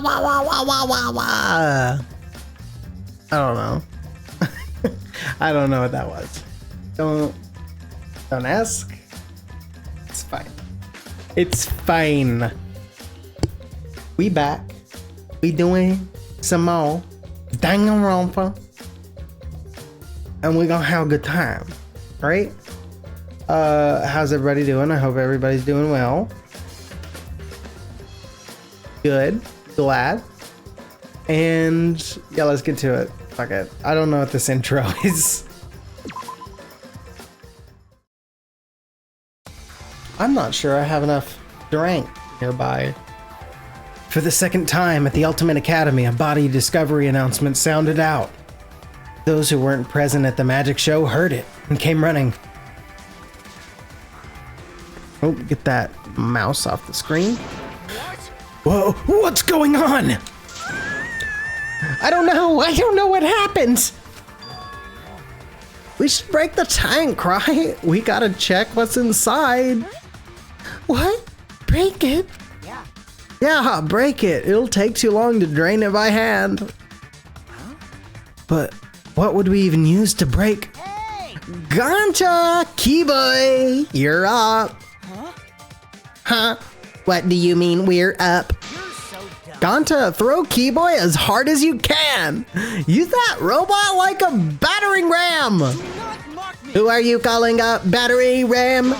I don't know. I don't know what that was. Don't ask. It's fine. It's fine. We back. We doing some more Danganronpa. And we gonna have a good time, right? How's everybody doing? I hope everybody's doing well. Good. Glad. And yeah, let's get to it. Fuck it. I don't know what this intro is. I'm not sure I have enough drink nearby. For the second time at the Ultimate Academy, a body discovery announcement sounded out. Those who weren't present at the magic show heard it and came running. Oh, get that mouse off the screen. Whoa, what's going on? I don't know what happened. We should break the tank, right? We gotta check what's inside. What? Break it? Yeah, break it. It'll take too long to drain it by hand. But what would we even use to break? Gotcha! Keyboy, you're up. Huh? What do you mean we're up? Ganta, throw Keyboy as hard as you can. Use that robot like a battering ram. Who are you calling a battery ram?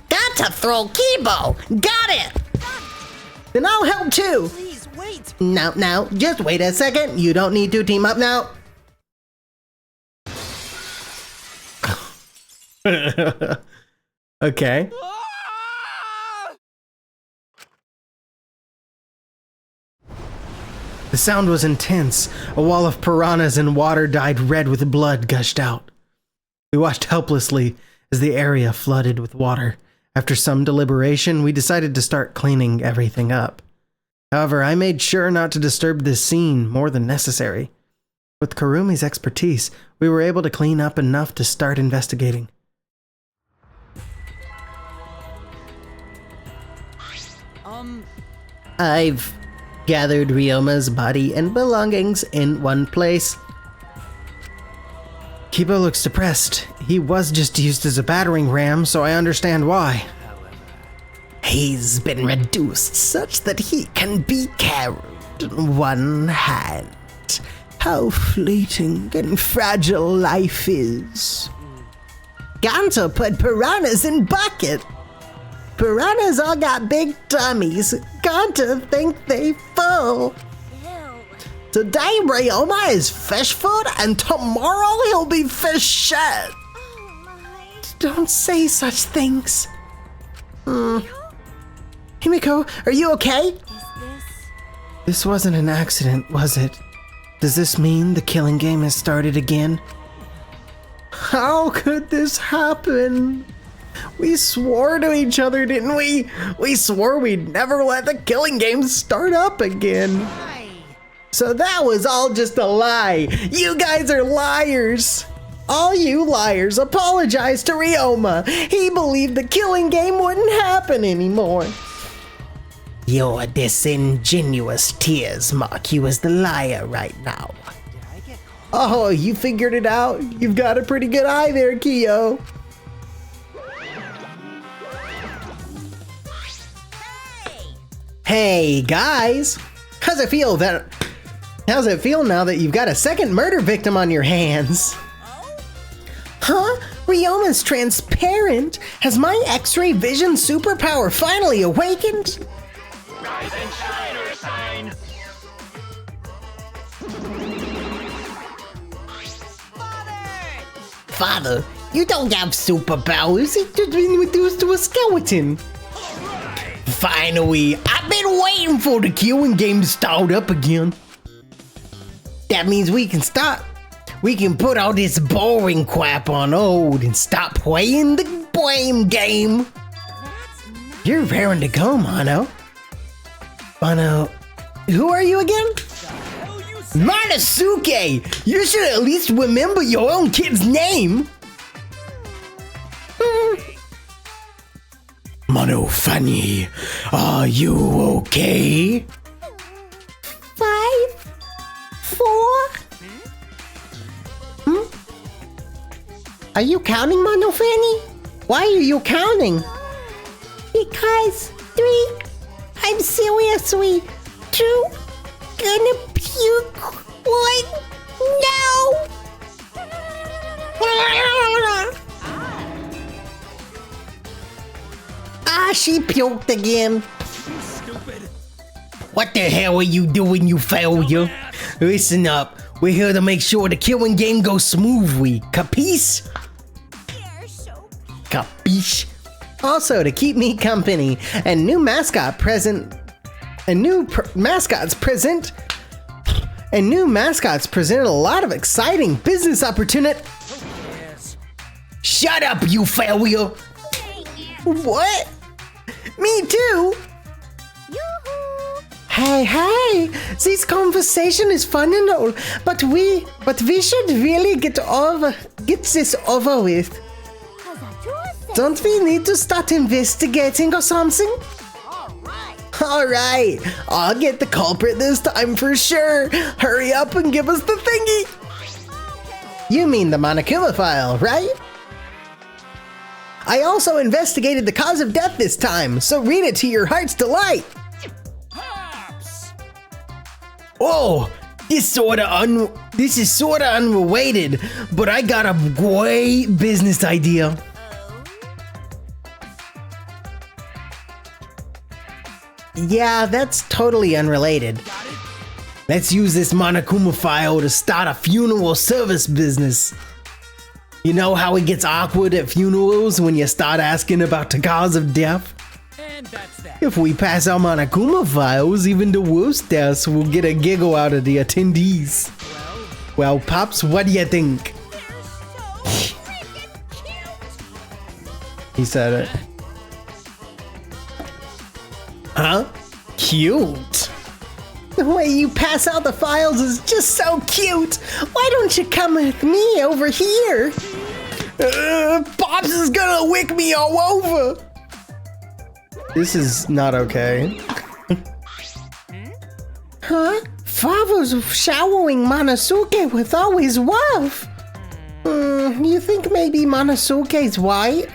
Ganta, throw Keyboy. Got it. Then I'll help too. Please wait. No, just wait a second. You don't need to team up now. Okay. The sound was intense. A wall of piranhas and water dyed red with blood gushed out. We watched helplessly as the area flooded with water. After some deliberation, we decided to start cleaning everything up. However, I made sure not to disturb this scene more than necessary. With Kurumi's expertise, we were able to clean up enough to start investigating. I've gathered Ryoma's body and belongings in one place. Kiba looks depressed. He was just used as a battering ram, so I understand why. He's been reduced such that he can be carried in one hand. How fleeting and fragile life is. Ganto put piranhas in bucket. Piranhas all got big tummies. Ganta think they full. Today Ryoma is fish food and tomorrow he'll be fish shit. Don't say such things. Himiko, are you okay? This wasn't an accident, was it? Does this mean the killing game has started again? How could this happen? We swore to each other, didn't we? We swore we'd never let the killing game start up again. So that was all just a lie. You guys are liars. All you liars, apologize to Ryoma. He believed the killing game wouldn't happen anymore. Your disingenuous tears mark you as the liar right now. Oh, you figured it out? You've got a pretty good eye there, Kyo. Hey guys, how's it feel now that you've got a second murder victim on your hands? Huh? Ryoma's transparent? Has my X-ray vision superpower finally awakened? Rise and shine, or sign. Father, you don't have superpowers. You've just been reduced to a skeleton. Finally, I've been waiting for the killing game to start up again. That means we can stop. We can put all this boring crap on hold and stop playing the blame game. You're raring to go, Mono. Mono, who are you again? Monosuke! You should at least remember your own kid's name. Mono Funny, are you okay? 5, 4. Are you counting, Mono Fanny? Why are you counting? Because 3. I'm seriously 2. Gonna puke. 1. No. She puked again. Stupid. What the hell are you doing, you failure? Listen up. We're here to make sure the killing game goes smoothly. Capiche? Capiche? Also, to keep me company, and new mascots present. A lot of exciting business opportunity. Yes. Shut up, you failure! What? Me too? Hey, this conversation is fun and all, but we should really get this over with. Don't we need to start investigating or something? Alright, I'll get the culprit this time for sure. Hurry up and give us the thingy. You mean the Monokuma file, right? I also investigated the cause of death this time, so read it to your heart's delight. Pops. Oh, this is sorta unrelated, but I got a great business idea. Yeah, that's totally unrelated. Let's use this Monokuma file to start a funeral service business. You know how it gets awkward at funerals when you start asking about the cause of death? And that's that. If we pass our Monokuma files, even the worst deaths will get a giggle out of the attendees. Well, Pops, what do you think? He said it. Huh? Cute. The way you pass out the files is just so cute. Why don't you come with me over here? Pops is gonna wick me all over. This is not okay. Huh? Father's showering Monosuke with all his love. You think maybe Monosuke's white?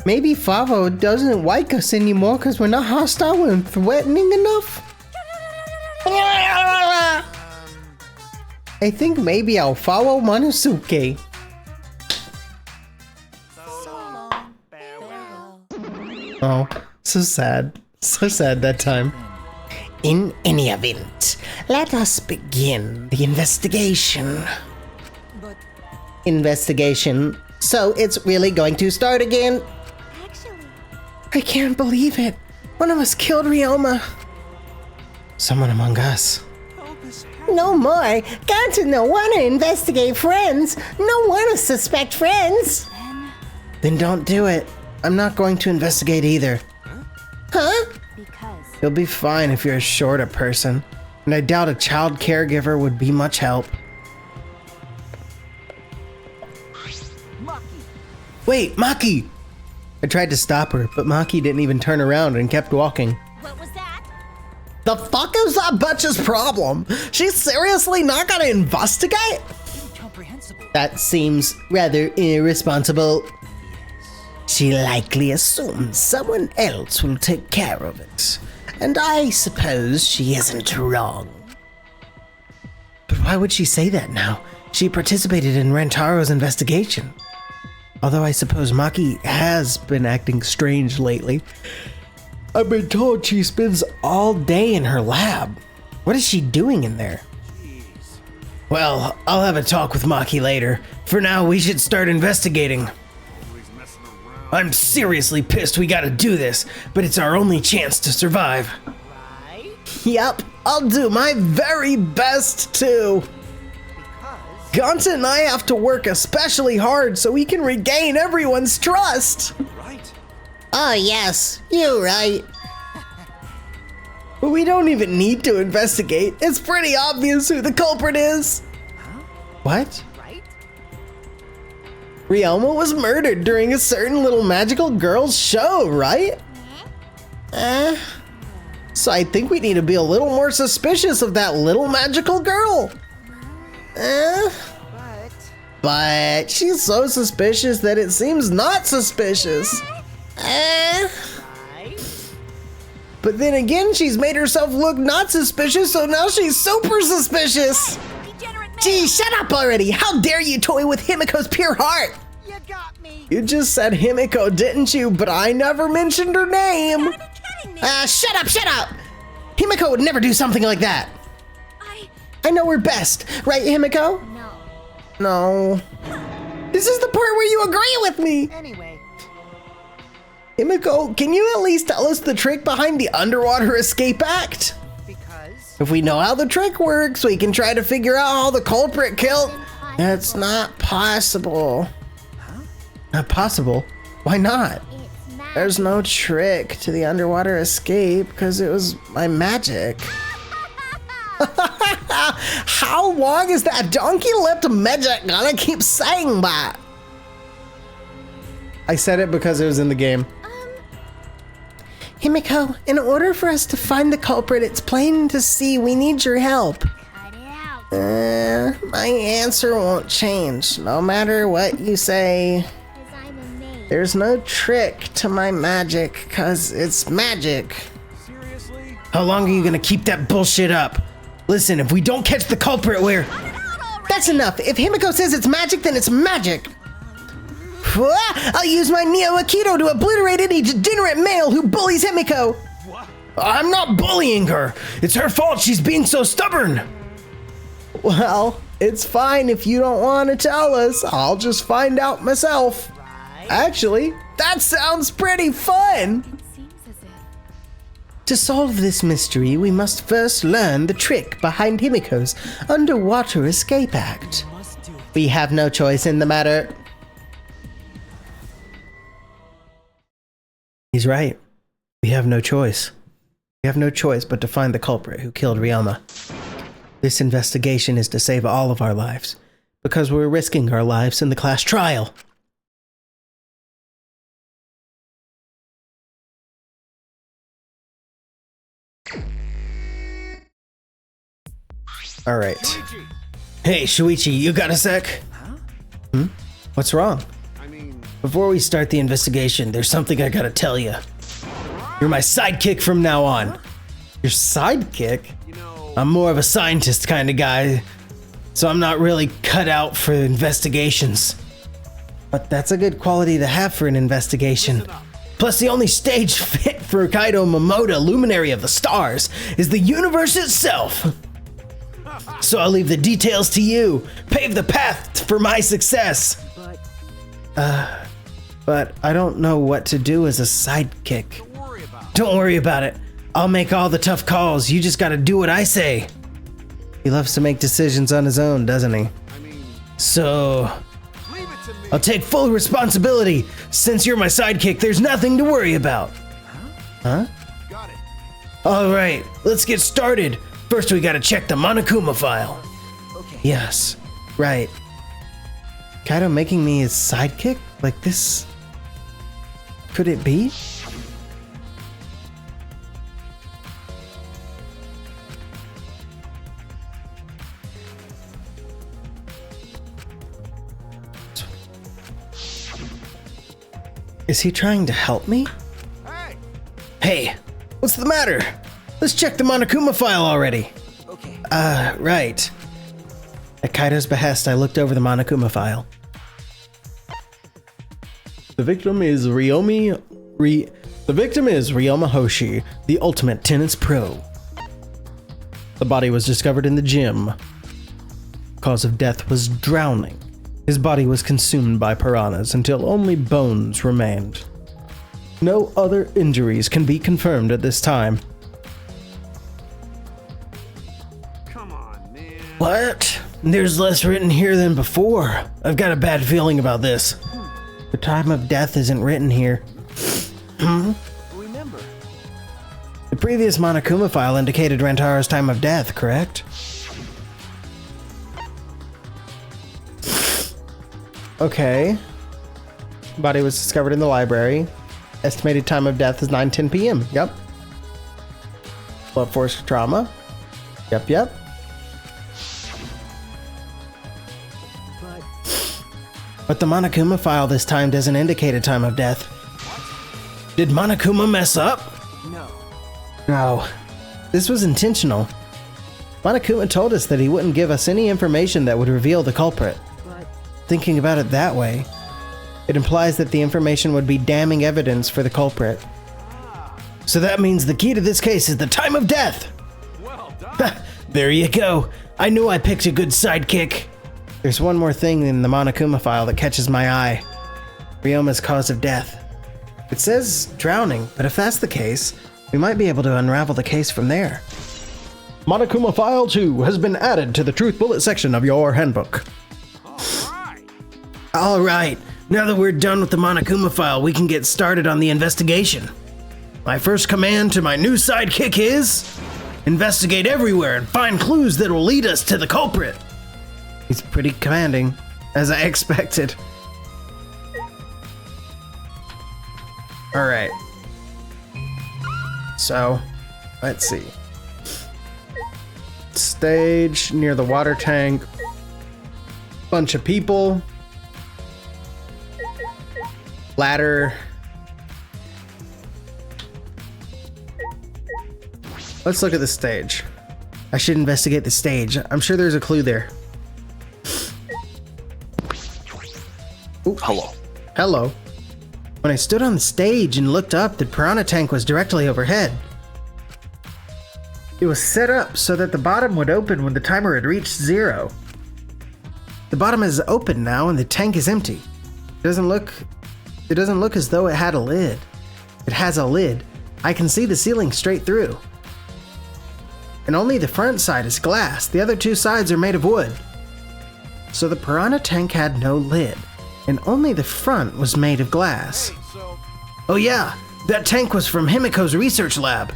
Maybe Favo doesn't like us anymore because we're not hostile and threatening enough? I think maybe I'll follow Monosuke. Oh, so sad. So sad that time. In any event, let us begin the investigation. Investigation? So it's really going to start again? I can't believe it. One of us killed Ryoma. Someone among us. No more. Got to no one to investigate friends. No one to suspect friends. Then don't do it. I'm not going to investigate either. Huh? You'll be fine if you're a shorter person. And I doubt a child caregiver would be much help. Wait, Maki! I tried to stop her, but Maki didn't even turn around and kept walking. What was that? The fuck is that bitch's problem? She's seriously not gonna investigate? Incomprehensible. That seems rather irresponsible. She likely assumes someone else will take care of it. And I suppose she isn't wrong. But why would she say that now? She participated in Rantaro's investigation. Although I suppose Maki has been acting strange lately. I've been told she spends all day in her lab. What is she doing in there? Well, I'll have a talk with Maki later. For now, we should start investigating. I'm seriously pissed we gotta do this, but it's our only chance to survive. Right? Yep, I'll do my very best too. Gonta and I have to work especially hard so we can regain everyone's trust. Right. Oh, yes. You're right. But we don't even need to investigate. It's pretty obvious who the culprit is. Huh? What? Right? Ryoma was murdered during a certain little magical girl's show, right? So I think we need to be a little more suspicious of that little magical girl. But she's so suspicious that it seems not suspicious. But then again, she's made herself look not suspicious, so now she's super suspicious. Gee, shut up already! How dare you toy with Himiko's pure heart! You got me. You just said Himiko, didn't you? But I never mentioned her name. Shut up! Himiko would never do something like that. I know her best, right, Himiko? No. This is the part where you agree with me. Anyway, Himiko, can you at least tell us the trick behind the underwater escape act? because If we know how the trick works, we can try to figure out how the culprit killed. That's not possible. Not possible? Why not? There's no trick to the underwater escape because it was my magic. How long is that donkey-lipped magic gonna keep saying that? I said it because it was in the game. Himiko, in order for us to find the culprit, it's plain to see we need your help. My answer won't change, no matter what you say. There's no trick to my magic, cause it's magic. seriously, How long are you gonna keep that bullshit up? Listen, if we don't catch the culprit, That's enough! If Himiko says it's magic, then it's magic! I'll use my Neo Aikido to obliterate any degenerate male who bullies Himiko! I'm not bullying her! It's her fault she's being so stubborn! Well, it's fine if you don't want to tell us. I'll just find out myself. Actually, that sounds pretty fun! To solve this mystery, we must first learn the trick behind Himiko's underwater escape act. must do it. We have no choice in the matter. He's right. We have no choice. We have no choice but to find the culprit who killed Ryoma. This investigation is to save all of our lives, because we're risking our lives in the class trial. All right. Luigi, Hey, Shuichi, you got a sec? Hmm? What's wrong? I mean, Before we start the investigation, there's something I gotta tell you. You're my sidekick from now on. Your sidekick? you know, I'm more of a scientist kind of guy, so I'm not really cut out for investigations. But that's a good quality to have for an investigation. Plus, the only stage fit for Kaido Momoda, Luminary of the Stars, is the universe itself. So I'll leave the details to you. Pave the path for my success. But I don't know what to do as a sidekick. don't worry about it. Don't worry about it. I'll make all the tough calls. You just gotta do what I say. He loves to make decisions on his own, doesn't he? I mean, So, leave it to me. I'll take full responsibility. Since you're my sidekick, there's nothing to worry about. Huh? Got it. All right, let's get started. First, we gotta check the Monokuma file. Okay. Yes, right. Kaido making me his sidekick? Like this? Could it be? Is he trying to help me? Hey. Hey, what's the matter? Let's check the Monokuma file already. Okay. Right. At Kaido's behest, I looked over the Monokuma file. The victim is Ryoma Hoshi, the ultimate tennis pro. The body was discovered in the gym. Cause of death was drowning. His body was consumed by piranhas until only bones remained. No other injuries can be confirmed at this time. Come on, man. What? There's less written here than before. I've got a bad feeling about this. The time of death isn't written here. Remember, The previous Monokuma file indicated Rantaro's time of death, correct? Okay. Body was discovered in the library. Estimated time of death is 9:10 p.m. Yep. Blood force trauma. Yep. But the Monokuma file this time doesn't indicate a time of death. Did Monokuma mess up? No. This was intentional. Monokuma told us that he wouldn't give us any information that would reveal the culprit. Thinking about it that way, it implies that the information would be damning evidence for the culprit. So that means the key to this case is the time of death! Well done. There you go. I knew I picked a good sidekick. There's one more thing in the Monokuma file that catches my eye. Ryoma's cause of death. It says drowning, but if that's the case, we might be able to unravel the case from there. Monokuma File 2 has been added to the Truth Bullet section of your handbook. Alright, now that we're done with the Monokuma file, we can get started on the investigation. My first command to my new sidekick is... investigate everywhere and find clues that will lead us to the culprit. He's pretty commanding, as I expected. Alright. So, let's see. Stage near the water tank. Bunch of people. Ladder. Let's look at the stage. I should investigate the stage. I'm sure there's a clue there. Ooh. Hello. When I stood on the stage and looked up, the piranha tank was directly overhead. It was set up so that the bottom would open when the timer had reached 0. The bottom is open now and the tank is empty. It doesn't look as though it had a lid. It has a lid. I can see the ceiling straight through. And only the front side is glass. The other two sides are made of wood. So the piranha tank had no lid, and only the front was made of glass. Oh yeah, that tank was from Himiko's research lab.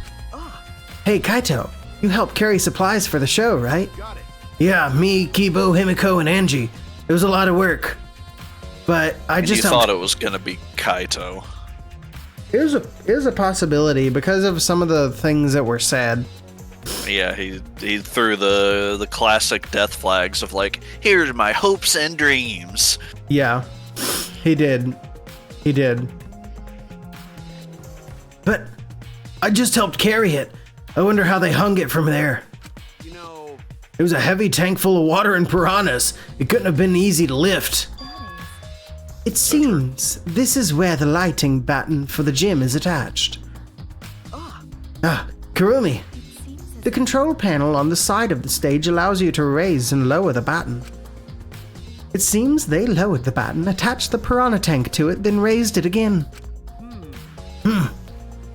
Hey Kaito, you helped carry supplies for the show, right? Yeah, me, Kibo, Himiko, and Angie. It was a lot of work. But I just thought it was gonna be Kaito. Here's a possibility because of some of the things that were said. Yeah, he threw the classic death flags of like, here's my hopes and dreams. Yeah, he did. He did. But I just helped carry it. I wonder how they hung it from there. You know, It was a heavy tank full of water and piranhas. It couldn't have been easy to lift. It seems this is where the lighting batten for the gym is attached. Kurumi. The control panel on the side of the stage allows you to raise and lower the batten. It seems they lowered the batten, attached the piranha tank to it, then raised it again. I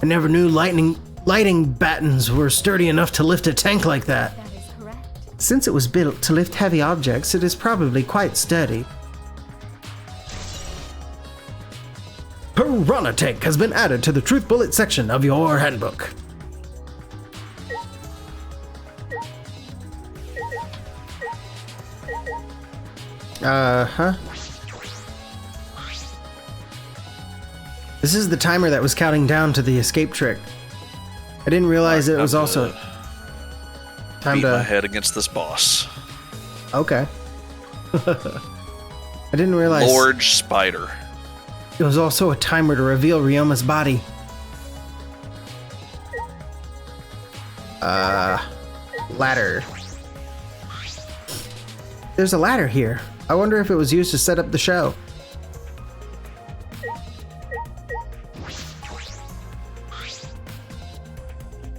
never knew lighting battens were sturdy enough to lift a tank like that. That is correct. Since it was built to lift heavy objects, it is probably quite sturdy. Piranha tank has been added to the Truth Bullet section of your handbook. This is the timer that was counting down to the escape trick. I didn't realize it was also time beat my to... head against this boss. Okay. I didn't realize Large spider. it was also a timer to reveal Ryoma's body. Ladder. There's a ladder here. I wonder if it was used to set up the show.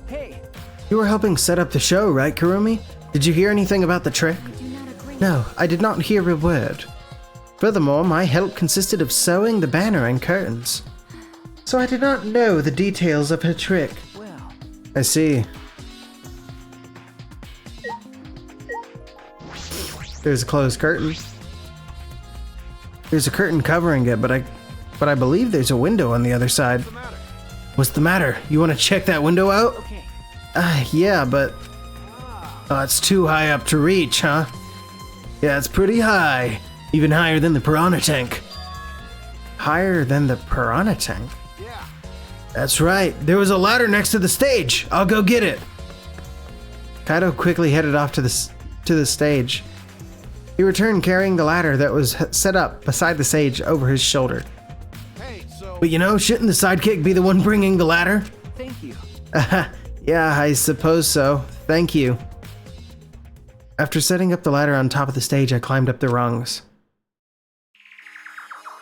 hey, You were helping set up the show, right, Kurumi? Did you hear anything about the trick? I do not agree. No, I did not hear a word. Furthermore, my help consisted of sewing the banner and curtains. So I did not know the details of her trick. well, I see. There's a closed curtain. There's a curtain covering it, but I believe there's a window on the other side. what's the matter? What's the matter? You want to check that window out? Okay. Yeah, but it's too high up to reach, huh? Yeah, it's pretty high. Even higher than the piranha tank. Higher than the piranha tank? Yeah. That's right. There was a ladder next to the stage. I'll go get it. Kaido quickly headed off to the stage. He returned carrying the ladder that was set up beside the stage over his shoulder. Hey, so But you know, shouldn't the sidekick be the one bringing the ladder? thank you. Yeah, I suppose so. Thank you. After setting up the ladder on top of the stage, I climbed up the rungs.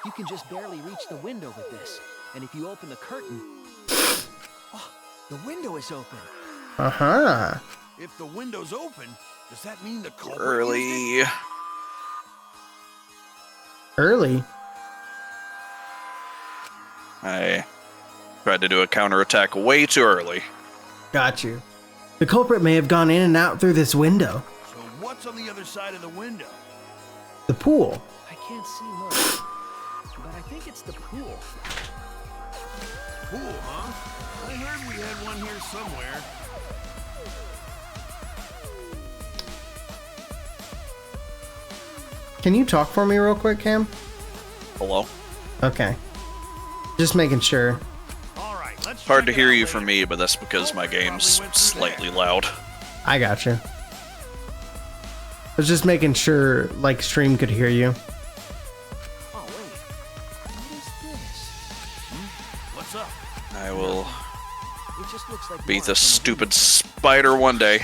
You can just barely reach the window with this. And if you open the curtain... Oh, the window is open. Uh-huh. If the window's open, does that mean the culprit used it? Early. Early? I tried to do a counterattack way too early. Got you. The culprit may have gone in and out through this window. So what's on the other side of the window? The pool. I can't see much. But I think it's the pool. Pool, huh? I heard we had one here somewhere. Can you talk for me real quick, Cam? Hello? Okay. Just making sure. All right, let's Hard check to it hear out you from later. me, but that's because my game's slightly loud. I got you. I was just making sure, like, stream could hear you. Oh, wait. What is this? What's up? I will It just looks like beat water this from a stupid movie. spider one day.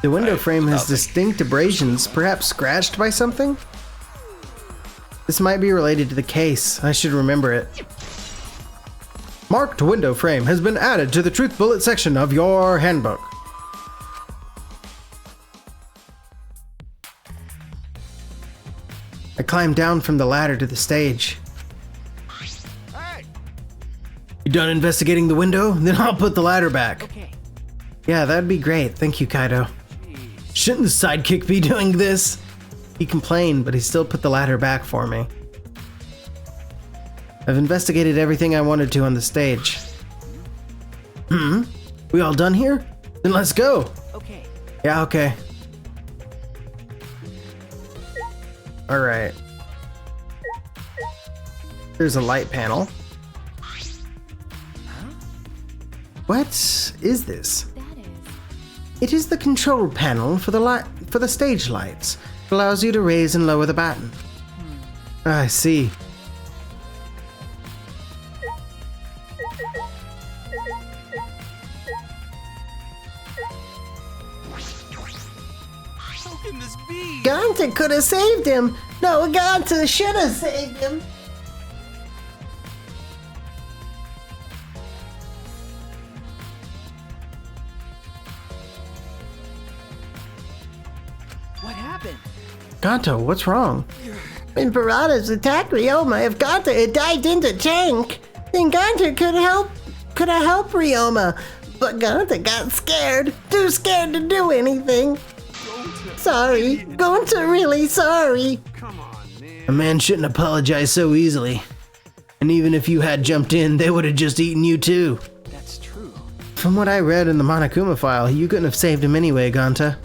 The window I- frame has nothing. distinct abrasions, perhaps scratched by something? This might be related to the case. I should remember it. Marked window frame has been added to the truth bullet section of your handbook. I climbed down from the ladder to the stage. Hey, You done investigating the window? Then I'll put the ladder back. Okay. Yeah, that'd be great. Thank you, Kaido. Shouldn't the sidekick be doing this? He complained, but he still put the ladder back for me. I've investigated everything I wanted to on the stage. We all done here? Then let's go. Okay. Yeah, okay. Alright. There's a light panel. What is this? It is the control panel for the stage lights. It allows you to raise and lower the baton. I see. how can this be? Gonta could have saved him. No, Gonta should have saved him. What happened? Ganto, what's wrong? When piranhas attacked Ryoma, if Gonta had dived into tank, then Gonta could have helped Ryoma. But Gonta got scared, too scared to do anything. Sorry, Gonta really sorry. Come on, man. A man shouldn't apologize so easily. And even if you had jumped in, they would have just eaten you too. That's true. From what I read in the Monokuma file, you couldn't have saved him anyway, Gonta.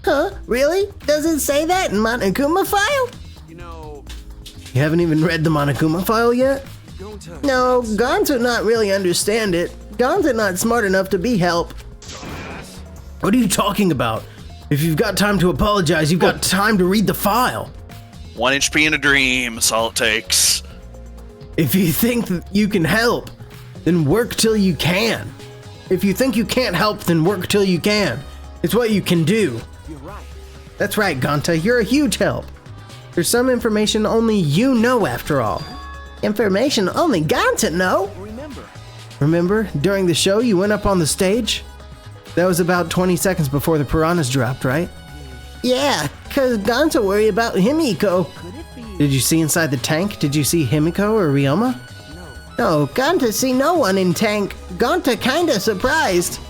Huh? Really? Does it say that in Monokuma file? You know, You haven't even read the Monokuma file yet? don't tell No, Gonta not really understand it. Gonta not smart enough to be help. What are you talking about? If you've got time to apologize, you've got time to read the file. 1 HP in a dream, that's all it takes. If you think that you can help, then work till you can. If you think you can't help, then work till you can. It's what you can do. You're right. That's right, Gonta, you're a huge help. There's some information only you know after all. Information only Gonta know. Remember, Remember, during the show you went up on the stage? That was about 20 seconds before the piranhas dropped, right? Yeah, cause Gonta worry about Himiko. could it be? Did you see inside the tank? Did you see Himiko or Ryoma? No, Gonta see no one in tank. Gonta kinda surprised.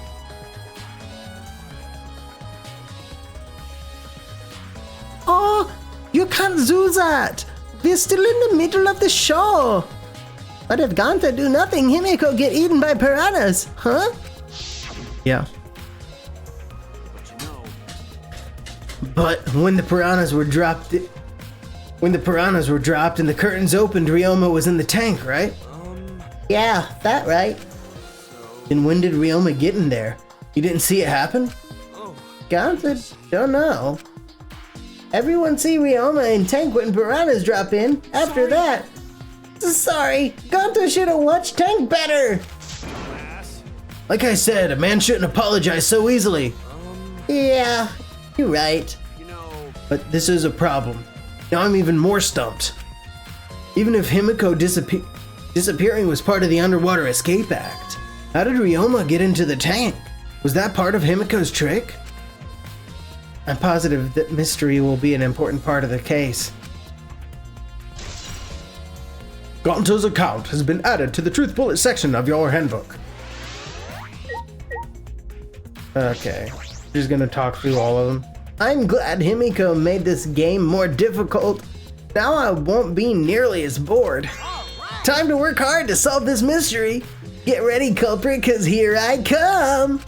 Oh, you can't do that. We're still in the middle of the show. But if Gonta do nothing, Himiko get eaten by piranhas, huh? Yeah. but you know, But when the piranhas were dropped, and the curtains opened, Ryoma was in the tank, right? Yeah, that right. Then when did Ryoma get in there? You didn't see it happen? Ganta, don't know. Everyone see Ryoma and Tank when piranhas drop in. After that. Sorry, Ganta should have watched Tank better. Like I said, a man shouldn't apologize so easily. Yeah, you're right. But this is a problem. Now I'm even more stumped. Even if Himiko disappearing was part of the Underwater Escape Act, how did Ryoma get into the tank? Was that part of Himiko's trick? I'm positive that mystery will be an important part of the case. Ganta's account has been added to the Truth Bullet section of your handbook. Okay, just gonna talk through all of them. I'm glad Himiko made this game more difficult. Now I won't be nearly as bored. Time to work hard to solve this mystery. Get ready, culprit, cause here I come.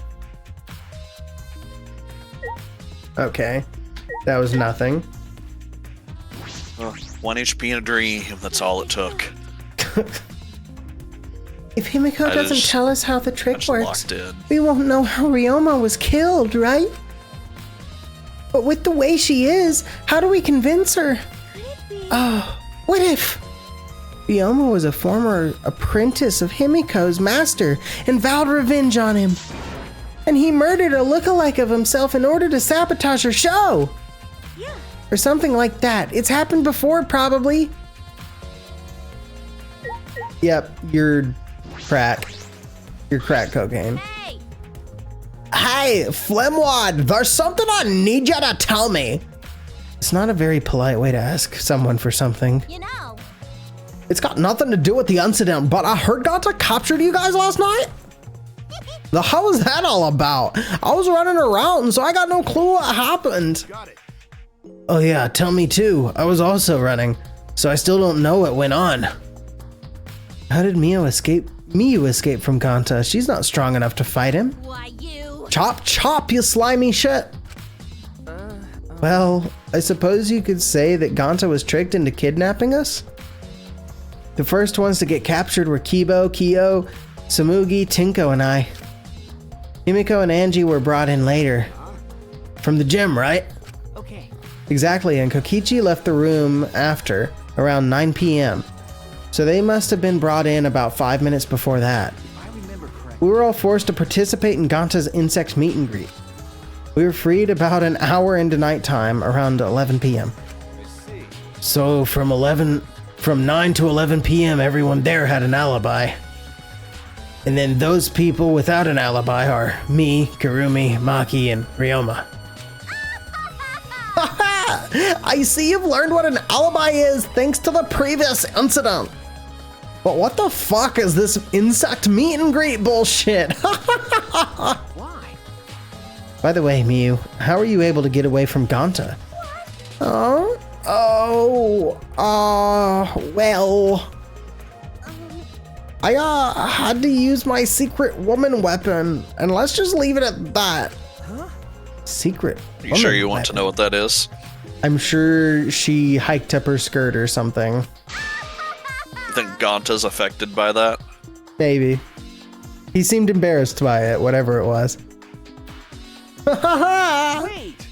Okay, that was nothing. 1 HP in a dream, that's all it took. If Himiko doesn't just- tell us how the I trick just works, locked in. we won't know how Ryoma was killed, right? But with the way she is, how do we convince her? Oh, what if Ryoma was a former apprentice of Himiko's master and vowed revenge on him? And he murdered a lookalike of himself in order to sabotage her show? Yeah. Or something like that. It's happened before, probably. Yep, you're crack. You're crack cocaine. Hey, Flemwad, there's something I need you to tell me. It's not a very polite way to ask someone for something. You know. It's got nothing to do with the incident, but I heard Ganta captured you guys last night? The hell was that all about? I was running around, so I got no clue what happened. Oh yeah, tell me too. I was also running, so I still don't know what went on. How did Miyu escape from Ganta? She's not strong enough to fight him. Why you? Chop, chop, you slimy shit. Well, I suppose you could say that Ganta was tricked into kidnapping us? The first ones to get captured were Kibo, Kyo, Samugi, Tinko, and I. Himiko and Angie were brought in later. From the gym, right? Okay. Exactly, and Kokichi left the room after, around 9 p.m. So they must have been brought in about 5 minutes before that. If I remember correctly. We were all forced to participate in Ganta's insect meet and greet. We were freed about an hour into nighttime, around 11 p.m. So from 9 to 11 p.m., everyone there had an alibi. And then those people without an alibi are me, Kurumi, Maki, and Ryoma. I see you've learned what an alibi is thanks to the previous incident. But what the fuck is this insect meet and greet bullshit? Why? By the way, Miyu, how are you able to get away from Ganta? Well, I had to use my secret woman weapon, and let's just leave it at that. Secret. You sure you want to know what that is? I'm sure she hiked up her skirt or something. You think Ganta's affected by that? Maybe. He seemed embarrassed by it, whatever it was. Wait.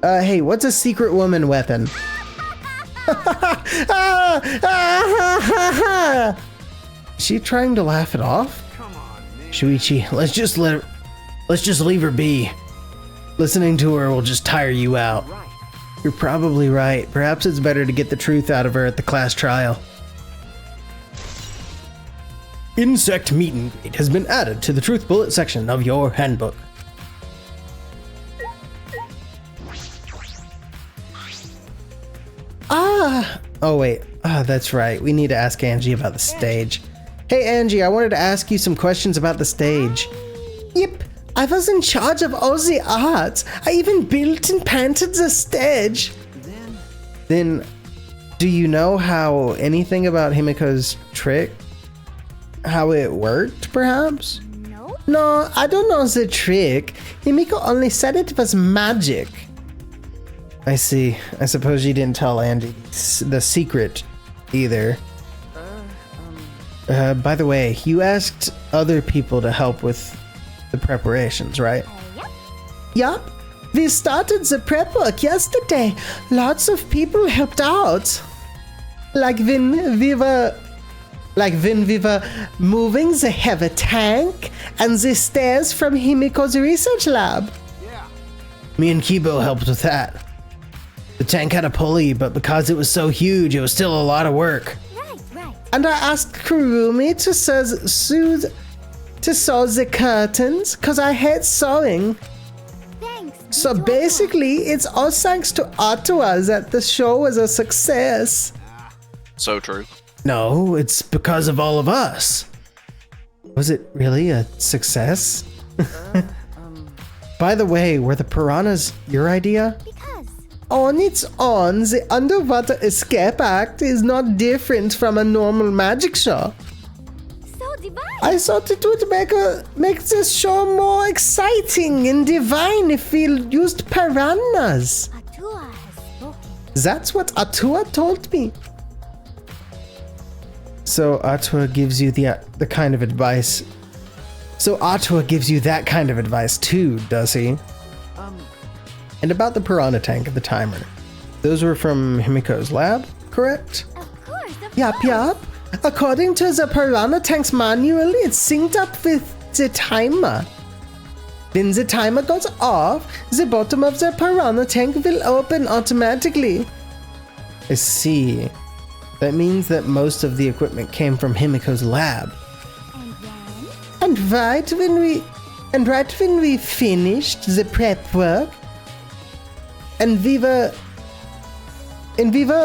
Hey, what's a secret woman weapon? Is she trying to laugh it off? Come on, man. Shuichi, let's just leave her be. Listening to her will just tire you out. Right. You're probably right. Perhaps it's better to get the truth out of her at the class trial. Insect meet and greet has been added to the Truth Bullet section of your handbook. Oh wait, that's right. We need to ask Angie about the stage. Hey Angie, I wanted to ask you some questions about the stage. Yep, I was in charge of all the arts. I even built and painted the stage. Then, do you know how anything about Himiko's trick? How it worked, perhaps? No, I don't know the trick. Himiko only said it was magic. I see. I suppose you didn't tell Angie the secret either. By the way, you asked other people to help with the preparations, right? Yup. We started the prep work yesterday. Lots of people helped out. Like when we were moving the heavy tank and the stairs from Himiko's research lab. Me and Kibo helped with that. The tank had a pulley, but because it was so huge, it was still a lot of work. Right. And I asked Kurumi to sew the curtains, cause I hate sewing. Thanks. So basically, it's all thanks to Ottawa that the show was a success. So true. No, it's because of all of us. Was it really a success? By the way, were the piranhas your idea? Because. On its own, the Underwater Escape Act is not different from a normal magic show. So divine. I thought it would make this show more exciting and divine if we used piranhas. Atua has spoken. That's what Atua told me. So Atua gives you the kind of advice. So Atua gives you that kind of advice too, does he? And about the piranha tank and the timer. Those were from Himiko's lab, correct? Of course. Yup. According to the piranha tank's manual, it's synced up with the timer. When the timer goes off, the bottom of the piranha tank will open automatically. I see. That means that most of the equipment came from Himiko's lab. And then. And right when we finished the prep work, and we were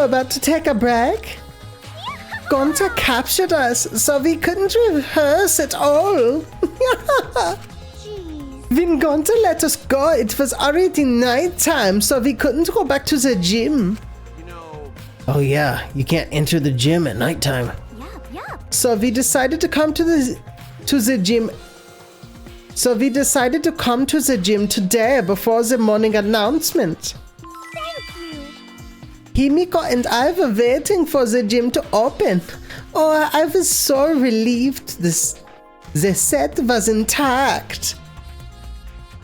about to take a break, Gonta captured us, so we couldn't rehearse at all. Jeez. When Gonta let us go, it was already nighttime, so we couldn't go back to the gym. Oh yeah, you can't enter the gym at nighttime. Yup. So we decided to come to the gym. So we decided to come to the gym today before the morning announcement. Thank you. Himiko and I were waiting for the gym to open. Oh, I was so relieved the set was intact.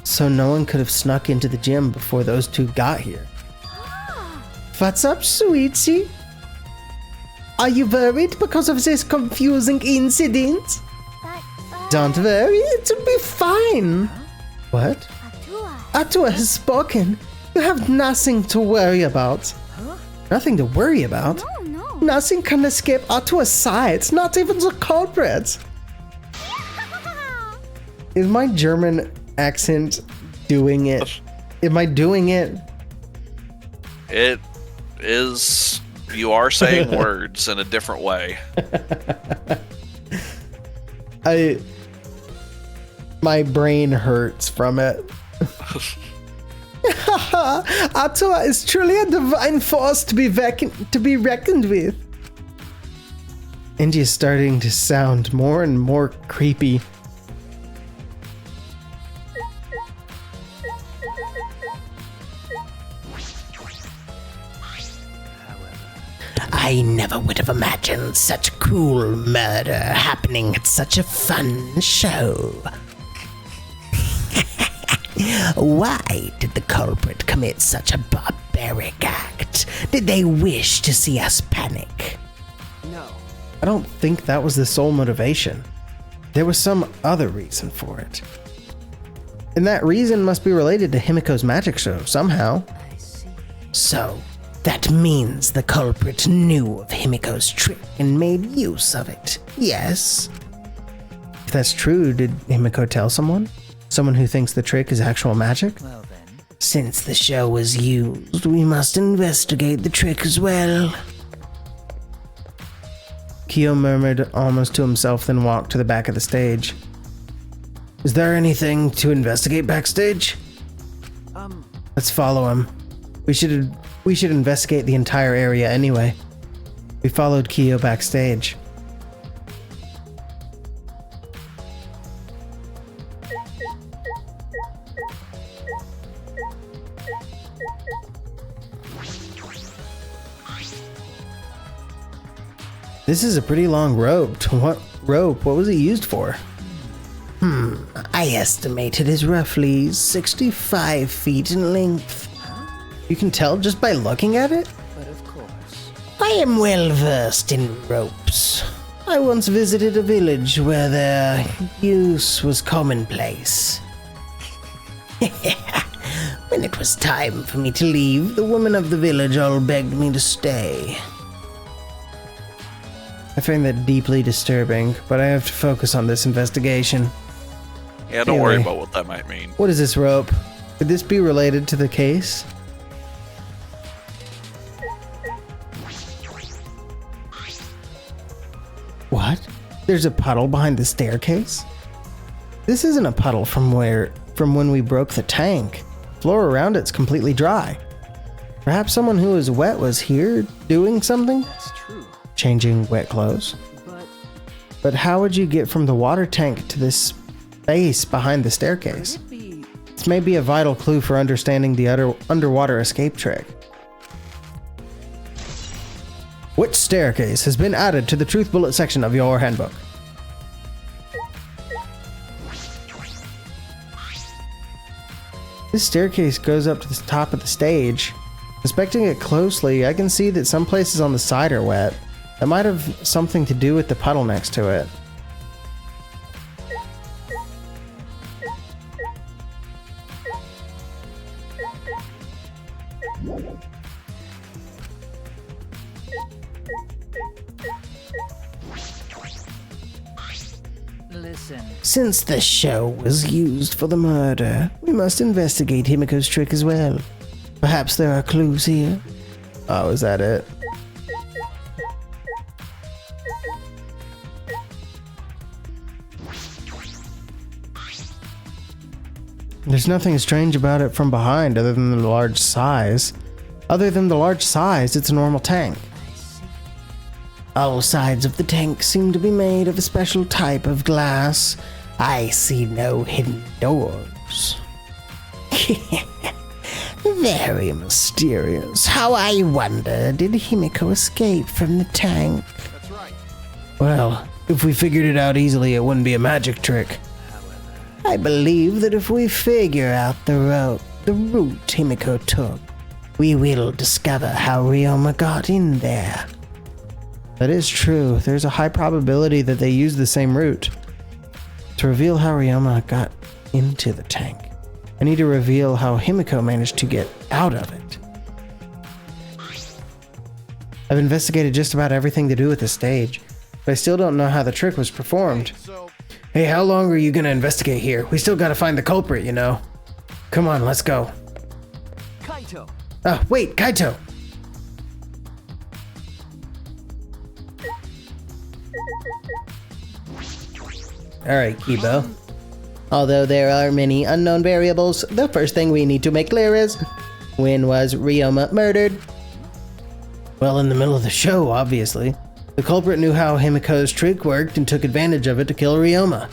So no one could have snuck into the gym before those two got here. What's up, sweetie? Are you worried because of this confusing incident? But. Don't worry, it'll be fine. What? Atua. Atua has spoken. You have nothing to worry about. Nothing to worry about. No. Nothing can escape Atua's sight, not even the culprit. Is my German accent doing it? Am I doing it? It is. You are saying words in a different way. My brain hurts from it. Atua is truly a divine force to be reckoned with. Indy's starting to sound more and more creepy. I never would have imagined such cruel murder happening at such a fun show. Why did the culprit commit such a barbaric act? Did they wish to see us panic? No. I don't think that was the sole motivation. There was some other reason for it. And that reason must be related to Himiko's magic show somehow. I see. So, that means the culprit knew of Himiko's trick and made use of it, yes? If that's true, did Himiko tell someone? Someone who thinks the trick is actual magic? Well then. Since the show was used, we must investigate the trick as well. Kyo murmured almost to himself, then walked to the back of the stage. Is there anything to investigate backstage? Let's follow him. We should investigate the entire area anyway. We followed Kyo backstage. This is a pretty long road. rope, what was it used for? I estimate it is roughly 65 feet in length. You can tell just by looking at it? But of course. I am well versed in ropes. I once visited a village where their use was commonplace. When it was time for me to leave, the women of the village all begged me to stay. I find that deeply disturbing, but I have to focus on this investigation. Yeah, don't worry Anyway. about what that might mean. What is this rope? Could this be related to the case? What? There's a puddle behind the staircase? This isn't a puddle from when we broke the tank. Floor around it's completely dry. Perhaps someone who was wet was here doing something? That's true. Changing wet clothes. But how would you get from the water tank to this space behind the staircase? Could it be? This may be a vital clue for understanding the underwater escape trick. Which staircase has been added to the truth bullet section of your handbook? This staircase goes up to the top of the stage. Inspecting it closely, I can see that some places on the side are wet. That might have something to do with the puddle next to it. Listen. Since the show was used for the murder, we must investigate Himiko's trick as well. Perhaps there are clues here. Oh, is that it? There's nothing strange about it from behind other than the large size. Other than the large size, it's a normal tank. All sides of the tank seem to be made of a special type of glass. I see no hidden doors. Very mysterious. How I wonder, did Himiko escape from the tank? That's right. Well, if we figured it out easily, it wouldn't be a magic trick. I believe that if we figure out the route Himiko took, we will discover how Ryoma got in there. That is true. There's a high probability that they used the same route. To reveal how Ryoma got into the tank, I need to reveal how Himiko managed to get out of it. I've investigated just about everything to do with the stage, but I still don't know how the trick was performed. So, Hey, how long are you gonna investigate here? We still gotta find the culprit, you know? Come on, let's go. Kaito. Oh, wait, Kaito! Alright, Kibo. Although there are many unknown variables, the first thing we need to make clear is, when was Ryoma murdered? Well, in the middle of the show, obviously. The culprit knew how Himiko's trick worked and took advantage of it to kill Ryoma.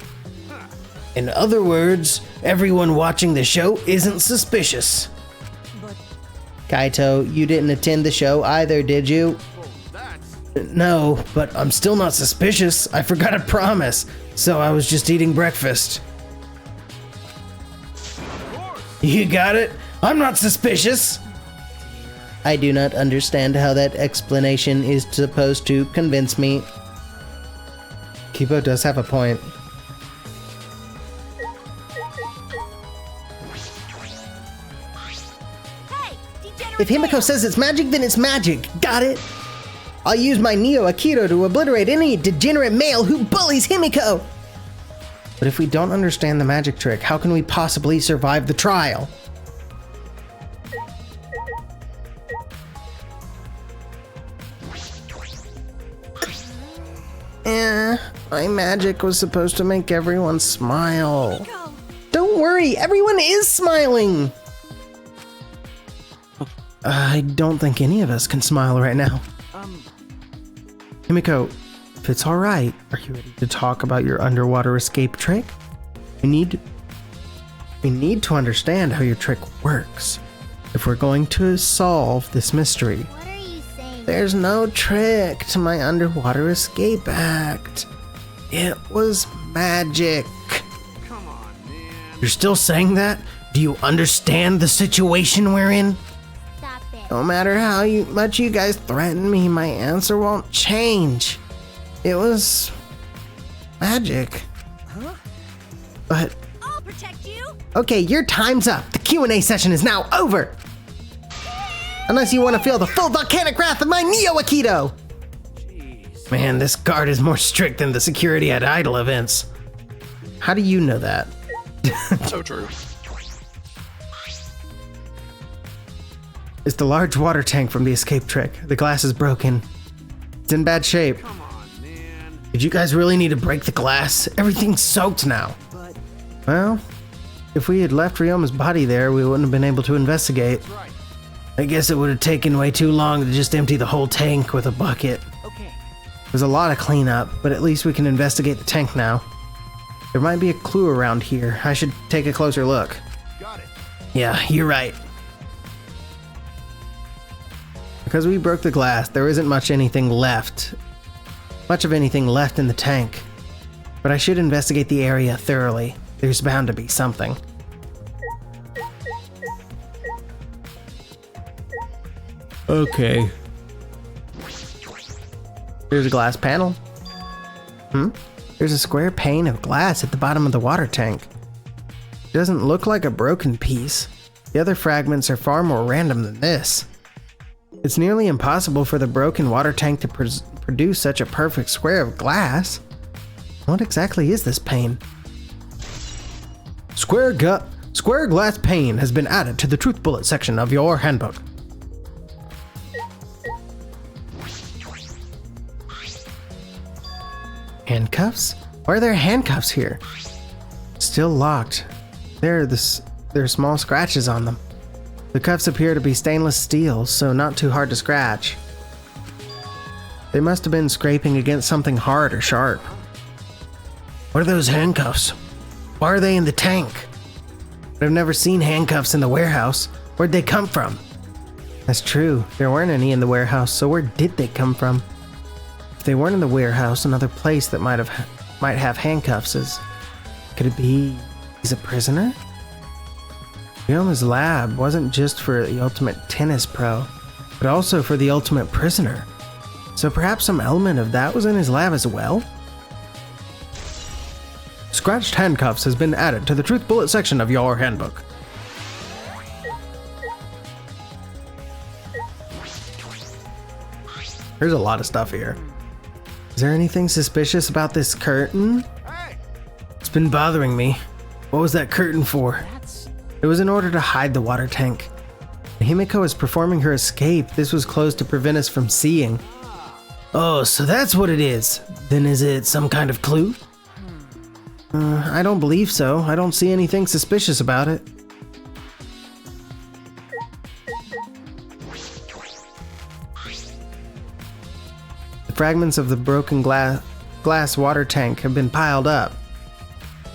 In other words, everyone watching the show isn't suspicious. Kaito, you didn't attend the show either, did you? No, but I'm still not suspicious. I forgot a promise, so I was just eating breakfast. You got it? I'm not suspicious! I do not understand how that explanation is supposed to convince me. Kibo does have a point. Hey, degenerate If Himiko male! says it's magic, then it's magic. Got it? I'll use my Neo Akito to obliterate any degenerate male who bullies Himiko. But if we don't understand the magic trick, how can we possibly survive the trial? My magic was supposed to make everyone smile. Go. Don't worry, everyone is smiling! I don't think any of us can smile right now. Himiko, if it's alright, are you ready to talk about your underwater escape trick? We need to understand how your trick works if we're going to solve this mystery. What are you saying? There's no trick to my underwater escape act. It was magic. Come on, man. You're still saying that? Do you understand the situation we're in? Stop it. No matter how much you guys threaten me, my answer won't change. It was magic. Huh? But I'll protect you. okay, your time's up. The Q&A session is now over. Unless you want to feel the full volcanic wrath of my Neo Aikido. Jeez. Man, this guard is more strict than the security at idol events. How do you know that? So true. It's the large water tank from the escape trick. The glass is broken. It's in bad shape. Come on, man. Did you guys really need to break the glass? Everything's soaked now. But Well, if we had left Ryoma's body there, we wouldn't have been able to investigate. that's right. I guess it would have taken way too long to just empty the whole tank with a bucket. Okay. There's a lot of cleanup, but at least we can investigate the tank now. There might be a clue around here. I should take a closer look. Got it. Yeah, you're right. Because we broke the glass, there isn't much of anything left in the tank. But I should investigate the area thoroughly. There's bound to be something. Okay. There's a glass panel. There's a square pane of glass at the bottom of the water tank. It doesn't look like a broken piece. The other fragments are far more random than this. It's nearly impossible for the broken water tank to produce such a perfect square of glass. What exactly is this pane? Square glass pane has been added to the truth bullet section of your handbook. Handcuffs? Why are there handcuffs here? Still locked. There are small scratches on them. The cuffs appear to be stainless steel, so not too hard to scratch. They must have been scraping against something hard or sharp. What are those handcuffs? Why are they in the tank? I've never seen handcuffs in the warehouse. Where'd they come from? That's true. There weren't any in the warehouse, so where did they come from? If they weren't in the warehouse, another place that might have handcuffs is... Could it be he's a prisoner? Ryoma's lab wasn't just for the ultimate tennis pro, but also for the ultimate prisoner. So perhaps some element of that was in his lab as well? Scratched handcuffs has been added to the truth bullet section of your handbook. There's a lot of stuff here. Is there anything suspicious about this curtain? Hey, It's been bothering me. What was that curtain for? that's It was in order to hide the water tank. When Himiko was performing her escape, this was closed to prevent us from seeing. Oh, so that's what it is. Then is it some kind of clue? I don't believe so. I don't see anything suspicious about it. The fragments of the broken glass water tank have been piled up.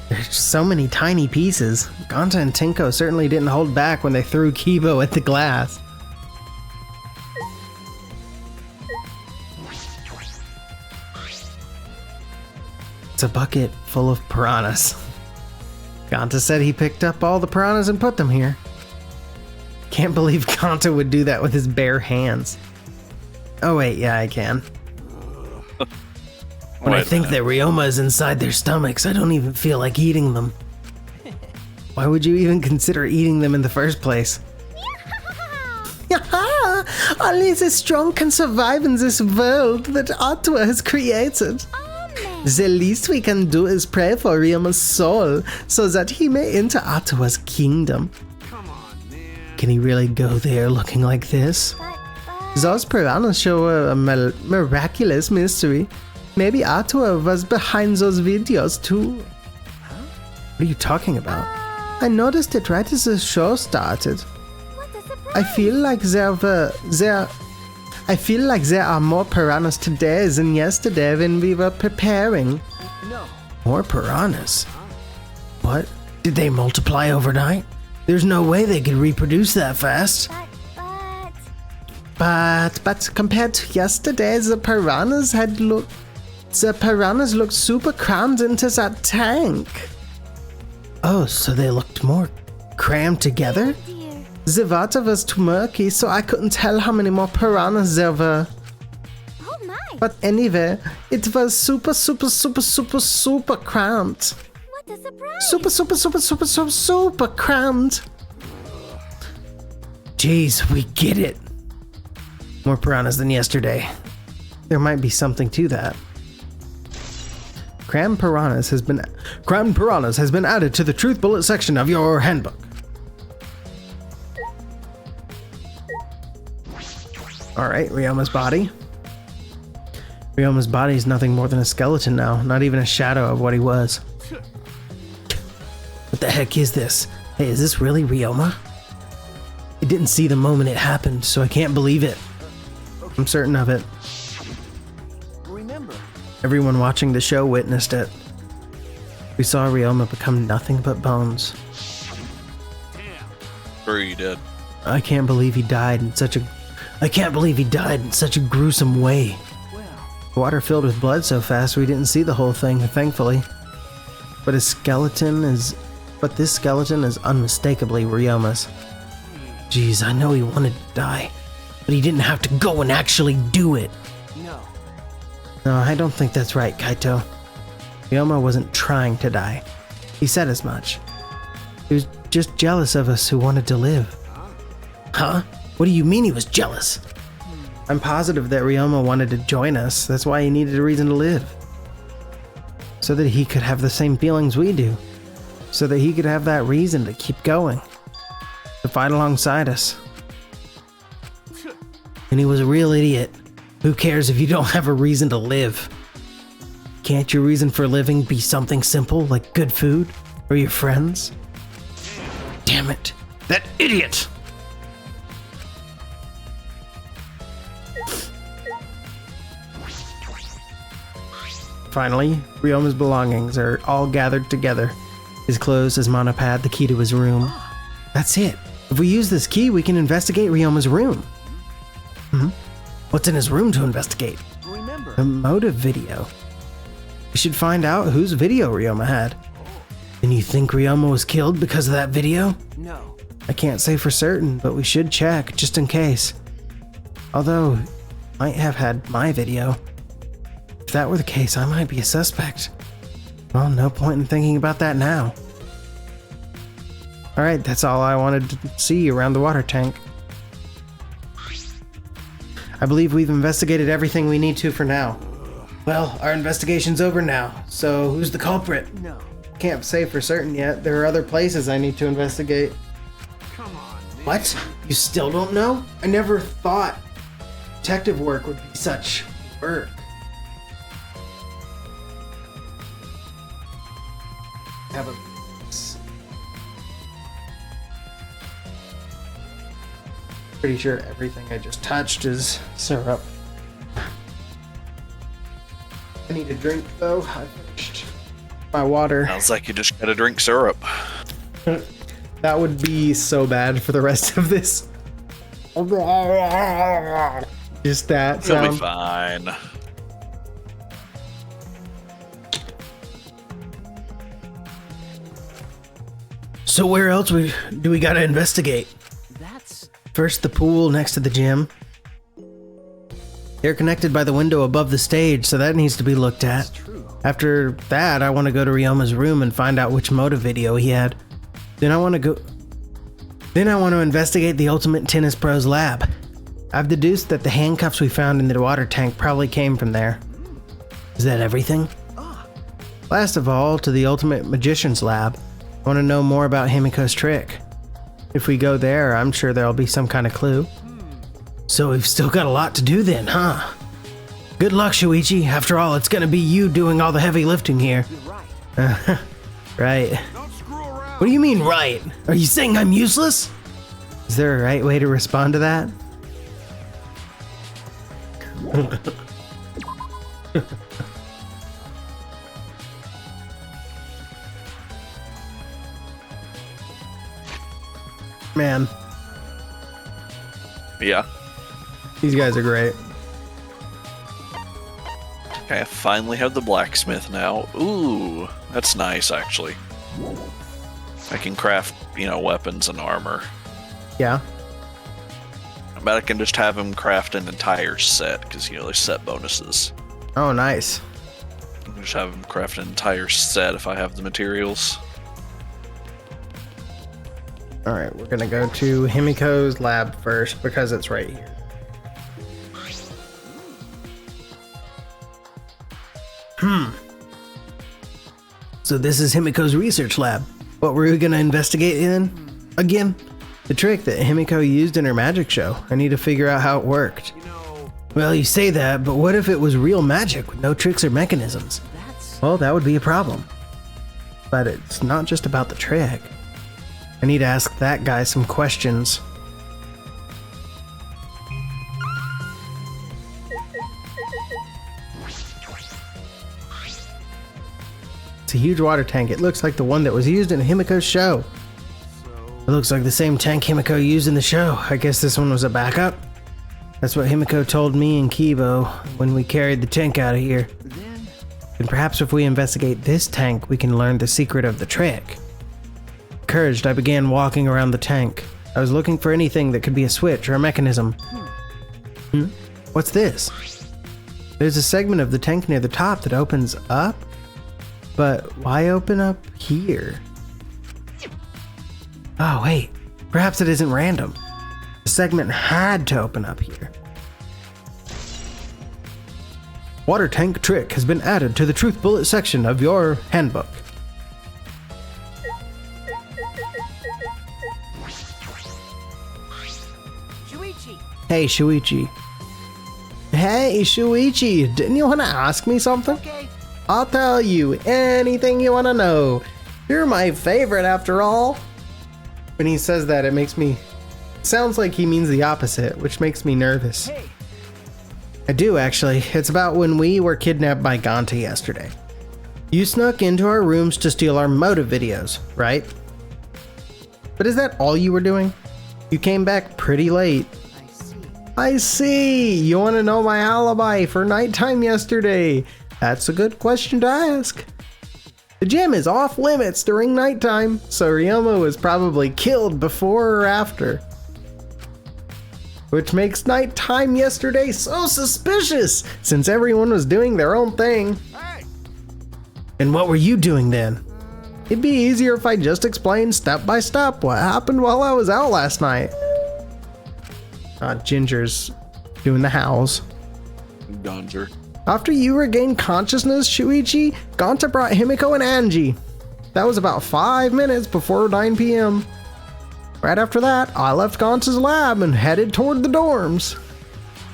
There's so many tiny pieces. Ganta and Tinko certainly didn't hold back when they threw Kibo at the glass. It's a bucket full of piranhas. Ganta said he picked up all the piranhas and put them here. Can't believe Ganta would do that with his bare hands. Oh wait, yeah, I can. When I Wait a think minute. that Ryoma is inside their stomachs, I don't even feel like eating them. Why would you even consider eating them in the first place? Only the strong can survive in this world that Atua has created. Amen. The least we can do is pray for Ryoma's soul, so that he may enter Atua's kingdom. come on, man. Can he really go there looking like this? But Those piranhas show a miraculous mystery. Maybe Atua was behind those videos too. What are you talking about? I noticed it right as the show started. what a surprise. I feel like there are more piranhas today than yesterday when we were preparing. No. More piranhas? What? Did they multiply overnight? There's no way they could reproduce that fast. But But compared to yesterday, the piranhas had looked The piranhas looked super crammed into that tank. Oh, so they looked more crammed together? Dear. The water was too murky, so I couldn't tell how many more piranhas there were. Oh my. But anyway, it was super crammed. What a surprise. Super crammed. Jeez, we get it. More piranhas than yesterday. There might be something to that. Crammed piranhas has been added to the truth bullet section of your handbook. Alright, Ryoma's body. Ryoma's body is nothing more than a skeleton now, not even a shadow of what he was. What the heck is this? Hey, is this really Ryoma? I didn't see the moment it happened, so I can't believe it. I'm certain of it. Remember, Everyone watching the show witnessed it. We saw Ryoma become nothing but bones. Sure you did. I can't believe he died in such a gruesome way. well, Water filled with blood so fast we didn't see the whole thing, thankfully. But this skeleton is unmistakably Ryoma's. Jeez, I know he wanted to die, but he didn't have to go and actually do it. no. No, I don't think that's right, Kaito. Ryoma wasn't trying to die. He said as much. He was just jealous of us who wanted to live. Huh? What do you mean he was jealous? I'm positive that Ryoma wanted to join us. That's why he needed a reason to live. So that he could have the same feelings we do. So that he could have that reason to keep going. To fight alongside us. And he was a real idiot. Who cares if you don't have a reason to live? Can't your reason for living be something simple like good food? Or your friends? Damn it. That idiot! Finally, Ryoma's belongings are all gathered together. His clothes, his monopad, the key to his room. That's it. If we use this key, we can investigate Ryoma's room. What's in his room to investigate? Remember, A motive video. We should find out whose video Ryoma had. And you think Ryoma was killed because of that video? no. I can't say for certain, but we should check, just in case. Although, might have had my video. If that were the case, I might be a suspect. Well, no point in thinking about that now. Alright, that's all I wanted to see around the water tank. I believe we've investigated everything we need to for now. Well, our investigation's over now, so who's the culprit? No. Can't say for certain yet. There are other places I need to investigate. Come on, man. What? You still don't know? I never thought detective work would be such work. Have a... Pretty sure everything I just touched is syrup. I need a drink though. I finished my water. Sounds like you just gotta drink syrup. That would be so bad for the rest of this. Just that You'll be sound. fine. So where else do we gotta investigate? That's First, the pool next to the gym. They're connected by the window above the stage, so that needs to be looked at. true. After that, I want to go to Ryoma's room and find out which motive video he had. Then I want to investigate the Ultimate Tennis Pro's lab. I've deduced that the handcuffs we found in the water tank probably came from there. Is that everything? Last of all, to the Ultimate Magician's lab. I want to know more about Himiko's trick. If we go there, I'm sure there'll be some kind of clue. So we've still got a lot to do then, huh? Good luck, Shuichi. After all, it's gonna be you doing all the heavy lifting here. You're right. Right. Don't screw around. What do you mean, right? Are you saying I'm useless? Is there a right way to respond to that? Man, Yeah. these guys are great. Okay, I finally have the blacksmith now. Ooh, that's nice, actually. I can craft, weapons and armor. Yeah. I bet I can just have him craft an entire set, because, there's set bonuses. Oh, nice. I can just have him craft an entire set if I have the materials. All right, we're gonna go to Himiko's lab first because it's right here. So this is Himiko's research lab. What were we gonna investigate in? Again? The trick that Himiko used in her magic show. I need to figure out how it worked. Well, you say that, but what if it was real magic with no tricks or mechanisms? Well, that would be a problem. But it's not just about the trick. I need to ask that guy some questions. It's a huge water tank. It looks like the one that was used in Himiko's show. It looks like the same tank Himiko used in the show. I guess this one was a backup? That's what Himiko told me and Kibo when we carried the tank out of here. And perhaps if we investigate this tank, we can learn the secret of the trick. Encouraged, I began walking around the tank. I was looking for anything that could be a switch or a mechanism. What's this? There's a segment of the tank near the top that opens up? But why open up here? Oh wait, perhaps it isn't random. The segment had to open up here. Water tank trick has been added to the truth bullet section of your handbook. Hey, Shuichi. Hey, Shuichi, didn't you want to ask me something? Okay. I'll tell you anything you want to know. You're my favorite after all. When he says that, it makes me... sounds like he means the opposite, which makes me nervous. Hey. I do, actually. It's about when we were kidnapped by Ganta yesterday. You snuck into our rooms to steal our motive videos, right? But is that all you were doing? You came back pretty late. I see. You want to know my alibi for nighttime yesterday? That's a good question to ask. The gym is off limits during nighttime, so Ryoma was probably killed before or after. Which makes nighttime yesterday so suspicious, since everyone was doing their own thing. Hey. And what were you doing then? It'd be easier if I just explained step by step what happened while I was out last night. Ginger's doing the howls. Gonzer. After you regained consciousness, Shuichi, Ganta brought Himiko and Angie. That was about 5 minutes before 9 p.m. Right after that, I left Ganta's lab and headed toward the dorms.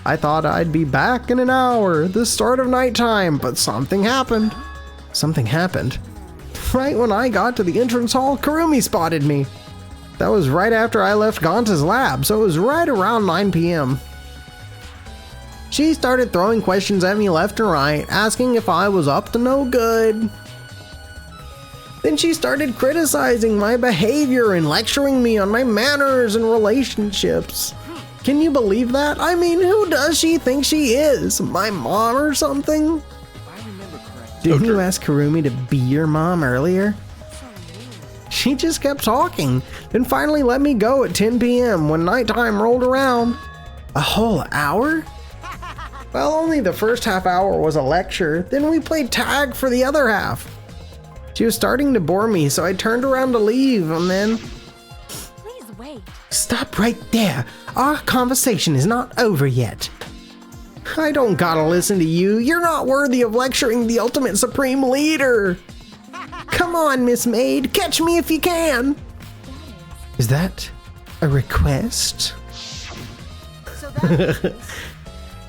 I thought I'd be back in an hour, the start of nighttime, but something happened. Something happened. Right when I got to the entrance hall, Kurumi spotted me. That was right after I left Ganta's lab, so it was right around 9 p.m. She started throwing questions at me left and right, asking if I was up to no good. Then she started criticizing my behavior and lecturing me on my manners and relationships. Can you believe that? I mean, who does she think she is? My mom or something? If I remember correctly. Didn't you ask Kurumi to be your mom earlier? She just kept talking, then finally let me go at 10 p.m. when nighttime rolled around. A whole hour? Well, only the first half hour was a lecture, then we played tag for the other half. She was starting to bore me, so I turned around to leave, and then... Please wait. Stop right there. Our conversation is not over yet. I don't gotta listen to you. You're not worthy of lecturing the ultimate supreme leader. Come on, Miss Maid, catch me if you can. Is that a request? So that means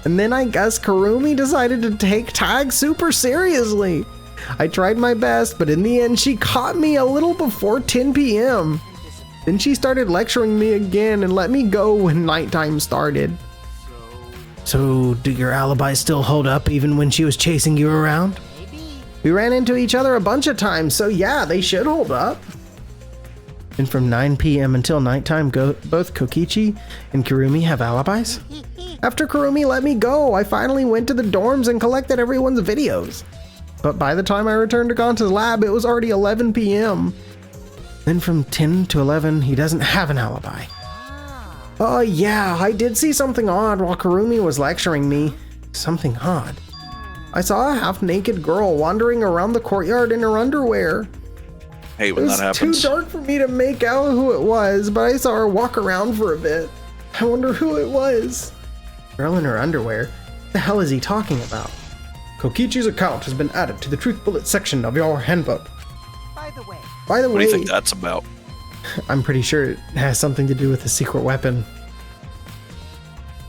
And then I guess Kurumi decided to take tag super seriously. I tried my best, but in the end she caught me a little before 10 p.m. Then she started lecturing me again and let me go when nighttime started. So, do your alibis still hold up even when she was chasing you around? We ran into each other a bunch of times, so yeah, they should hold up. And from 9 p.m. until nighttime, both Kokichi and Kurumi have alibis? After Kurumi let me go, I finally went to the dorms and collected everyone's videos. But by the time I returned to Ganta's lab, it was already 11 p.m. Then from 10 to 11, he doesn't have an alibi. Oh yeah, I did see something odd while Kurumi was lecturing me. Something odd. I saw a half-naked girl wandering around the courtyard in her underwear. Hey, It when was that happens. too dark for me to make out who it was, but I saw her walk around for a bit. I wonder who it was. Girl in her underwear? What the hell is he talking about? Kokichi's account has been added to the Truth Bullet section of your handbook. By the way, By the What way, do you think that's about? I'm pretty sure it has something to do with the secret weapon.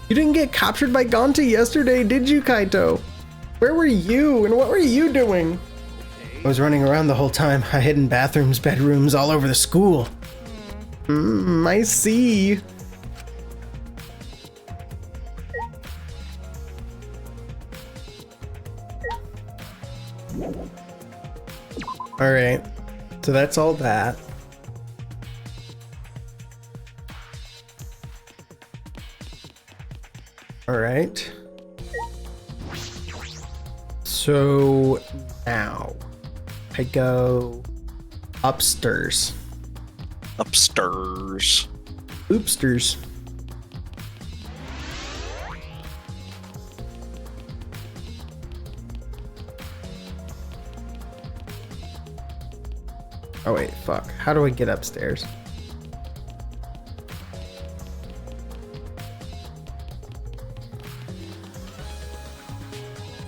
You didn't get captured by Ganta yesterday, did you, Kaito? Where were you, and what were you doing? I was running around the whole time. I hid in bathrooms, bedrooms, all over the school. I see. Alright, so that's all that. Alright. So now I go upstairs. Upstairs. Oopsters. Oh wait, fuck. How do I get upstairs?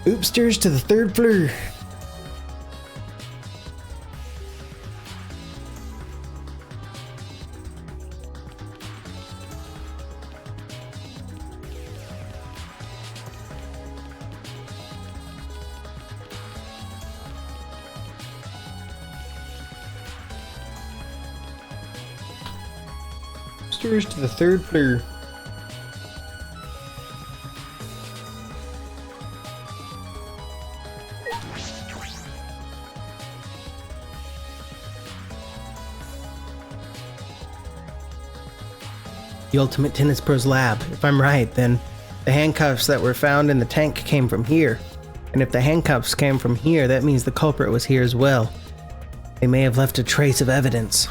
Oopsters to the 3rd floor. Upstairs to the 3rd floor. The Ultimate Tennis Pro's lab. If I'm right, then the handcuffs that were found in the tank came from here. And if the handcuffs came from here, that means the culprit was here as well. They may have left a trace of evidence.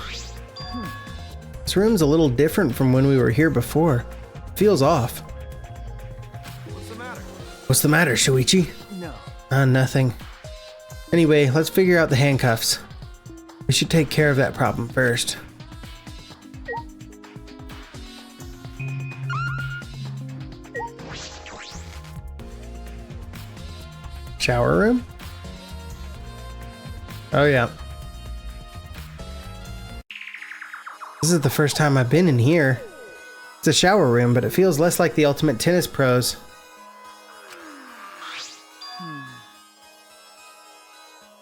This room's a little different from when we were here before. It feels off. What's the matter, Shuichi? No. Nothing. Anyway, let's figure out the handcuffs. We should take care of that problem first. Shower room? Oh yeah. This is the first time I've been in here. It's a shower room, but it feels less like the Ultimate Tennis Pros.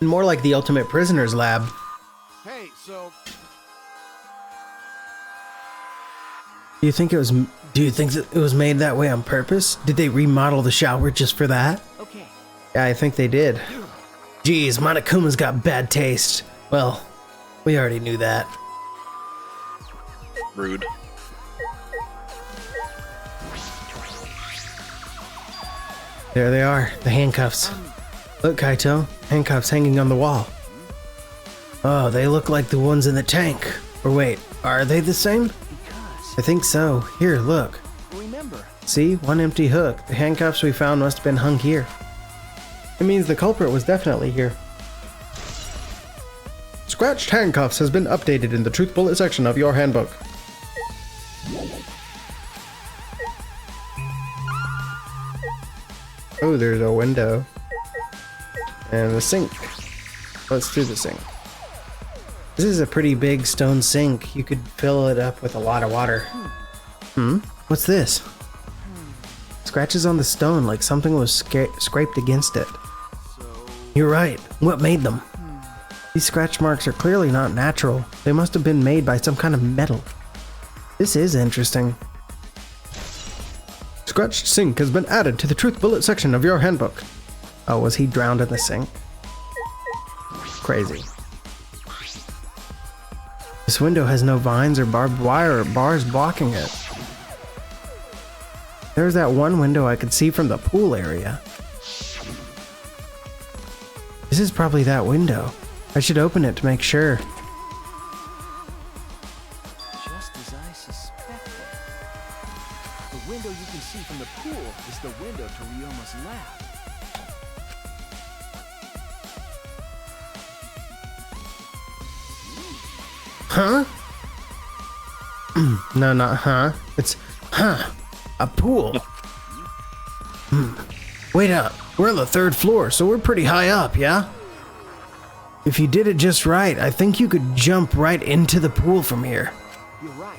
And more like the Ultimate Prisoner's lab. Hey, so Do you think that it was made that way on purpose? Did they remodel the shower just for that? Okay. Yeah, I think they did. Geez, Monokuma's got bad taste. Well, we already knew that. Rude. There they are, the handcuffs. Look, Kaito, handcuffs hanging on the wall. Oh, they look like the ones in the tank. Or wait, are they the same? I think so. Here, look. Remember. See, one empty hook. The handcuffs we found must have been hung here. It means the culprit was definitely here. Scratched handcuffs has been updated in the Truth Bullet section of your handbook. Oh, there's a window. And the sink. Let's do the sink. This is a pretty big stone sink. You could fill it up with a lot of water. What's this? Scratches on the stone like something was scraped against it. You're right. What made them? These scratch marks are clearly not natural. They must have been made by some kind of metal. This is interesting. Scratched sink has been added to the Truth Bullet section of your handbook. Oh, was he drowned in the sink? Crazy. This window has no vines or barbed wire or bars blocking it. There's that one window I could see from the pool area. This is probably that window. I should open it to make sure. Just as I suspected. The window you can see from the pool is the window to Ryoma's lab. Huh? No, not huh. It's huh. A pool. Wait up. We're on the 3rd floor, so we're pretty high up, yeah? If you did it just right, I think you could jump right into the pool from here. You're right,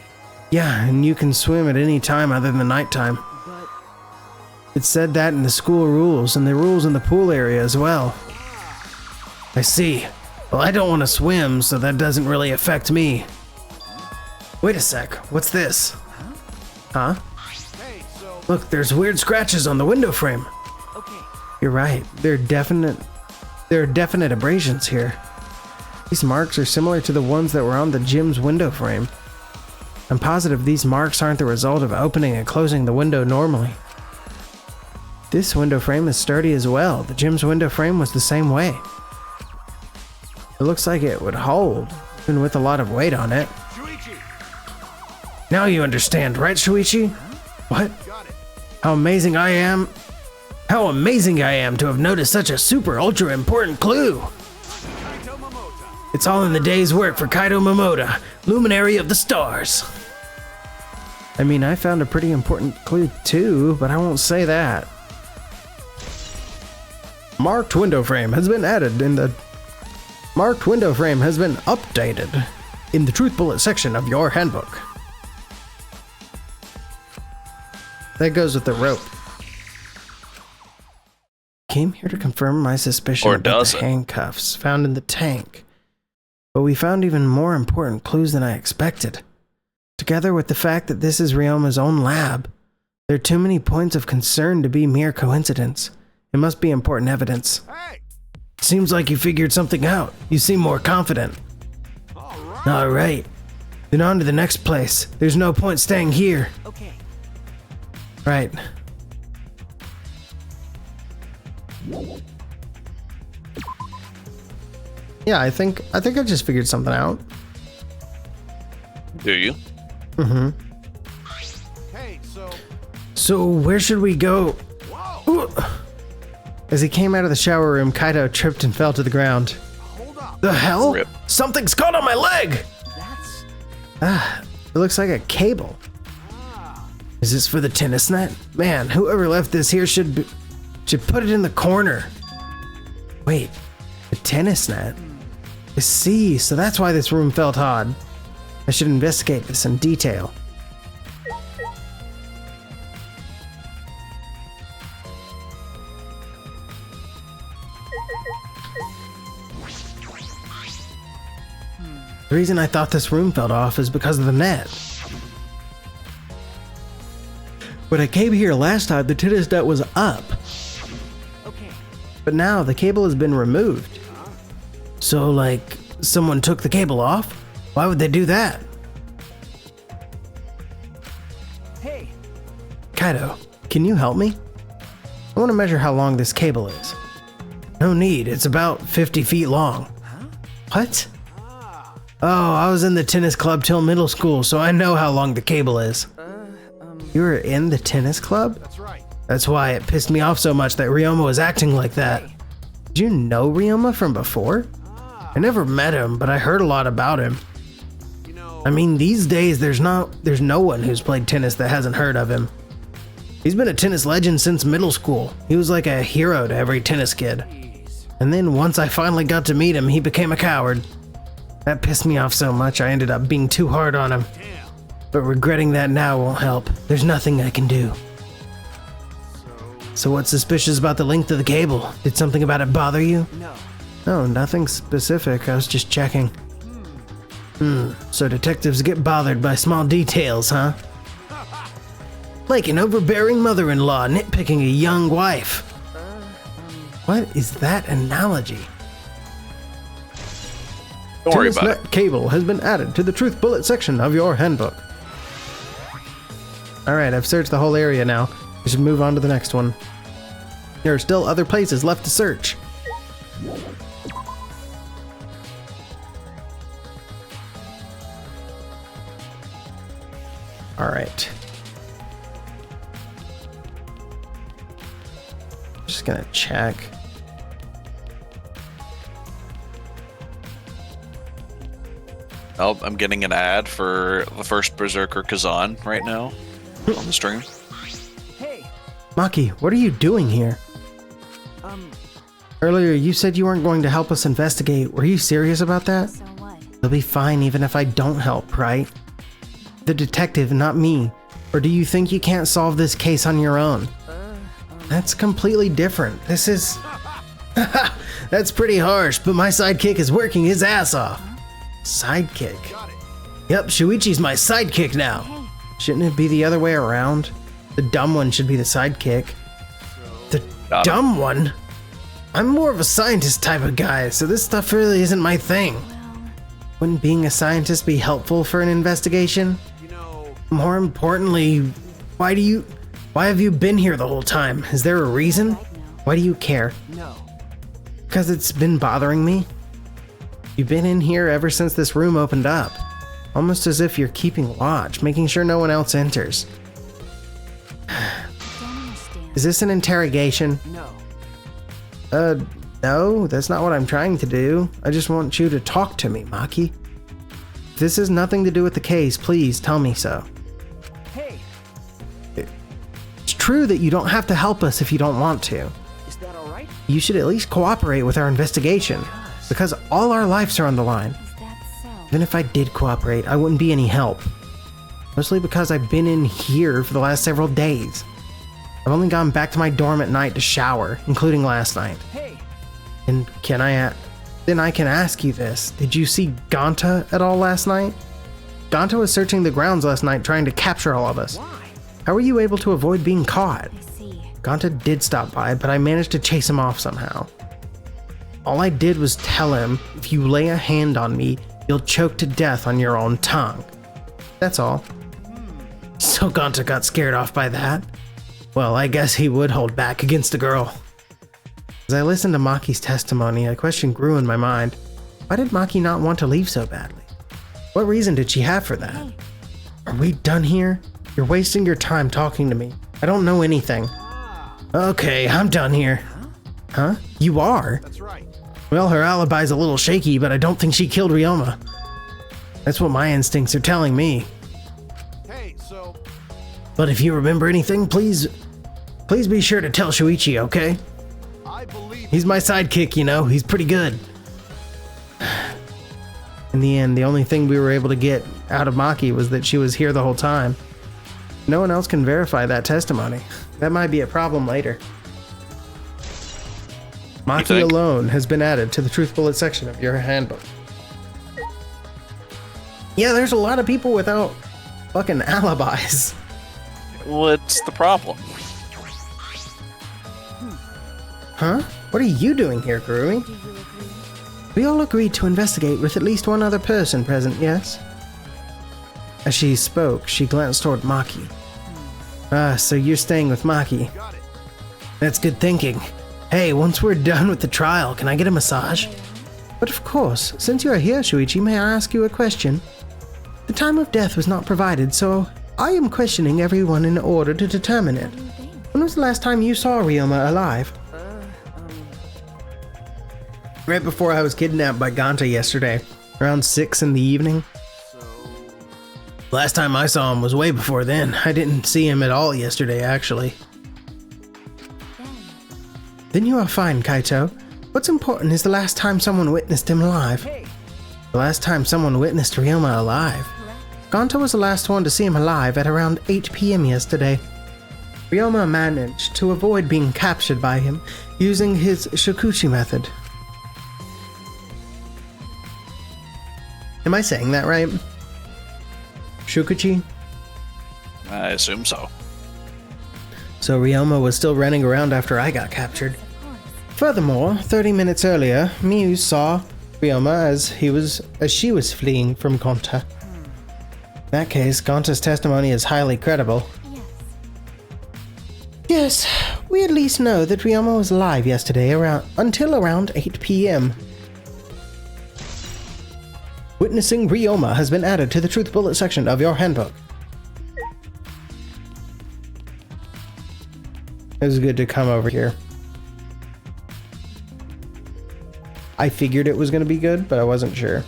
Yeah, and you can swim at any time other than nighttime. but It said that in the school rules, and the rules in the pool area as well. I see. Well, I don't want to swim, so that doesn't really affect me. Wait a sec, what's this? Huh? Hey, so Look, there's weird scratches on the window frame. okay. You're right, there are definite abrasions here. These marks are similar to the ones that were on the gym's window frame. I'm positive these marks aren't the result of opening and closing the window normally. This window frame is sturdy as well. The gym's window frame was the same way. It looks like it would hold, even with a lot of weight on it. Shuichi, Now you understand, right, Shuichi? What? got it. How amazing I am to have noticed such a super ultra important clue. Kaito Momota. It's all in the day's work for Kaito Momota, luminary of the stars. I mean, I found a pretty important clue too, but I won't say that. Marked window frame has been updated in the truth bullet section of your handbook. That goes with the rope. Came here to confirm my suspicion Or about does the it? handcuffs found in the tank. But we found even more important clues than I expected. Together with the fact that this is Ryoma's own lab, there are too many points of concern to be mere coincidence. It must be important evidence. Hey, Seems like you figured something out. You seem more confident. All right. Then on to the next place. There's no point staying here. Okay. Right. Yeah, I think I just figured something out. Do you? hey, so So where should we go? whoa, Ooh. As he came out of the shower room, Kaito tripped and fell to the ground. hold up. The hell? Rip. Something's caught on my leg! That's It looks like a cable. Is this for the tennis net? Man, whoever left this here should put it in the corner. Wait, the tennis net? I see, so that's why this room felt odd. I should investigate this in detail. The reason I thought this room fell off is because of the net. When I came here last time, the tennis net was up, okay. but now the cable has been removed. So, like, someone took the cable off? Why would they do that? Hey, Kaito, can you help me? I want to measure how long this cable is. No need, it's about 50 feet long. What? Oh, I was in the tennis club till middle school, so I know how long the cable is. You were in the tennis club? That's right. That's why it pissed me off so much that Ryoma was acting like that. Did you know Ryoma from before? I never met him, but I heard a lot about him. You know, I mean, these days there's no one who's played tennis that hasn't heard of him. He's been a tennis legend since middle school. He was like a hero to every tennis kid. And then once I finally got to meet him, he became a coward. That pissed me off so much I ended up being too hard on him. damn. But regretting that now won't help. There's nothing I can do. So what's suspicious about the length of the cable? Did something about it bother you? no. No, nothing specific. I was just checking. So detectives get bothered by small details, huh? Like an overbearing mother-in-law nitpicking a young wife. What is that analogy? Don't worry Tennis about it. net cable has been added to the truth bullet section of your handbook. Alright, I've searched the whole area now. We should move on to the next one. There are still other places left to search. Alright. Just gonna check. Oh, I'm getting an ad for the first Berserker Kazan right now on the stream. Hey, Maki, what are you doing here? Earlier you said you weren't going to help us investigate. Were you serious about that? So what? You'll be fine even if I don't help, right? The detective, not me. Or do you think you can't solve this case on your own? That's completely different. This is... That's pretty harsh, but my sidekick is working his ass off. Sidekick? Yep, Shuichi's my sidekick now. Shouldn't it be the other way around? The dumb one should be the sidekick. The Got it. dumb one? I'm more of a scientist type of guy, so this stuff really isn't my thing. Wouldn't being a scientist be helpful for an investigation? More importantly, why have you been here the whole time? Is there a reason? Why do you care? no. Because it's been bothering me? You've been in here ever since this room opened up. Almost as if you're keeping watch, making sure no one else enters. Don't understand. Is this an interrogation? No. No, that's not what I'm trying to do. I just want you to talk to me, Maki. If this has nothing to do with the case, please tell me so. Hey, It's true that you don't have to help us if you don't want to. is that all right? You should at least cooperate with our investigation, because all our lives are on the line. Is that so? Even if I did cooperate, I wouldn't be any help. Mostly because I've been in here for the last several days. I've only gone back to my dorm at night to shower, including last night. Hey, And then I can ask you this. Did you see Ganta at all last night? Ganta was searching the grounds last night trying to capture all of us. why? How were you able to avoid being caught? I see. Ganta did stop by, but I managed to chase him off somehow. All I did was tell him, if you lay a hand on me, you'll choke to death on your own tongue. That's all. So Ganta got scared off by that? Well, I guess he would hold back against a girl. As I listened to Maki's testimony, a question grew in my mind. Why did Maki not want to leave so badly? What reason did she have for that? Hey, Are we done here? You're wasting your time talking to me. I don't know anything. Okay, I'm done here. Huh? You are? That's right. Well, her alibi's a little shaky, but I don't think she killed Ryoma. That's what my instincts are telling me. Hey, so But if you remember anything, please be sure to tell Shuichi, okay? I believe He's my sidekick, you know, he's pretty good. In the end, the only thing we were able to get out of Maki was that she was here the whole time. No one else can verify that testimony. That might be a problem later. Maki think? alone has been added to the truth bullet section of your handbook. Yeah, there's a lot of people without fucking alibis. What's the problem? Huh? What are you doing here, Kurumi? do you agree? We all agreed to investigate with at least one other person present, yes? As she spoke, she glanced toward Maki. Ah, so you're staying with Maki. got it. That's good thinking. Hey, once we're done with the trial, can I get a massage? But of course, since you are here, Shuichi, may I ask you a question? The time of death was not provided, so I am questioning everyone in order to determine it. What do you think? When was the last time you saw Ryoma alive? Right before I was kidnapped by Ganta yesterday, around 6 in the evening. Last time I saw him was way before then. I didn't see him at all yesterday, actually. Then you are fine, Kaito. What's important is the last time someone witnessed him alive. Hey, The last time someone witnessed Ryoma alive. Ganta was the last one to see him alive at around 8 p.m. yesterday. Ryoma managed to avoid being captured by him using his Shokuchi method. Am I saying that right? Shukuchi? I assume so. So Ryoma was still running around after I got captured. Furthermore, 30 minutes earlier, Miu saw Ryoma as she was fleeing from Ganta. In that case, Ganta's testimony is highly credible. Yes. Yes, we at least know that Ryoma was alive yesterday until around 8 p.m. Witnessing Ryoma has been added to the Truth Bullet section of your handbook. It was good to come over here. I figured it was going to be good, but I wasn't sure.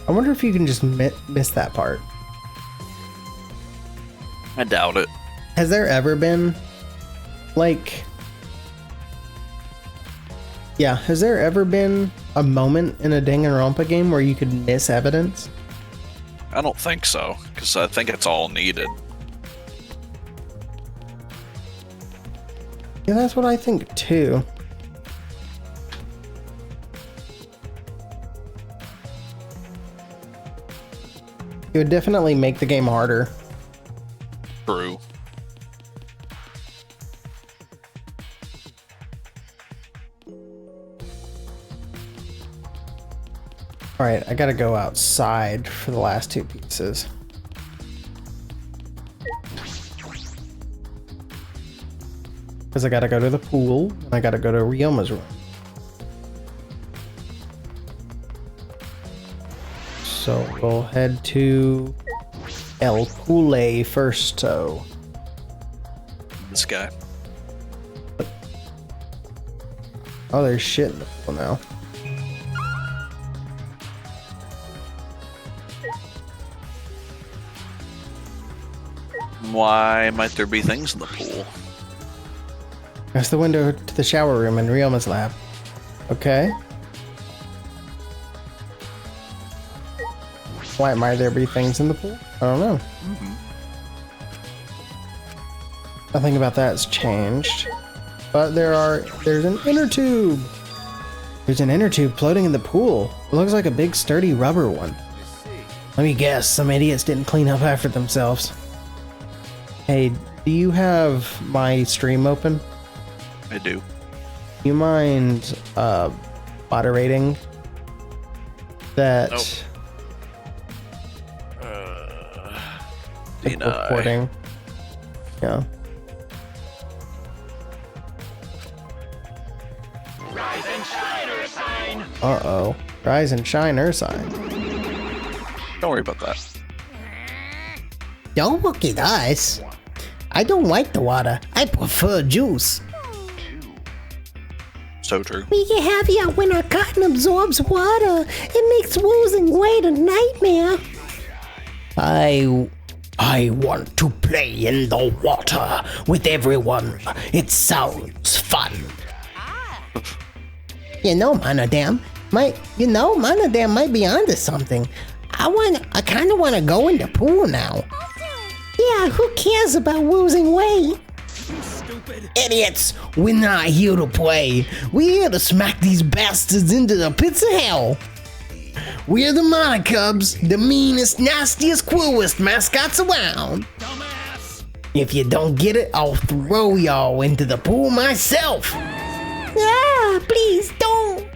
I wonder if you can just miss that part. I doubt it. Has there ever been, like... Yeah, has there ever been a moment in a Danganronpa game where you could miss evidence? I don't think so, because I think it's all needed. Yeah, that's what I think too. It would definitely make the game harder. True. Alright, I gotta go outside for the last two pieces. Because I gotta go to the pool, and I gotta go to Ryoma's room. So we'll head to El Pool first, so... This guy. Oh, there's shit in the pool now. Why might there be things in the pool? That's the window to the shower room in Ryoma's lab. Okay. Why might there be things in the pool? I don't know. Nothing about that's changed. But there's an inner tube. There's an inner tube floating in the pool. It looks like a big sturdy rubber one. Let me guess, some idiots didn't clean up after themselves. Hey, do you have my stream open? I do. You mind moderating that recording? Yeah. Rise and shine, Ursine! Uh-oh. Rise and shine, Ursine. Don't worry about that. Don't look at us. I don't like the water. I prefer juice. So true. We get heavier when our cotton absorbs water. It makes losing weight a nightmare. I want to play in the water with everyone. It sounds fun. You know, Monodam might be onto something. I kind of want to go in the pool now. Yeah, who cares about losing weight? Stupid! Idiots! We're not here to play. We're here to smack these bastards into the pits of hell. We're the Monocubs, the meanest, nastiest, cruelest mascots around. Dumbass! If you don't get it, I'll throw y'all into the pool myself. Yeah, please don't.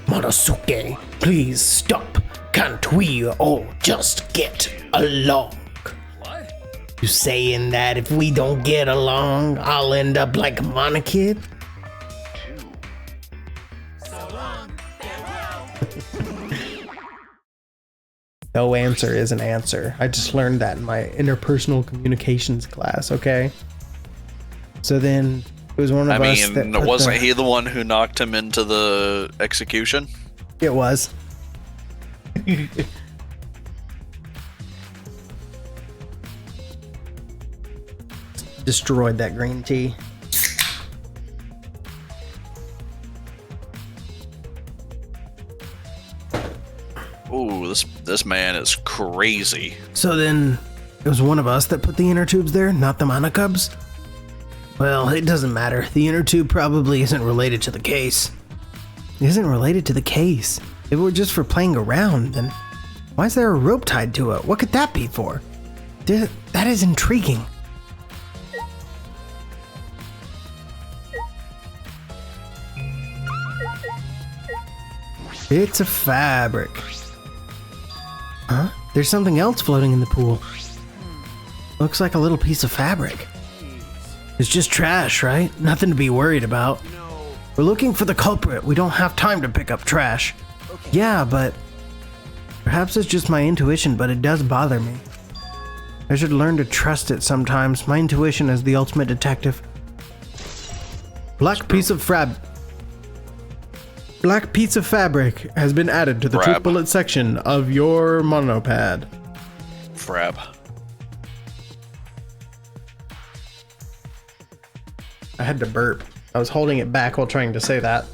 Monosuke, please stop. Can't we all just get along? What? You saying that if we don't get along, I'll end up like Monokid? No answer is an answer. I just learned that in my interpersonal communications class, okay? So then it was one of us that put wasn't he the one who knocked him into the execution? It was. Destroyed that green tea. Ooh, this man is crazy. So then it was one of us that put the inner tubes there, not the Monocubs? Well, it doesn't matter. The inner tube probably isn't related to the case. It isn't related to the case. If it were just for playing around, then why is there a rope tied to it? What could that be for? That is intriguing. It's a fabric. Huh? There's something else floating in the pool. Looks like a little piece of fabric. It's just trash, right? Nothing to be worried about. We're looking for the culprit. We don't have time to pick up trash. Yeah, but perhaps it's just my intuition, but it does bother me. I should learn to trust it sometimes. My intuition is the ultimate detective. Black piece of fabric has been added to the truth bullet section of your monopad. Frab. I had to burp. I was holding it back while trying to say that.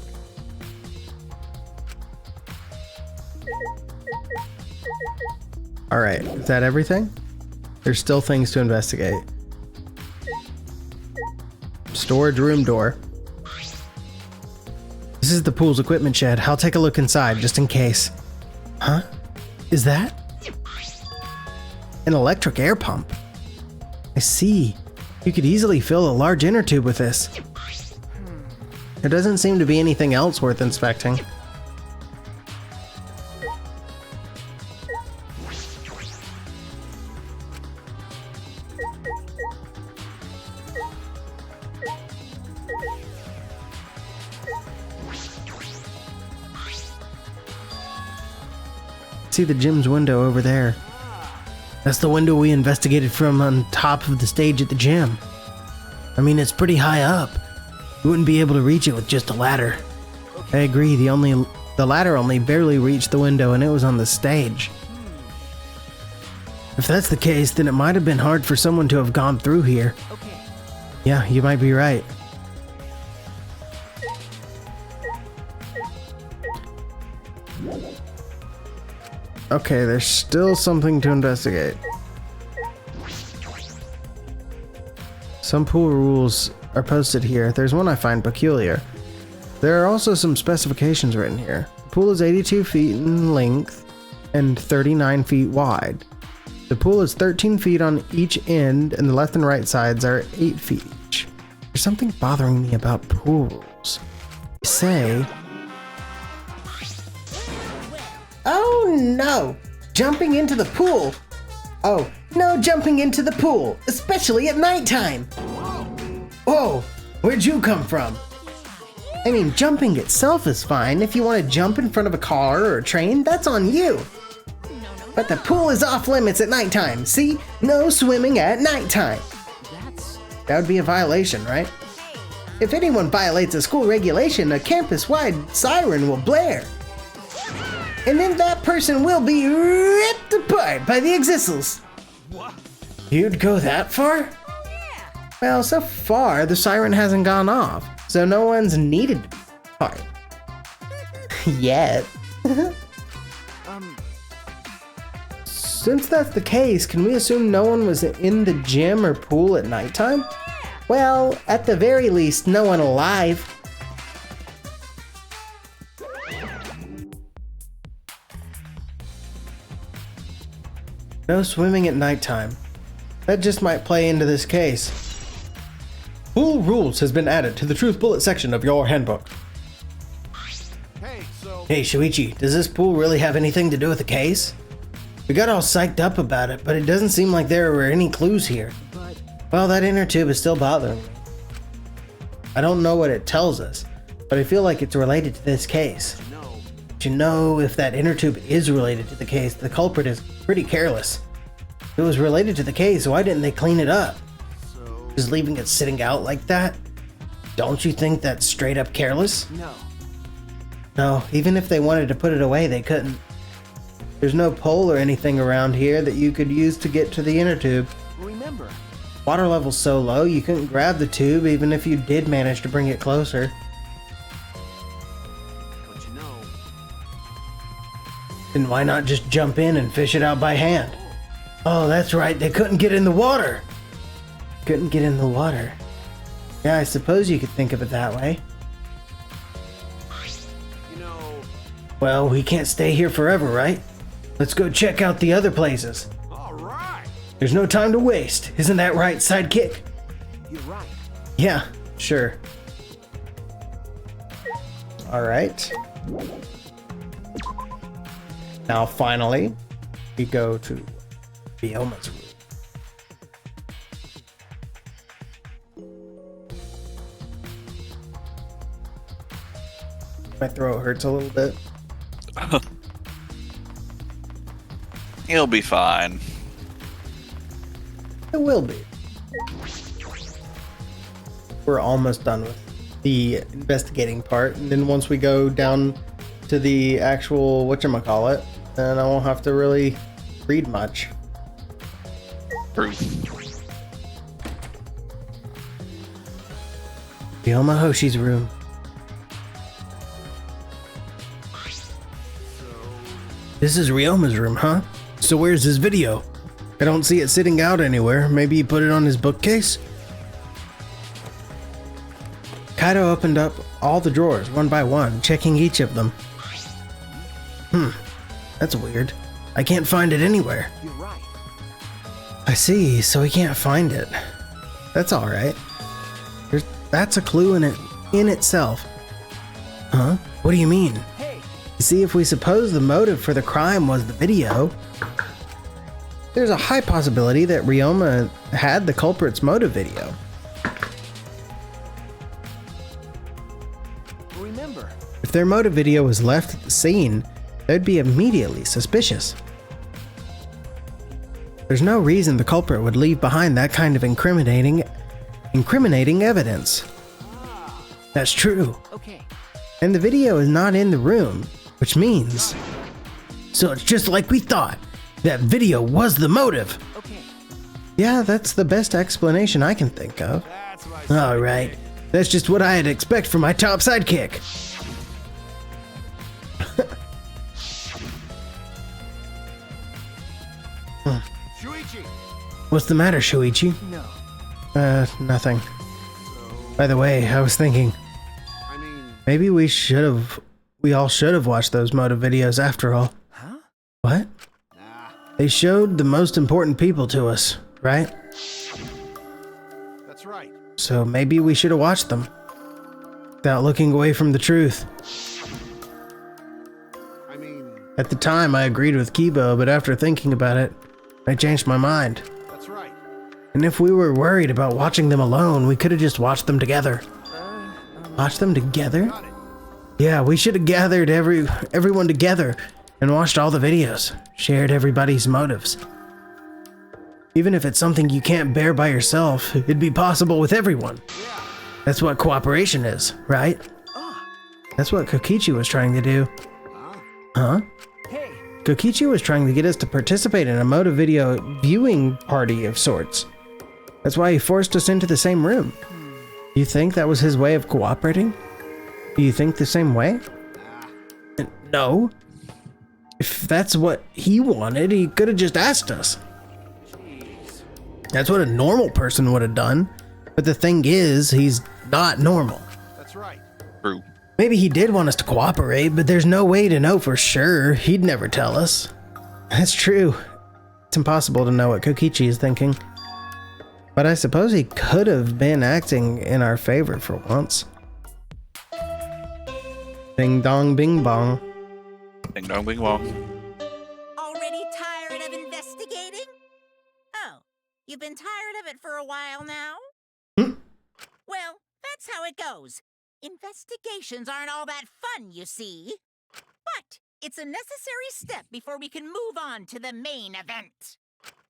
Alright, is that everything? There's still things to investigate. Storage room door. This is the pool's equipment shed. I'll take a look inside just in case. Huh? Is that an electric air pump? I see. You could easily fill a large inner tube with this. There doesn't seem to be anything else worth inspecting. See the gym's window over there. That's the window we investigated from on top of the stage at the gym. I mean, it's pretty high up. You wouldn't be able to reach it with just a ladder. I agree, the ladder only barely reached the window and it was on the stage. If that's the case, then it might have been hard for someone to have gone through here. Yeah, you might be right. Okay, there's still something to investigate. Some pool rules are posted here. There's one I find peculiar. There are also some specifications written here. The pool is 82 feet in length and 39 feet wide. The pool is 13 feet on each end and the left and right sides are 8 feet each. There's something bothering me about pool rules. They say... Oh no! Jumping into the pool! Oh, no jumping into the pool, especially at nighttime! Whoa! Where'd you come from? I mean, jumping itself is fine. If you want to jump in front of a car or a train, that's on you. But the pool is off limits at nighttime. See? No swimming at nighttime. That would be a violation, right? If anyone violates a school regulation, a campus-wide siren will blare. And then that person will be ripped apart by the Exissals. You'd go that far? Well, so far, the siren hasn't gone off, so no one's needed to be apart. Yet. Since that's the case, can we assume no one was in the gym or pool at nighttime? Well, at the very least, no one alive. No swimming at nighttime. That just might play into this case. Pool rules has been added to the truth bullet section of your handbook. Hey Shuichi, does this pool really have anything to do with the case? We got all psyched up about it, but it doesn't seem like there were any clues here. Well, that inner tube is still bothering me. I don't know what it tells us, but I feel like it's related to this case. To know if that inner tube is related to the case, the culprit is pretty careless. If it was related to the case, why didn't they clean it up? Just leaving it sitting out like that? Don't you think that's straight up careless? No, even if they wanted to put it away, they couldn't. There's no pole or anything around here that you could use to get to the inner tube. Remember, Water level's so low, you couldn't grab the tube even if you did manage to bring it closer. but you know, Then why not just jump in and fish it out by hand? Oh, that's right, they couldn't get in the water! Couldn't get in the water. Yeah, I suppose you could think of it that way. you know, Well, we can't stay here forever, right? Let's go check out the other places. all right, There's no time to waste. Isn't that right, sidekick? you're right. Yeah, sure. Alright. Now, finally, we go to Ryoma's room. My throat hurts a little bit. He'll be fine. It will be. We're almost done with the investigating part, and then once we go down to the actual whatchamacallit, then I won't have to really read much. True. Ryoma Hoshi's room. This is Ryoma's room, huh? So where's his video? I don't see it sitting out anywhere. Maybe he put it on his bookcase? Kaido opened up all the drawers one by one, checking each of them. That's weird. I can't find it anywhere. You're right. I see, so he can't find it. That's alright. That's a clue in itself. Huh? What do you mean? Hey, You see, if we suppose the motive for the crime was the video, there's a high possibility that Ryoma had the culprit's motive video. remember. If their motive video was left at the scene, they'd be immediately suspicious. There's no reason the culprit would leave behind that kind of incriminating evidence. That's true. Okay. And the video is not in the room, which means... So it's just like we thought. That video was the motive. Okay. Yeah, that's the best explanation I can think of. Alright, that's just what I'd expect from my top sidekick. Shuichi. What's the matter, Shuichi? No. Nothing. By the way, I was thinking, I mean, maybe we all should have watched those motive videos after all. huh? What? They showed the most important people to us, right? That's right. So maybe we should have watched them. Without looking away from the truth. I mean, At the time, I agreed with Kibo, but after thinking about it, I changed my mind. that's right. And if we were worried about watching them alone, we could have just watched them together. Watch them together? Got it. Yeah, we should have gathered everyone together and watched all the videos, shared everybody's motives. Even if it's something you can't bear by yourself, it'd be possible with everyone. Yeah. That's what cooperation is, right? That's what Kokichi was trying to do. Huh? Hey, Kokichi was trying to get us to participate in a motive video viewing party of sorts. That's why he forced us into the same room. You think that was his way of cooperating? Do you think the same way? No. If that's what he wanted, he could have just asked us. jeez. That's what a normal person would have done. But the thing is, he's not normal. That's right. True. Maybe he did want us to cooperate, but there's no way to know for sure. He'd never tell us. That's true. It's impossible to know what Kokichi is thinking. But I suppose he could have been acting in our favor for once. Ding dong bing bong. Ding dong, bing bong. Already tired of investigating? Oh, you've been tired of it for a while now? Well, that's how it goes. Investigations aren't all that fun, you see. But it's a necessary step before we can move on to the main event.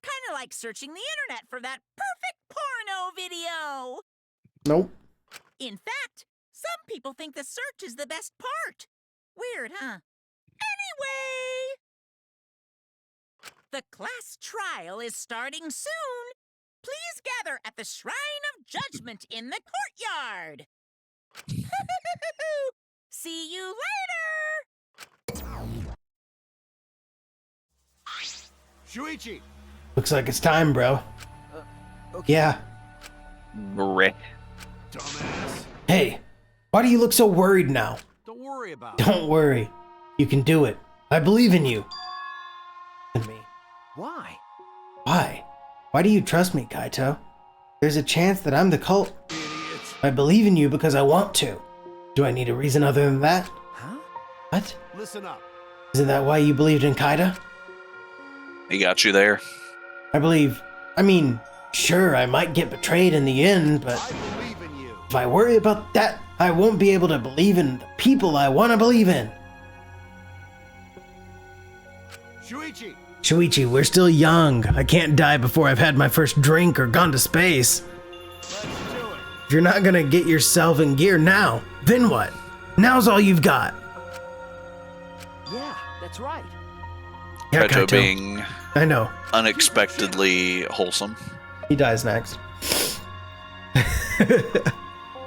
Kinda like searching the internet for that perfect porno video. Nope. In fact, some people think the search is the best part. Weird, huh? Anyway, the class trial is starting soon. Please gather at the Shrine of Judgment in the courtyard. See you later! Shuichi. Looks like it's time, bro. Okay. Yeah. Brick. Dumbass. Hey, why do you look so worried now? Don't worry about it. Don't worry. You can do it. I believe in you. And me. Why? Why? Why do you trust me, Kaito? There's a chance that I'm the cult. Idiot. I believe in you because I want to. Do I need a reason other than that? Huh? What? Listen up. Isn't that why you believed in Kaida? He got you there. I mean, sure, I might get betrayed in the end, but I believe in you. if I worry about that, I won't be able to believe in the people I want to believe in. Shuichi, Shuichi, we're still young. I can't die before I've had my first drink or gone to space. let's do it. If you're not gonna get yourself in gear now, then what? Now's all you've got. Yeah, that's right. Yeah, Kaito Kaito. being I know. unexpectedly wholesome. He dies next.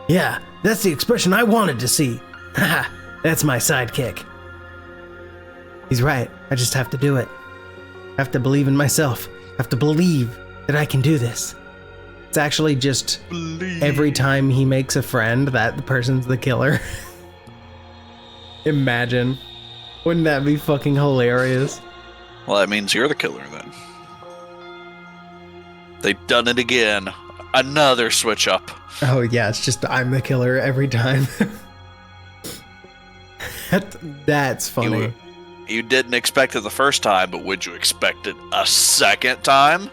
Yeah, that's the expression I wanted to see. Haha, that's my sidekick. He's right. I just have to do it. I have to believe in myself. I have to believe that I can do this. It's actually just every time he makes a friend, that the person's the killer. Imagine. Wouldn't that be fucking hilarious? Well, that means you're the killer then. They've done it again. Another switch up. Oh yeah, it's just I'm the killer every time. That's funny. You didn't expect it the first time, but would you expect it a second time?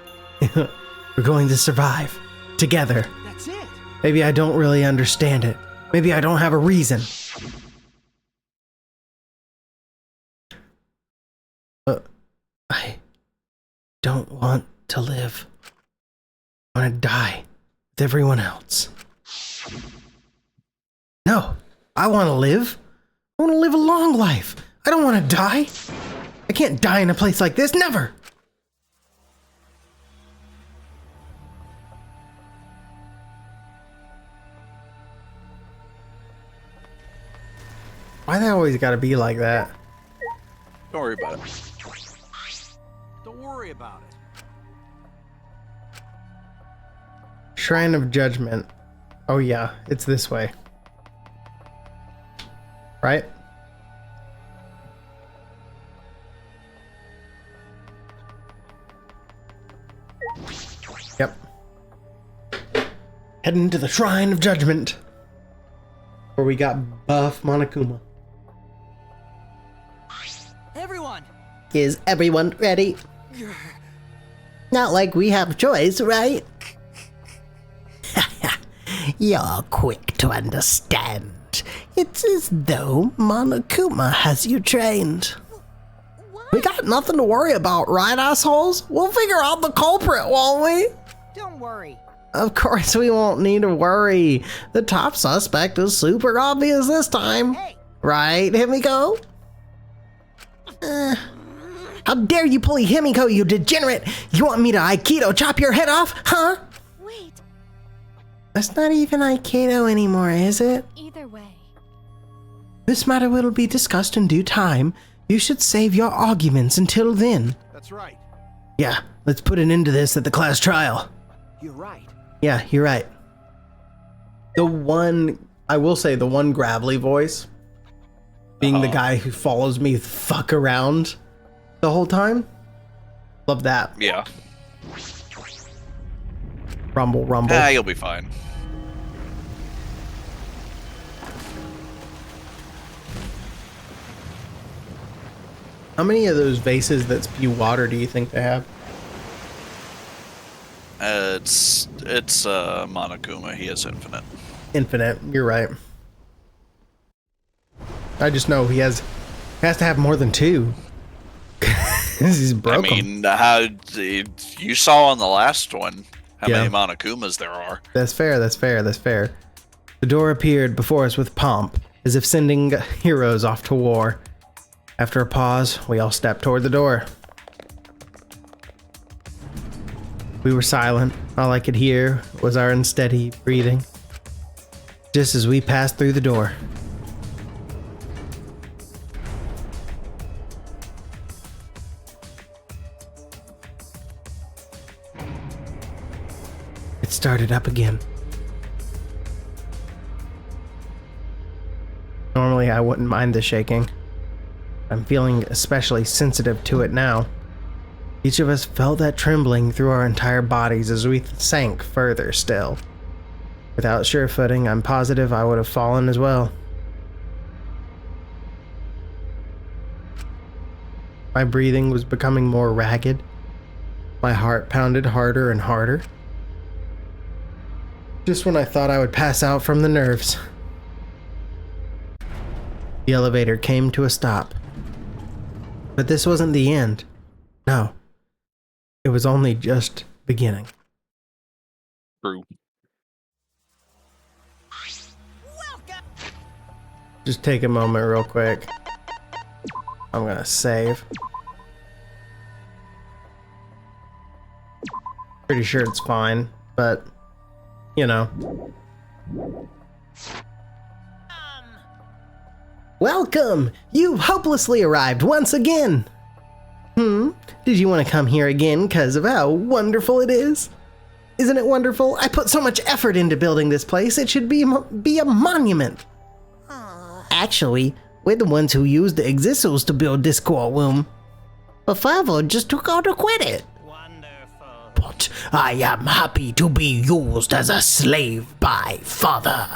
We're going to survive. Together. That's it. Maybe I don't really understand it. Maybe I don't have a reason. I don't want to live. I want to die with everyone else. No, I want to live. I want to live a long life. I don't want to die. I can't die in a place like this, never. Why they always gotta be like that? Don't worry about it. Don't worry about it. Shrine of Judgment. Oh yeah, it's this way. Right? Yep. Heading to the Shrine of Judgment. Where we got buff Monokuma. Everyone, Is everyone ready? Not like we have a choice, right? You're quick to understand. It's as though Monokuma has you trained. We got nothing to worry about, right, assholes? We'll figure out the culprit, won't we? Don't worry. Of course we won't need to worry. The top suspect is super obvious this time. Hey, Right, Himiko? How dare you pull a Himiko, you degenerate! You want me to Aikido chop your head off, huh? Wait, That's not even Aikido anymore, is it? either way. This matter will be discussed in due time. You should save your arguments until then. that's right. Yeah, let's put an end to this at the class trial. You're right. Yeah, you're right. I will say the one gravelly voice, being the guy who follows me the fuck around the whole time. Love that. Yeah. Rumble, rumble. You'll be fine. How many of those vases that spew water do you think they have? It's Monokuma. He is infinite. Infinite, you're right. I just know he has to have more than two. 'Cause he's broke 'em. I mean, you saw on the last one how Yeah. many Monokumas there are. That's fair, that's fair, that's fair. The door appeared before us with pomp, as if sending heroes off to war. After a pause, we all stepped toward the door. We were silent. All I could hear was our unsteady breathing. Just as we passed through the door. It started up again. Normally I wouldn't mind the shaking. I'm feeling especially sensitive to it now. Each of us felt that trembling through our entire bodies as we sank further still. Without sure footing, I'm positive I would have fallen as well. My breathing was becoming more ragged. My heart pounded harder and harder. Just when I thought I would pass out from the nerves. The elevator came to a stop. But this wasn't the end. No. It was only just beginning. True. Welcome. Just take a moment real quick. I'm gonna save. Pretty sure it's fine, but you know. Welcome! You've hopelessly arrived once again! Did you want to come here again because of how wonderful it is? Isn't it wonderful? I put so much effort into building this place, it should be a monument. Actually, we're the ones who used the Exissos to build this courtroom. But Father just took all the credit. Wonderful. But I am happy to be used as a slave by Father.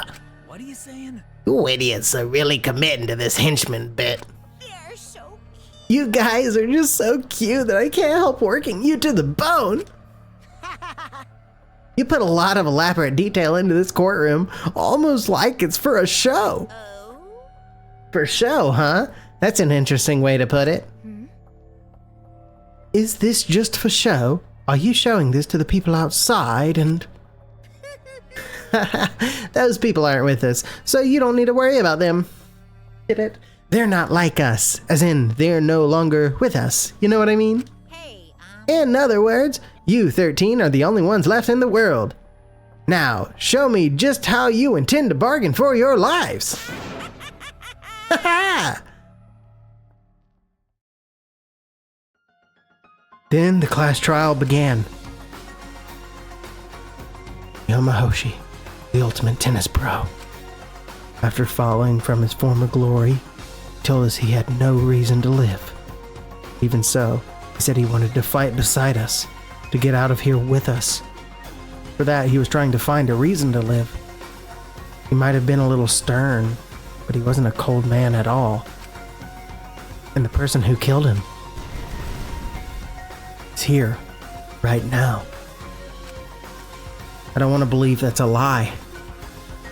What are you saying? You idiots are really committing to this henchman bit. They're so You guys are just so cute that I can't help working you to the bone. You put a lot of elaborate detail into this courtroom, almost like it's for a show. Oh? For show, huh? That's an interesting way to put it. Is this just for show? Are you showing this to the people outside and... Those people aren't with us, so you don't need to worry about them. Get it? They're not like us, as in they're no longer with us. You know what I mean? Hey, In other words, you 13 are the only ones left in the world. Now, show me just how you intend to bargain for your lives. Then the class trial began. Yamahoshi, the ultimate tennis pro, after falling from his former glory, told us he had no reason to live. Even so, he said he wanted to fight beside us, to get out of here with us. For that, he was trying to find a reason to live. He might have been a little stern, but he wasn't a cold man at all. And the person who killed him is here, right now. I don't want to believe that's a lie.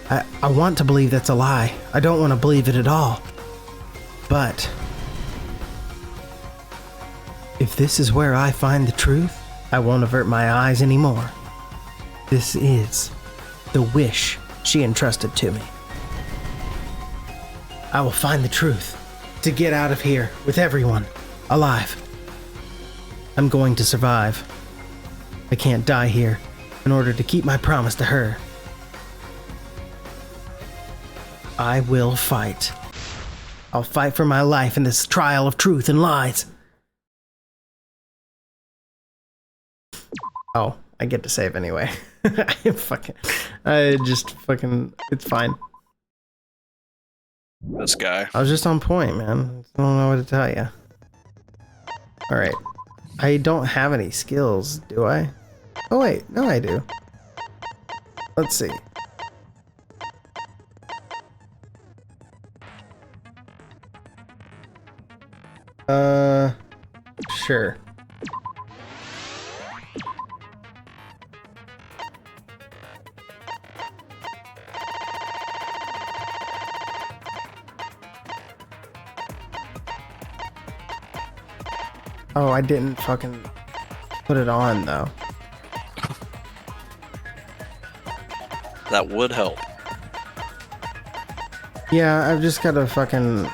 I want to believe that's a lie. I don't want to believe it at all. But if this is where I find the truth, I won't avert my eyes anymore. This is the wish she entrusted to me. I will find the truth to get out of here with everyone alive. I'm going to survive. I can't die here in order to keep my promise to her. I will fight. I'll fight for my life in this trial of truth and lies. Oh, I get to save anyway. It's fine. This guy. I was just on point, man. I don't know what to tell you. Alright. I don't have any skills, do I? Oh wait, no I do. Let's see. Sure. Oh, I didn't fucking put it on though. That would help. Yeah, I've just gotta fucking...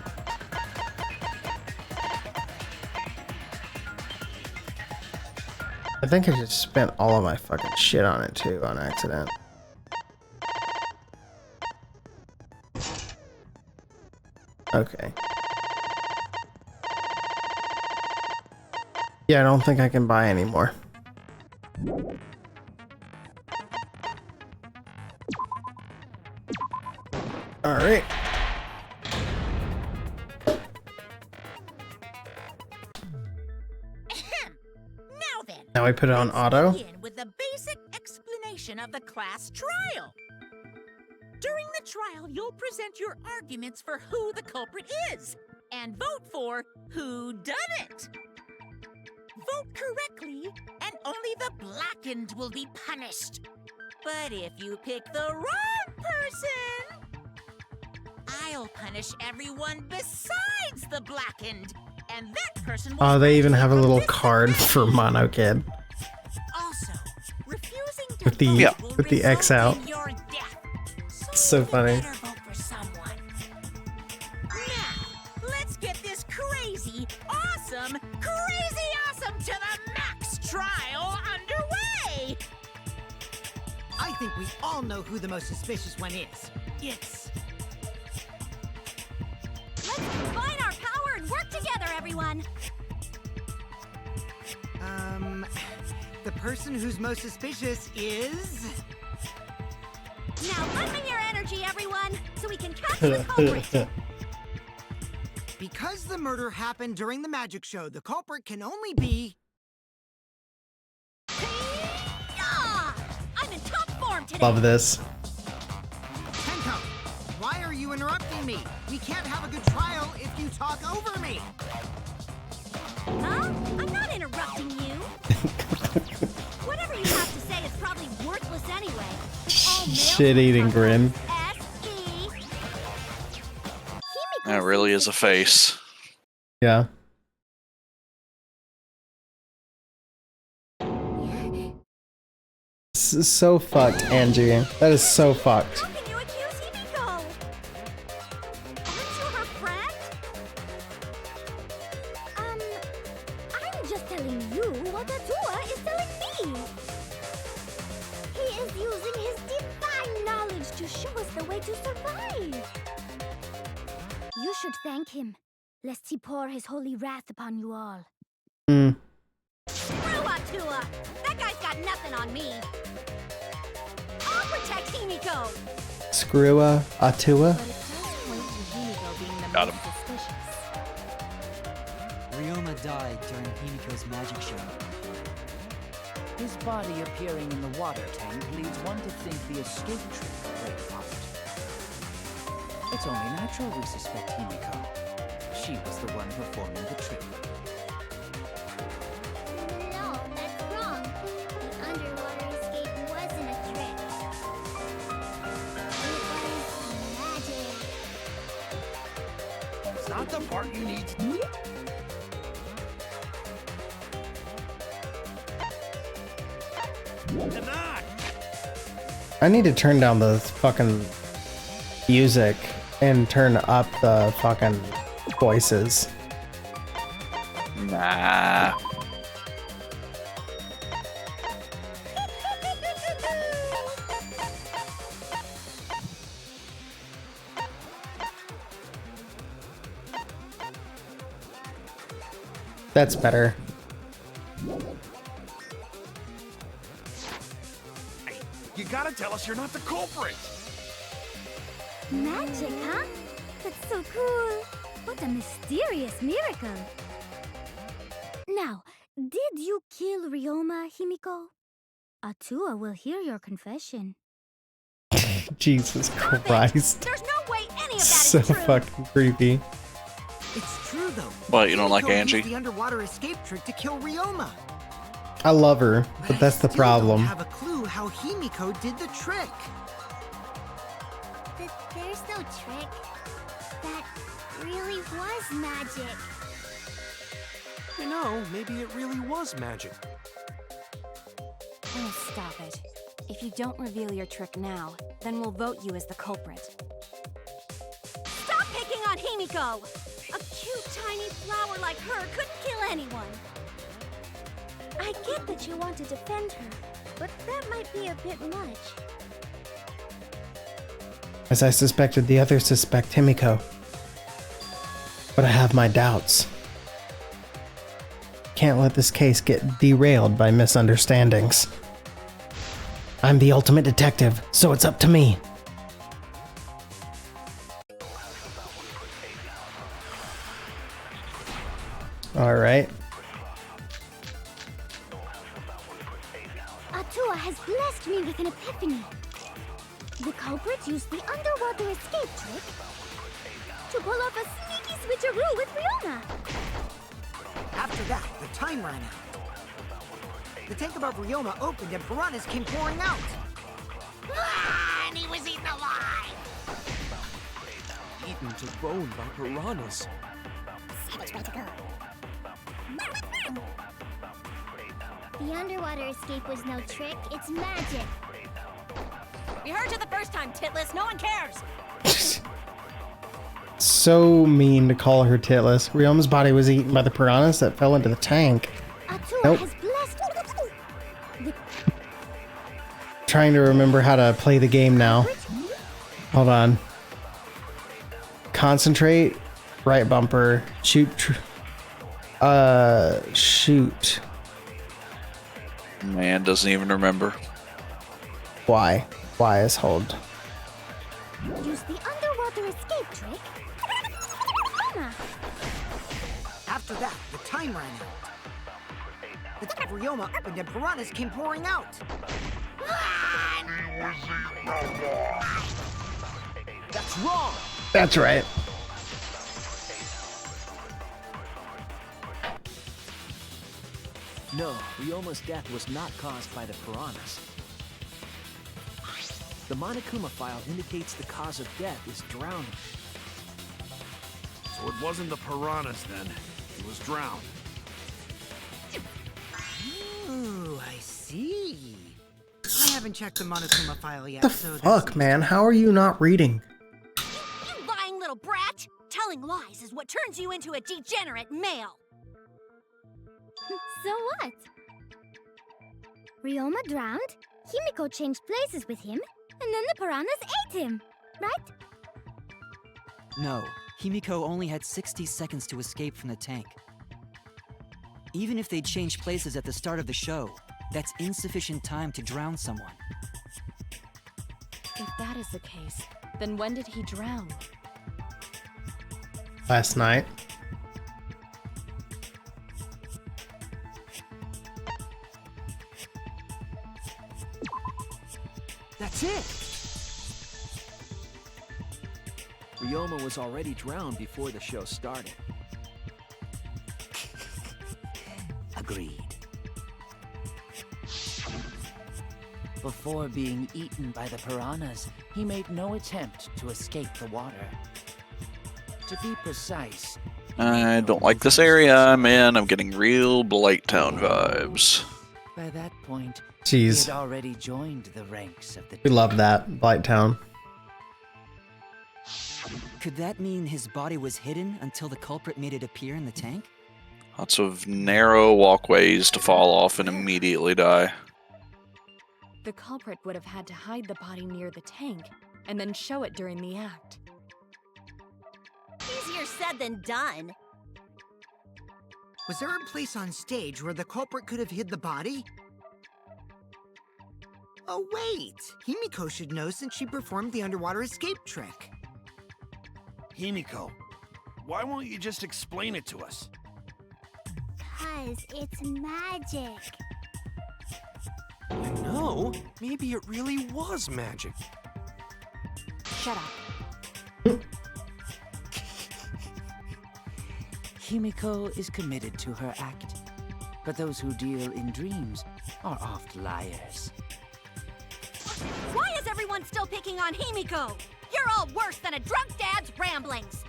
I think I just spent all of my fucking shit on it too, on accident. Okay. Yeah, I don't think I can buy anymore. Alright. Now then. Now we put it on auto. Begin with the basic explanation of the class trial. During the trial, you'll present your arguments for who the culprit is. and vote for who done it. Vote correctly, and only the blackened will be punished. But if you pick the wrong person, I'll punish everyone besides the blackened, and that person will. Oh, they even have a from little this card for event. Mono Kid Also, refusing to with the vote will with the X result out. in your death. So you funny. better vote for someone. Now, let's get this crazy awesome to the max trial underway. I think we all know who the most suspicious one is. It's... Let's combine our power and work together, everyone. The person who's most suspicious is... Now lend me your energy, everyone, so we can catch the culprit. Because the murder happened during the magic show, the culprit can only be... Yeah! I'm in top form today. Love this. Tenko, why are you interrupting me? We can't have a good trial if you talk over me. Huh? I'm not interrupting you. Whatever you have to say is probably worthless anyway. All male Shit-eating grin. S.E. That really is a face. Yeah. This is so fucked, Angie. That is so fucked. How can you accuse Himiko? Aren't you her friend? I'm just telling you what Atua is telling me. He is using his divine knowledge to show us the way to survive. You should thank him, lest he pour his holy wrath upon you all. Hmm. Screw Atua! That guy's got nothing on me. I'll protect Himiko. Screwa Atua. But it does point to Himiko being the Got most him. suspicious. Ryoma died during Himiko's magic show. His body appearing in the water tank leads one to think the escape trick played a part. It's only natural we suspect Himiko. She was the one performing the trick. No, that's wrong. The underwater escape wasn't a trick. It was magic. It's not the part you need to... Denied! I need to turn down the fucking music and turn up the fucking voices. Nah. That's better. You gotta tell us you're not the culprit! Magic, huh? That's so cool. What a mysterious miracle. Now, did you kill Ryoma, Himiko? Atua will hear your confession. Jesus Stop it! Christ. There's no way any of that So is true. fucking creepy. It's true, though. What, you don't like Himiko Angie? used the underwater escape trick to kill Ryoma. I love her, but I that's the still problem. Don't have a clue how Himiko did the trick. There's no trick. That really was magic. You know, maybe it really was magic. Oh, stop it. If you don't reveal your trick now, then we'll vote you as the culprit. Stop picking on Himiko! A cute tiny flower like her couldn't kill anyone. I get that you want to defend her, but that might be a bit much. As I suspected, the others suspect Himiko. But I have my doubts. Can't let this case get derailed by misunderstandings. I'm the ultimate detective, so it's up to me. Alright. Atua has blessed me with an epiphany. The culprit used the underwater escape trick to pull off a sneaky he switcheroo with Riona. After that, the time ran out. The tank above Ryoma opened and piranhas came pouring out. And he was eaten alive. Eaten to bone by piranhas. Savage way to go. The underwater escape was no trick, it's magic. We heard you the first time, Titless. No one cares. So mean to call her titless. Ryoma's body was eaten by the piranhas that fell into the tank. Atua Nope. has blessed the Trying to remember how to play the game now. Hold on. Concentrate. Right bumper. Shoot. Shoot. Man doesn't even remember. Y. Y is hold. use the underwater escape trick. Anna. After that, the time ran out. The tank of Ryoma opened and piranhas came pouring out. That's wrong! That's right. No, Ryoma's death was not caused by the piranhas. The Monokuma file indicates the cause of death is drowning. So it wasn't the piranhas then. He was drowned. Ooh, I see. I haven't checked the Monokuma file yet, The so fuck, man? How are you not reading? You lying little brat! Telling lies is what turns you into a degenerate male. So what? Ryoma drowned, Himiko changed places with him, and then the piranhas ate him, right? No, Himiko only had 60 seconds to escape from the tank. Even if they changed places at the start of the show, that's insufficient time to drown someone. If that is the case, then when did he drown? Last night. That's it! Ryoma was already drowned before the show started. Agreed. Before being eaten by the piranhas, he made no attempt to escape the water. To be precise, I don't like this area I'm in. I'm getting real Blighttown vibes. by that point, Jeez. he had already joined the ranks of the We love that. Blighttown. Could that mean his body was hidden until the culprit made it appear in the tank? Lots of narrow walkways to fall off and immediately die. The culprit would have had to hide the body near the tank, and then show it during the act. Easier said than done. was there a place on stage where the culprit could have hid the body? Oh wait, Himiko should know since she performed the underwater escape trick. Himiko, why won't you just explain it to us? Because it's magic. No, maybe it really was magic. Shut up. Himiko is committed to her act, but those who deal in dreams are oft liars. Why is everyone still picking on Himiko? You're all worse than a drunk dad's ramblings.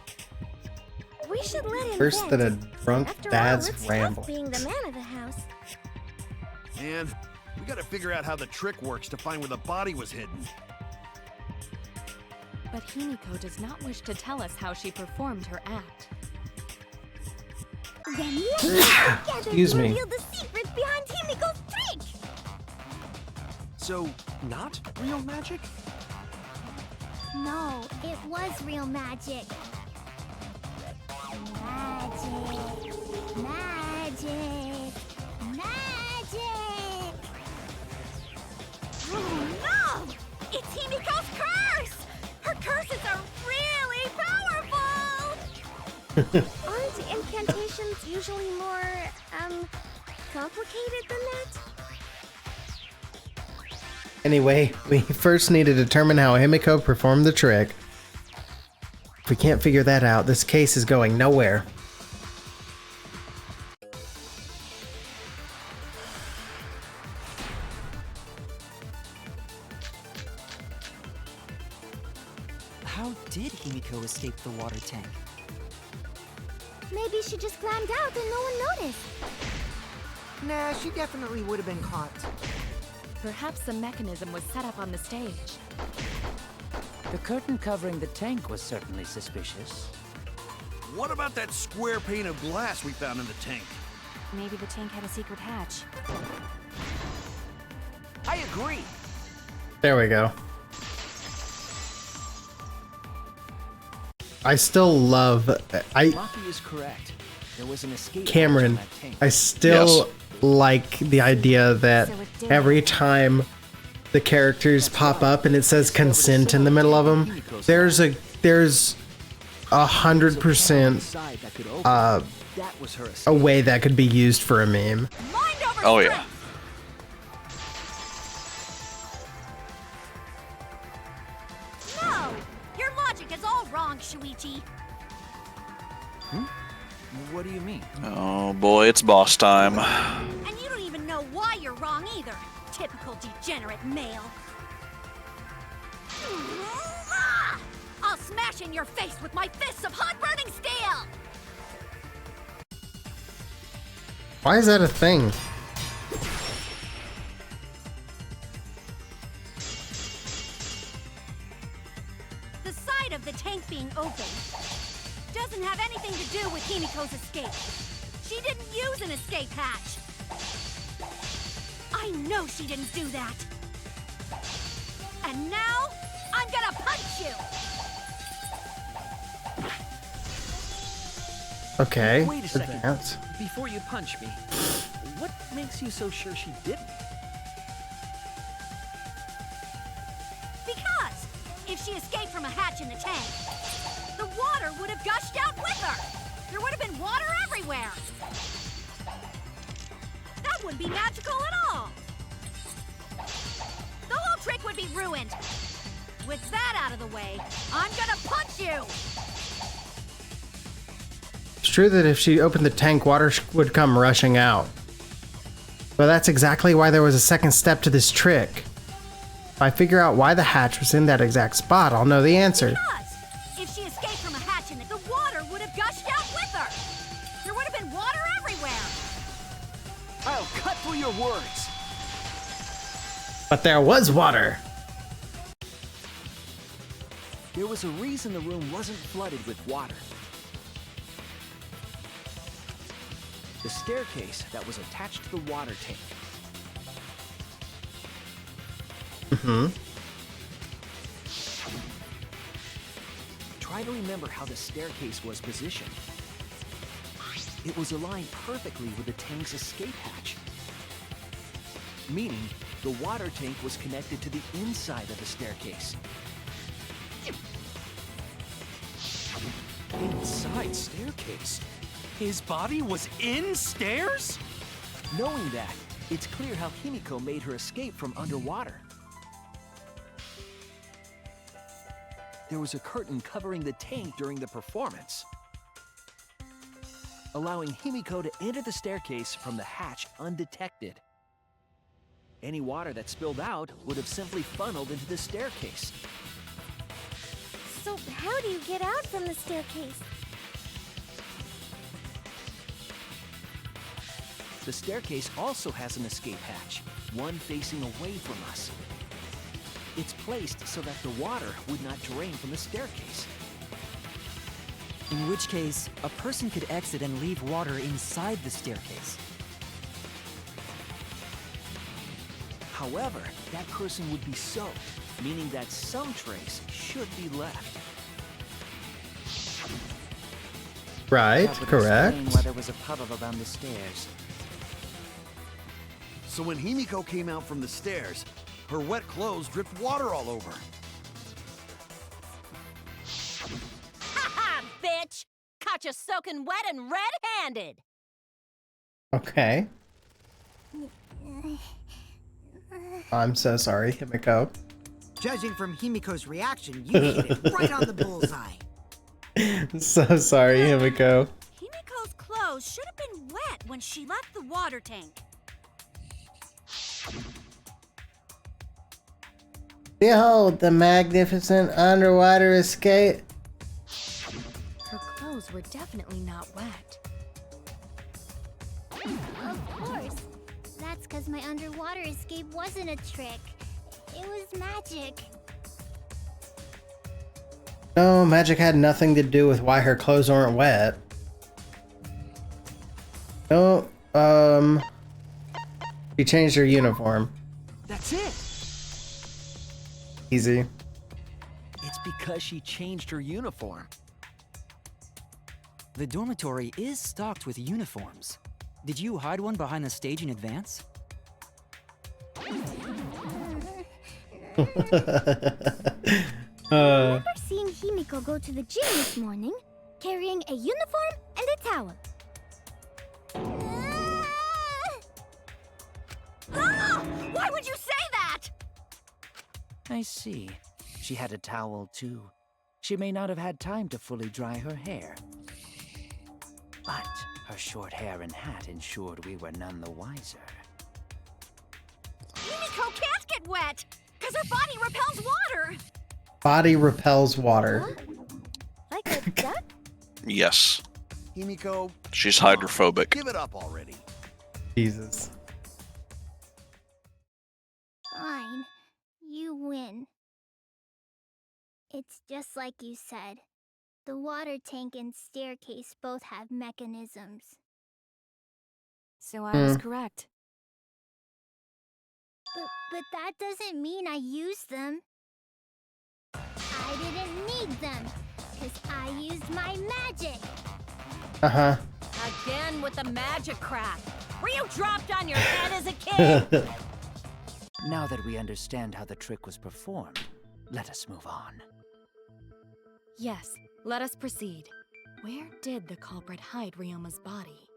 We should let him Worse vent. than a drunk After dad's all, it's ramble. tough being the man of the house. And we gotta figure out how the trick works to find where the body was hidden. But Himiko does not wish to tell us how she performed her act. Then let's work together Excuse to me. reveal the secret behind Himiko's trick. So, not real magic? No, it was real magic. Magic. Magic. Magic. Oh no! It's Himiko's curse! Her curses are really powerful! Aren't incantations usually more, complicated than that? Anyway, we first need to determine how Himiko performed the trick. If we can't figure that out, this case is going nowhere. How did Himiko escape the water tank? Maybe she just climbed out and no one noticed. Nah, she definitely would have been caught. Perhaps the mechanism was set up on the stage. The curtain covering the tank was certainly suspicious. What about that square pane of glass we found in the tank? Maybe the tank had a secret hatch. I agree. There we go. I still love Maki is correct. There was an escape Cameron. hatch in that tank. I still like the idea that every time the characters pop up and it says consent in the middle of them, there's 100% a way that could be used for a meme. Oh yeah. No! Your logic is all wrong, Shuichi. What do you mean? Oh boy, it's boss time. And you don't even know why you're wrong either. Typical degenerate male. I'll smash in your face with my fists of hot burning steel! Why is that a thing? The side of the tank being open doesn't have anything to do with Himiko's escape. She didn't use an escape hatch. I know she didn't do that. And now, I'm gonna punch you! Okay. Wait a second. Advance. Before you punch me, what makes you so sure she didn't? Because if she escaped from a hatch in the tank, the water would have gushed out with her. There would have been water everywhere. That wouldn't be magical at all. The whole trick would be ruined. With that out of the way, I'm gonna punch you. It's true that if she opened the tank, water would come rushing out. But that's exactly why there was a second step to this trick. If I figure out why the hatch was in that exact spot, I'll know the answer. Because if she escaped from a hatch in the water would have gushed out with her. There would have been water everywhere. I'll cut through your words. But there was water. There was a reason the room wasn't flooded with water. The staircase that was attached to the water tank. Try to remember how the staircase was positioned. It was aligned perfectly with the tank's escape hatch. Meaning, the water tank was connected to the inside of the staircase. Inside staircase? His body was in stairs? Knowing that, it's clear how Himiko made her escape from underwater. There was a curtain covering the tank during the performance, allowing Himiko to enter the staircase from the hatch undetected. Any water that spilled out would have simply funneled into the staircase. So how do you get out from the staircase? The staircase also has an escape hatch, one facing away from us. It's placed so that the water would not drain from the staircase. In which case, a person could exit and leave water inside the staircase. However, that person would be soaked, meaning that some trace should be left. Right, That would correct. explain why there was a puddle around the stairs. So when Himiko came out from the stairs, her wet clothes dripped water all over. Ha-ha, bitch! Caught you soaking wet and red-handed. Okay. I'm so sorry, Himiko. Judging from Himiko's reaction, you hit it right on the bullseye. So sorry, Himiko. Himiko's clothes should have been wet when she left the water tank. Behold the magnificent underwater escape. Her clothes were definitely not wet. Of course. That's because my underwater escape wasn't a trick. It was magic. No, magic had nothing to do with why her clothes aren't wet. No, she changed her uniform. That's it. Easy. It's because she changed her uniform. The dormitory is stocked with uniforms. Did you hide one behind the stage in advance? I remember seeing Himiko go to the gym this morning, carrying a uniform and a towel. Ah! Why would you say that? I see. She had a towel too. She may not have had time to fully dry her hair. But her short hair and hat ensured we were none the wiser. Himiko can't get wet, because her body repels water. Body repels water. Like a duck? Yes. Himiko, She's hydrophobic. give it up already. Jesus. Fine. You win. It's just like you said. The water tank and staircase both have mechanisms. So I was correct. But that doesn't mean I used them. I didn't need them, because I used my magic. Uh-huh. Again with the magic crap. Were you dropped on your head as a kid? Now that we understand how the trick was performed, let us move on. Yes, let us proceed. Where did the culprit hide Ryoma's body?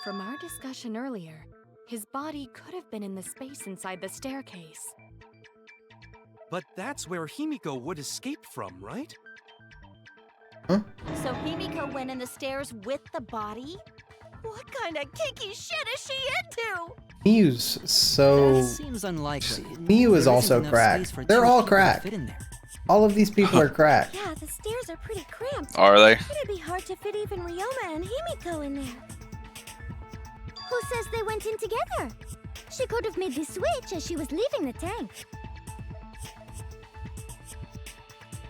From our discussion earlier, his body could have been in the space inside the staircase. But that's where Himiko would escape from, right? So Himiko went in the stairs with the body? What kind of kinky shit is she into? Miyu's so... That seems unlikely. Miyu is There also isn't enough space cracked. for They're two all people to cracked. fit in there. All of these people are cracked. Yeah, the stairs are pretty cramped. Are they? It'd be hard to fit even Ryoma and Himiko in there. Who says they went in together? She could have made the switch as she was leaving the tank.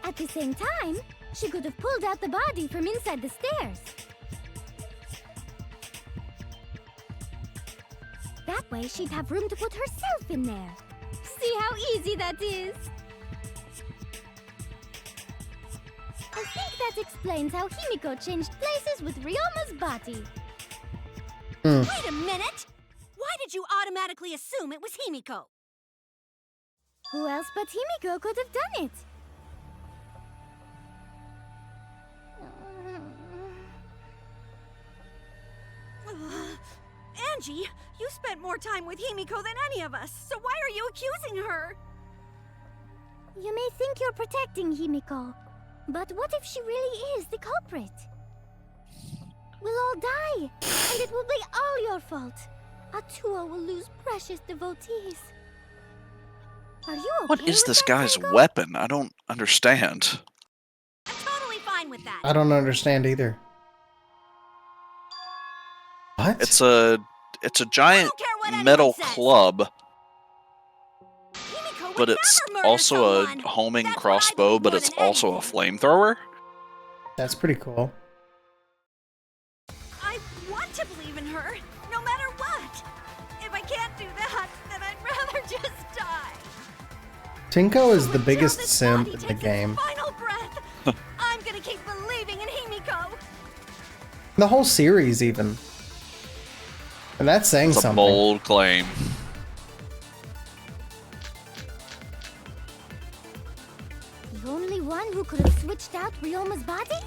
At the same time, she could have pulled out the body from inside the stairs. That way, she'd have room to put herself in there. See how easy that is? I think that explains how Himiko changed places with Ryoma's body. Wait a minute! Why did you automatically assume it was Himiko? Who else but Himiko could have done it? Angie, you spent more time with Himiko than any of us, so why are you accusing her? You may think you're protecting Himiko, but what if she really is the culprit? We'll all die, and it will be all your fault. Atua will lose precious devotees. Are you okay What is with this that, guy's Senko? weapon? I don't understand. I'm totally fine with that. I don't understand either. What? It's a giant care what anyone metal says. club, Himiko would but it's never murder also someone. a homing That's what I crossbow, believe but more it's than also a anything. flamethrower? That's pretty cool. I want to believe in her, no matter what. If I can't do that, then I'd rather just die. Tinko is the Until biggest this simp body in the takes its game. Final breath. I'm gonna keep believing in Himiko. The whole series, even. And that's saying It's a something. bold claim. The only one who could have switched out Ryoma's body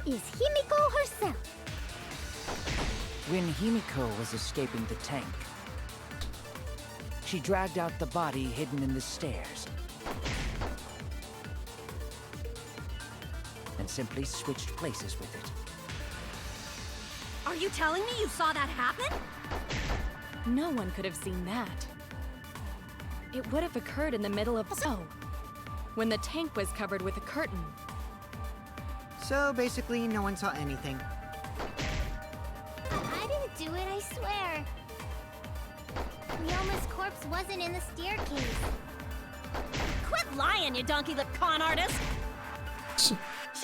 is Himiko herself. When Himiko was escaping the tank, she dragged out the body hidden in the stairs. and simply switched places with it. Are you telling me you saw that happen? No one could have seen that. It would have occurred in the middle of the show, when the tank was covered with a curtain. So basically, no one saw anything. I didn't do it, I swear. Ryoma's corpse wasn't in the staircase. Quit lying, you donkey-lipped con artist!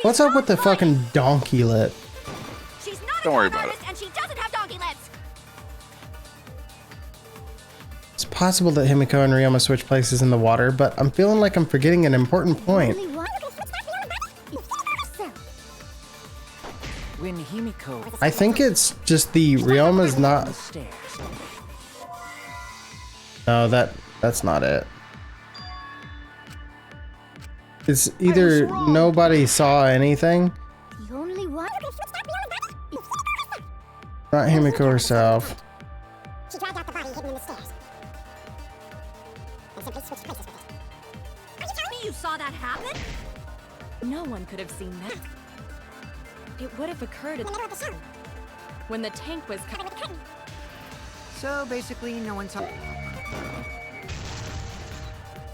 What's up with the fucking donkey lip? She's not Don't a worry con about artist, and she doesn't have donkey lips! It's possible that Himiko and Ryoma switch places in the water, but I'm feeling like I'm forgetting an important point. When Himiko... I think it's just the Ryoma's not... the stairs. No, that's not it. It's either nobody saw anything, The only one. not Himiko herself. She dragged out the body hidden in the stairs. And simply switched places with it. Are you telling me you saw that happen? No one could have seen that. It would have occurred In the middle of the show. when the tank was Covered with a curtain. So basically, no one saw.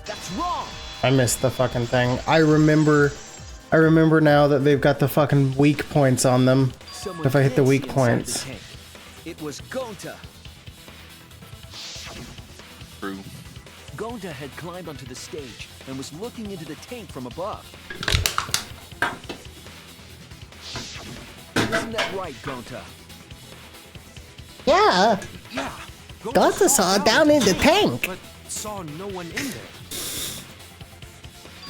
That's wrong! I missed the fucking thing. I remember now that they've got the fucking weak points on them. Someone If I hit the did weak see inside the points. tank. It was Gonta. True. Gonta had climbed onto the stage and was looking into the tank from above. Isn't that right, Gonta? Yeah, Yeah. Gonta saw it down in the tank. But saw no one in there.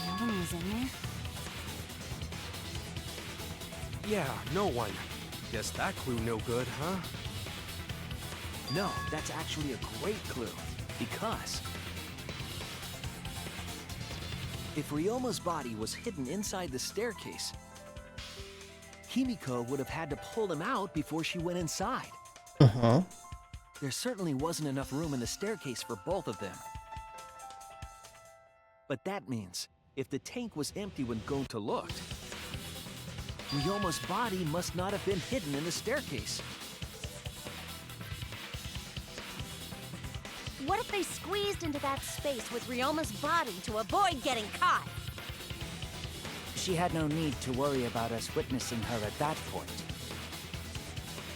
No one was in there. Yeah, no one. Guess that clue no good, huh? No, that's actually a great clue. Because if Ryoma's body was hidden inside the staircase, Himiko would have had to pull him out before she went inside. Uh-huh. There certainly wasn't enough room in the staircase for both of them. But that means, if the tank was empty when Gonta looked, Ryoma's body must not have been hidden in the staircase. What if they squeezed into that space with Ryoma's body to avoid getting caught? She had no need to worry about us witnessing her at that point.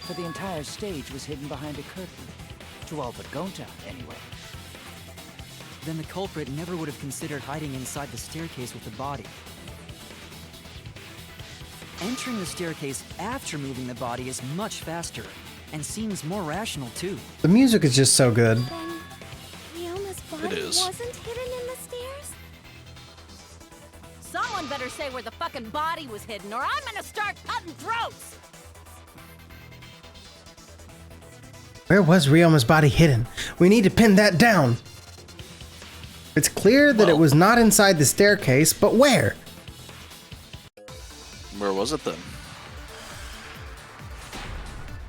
For the entire stage was hidden behind a curtain. To all but Gonta, anyway. Then the culprit never would have considered hiding inside the staircase with the body. Entering the staircase after moving the body is much faster, and seems more rational too. The music is just so good. Then Ryoma's body is. wasn't hidden in the stairs? Someone better say where the fucking body was hidden, or I'm gonna start cutting throats! Where was Ryoma's body hidden? We need to pin that down. It's clear that it was not inside the staircase, but where? Where was it then?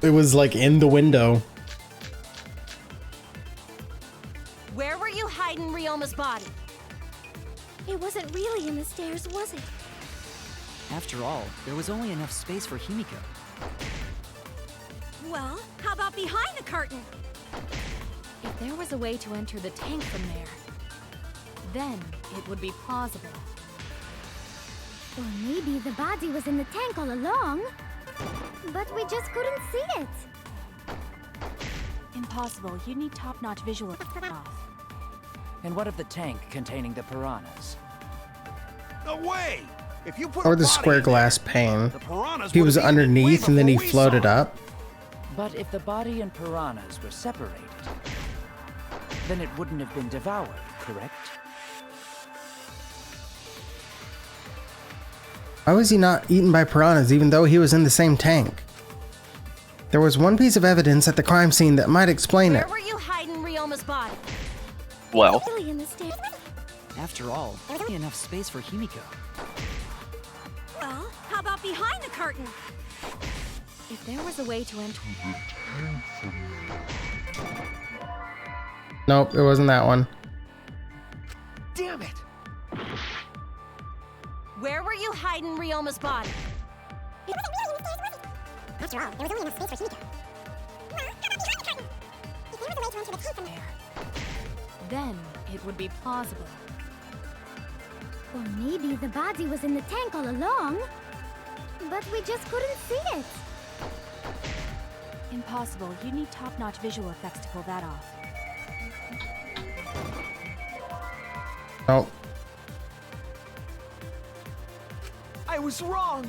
It was like in the window. Where were you hiding Ryoma's body? It wasn't really in the stairs, was it? After all, there was only enough space for Himiko. Well, how about behind the curtain? If there was a way to enter the tank from there, then it would be plausible. Or maybe the body was in the tank all along, but we just couldn't see it. Impossible. You need top-notch visual. And what of the tank containing the piranhas? No way! If you put Or a the body square in glass there, pane. the piranhas He was would've eaten it way underneath and then he before we floated saw it. up. But if the body and piranhas were separated, then it wouldn't have been devoured, correct? Why was he not eaten by piranhas even though he was in the same tank? There was one piece of evidence at the crime scene that might explain it. Where were you hiding Ryoma's body? Well, Really in the stairs? After all, there was only enough space for Himiko. Well, how about behind the curtain? If there was a way to enter... Nope, it wasn't that one. Damn it! Where were you hiding Ryoma's Ryoma's body. After all, there was only enough space for Himiko. If there was a way to enter the tank from there. Then it would be plausible. Or maybe the body was in the tank all along, but we just couldn't see it. Impossible. You need top-notch visual effects to pull that off. Oh. I was wrong.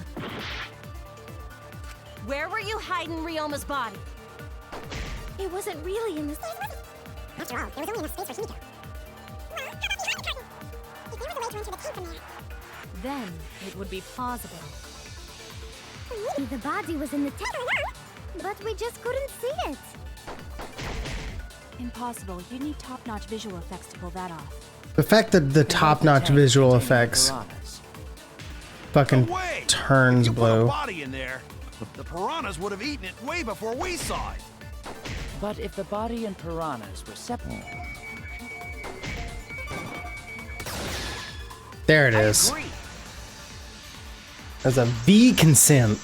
Where were you hiding Ryoma's body? It wasn't really in the... After all, there was only enough space for Himiko. If there was a way to enter the tank from there. Then it would be plausible. Maybe the body was in the tank, but we just couldn't see it. Impossible. You need top-notch visual effects to pull that off. The fact that the top-notch visual effects fucking No way! turns If you put a blue. body in there, the piranhas would have eaten it way before we saw it. But if the body and piranhas were separate, There it is. There's a V consent.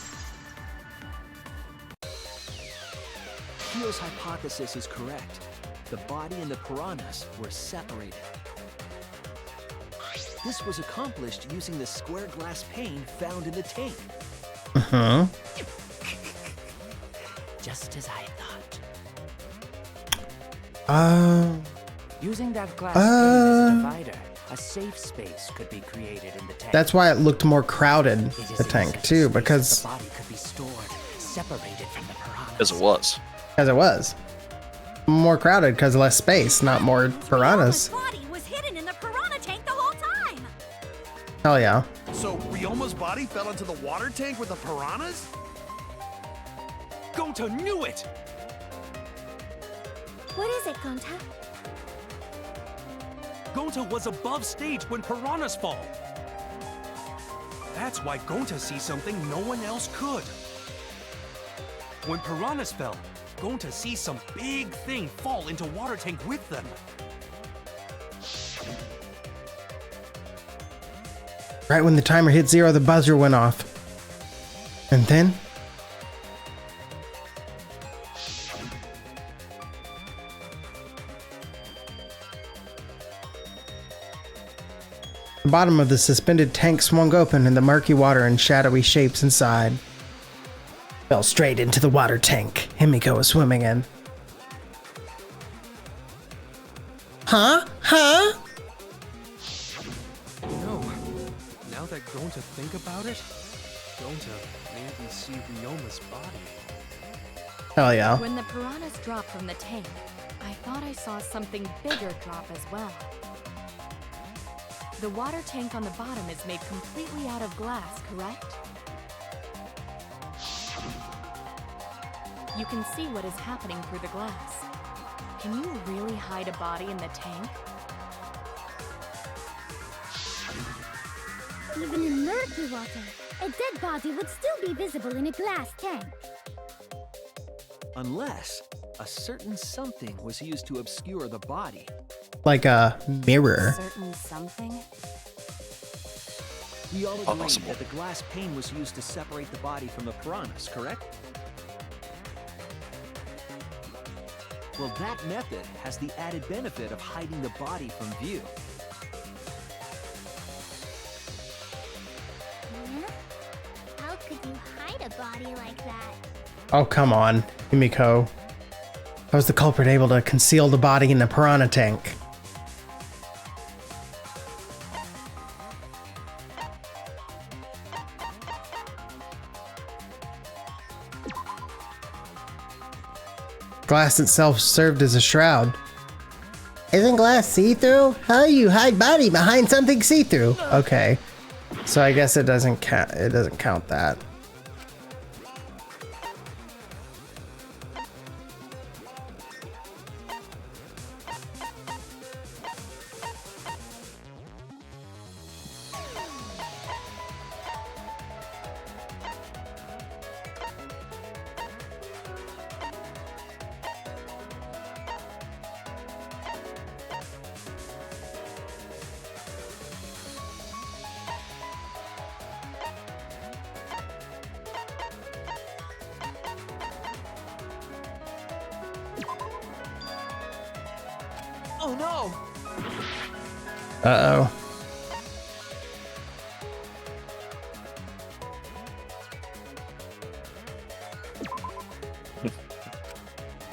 Kyo's hypothesis is correct. The body and the piranhas were separated. This was accomplished using the square glass pane found in the tank. just as I thought. Using that glass pane as a divider, a safe space could be created in the tank. That's why it looked more crowded, the tank, too, because... The body could be stored, separated from the piranhas. As it was. As it was. More crowded because less space, not more piranhas. Ryoma's body was hidden in the piranha tank the whole time. Hell yeah. So Ryoma's body fell into the water tank with the piranhas? Gonta knew it! What is it, Gonta? Gonta was above stage when piranhas fall. That's why Gonta sees something no one else could. When piranhas fell, Gonta sees some big thing fall into water tank with them. Right when the timer hit 0, the buzzer went off. And then... the bottom of the suspended tank swung open and the murky water and shadowy shapes inside fell straight into the water tank Himiko was swimming in. Huh? No. Now that Gonta think about it, Gonta maybe see Ryoma's body. Hell yeah. When the piranhas dropped from the tank, I thought I saw something bigger drop as well. The water tank on the bottom is made completely out of glass, correct? You can see what is happening through the glass. Can you really hide a body in the tank? Even in murky water, a dead body would still be visible in a glass tank. Unless a certain something was used to obscure the body. Like a mirror. Certain something? We all agree Possible. that the glass pane was used to separate the body from the piranhas, correct? Well, that method has the added benefit of hiding the body from view. How could you hide a body like that? Oh, come on, Himiko. How was the culprit able to conceal the body in the piranha tank? Glass itself served as a shroud. Isn't glass see-through? How do you hide body behind something see-through? Okay, so I guess it doesn't count. It doesn't count that. no! Uh-oh.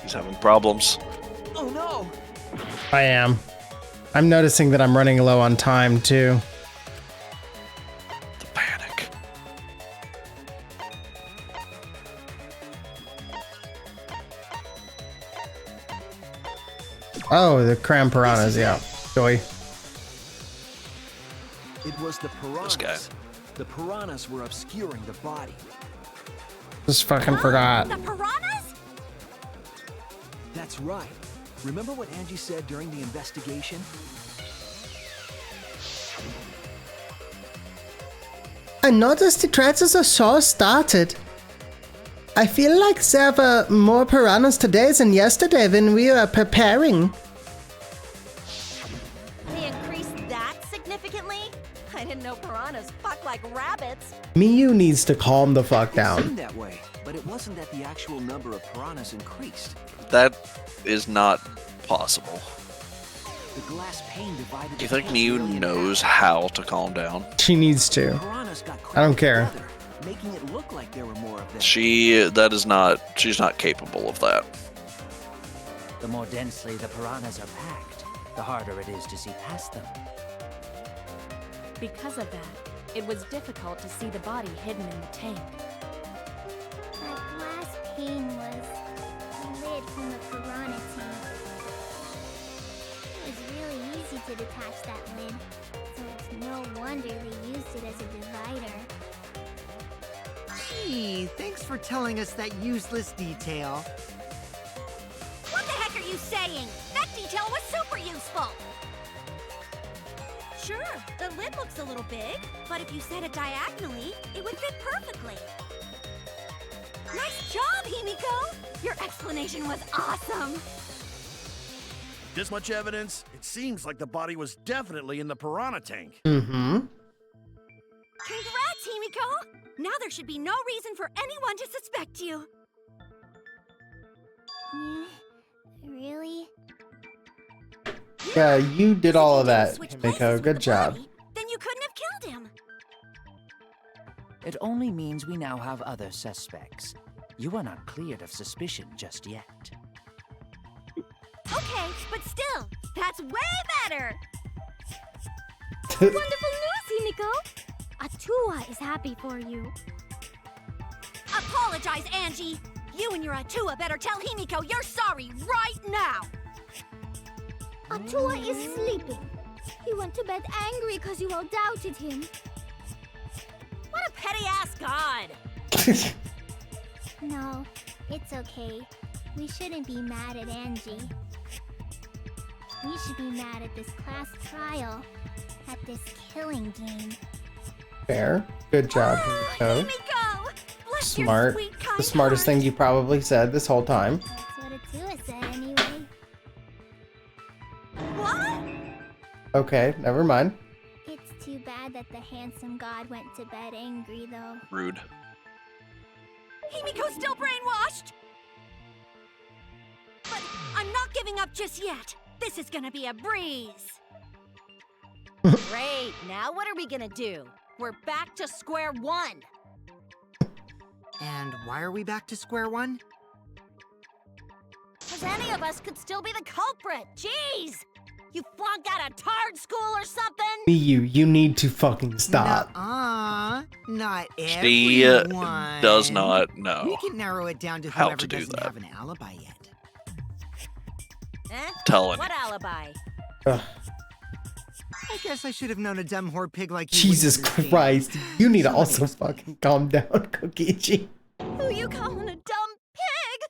He's having problems. Oh no! I am. I'm noticing that I'm running low on time, too. The panic. Oh, the cram piranhas, yeah. Joy. It was the This guy. piranhas. The piranhas were obscuring the body. Just fucking forgot. The piranhas? That's right. Remember what Angie said during the investigation? I noticed the threats as the show started. I feel like there were more piranhas today than yesterday when we were preparing. They increased that significantly? I didn't know piranhas fuck like rabbits. Miyu needs to calm the fuck It down. seemed that way, but it wasn't that the actual number of piranhas increased. That is not possible. The glass pane divided. Do you the think tank Miyu nearly in knows half. how to calm down? She needs to. Piranhas got I don't crowded care. together, making it look like there were more of them. She's not capable of that. The more densely the piranhas are packed, the harder it is to see past them. Because of that, it was difficult to see the body hidden in the tank. That glass pane was the lid from the piranha tank. It was really easy to detach that lid, so it's no wonder they used it as a divider. Gee, thanks for telling us that useless detail. What the heck are you saying? That detail was super useful. Sure, the lid looks a little big, but if you set it diagonally, it would fit perfectly. Nice job, Himiko! Your explanation was awesome. This much evidence, it seems like the body was definitely in the piranha tank. Mm-hmm. Congrats, Himiko! Now there should be no reason for anyone to suspect you. Really? Yeah, you did all of If you that, didn't switch Himiko. places with Good the job. body, then you couldn't have killed him. It only means we now have other suspects. You are not cleared of suspicion just yet. Okay, but still, that's way better. Wonderful news, Himiko! Atua is happy for you. Apologize, Angie. You and your Atua better tell Himiko you're sorry right now. Atua is sleeping. He went to bed angry because you all doubted him. What a petty-ass god. No, it's okay. We shouldn't be mad at Angie. We should be mad at this class trial, at this killing game. Fair. Good job, Himiko. Himiko! Bless your Smart. sweet, kind The smartest heart. thing you probably said this whole time. That's what Atua said anyway. What? Okay, never mind. It's too bad that the handsome god went to bed angry, though. Rude. Himiko's still brainwashed! But I'm not giving up just yet. This is gonna be a breeze. Great, now what are we gonna do? We're back to square one. And why are we back to square one? Because any of us could still be the culprit. Jeez! You flunked out of tard school or something? Miyu, you need to fucking stop. Not She everyone. does not We know. can narrow it down to how whoever to do doesn't that. have an alibi yet. Eh? Tell him. What alibi? Ugh. I guess I should have known a dumb whore pig like you. Jesus wouldn't understand. Christ. You need to Somebody also fucking calm down, Kokichi. Who you calling a dumb pig?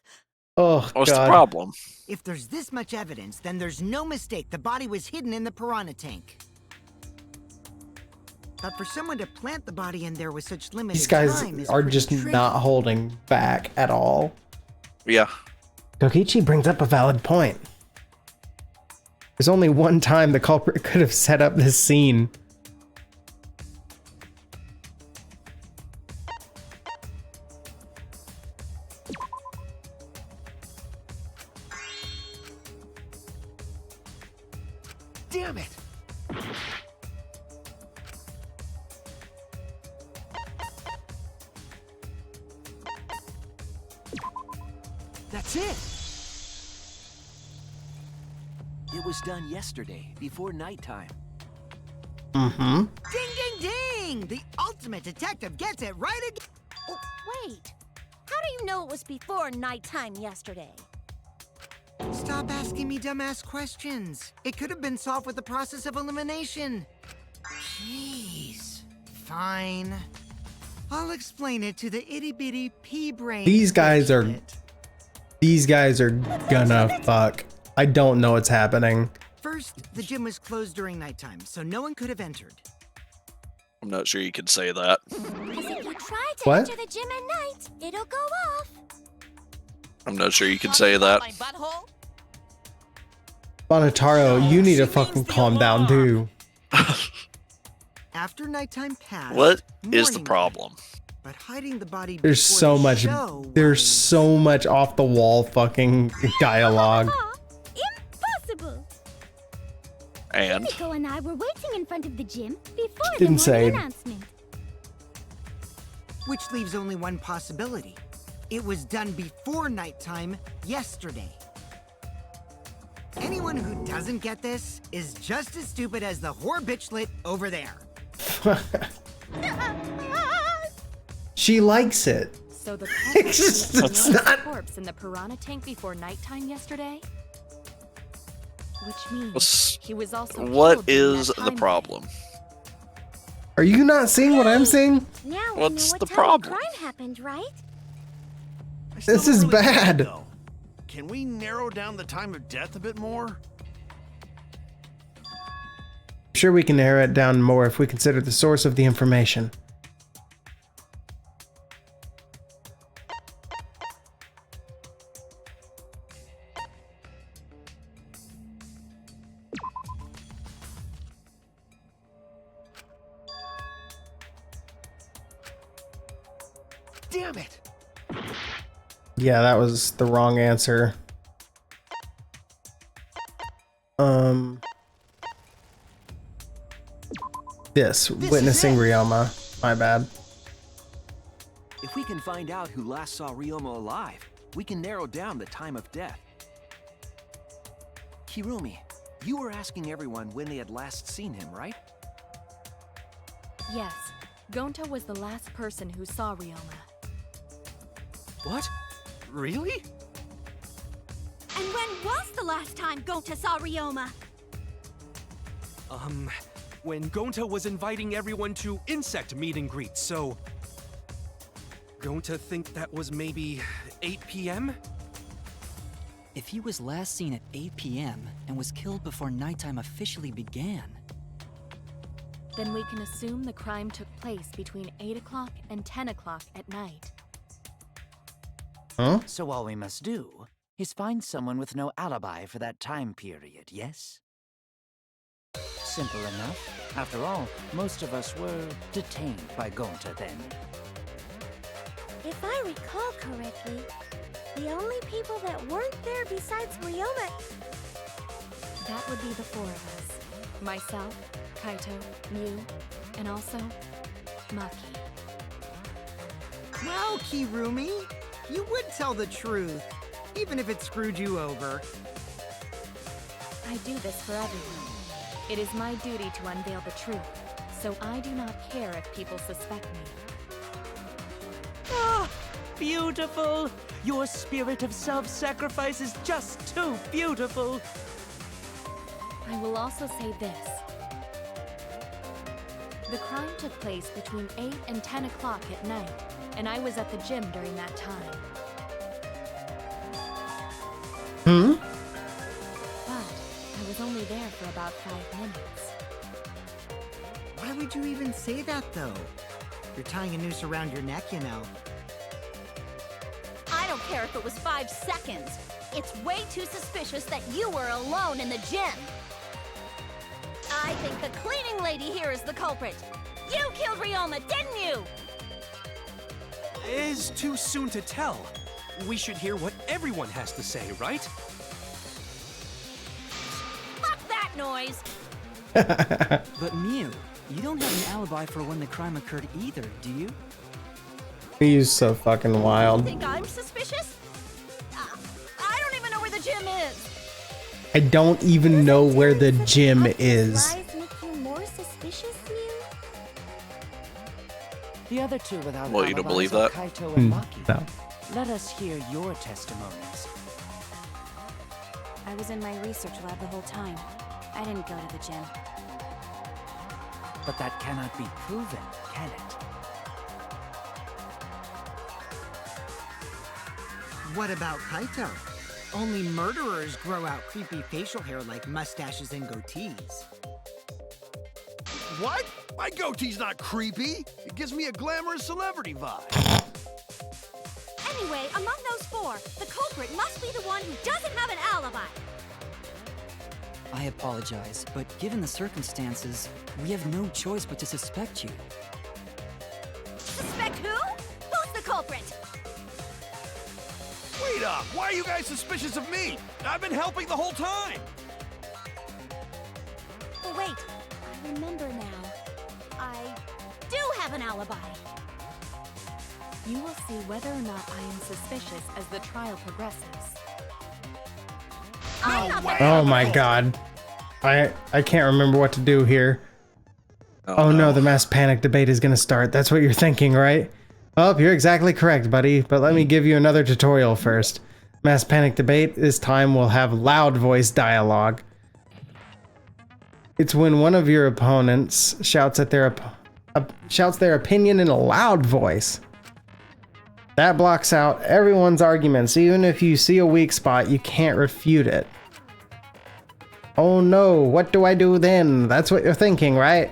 Oh, What's the God. problem? If there's this much evidence, then there's no mistake the body was hidden in the piranha tank. But for someone to plant the body in there with such limited These guys time is are pretty just tricky. not holding back at all. Yeah. Kokichi brings up a valid point. There's only one time the culprit could have set up this scene. Damn it! That's it! It was done yesterday, before nighttime. Mm-hmm. Ding, ding, ding! The ultimate detective gets it right again. Oh, wait. How do you know it was before nighttime yesterday? Stop asking me dumbass questions. It could have been solved with the process of elimination. Jeez. Fine. I'll explain it to the itty-bitty pea-brain. These guys are gonna fuck. I don't know what's happening. First, the gym was closed during nighttime, so no one could have entered. I'm not sure you could say that. Because if you try to What? enter the gym at night, it'll go off. I'm not sure you could say that. My butthole? Bonataro, you need to fucking calm down too. After nighttime passed, What is the morning problem? came, but hiding the body There's before so the much show there's was- so much off the wall fucking dialogue. Impossible! And Nico and I were waiting in front of the gym before the Didn't say. morning announcement. Which leaves only one possibility. It was done before nighttime yesterday. Anyone who doesn't get this is just as stupid as the whore bitchlet over there. She likes it. So the It's just- it's not- corpse in the Pirhanna tank before nighttime yesterday? Which means What's- he was also what killed during is that the time problem? Are you not seeing what I'm seeing? Now What's we know the what time problem? the crime happened, right? I still This don't is really get it, bad. though. Can we narrow down the time of death a bit more? I'm sure we can narrow it down more if we consider the source of the information. Damn it! Yeah, that was the wrong answer. This witnessing is it. Ryoma. My bad. If we can find out who last saw Ryoma alive, we can narrow down the time of death. Hirumi, you were asking everyone when they had last seen him, right? Yes, Gonta was the last person who saw Ryoma. What? Really? And when was the last time Gonta saw Ryoma? When Gonta was inviting everyone to insect meet and greet, so... Gonta think that was maybe 8 p.m.? If he was last seen at 8 p.m. and was killed before nighttime officially began, Then we can assume the crime took place between 8 o'clock and 10 o'clock at night. Huh? So all we must do is find someone with no alibi for that time period, yes? Simple enough. After all, most of us were detained by Gonta then. If I recall correctly, the only people that weren't there besides Ryoma... That would be the four of us. Myself, Kaito, Mew, and also Maki. Well, Kirumi, you would tell the truth, even if it screwed you over. I do this for everyone. It is my duty to unveil the truth, so I do not care if people suspect me. Ah, beautiful! Your spirit of self-sacrifice is just too beautiful! I will also say this. The crime took place between 8 and 10 o'clock at night, and I was at the gym during that time. But I was only there for about 5 minutes. Why would you even say that, though? You're tying a noose around your neck, you know. I don't care if it was 5 seconds. It's way too suspicious that you were alone in the gym. I think the cleaning lady here is the culprit. You killed Ryoma, didn't you? Is too soon to tell. We should hear what everyone has to say, right? Fuck that noise! But Mew, you don't have an alibi for when the crime occurred either, do you? He's so fucking wild. Think I'm suspicious? I don't even know where the gym is. I don't even know where the gym is. Lies make you more suspicious, Mew? The other two without Well, you don't believe alibis that? are Kaito and Maki. No. Let us hear your testimonies. I was in my research lab the whole time. I didn't go to the gym. But that cannot be proven, can it? What about Kaito? Only murderers grow out creepy facial hair like mustaches and goatees. What? My goatee's not creepy. It gives me a glamorous celebrity vibe. Anyway, among those four, the culprit must be the one who doesn't have an alibi. I apologize, but given the circumstances, we have no choice but to suspect you. Suspect who? Who's the culprit? Wait up! Why are you guys suspicious of me? I've been helping the whole time! Oh, wait. I remember now. I do have an alibi. You will see whether or not I am suspicious as the trial progresses. Oh my god. I can't remember what to do here. Oh no, the mass panic debate is gonna start. That's what you're thinking, right? Oh, you're exactly correct, buddy. But let me give you another tutorial first. Mass panic debate, this time we'll have loud voice dialogue. It's when one of your opponents shouts their opinion in a loud voice. That blocks out everyone's arguments. Even if you see a weak spot, you can't refute it. Oh no, what do I do then? That's what you're thinking, right?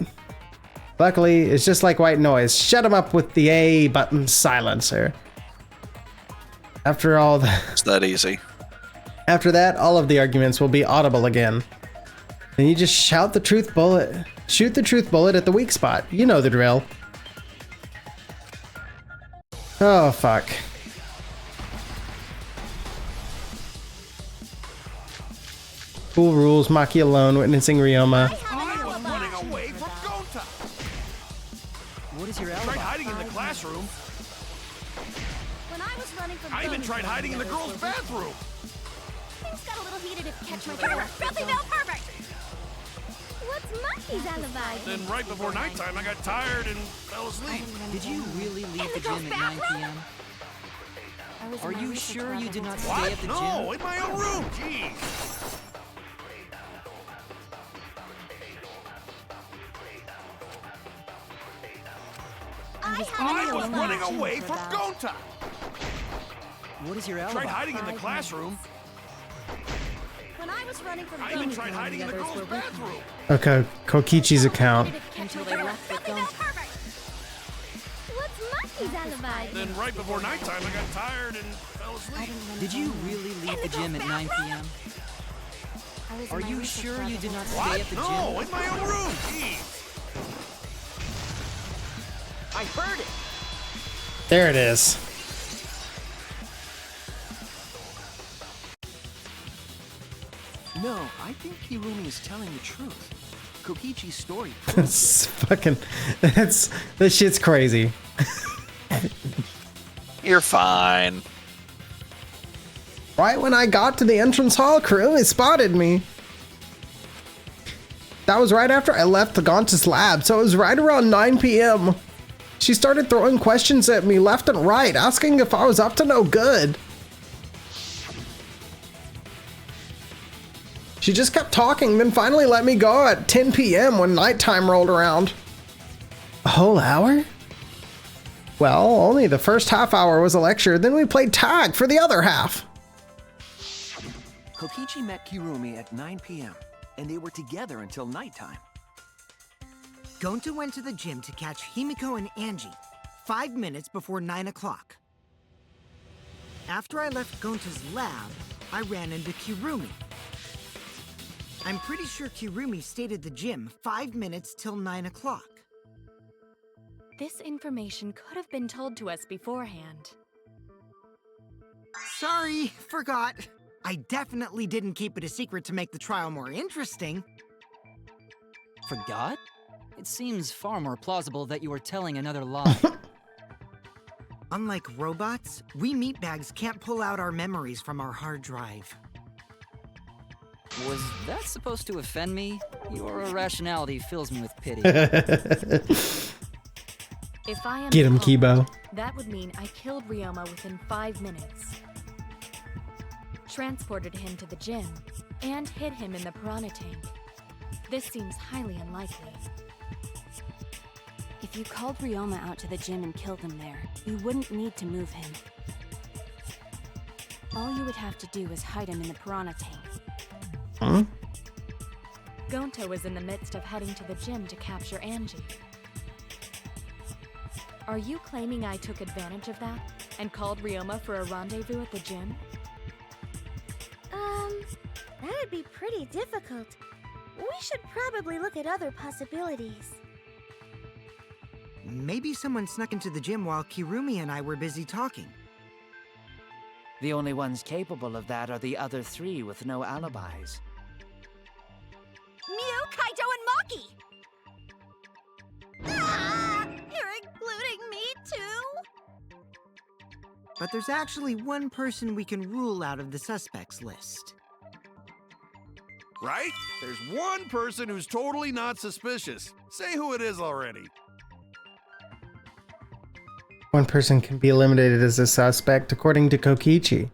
Luckily, it's just like white noise. Shut him up with the A button silencer. After all that... It's that easy. After that, all of the arguments will be audible again. Then you just shout the truth bullet. Shoot the truth bullet at the weak spot. You know the drill. Oh, fuck. Cool rules, Maki alone, witnessing Ryoma. I was running away from Gonta! What is your I alibi? tried hiding in the classroom. When I was running from I even tried hiding in the girls' bathroom. Things got a little heated if catch my drift. Filthy male pervert! What's Maki's alibi? Then right before nighttime, I got tired and fell asleep. Did you really leave the gym at 9 p.m.? Are you sure you did not stay What? at the No, gym? in my own room. Jeez. I was running away from Gonta. What is your I alibi? tried hiding in the classroom. When I was running from I even tried hiding in the girls' bathroom. Okay, Kokichi's account. until they left with Gonta. What's Maki's alibi? Then right before nighttime, I got tired and fell asleep. Did you really leave the gym at 9 p.m.? Are you sure you did not stay at the gym? No, in my own room. Jeez. I heard it. There it is. No, I think Hirumi is telling the truth. Kokichi's story. It's fucking... This shit's crazy. You're fine. Right when I got to the entrance hall, Kirumi spotted me. That was right after I left the Gonta's lab, so it was right around 9 p.m. She started throwing questions at me left and right, asking if I was up to no good. She just kept talking, then finally let me go at 10 p.m. when nighttime rolled around. A whole hour? Well, only the first half hour was a lecture, then we played tag for the other half. Kokichi met Kirumi at 9 p.m., and they were together until nighttime. Gonta went to the gym to catch Himiko and Angie 5 minutes before 9 o'clock. After I left Gonta's lab, I ran into Kirumi. I'm pretty sure Kirumi stayed at the gym 5 minutes till 9 o'clock. This information could have been told to us beforehand. Sorry, forgot. I definitely didn't keep it a secret to make the trial more interesting. Forgot? It seems far more plausible that you were telling another lie. Unlike robots, we meatbags can't pull out our memories from our hard drive. Was that supposed to offend me? Your irrationality fills me with pity. If I am Get him, the culprit, Kibo. that would mean I killed Ryoma within 5 minutes, transported him to the gym, and hid him in the piranha tank. This seems highly unlikely. If you called Ryoma out to the gym and killed him there, you wouldn't need to move him. All you would have to do is hide him in the piranha tank. Huh? Gonta was in the midst of heading to the gym to capture Angie. Are you claiming I took advantage of that and called Ryoma for a rendezvous at the gym? That'd be pretty difficult. We should probably look at other possibilities. Maybe someone snuck into the gym while Kirumi and I were busy talking. The only ones capable of that are the other 3 with no alibis. Mew, Kaito, and Maki! Ah, you're including me too? But there's actually one person we can rule out of the suspects list. Right? There's one person who's totally not suspicious. Say who it is already. One person can be eliminated as a suspect, according to Kokichi.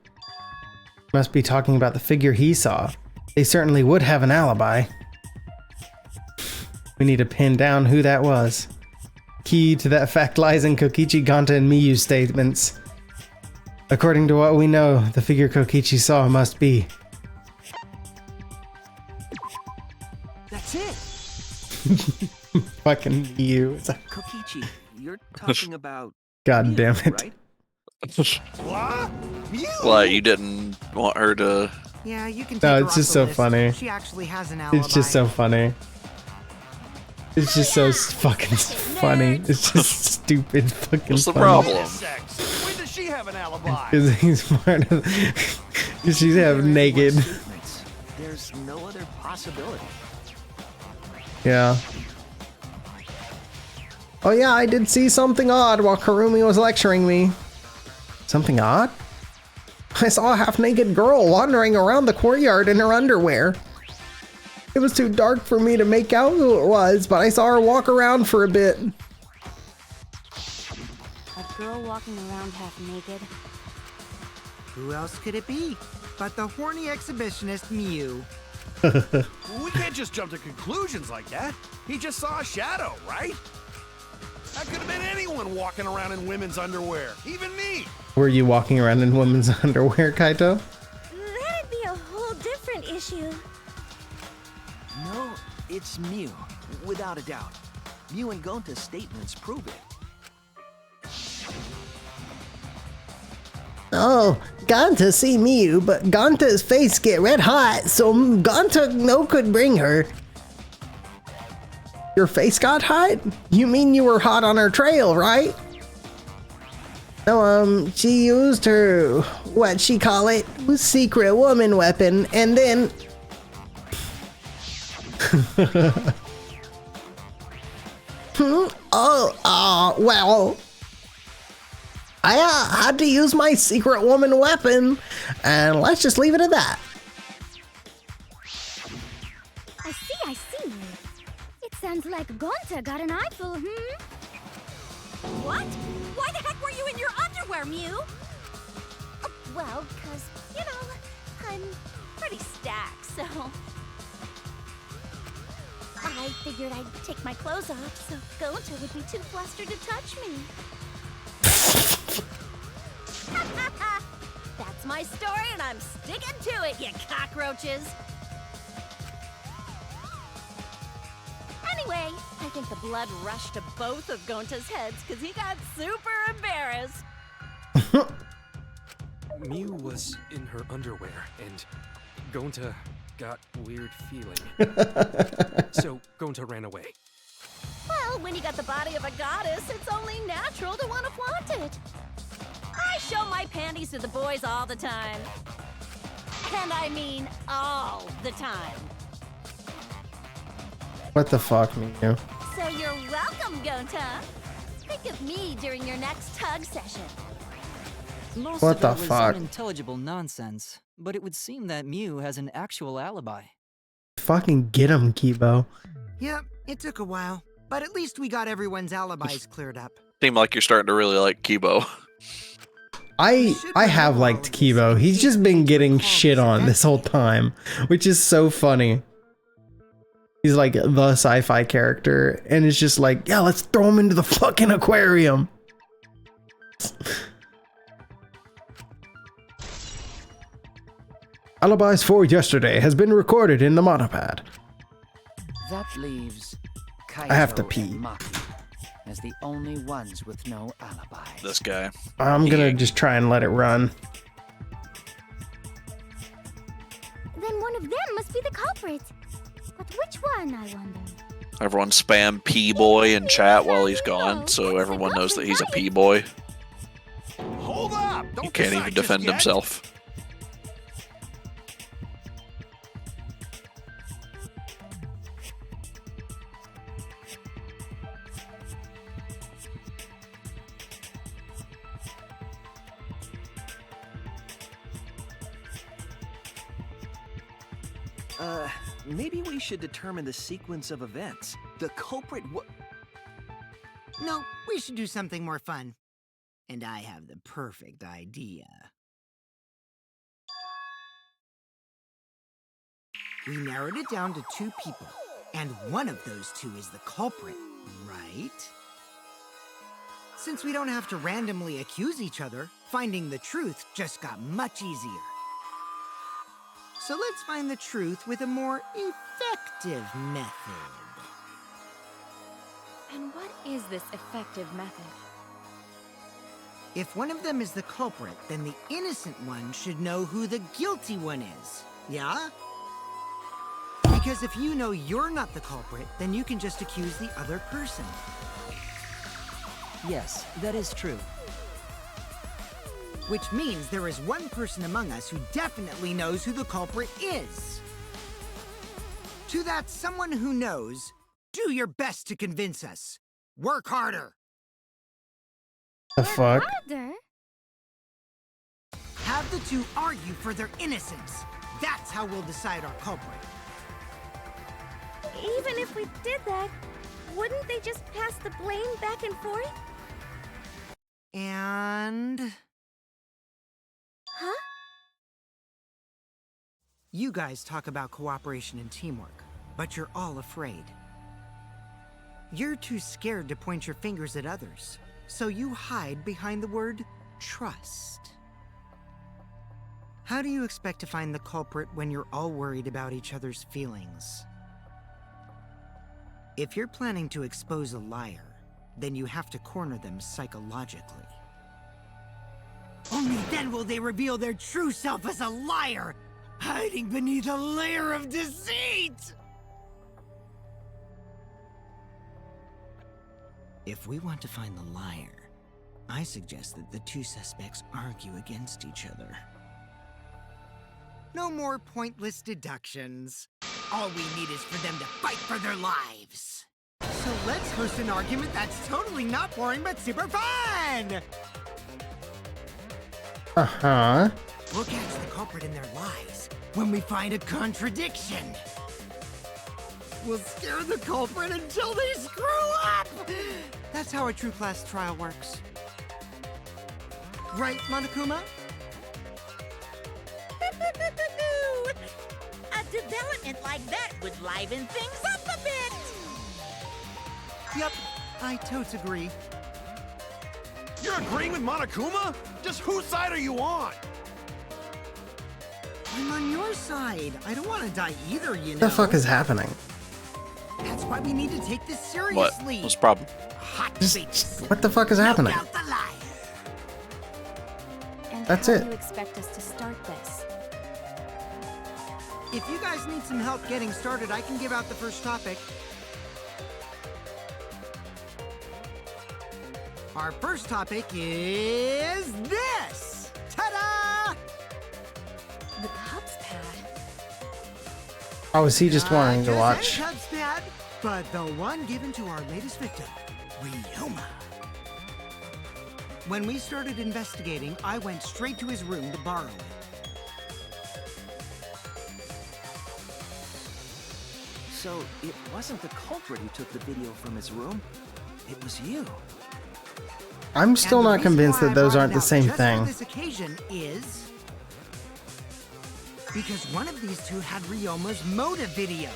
Must be talking about the figure he saw. They certainly would have an alibi. We need to pin down who that was. Key to that fact lies in Kokichi, Gonta, and Miyu's statements. According to what we know, the figure Kokichi saw must be. That's it! Fucking Miyu. It's like, Kokichi, you're talking about... God Mew, damn it. right? What? What, you didn't want her to... Yeah, you can take No, her it's off just the so list. funny. She actually has an alibi. It's just so funny. It's just so fucking funny. It's just stupid fucking What's the funny. problem? Sex. When does she have an alibi? Because he's part of... She's half naked. Statements. There's no other possibility. Yeah. Oh yeah, I did see something odd while Karumi was lecturing me. Something odd? I saw a half-naked girl wandering around the courtyard in her underwear. It was too dark for me to make out who it was, but I saw her walk around for a bit. A girl walking around half naked. Who else could it be but the horny exhibitionist Mew? We can't just jump to conclusions like that. He just saw a shadow, right? That could have been anyone walking around in women's underwear, even me. Were you walking around in women's underwear, Kaito? That'd be a whole different issue. No, it's Mew, without a doubt. Mew and Gonta's statements prove it. Oh, Gonta see Mew, but Gonta's face get red hot, so Gonta no could bring her. Your face got hot? You mean you were hot on her trail, right? No, she used her, what she call it, secret woman weapon, and then... well... I had to use my secret woman weapon, and let's just leave it at that. I see. It sounds like Gonta got an eyeful, What? Why the heck were you in your underwear, Mew? Well, 'cause, you know, I'm Pretty stacked, so... I figured I'd take my clothes off so Gonta would be too flustered to touch me. That's my story, and I'm sticking to it, you cockroaches! Anyway, I think the blood rushed to both of Gonta's heads because he got super embarrassed. Mew was in her underwear, and Gonta got weird feeling. So Gonta ran away. Well, when you got the body of a goddess, it's only natural to want to flaunt it. I show my panties to the boys all the time. And I mean all the time. What the fuck, Miu? So you're welcome, Gonta. Think of me during your next tug session. Most What of the it was fuck? unintelligible nonsense, but it would seem that Mew has an actual alibi. Fucking get him, Kibo. Yep, it took a while, but at least we got everyone's alibis cleared up. Seem like you're starting to really like Kibo. I have liked Kibo. He's just been getting shit on this whole time, which is so funny. He's like the sci-fi character, and it's just like, yeah, let's throw him into the fucking aquarium. Alibis for yesterday has been recorded in the monopad. That leaves I have to Kaizo pee. and Maki as the only ones with no alibi. This guy. I'm gonna just try and let it run. Then one of them must be the culprit. But which one, I wonder? Everyone spam P-boy in chat while he's gone, so everyone knows that he's a P-boy. Hold up! He Don't can't decide even just defend yet. himself. Maybe we should determine the sequence of events. The culprit No, we should do something more fun. And I have the perfect idea. We narrowed it down to 2 people, and one of those 2 is the culprit, right? Since we don't have to randomly accuse each other, finding the truth just got much easier. So let's find the truth with a more effective method. And what is this effective method? If one of them is the culprit, then the innocent one should know who the guilty one is. Yeah? Because if you know you're not the culprit, then you can just accuse the other person. Yes, that is true. Which means there is one person among us who definitely knows who the culprit is. To that someone who knows, do your best to convince us. Work harder. The fuck? Harder? Have the 2 argue for their innocence. That's how we'll decide our culprit. Even if we did that, wouldn't they just pass the blame back and forth? And... Huh? You guys talk about cooperation and teamwork, but you're all afraid. You're too scared to point your fingers at others, so you hide behind the word trust. How do you expect to find the culprit when you're all worried about each other's feelings? If you're planning to expose a liar, then you have to corner them psychologically. Only then will they reveal their true self as a liar, hiding beneath a layer of deceit! If we want to find the liar, I suggest that the 2 suspects argue against each other. No more pointless deductions. All we need is for them to fight for their lives. So let's host an argument that's totally not boring but super fun! Uh-huh. We'll catch the culprit in their lies when we find a contradiction. We'll scare the culprit until they screw up! That's how a true class trial works. Right, Monokuma? A development like that would liven things up a bit. Yep, I totes agree. You're agreeing with Monokuma? Just whose side are you on? I'm on your side. I don't want to die either, you know. What the fuck is happening? That's why we need to take this seriously. What? What's the problem? Hot Just, what the fuck is happening? Out the lie. And That's how it. do you expect us to start this? If you guys need some help getting started, I can give out the first topic. Our first topic is this! Ta-da! The Cubs pad. Oh, is he just wanting to Just watch? any Cubs pad, but The one given to our latest victim, Ryoma. When we started investigating, I went straight to his room to borrow it. So it wasn't the culprit who took the video from his room. It was you. I'm still not convinced that those aren't the same thing. This occasion is because one of these two had Ryoma's motive video.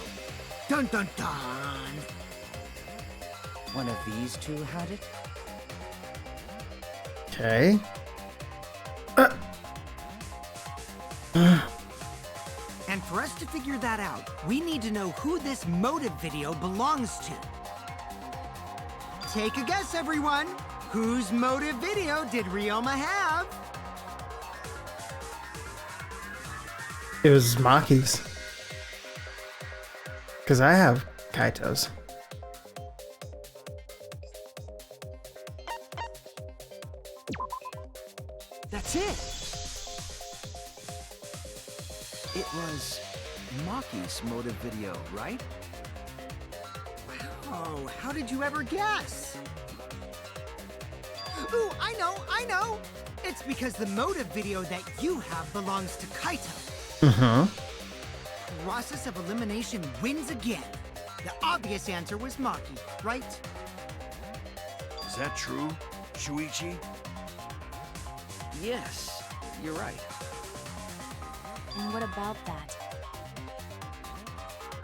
Dun dun dun. One of these two had it? Okay. And for us to figure that out, we need to know who this motive video belongs to. Take a guess, everyone. Whose motive video did Ryoma have? It was Maki's. Because I have Kaito's. That's it. It was Maki's motive video, right? Oh, how did you ever guess? Ooh, I know! It's because the motive video that you have belongs to Kaito. Process of elimination wins again. The obvious answer was Maki, right? Is that true, Shuichi? Yes, you're right. And what about that?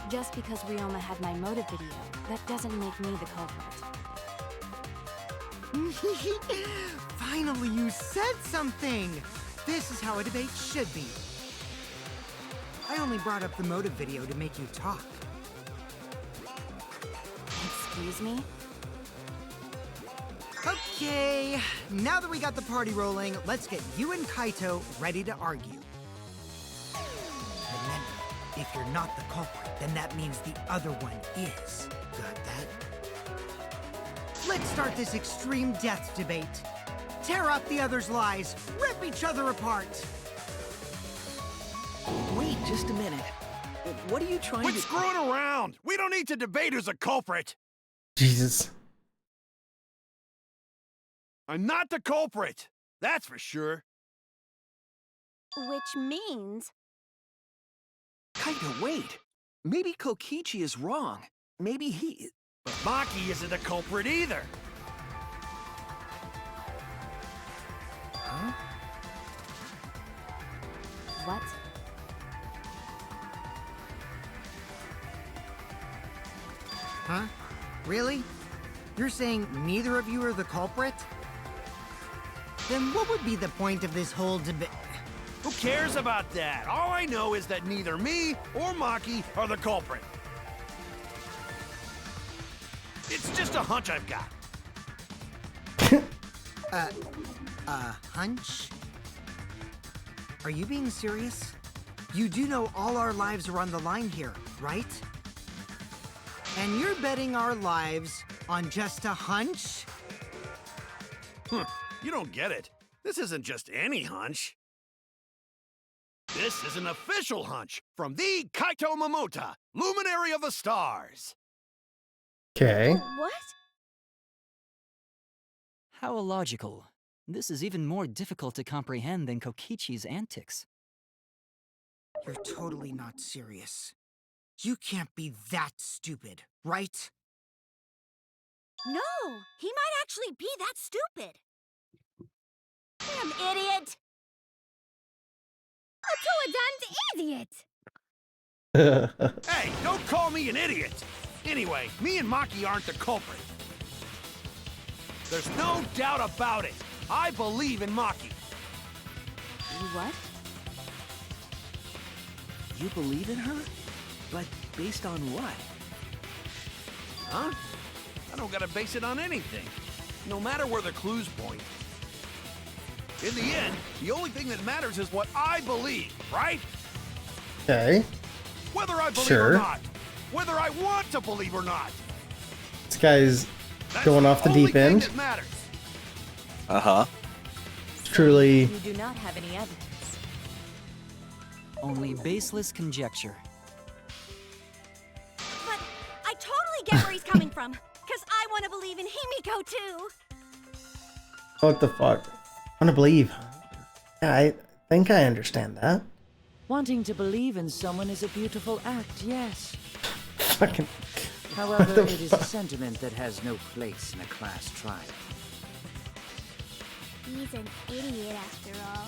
Just because Ryoma had my motive video, that doesn't make me the culprit. Finally, you said something! This is how a debate should be. I only brought up the motive video to make you talk. Excuse me? Okay, now that we got the party rolling, let's get you and Kaito ready to argue. Remember, if you're not the culprit, then that means the other one is. Got that? Let's start this extreme death debate. Tear up the other's lies, rip each other apart. Wait just a minute. What are you trying Quit to... screwing around! We don't need to debate who's a culprit! Jesus. I'm not the culprit! That's for sure. Which means... Kaito, wait. Maybe Kokichi is wrong. Maybe he... But Maki isn't a culprit either! Huh? What? Huh? Really? You're saying neither of you are the culprit? Then what would be the point of this whole debate? Who cares about that? All I know is that neither me or Maki are the culprit. It's just a hunch I've got. Hunch? Are you being serious? You do know all our lives are on the line here, right? And you're betting our lives on just a hunch? You don't get it. This isn't just any hunch. This is an official hunch from the Kaito Momota, Luminary of the Stars. Okay. What? How illogical. This is even more difficult to comprehend than Kokichi's antics. You're totally not serious. You can't be that stupid, right? No, he might actually be that stupid. Damn idiot! A two-a-damned idiot! Hey, don't call me an idiot! Anyway, me and Maki aren't the culprit. There's no doubt about it. I believe in Maki. You what? You believe in her? But based on what? Huh? I don't gotta base it on anything. No matter where the clues point. In the end, the only thing that matters is what I believe, right? Okay. Whether I believe Sure. or not. Whether I want to believe or not. This guy's That's going off the only deep thing end. that matters. Uh-huh. Truly. You do not have any evidence. Only baseless conjecture. But I totally get where he's from? Because I want to believe in Himiko too. What the fuck? I want to believe. Yeah, I think I understand that. Wanting to believe in someone is a beautiful act, yes. Fucking. However, it is a sentiment that has no place in a class trial. He's an idiot after all.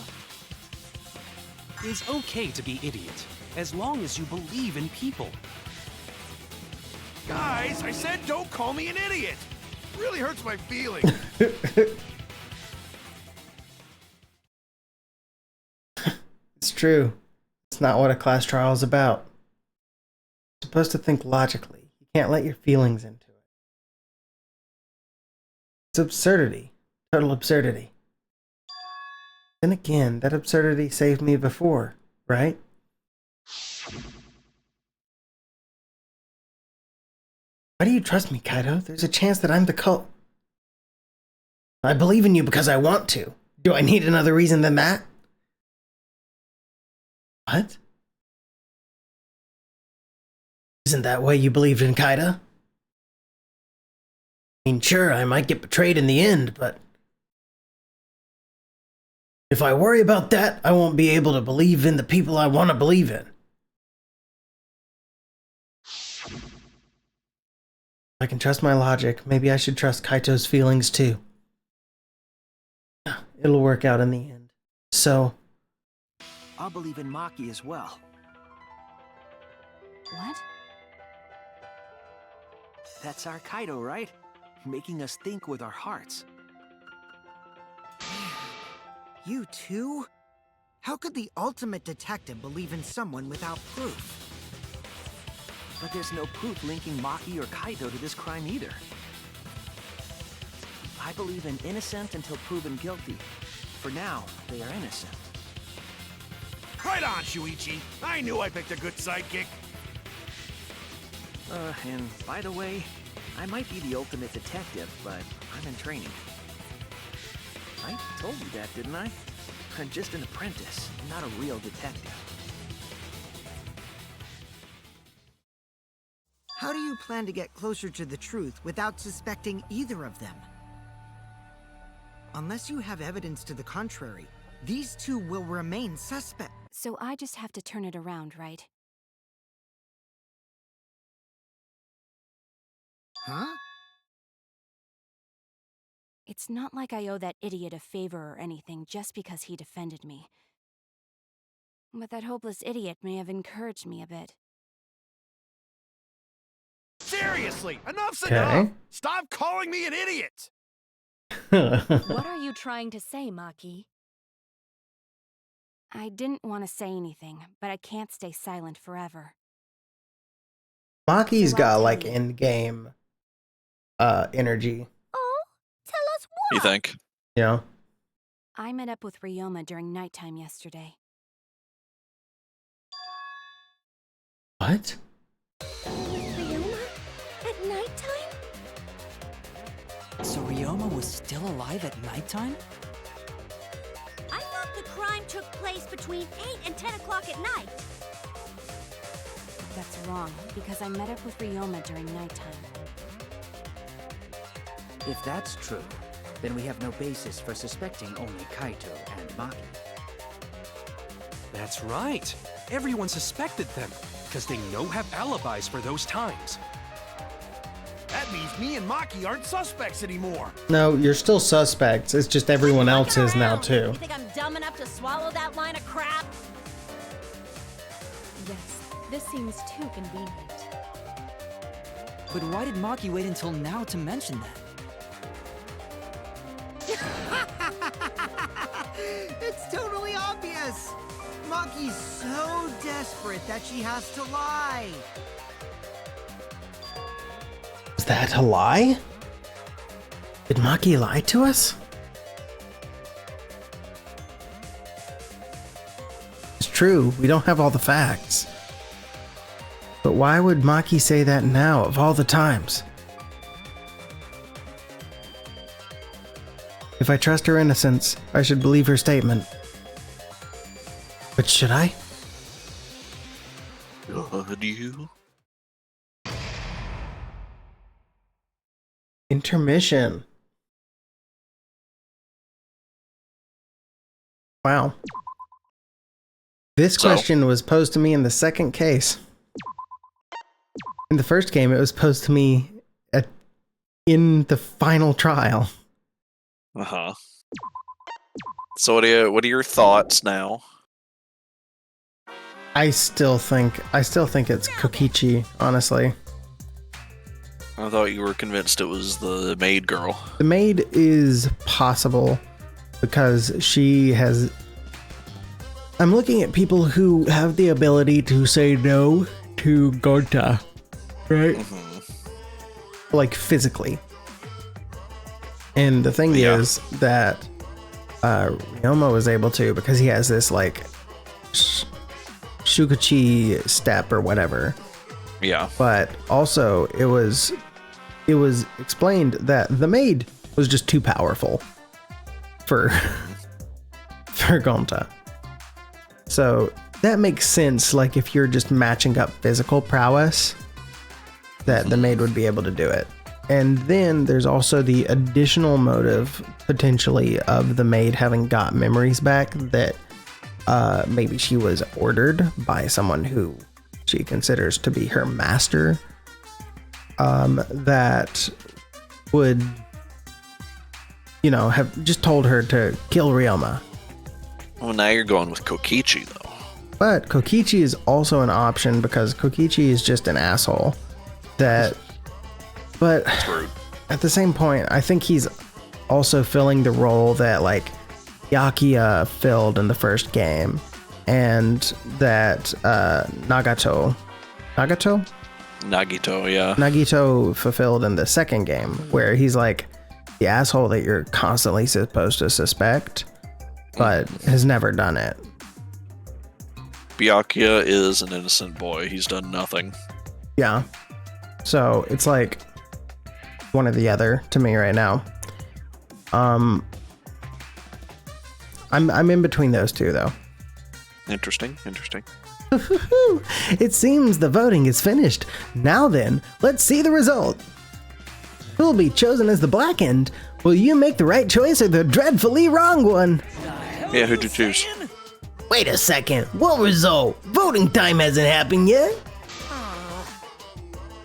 It's okay to be idiot, as long as you believe in people. Guys, I said don't call me an idiot. It really hurts my feelings. It's true. It's not what a class trial is about. You're supposed to think logically. You can't let your feelings into it. It's absurdity. Total absurdity. Then again, that absurdity saved me before, right? Why do you trust me, Kaito? There's a chance that I'm the cult. I believe in you because I want to. Do I need another reason than that? What? Isn't that why you believed in Kaida? I mean, sure, I might get betrayed in the end, but if I worry about that, I won't be able to believe in the people I want to believe in. If I can trust my logic, maybe I should trust Kaito's feelings too. It'll work out in the end. So, I'll believe in Maki as well. What? That's our Kaido, right? Making us think with our hearts. You too? How could the ultimate detective believe in someone without proof? But there's no proof linking Maki or Kaido to this crime either. I believe in innocent until proven guilty. For now, they are innocent. Right on, Shuichi. I knew I picked a good sidekick. And by the way, I might be the ultimate detective, but I'm in training. I told you that, didn't I? I'm just an apprentice, not a real detective. How do you plan to get closer to the truth without suspecting either of them? Unless you have evidence to the contrary, these two will remain suspect. So I just have to turn it around, right? Huh? It's not like I owe that idiot a favor or anything just because he defended me. But that hopeless idiot may have encouraged me a bit. Seriously, enough's Okay. enough. Stop calling me an idiot. What are you trying to say, Maki? I didn't want to say anything, but I can't stay silent forever. Maki's So I'll got tell like you. in-game energy, Oh, tell us what? You think? you know? I met up with Ryoma during nighttime yesterday. What? With Ryoma? At nighttime? So Ryoma was still alive at nighttime? I thought the crime took place between 8 and 10 o'clock at night. That's wrong, because I met up with Ryoma during nighttime. If that's true, then we have no basis for suspecting only Kaito and Maki. That's right. Everyone suspected them, because they have alibis for those times. That means me and Maki aren't suspects anymore. No, you're still suspects. It's just everyone else is now too. You think I'm dumb enough to swallow that line of crap? Yes, this seems too convenient. But why did Maki wait until now to mention that? It's totally obvious! Maki's so desperate that she has to lie. Is that a lie? Did Maki lie to us? It's true, we don't have all the facts. But why would Maki say that now, of all the times? If I trust her innocence, I should believe her statement. But should I? Should you? Intermission. Wow. This question was posed to me in the second case. In the first game, it was posed to me in the final trial. Uh-huh. So what are your thoughts now? I still think it's Kokichi, honestly. I thought you were convinced it was the maid girl. The maid is possible because she has... I'm looking at people who have the ability to say no to Gonta, right? Mm-hmm. Like physically. And the thing is that Ryoma was able to because he has this like Shukuchi step or whatever. Yeah. But also it was explained that the maid was just too powerful for Gonta. So that makes sense, like if you're just matching up physical prowess, that the maid would be able to do it. And then there's also the additional motive, potentially, of the maid having got memories back, that maybe she was ordered by someone who she considers to be her master, that would, have just told her to kill Ryoma. Well, now you're going with Kokichi, though. But Kokichi is also an option because Kokichi is just an asshole. But at the same point, I think he's also filling the role that like Yakuya filled in the first game, and that Nagito, yeah. Nagito fulfilled in the second game, where he's like the asshole that you're constantly supposed to suspect, but has never done it. Byakuya is an innocent boy. He's done nothing. Yeah. So it's like one or the other to me right now. I'm in between those two though. Interesting. It seems the voting is finished. Now then, let's see the result. Who will be chosen as the Black End? Will you make the right choice or the dreadfully wrong one? Yeah, who'd you choose? Wait a second. What result? Voting time hasn't happened yet.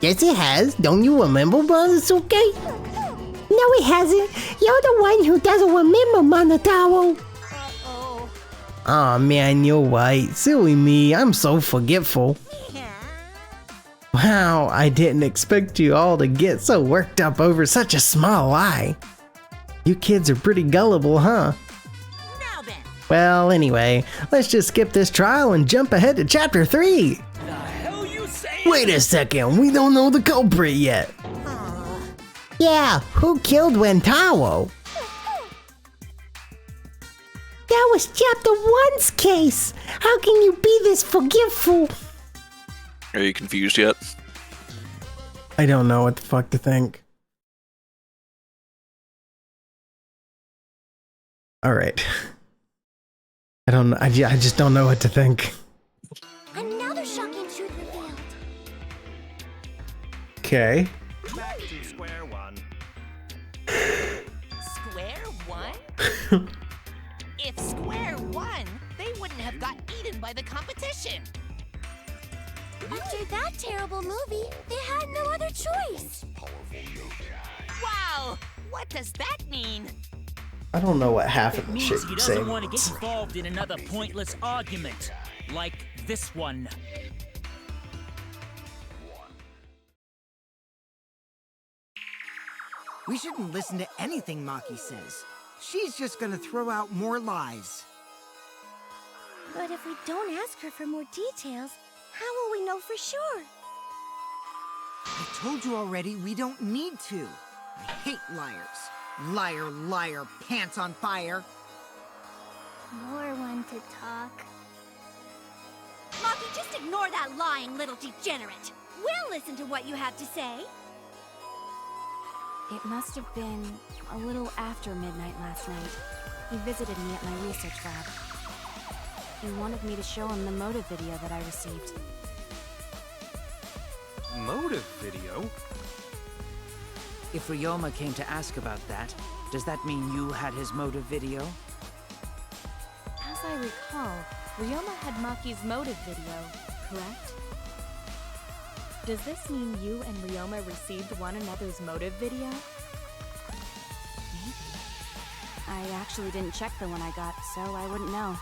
Yes, it has. Don't you remember, Monosuke? No, it hasn't. You're the one who doesn't remember, Monotaro. Aw, man, you're right. Silly me. I'm so forgetful. Wow, I didn't expect you all to get so worked up over such a small lie. You kids are pretty gullible, huh? Now then. Well, anyway, let's just skip this trial and jump ahead to Chapter 3. Wait a second. We don't know the culprit yet. Yeah, who killed Wentaro? That was Chapter 1's case. How can you be this forgetful? Are you confused yet? I don't know what the fuck to think. All right. I don't know. I just don't know what to think. Another shocking truth revealed. Okay. Back to square one. Square one? If square won, they wouldn't have got eaten by the competition. After that terrible movie, they had no other choice. Wow! What does that mean? I don't know what half of the shit He you doesn't say. want to get involved in another pointless argument, like this one. We shouldn't listen to anything Maki says. She's just gonna throw out more lies. But if we don't ask her for more details, how will we know for sure? I told you already, we don't need to. I hate liars. Liar, liar, pants on fire. More one to talk. Maki, just ignore that lying little degenerate. We'll listen to what you have to say. It must have been a little after midnight last night. He visited me at my research lab. He wanted me to show him the motive video that I received. Motive video? If Ryoma came to ask about that, does that mean you had his motive video? As I recall, Ryoma had Maki's motive video, correct? Does this mean you and Ryoma received one another's motive video? Me? I actually didn't check the one I got, so I wouldn't know.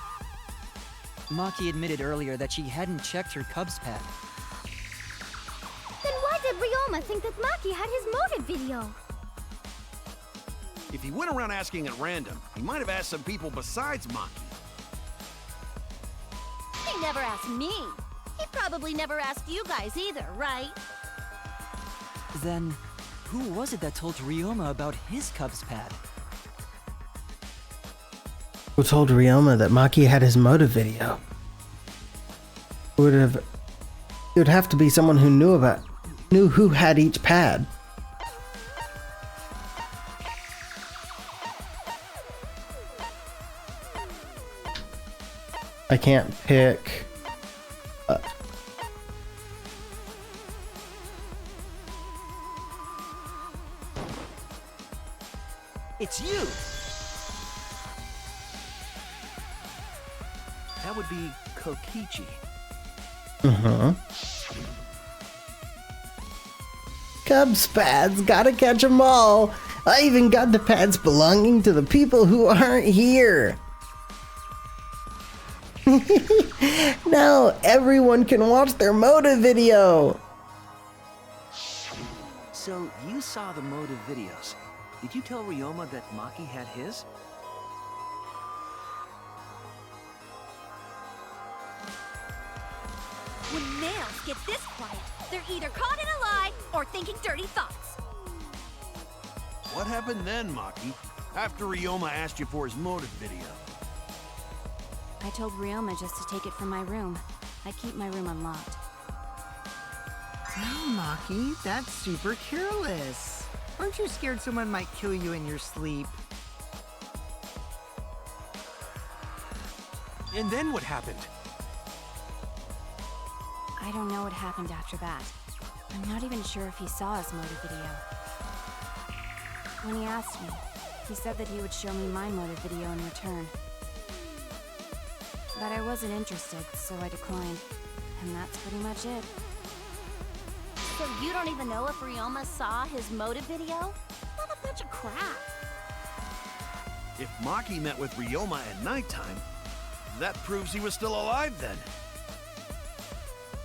Maki admitted earlier that she hadn't checked her Cubs pad. Then why did Ryoma think that Maki had his motive video? If he went around asking at random, he might have asked some people besides Maki. He never asked me. He probably never asked you guys either, right? Then, who was it that told Ryoma about his Cubs pad? Who told Ryoma that Maki had his motive video? It would have to be someone who knew who had each pad. I can't pick. It's you! That would be Kokichi. Cubs pads, gotta catch 'em all. I even got the pads belonging to the people who aren't here. Now everyone can watch their motive video. So, you saw the motive videos. Did you tell Ryoma that Maki had his? When males get this quiet, they're either caught in a lie or thinking dirty thoughts. What happened then, Maki? After Ryoma asked you for his motive video? I told Ryoma just to take it from my room. I keep my room unlocked. No, Maki, that's super careless. Aren't you scared someone might kill you in your sleep? And then what happened? I don't know what happened after that. I'm not even sure if he saw his motive video. When he asked me, he said that he would show me my motive video in return. But I wasn't interested, so I declined. And that's pretty much it. So you don't even know if Ryoma saw his motive video? What a bunch of crap. If Maki met with Ryoma at nighttime, that proves he was still alive then.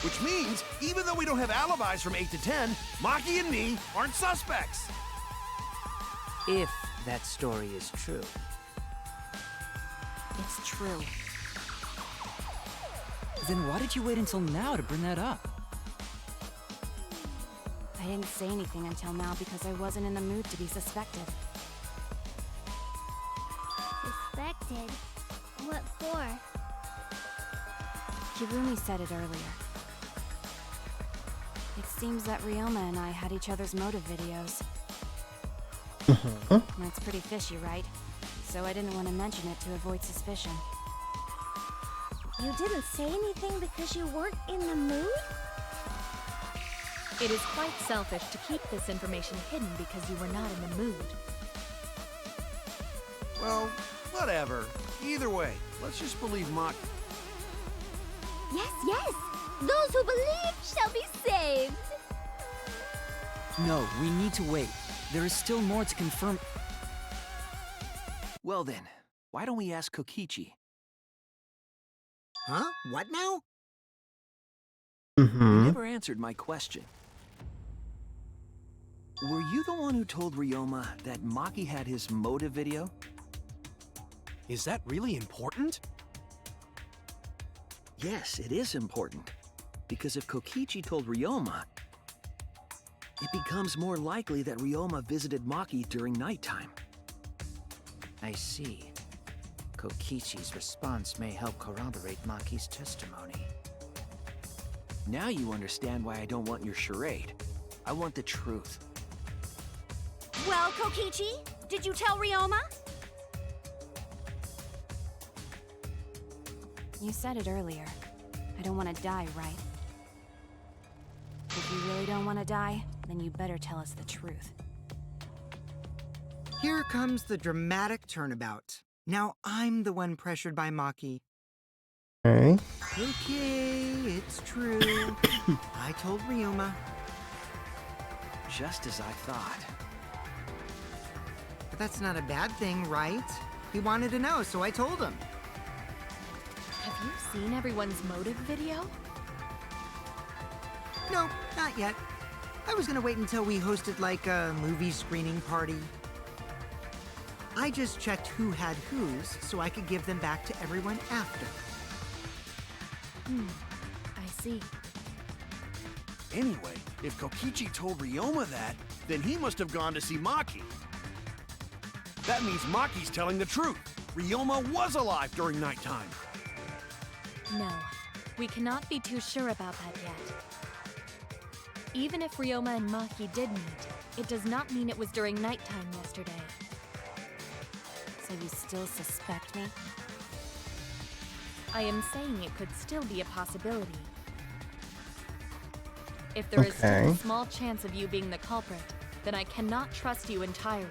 Which means, even though we don't have alibis from 8 to 10, Maki and me aren't suspects. If that story is true. It's true. Then why did you wait until now to bring that up? I didn't say anything until now because I wasn't in the mood to be suspected. Suspected? What for? Kirumi said it earlier. It seems that Ryoma and I had each other's motive videos. That's pretty fishy, right? So I didn't want to mention it to avoid suspicion. You didn't say anything because you weren't in the mood? It is quite selfish to keep this information hidden because you were not in the mood. Well, whatever. Either way, let's just believe Maki. Yes, yes! Those who believe shall be saved! No, we need to wait. There is still more to confirm. Well then, why don't we ask Kokichi? Huh? What now? You never answered my question. Were you the one who told Ryoma that Maki had his motive video? Is that really important? Yes, it is important. Because if Kokichi told Ryoma, it becomes more likely that Ryoma visited Maki during nighttime. I see. Kokichi's response may help corroborate Maki's testimony. Now you understand why I don't want your charade. I want the truth. Well, Kokichi, did you tell Ryoma? You said it earlier. I don't want to die, right? If you really don't want to die, then you better tell us the truth. Here comes the dramatic turnabout. Now I'm the one pressured by Maki. Okay. Okay, it's true. I told Ryoma. Just as I thought. But that's not a bad thing, right? He wanted to know, so I told him. Have you seen everyone's motive video? No, not yet. I was gonna wait until we hosted like a movie screening party. I just checked who had whose so I could give them back to everyone after. I see. Anyway, if Kokichi told Ryoma that, then he must have gone to see Maki. That means Maki's telling the truth. Ryoma was alive during nighttime. No, we cannot be too sure about that yet. Even if Ryoma and Maki did meet, it does not mean it was during nighttime yesterday. So you still suspect me? I am saying it could still be a possibility. If there is still Okay. a small chance of you being the culprit, then I cannot trust you entirely.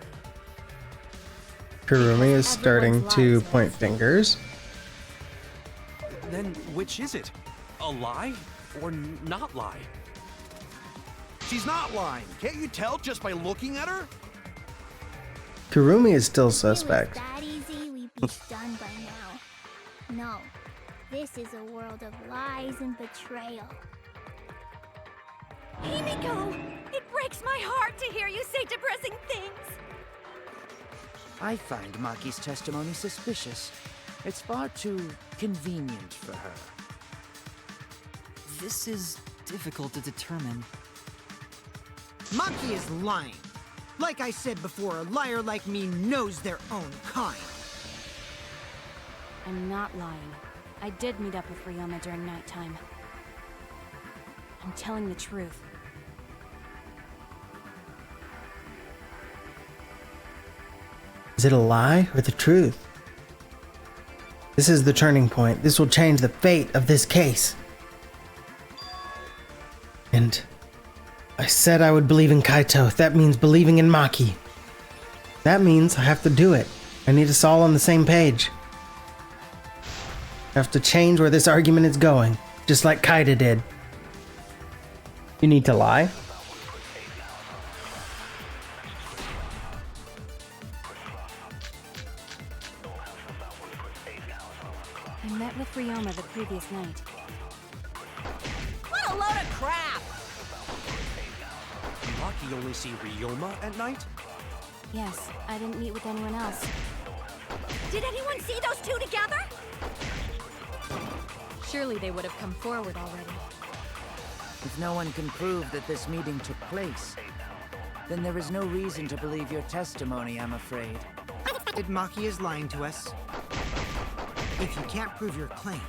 Kurumi is starting to point fingers. Then which is it? A lie or not lie? She's not lying. Can't you tell just by looking at her? Kurumi is still suspect. If it was that easy, we'd be done by now. No, this is a world of lies and betrayal. Himiko! It breaks my heart to hear you say depressing things! I find Maki's testimony suspicious. It's far too convenient for her. This is difficult to determine. Maki is lying. Like I said before, a liar like me knows their own kind. I'm not lying. I did meet up with Ryoma during nighttime. I'm telling the truth. Is it a lie or the truth? This is the turning point. This will change the fate of this case. And I said I would believe in Kaito. That means believing in Maki. That means I have to do it. I need us all on the same page. I have to change where this argument is going, just like Kaito did. You need to lie? I met with Ryoma the previous night. What a load of crap! Maki only see Ryoma at night? Yes, I didn't meet with anyone else. Did anyone see those two together? Surely they would have come forward already. If no one can prove that this meeting took place, then there is no reason to believe your testimony, I'm afraid. That Maki is lying to us. If you can't prove your claim,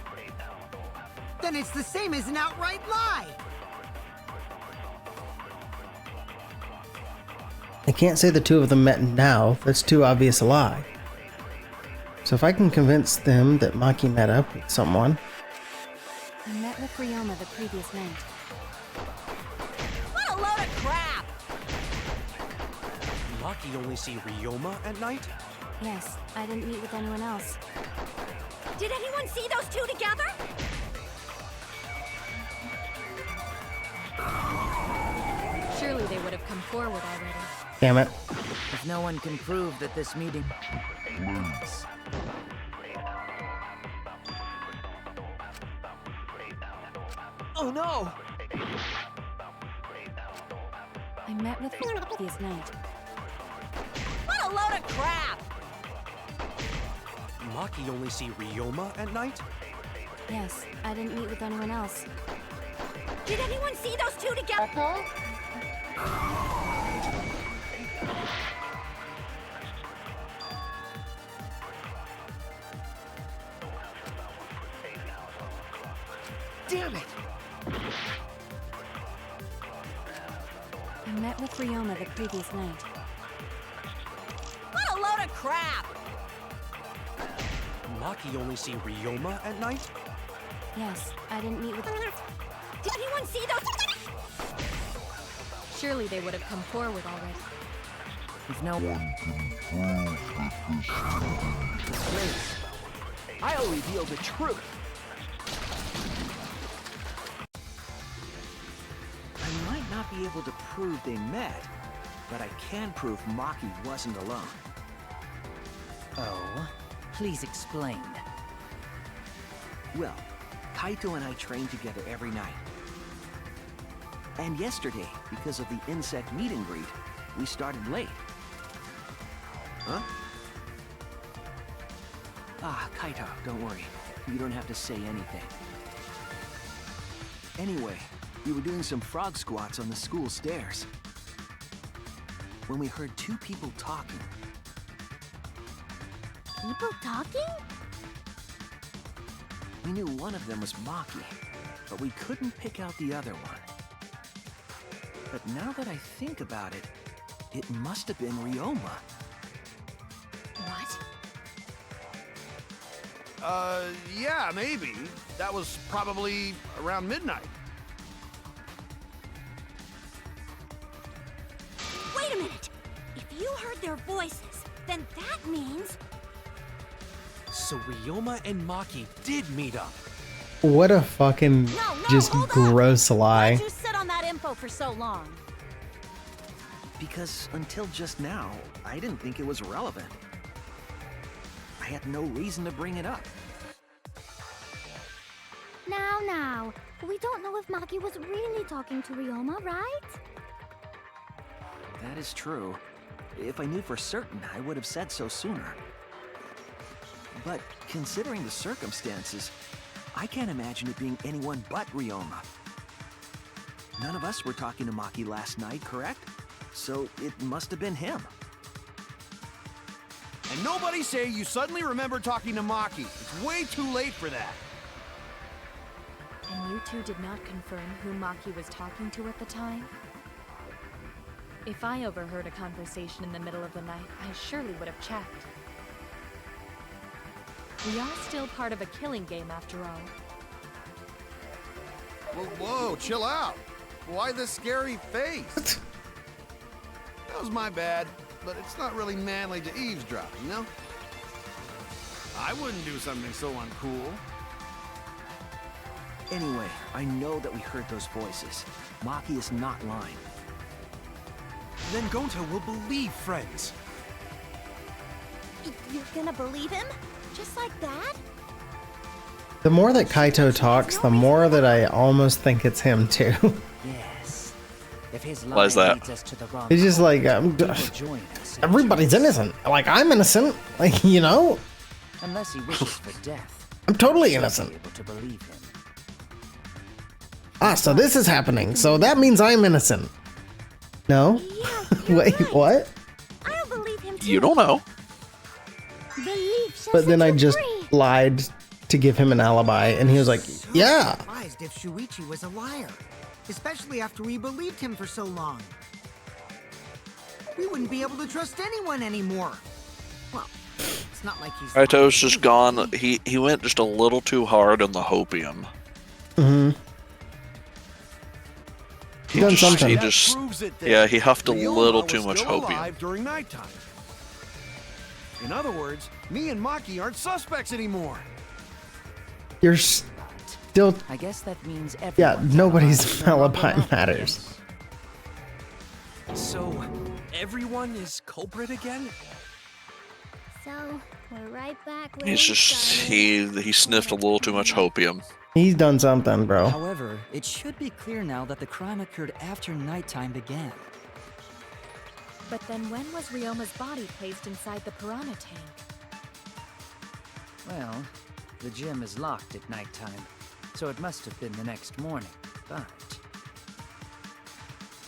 then it's the same as an outright lie. I can't say the two of them met now. That's too obvious a lie. So if I can convince them that Maki met up with someone. I met with Ryoma the previous night. What a load of crap! Maki only see Ryoma at night? Yes, I didn't meet with anyone else. Did anyone see those two together? Surely they would have come forward already. Damn it. If no one can prove that this meeting... Oh no! I met with the previous night. What a load of crap! Maki only see Ryoma at night? Yes, I didn't meet with anyone else. Did anyone see those two together? Damn it! I met with Ryoma the previous night. What a load of crap! Maki only see Ryoma at night? Yes, I didn't meet with... Did anyone see those? Surely they would have come forward already. If no one can Please, I'll reveal the truth. I might not be able to prove they met, but I can prove Maki wasn't alone. Oh? Please explain. Well, Kaito and I train together every night. And yesterday, because of the insect meet and greet, we started late. Huh? Ah, Kaito, don't worry. You don't have to say anything. Anyway, we were doing some frog squats on the school stairs when we heard two people talking. People talking? We knew one of them was Maki, but we couldn't pick out the other one. But now that I think about it, it must have been Ryoma. What? Yeah, maybe. That was probably around midnight. Wait a minute! If you heard their voices, then that means... So Ryoma and Maki did meet up. What a fucking just gross lie. Why'd you sit on that info for so long? Because until just now, I didn't think it was relevant. I had no reason to bring it up. Now, we don't know if Maki was really talking to Ryoma, right? That is true. If I knew for certain, I would have said so sooner. But considering the circumstances, I can't imagine it being anyone but Ryoma. None of us were talking to Maki last night, correct? So it must have been him. And nobody say you suddenly remember talking to Maki. It's way too late for that. And you two did not confirm who Maki was talking to at the time? If I overheard a conversation in the middle of the night, I surely would have checked. We are still part of a killing game after all. Whoa, chill out. Why this scary face? That was my bad, but it's not really manly to eavesdrop, you know? I wouldn't do something so uncool. Anyway, I know that we heard those voices. Maki is not lying. Then Gonta will believe friends. You're gonna believe him? Just like that? The more that Kaito talks, the more that I almost think it's him too. Yes. If his Why is lie that? leads us to the wrong It's just like path, he will join us in everybody's innocent. Like I'm innocent. Like you know, Unless he wishes for death. I'm totally I'll be innocent. able to believe him. Ah, so this is happening. So that means I'm innocent. No? Wait, what? I'll believe him too. You don't know. Belief shall But then set I you just free. lied to give him an alibi, and he was like, "Yeah." Surprised if Shuichi was a liar, especially after we believed him for so long. We wouldn't be able to trust anyone anymore. Well, it's not like he's. Kaito's just gone. He went just a little too hard on the hopium. Mm-hmm. He Done just, something. he That just, proves it then. yeah, he huffed a Ryoma little was too much still hopium. alive during nighttime. In other words, me and Maki aren't suspects anymore. You're still. I guess that means Yeah, everyone's nobody's alive. alibi matters. So, everyone is culprit again? So, we're right back where He's we just started. he sniffed a little too much hopium. He's done something, bro. However, it should be clear now that the crime occurred after nighttime began. But then when was Ryoma's body placed inside the Pirhanna tank? Well, the gym is locked at nighttime, so it must have been the next morning. But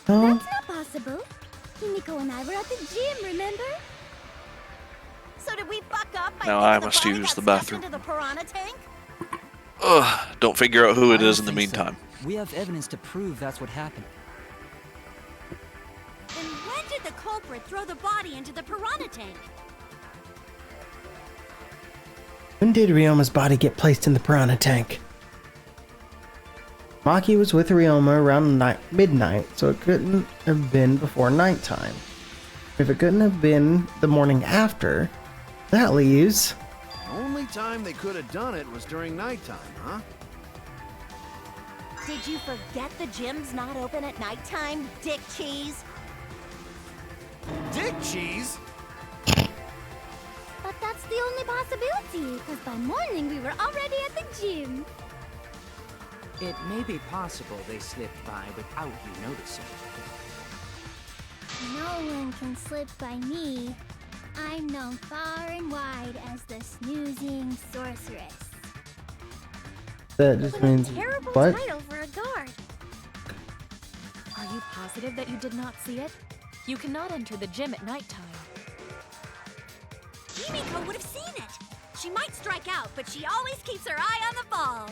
Oh, That's not possible. Himiko and I were at the gym, remember? So did we fuck up by Now thinking I the must body use got the stuffed bathroom. into the Pirhanna tank? Ugh, don't figure out who it I is don't in the think so. meantime. We have evidence to prove that's what happened. Then when did the culprit throw the body into the Pirhanna tank? when did Ryoma's body get placed in the Pirhanna tank? Maki was with Ryoma around midnight, so it couldn't have been before nighttime. If it couldn't have been the morning after, that leaves... The only time they could have done it was during nighttime, huh? Did you forget the gym's not open at nighttime, Dick Cheese? Dick Cheese? But that's the only possibility, because by morning we were already at the gym. It may be possible they slipped by without you noticing. No one can slip by me. I'm known far and wide as the snoozing sorceress. That just What a means... terrible What? title for a guard. Are you positive that you did not see it? You cannot enter the gym at nighttime. Himiko would have seen it. She might strike out, but she always keeps her eye on the ball.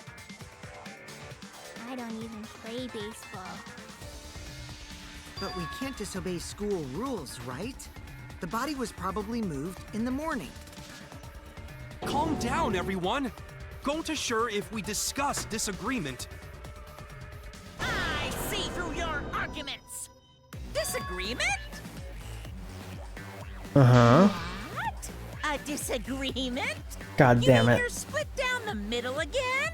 I don't even play baseball. But we can't disobey school rules, right? The body was probably moved in the morning. Calm down, everyone. Going to sure if we discuss disagreement. I see through your arguments. Disagreement? Uh-huh. What? A disagreement? God damn You mean it. you're split down the middle again?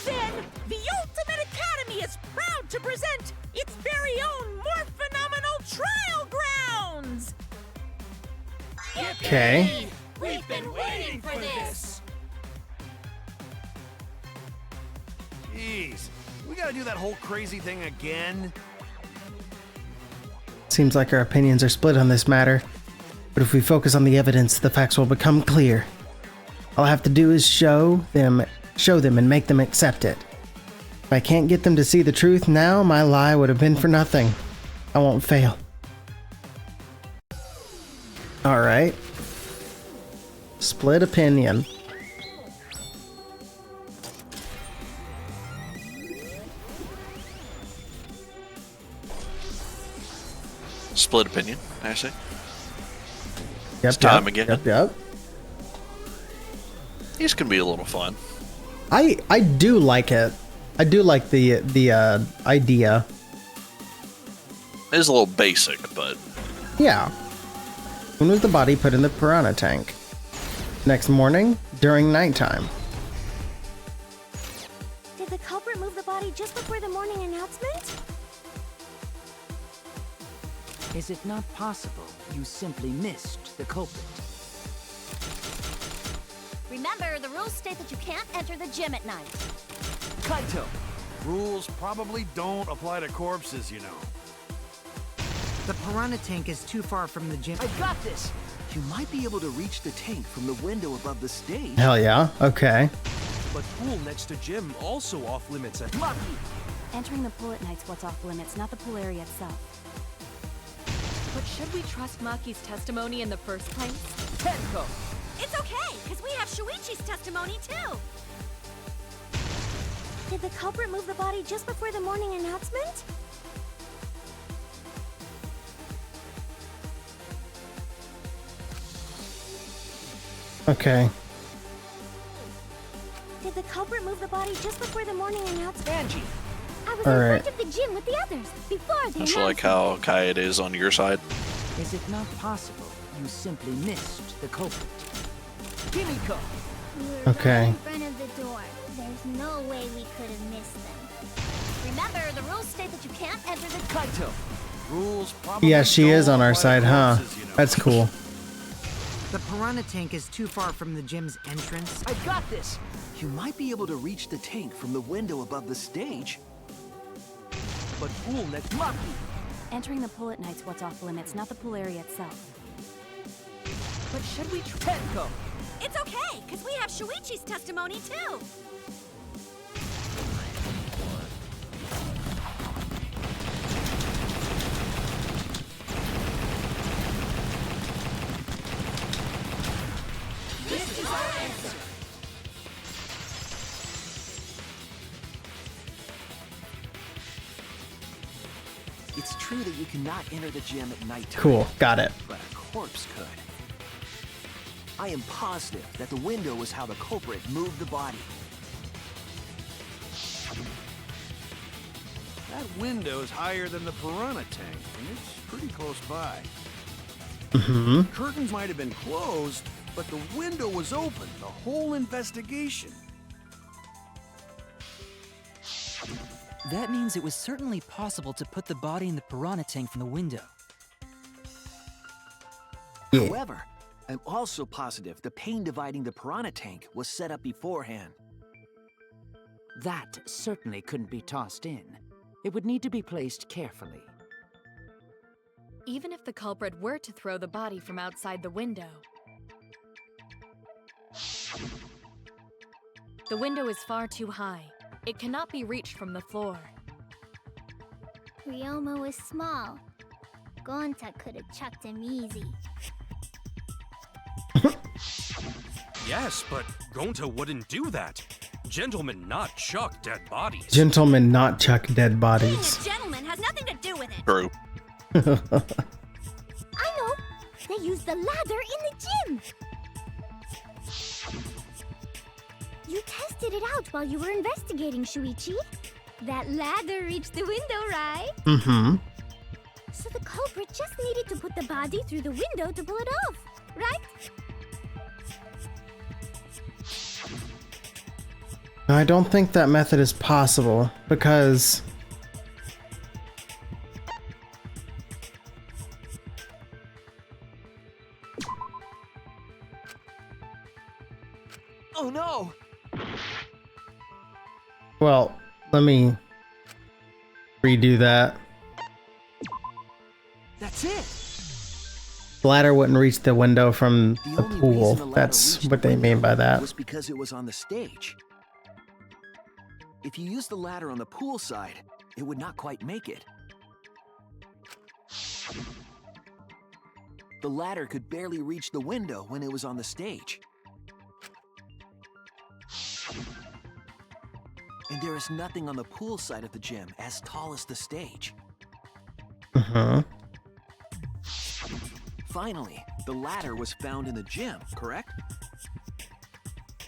Then the Ultimate Academy is proud to present its very own more phenomenal trial grounds! Okay. We've been waiting for this! Jeez, we gotta do that whole crazy thing again? Seems like our opinions are split on this matter. But if we focus on the evidence, the facts will become clear. All I have to do is show them and make them accept it. If I can't get them to see the truth now, my lie would have been for nothing. I won't fail. Alright. Split opinion. Split opinion, I say. Yep, It's time again. Yep. These can be a little fun. I do like it. I do like the idea. It is a little basic, but Yeah. When was the body put in the Pirhanna tank? Next morning? During nighttime. Did the culprit move the body just before the morning announcement? Is it not possible you simply missed the culprit? Remember, the rules state that you can't enter the gym at night. Kaito! Rules probably don't apply to corpses, you know. The Pirhanna tank is too far from the gym. I got this! You might be able to reach the tank from the window above the stage. Hell yeah. Okay. But pool next to gym also off limits at Maki! Entering the pool at night's what's off limits, not the pool area itself. But should we trust Maki's testimony in the first place? Tenko! It's okay, because we have Shuichi's testimony too. Did the culprit move the body just before the morning announcement? Okay. Did the culprit move the body just before the morning announcement? Angie! I was All in right. front of the gym with the others before the much like announcement. how Kayet is on your side. Is it not possible you simply missed the culprit? Himiko! We were Okay. right in front of the door. There's no way we could have missed them. Remember, the rules state that you can't enter the Kaito! Rules probably Yeah, she is don't on our apply to side, huh? corpses, you know. That's cool. The Pirhanna tank is too far from the gym's entrance. I got this! You might be able to reach the tank from the window above the stage. but pool next Maki! Entering the pool at night's what's off limits, not the pool area itself. But should we Tenko! It's okay, because we have Shuichi's testimony too. This is our answer. It's true that you cannot enter the gym at night. Cool. Got it. But a corpse could. I am positive that the window was how the culprit moved the body. That window's higher than the Pirhanna tank, and it's pretty close by. Mm-hmm. Curtains might have been closed, but the window was open the whole investigation. That means it was certainly possible to put the body in the Pirhanna tank from the window. Yeah. However, I'm also positive the pane dividing the Pirhanna tank was set up beforehand. That certainly couldn't be tossed in. It would need to be placed carefully. Even if the culprit were to throw the body from outside the window, the window is far too high. It cannot be reached from the floor. Ryoma was small. Gonta could have chucked him easy. Yes, but Gonta wouldn't do that. Gentlemen not chuck dead bodies. Gentlemen not chuck dead Being bodies. a gentleman has nothing to do with it. True. I know! They used the ladder in the gym! You tested it out while you were investigating, Shuichi. That ladder reached the window, right? Mm-hmm. So the culprit just needed to put the body through the window to pull it off, right? I don't think that method is possible because Oh no! well, let me redo that. That's it! The ladder wouldn't reach the window from the only pool. reason the ladder That's reached what the they mean window by that. was because it was on the stage. If you use the ladder on the pool side, it would not quite make it. The ladder could barely reach the window when it was on the stage. And there is nothing on the pool side of the gym as tall as the stage. Uh-huh. Finally, the ladder was found in the gym, correct?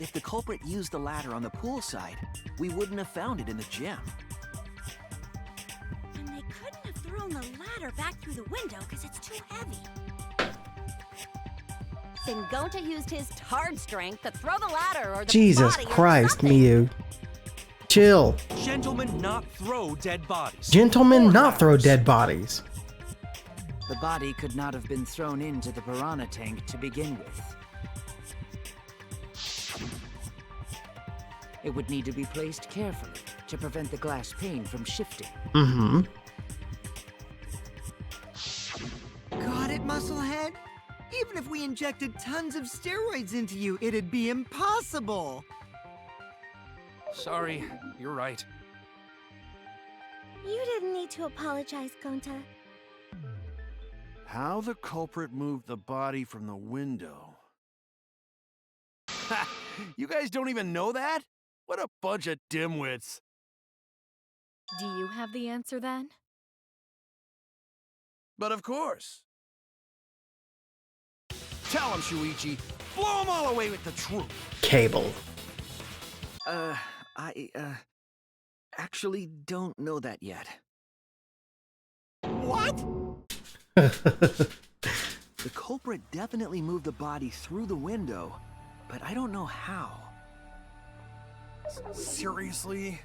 If the culprit used the ladder on the pool side, we wouldn't have found it in the gym. And they couldn't have thrown the ladder back through the window because it's too heavy. Then Gonta used his hard strength to throw the ladder or the Jesus body or Christ, something. Miyu. Chill. Gentlemen not throw dead bodies. Gentlemen Or not throw ladders. dead bodies. The body could not have been thrown into the Pirhanna tank to begin with. It would need to be placed carefully to prevent the glass pane from shifting. Mm-hmm. Got it, Musclehead? Even if we injected tons of steroids into you, it'd be impossible. Sorry, you're right. You didn't need to apologize, Gonta. How the culprit moved the body from the window. Ha! You guys don't even know that? What a bunch of dimwits. Do you have the answer then? But of course. Tell him, Shuichi. Blow him all away with the truth. Cable. I actually don't know that yet. What? The culprit definitely moved the body through the window, but I don't know how. Seriously?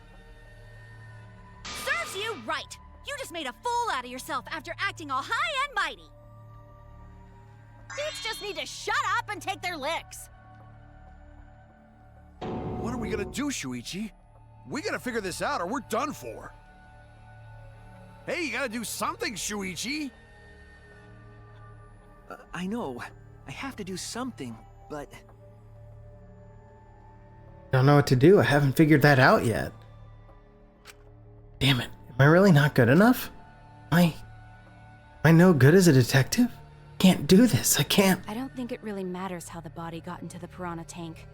Serves you right. You just made a fool out of yourself after acting all high and mighty. Dudes just need to shut up and take their licks. What are we gonna do, Shuichi? We gotta figure this out or we're done for. Hey, you gotta do something, Shuichi. I know. I have to do something, but... Don't know what to do. I haven't figured that out yet. Damn it. Am I really not good enough? Am I no good as a detective? Can't do this. I can't. I don't think it really matters how the body got into the Pirhanna tank.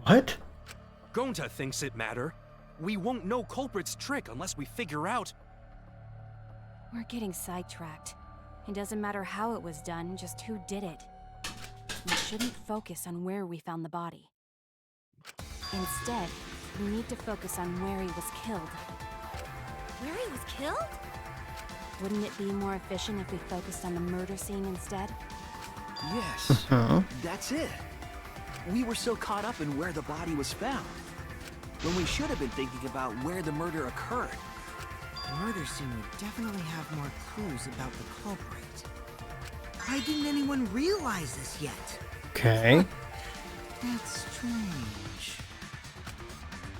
What? Gonta thinks it matter. We won't know culprit's trick unless we figure out. We're getting sidetracked. It doesn't matter how it was done, just who did it. We shouldn't focus on where we found the body. Instead, We need to focus on where he was killed. Where he was killed? Wouldn't it be more efficient if we focused on the murder scene instead? Yes, that's it. We were so caught up in where the body was found, when we should have been thinking about where the murder occurred. The murder scene would definitely have more clues about the culprit. Why didn't anyone realize this yet? Okay. That's strange.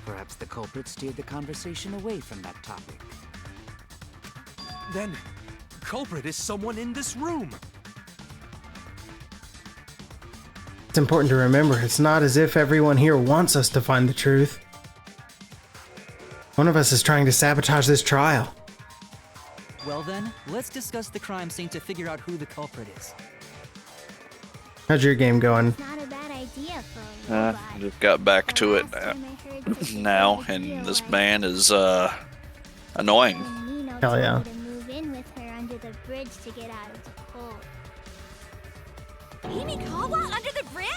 Perhaps the culprit steered the conversation away from that topic. Then, culprit is someone in this room. It's important to remember, it's not as if everyone here wants us to find the truth. One of us is trying to sabotage this trial. Well then, let's discuss the crime scene to figure out who the culprit is. How's your game going? Not a bad idea for a robot. Just got back to it now, and this man is annoying. Hell yeah. To move in with her under the bridge to get out of the cold. Himikawa under the bridge?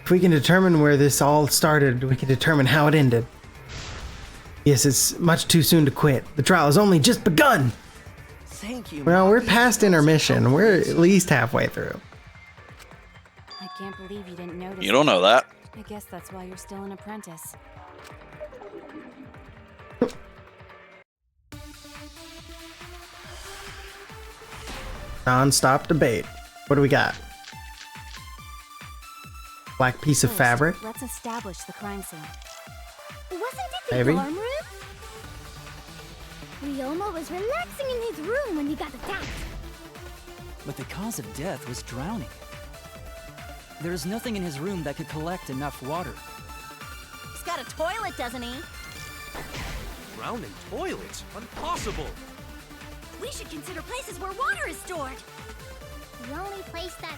If we can determine where this all started, we can determine how it ended. Yes, it's much too soon to quit. The trial has only just begun! Thank you. Well, we're past intermission. We're at least halfway through. I can't believe you didn't notice. You don't know that. I guess that's why you're still an apprentice. Non-stop debate. What do we got? Black piece of First, fabric? Let's establish the crime scene. Wasn't it the Maybe. dorm room? Ryoma was relaxing in his room when he got attacked. But the cause of death was drowning. There is nothing in his room that could collect enough water. He's got a toilet, doesn't he? Drowning toilets? Impossible! We should consider places where water is stored. The only place that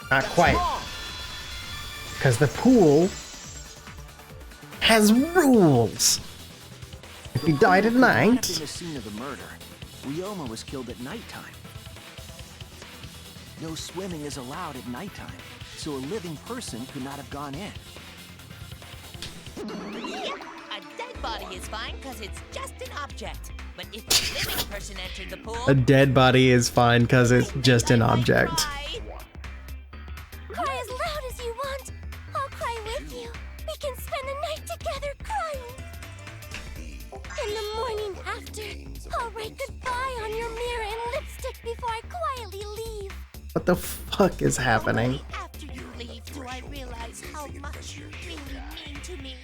Not quite. Because the pool has rules. If he died at In night, the scene of the murder, Ryoma was killed at nighttime. No swimming is allowed at nighttime, so a living person could not have gone in. Yep, a dead body is fine because it's just an object. But if a living person entered the pool, a dead body is fine because it's just an object. Cry as loud as you want. I'll cry with you. We can spend the night together crying. In the morning after, I'll write goodbye on your mirror in lipstick before I quietly leave. What the fuck is happening? after you leave, do I realize how much you really mean to me.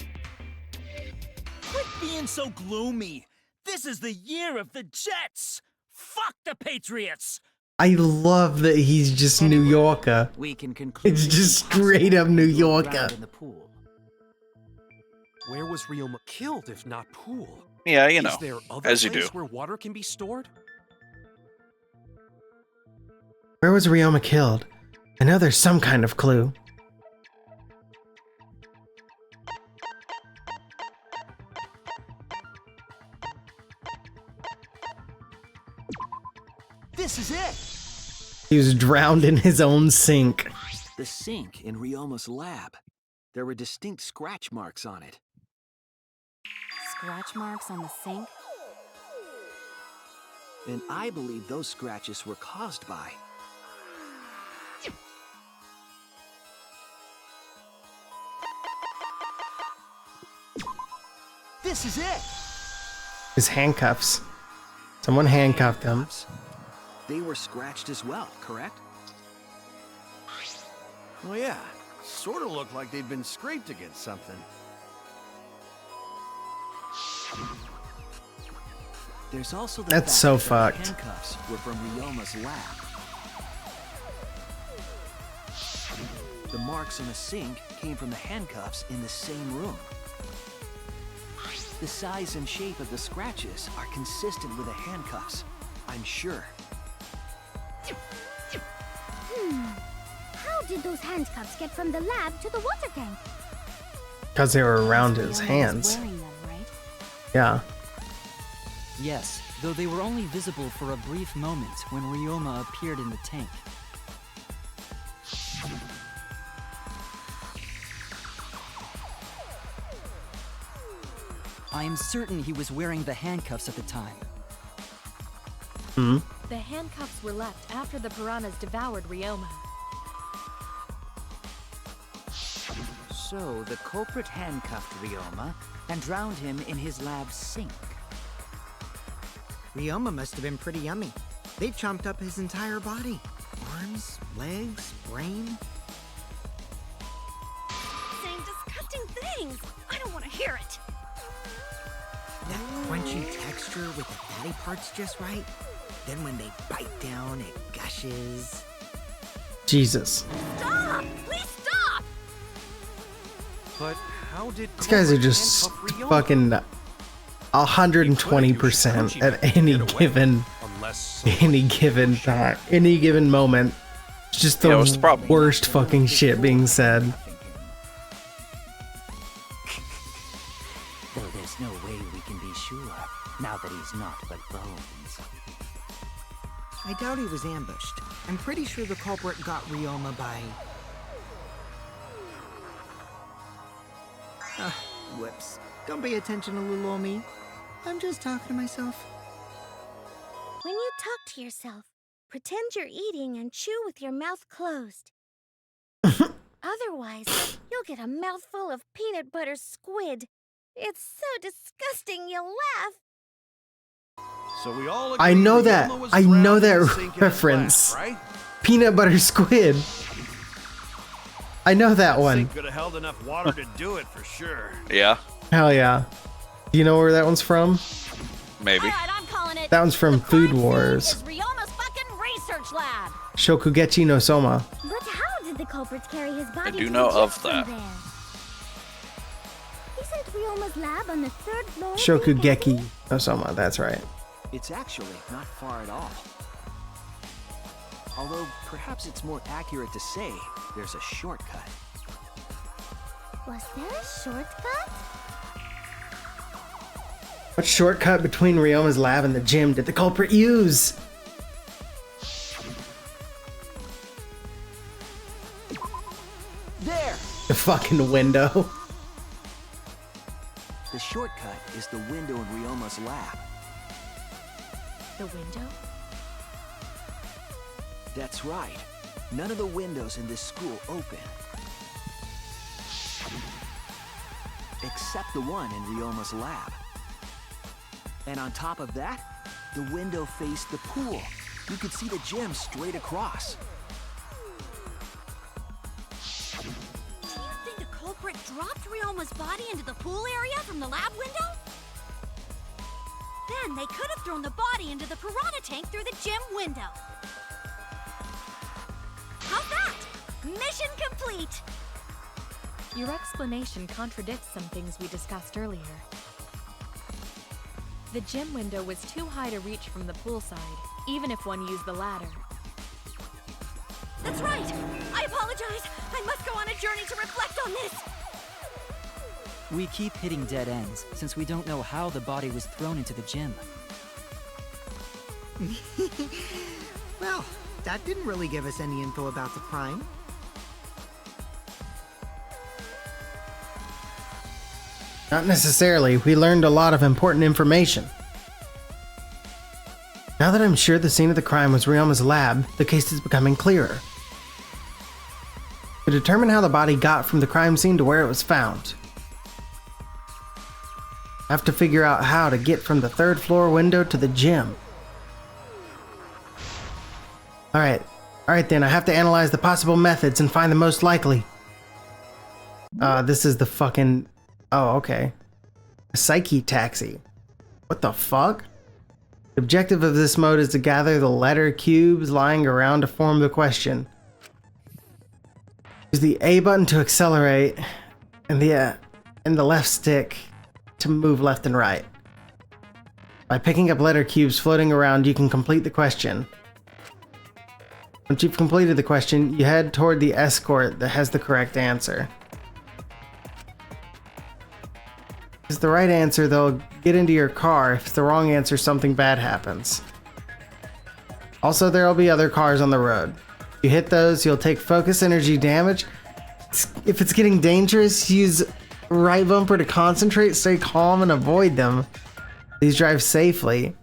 Quit being so gloomy. This is the year of the Jets. Fuck the Patriots. I love that he's just New Yorker. We can conclude It's just straight up New Yorker. in the pool. Where was Ryoma killed if not pool? Yeah, you know, Is there other as you place do. where water can be stored? Where was Ryoma killed? I know there's some kind of clue. This is it! He was drowned in his own sink. The sink in Ryoma's lab. There were distinct scratch marks on it. Scratch marks on the sink? And I believe those scratches were caused by... This is it! His handcuffs. Someone handcuffed him. They were scratched as well, correct? Well, yeah. Sort of looked like they'd been scraped against something. There's also the That's fact so that fucked. The handcuffs were from Ryoma's lab. The marks on the sink came from the handcuffs in the same room. The size and shape of the scratches are consistent with the handcuffs, I'm sure. How did those handcuffs get from the lab to the water tank? Because they were around his Ryoma was hands. wearing them, right? Yeah. Yes, though they were only visible for a brief moment when Ryoma appeared in the tank. I am certain he was wearing the handcuffs at the time. Hmm? The handcuffs were left after the piranhas devoured Ryoma. So the culprit handcuffed Ryoma and drowned him in his lab sink. Ryoma must have been pretty yummy. They chomped up his entire body. Arms, legs, brain. Saying disgusting things. I don't want to hear it. That crunchy texture with the fatty parts just right. Then when they bite down, it gushes. Jesus. Stop! Please stop! But how did These guys are just fucking 120% at any given time, any given moment. It's just the worst fucking shit being said. Though there's no way we can be sure now that he's not but bones. I doubt he was ambushed. I'm pretty sure the culprit got Ryoma by... whoops. Don't pay attention to little old me. I'm just talking to myself. When you talk to yourself, pretend you're eating and chew with your mouth closed. Otherwise, you'll get a mouthful of peanut butter squid. It's so disgusting you'll laugh. So we all I know that. I know that reference. Right? Peanut butter squid. I know that one. Could have held enough water to do it for sure. Yeah, Hell yeah. Do you know where that one's from? maybe. I'm calling it. That one's from Food Wars. Is Ryoma's fucking research lab. Shokugechi no Soma. But how did the culprits carry his body I do to know the of jet from that. there? Isn't Ryoma's lab on the 3rd floor? Shokugeki no Soma, that's right. It's actually not far at all. Although, perhaps it's more accurate to say there's a shortcut. Was there a shortcut? What shortcut between Ryoma's lab and the gym did the culprit use? There! The fucking window. The shortcut is the window in Ryoma's lab. The window? That's right. None of the windows in this school open. Except the one in Ryoma's lab. And on top of that, the window faced the pool. You could see the gym straight across. Do you think the culprit dropped Ryoma's body into the pool area from the lab window? Then they could have thrown the body into the piranha tank through the gym window. How's that? Mission complete! Your explanation contradicts some things we discussed earlier. The gym window was too high to reach from the poolside, even if one used the ladder. That's right! I apologize! I must go on a journey to reflect on this! We keep hitting dead ends, since we don't know how the body was thrown into the gym. Well, that didn't really give us any info about the crime. Not necessarily. We learned a lot of important information. Now that I'm sure the scene of the crime was Ryoma's lab, the case is becoming clearer. To determine how the body got from the crime scene to where it was found, I have to figure out how to get from the 3rd floor window to the gym. Alright then, I have to analyze the possible methods and find the most likely. This is the fucking... Oh, okay. A psyche taxi. What the fuck? The objective of this mode is to gather the letter cubes lying around to form the question. Use the A button to accelerate, and the left stick to move left and right. By picking up letter cubes floating around, you can complete the question. Once you've completed the question, you head toward the escort that has the correct answer. If it's the right answer, they'll get into your car. If it's the wrong answer, something bad happens. Also, there'll be other cars on the road. You hit those, you'll take focus energy damage. If it's getting dangerous, use right bumper to concentrate, stay calm, and avoid them. These drive safely.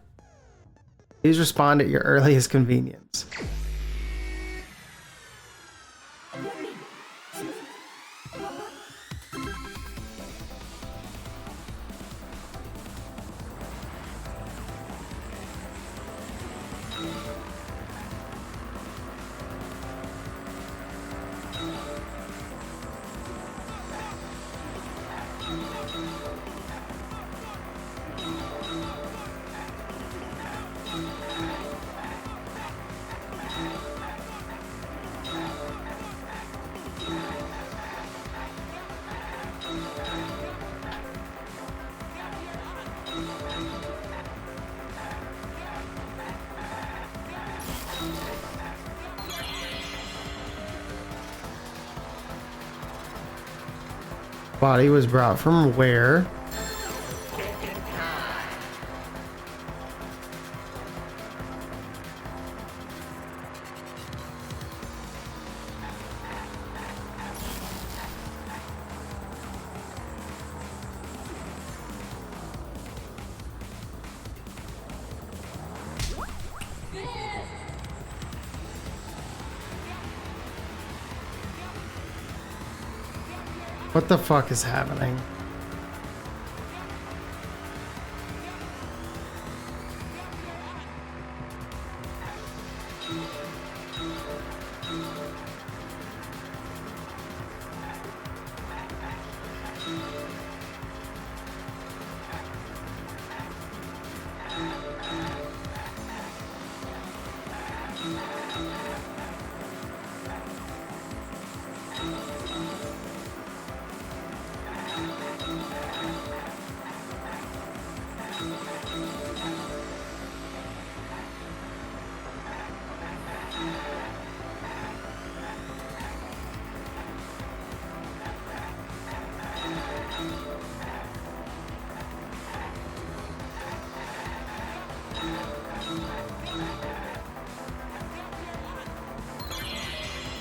Please respond at your earliest convenience. Body was brought from where? What the fuck is happening?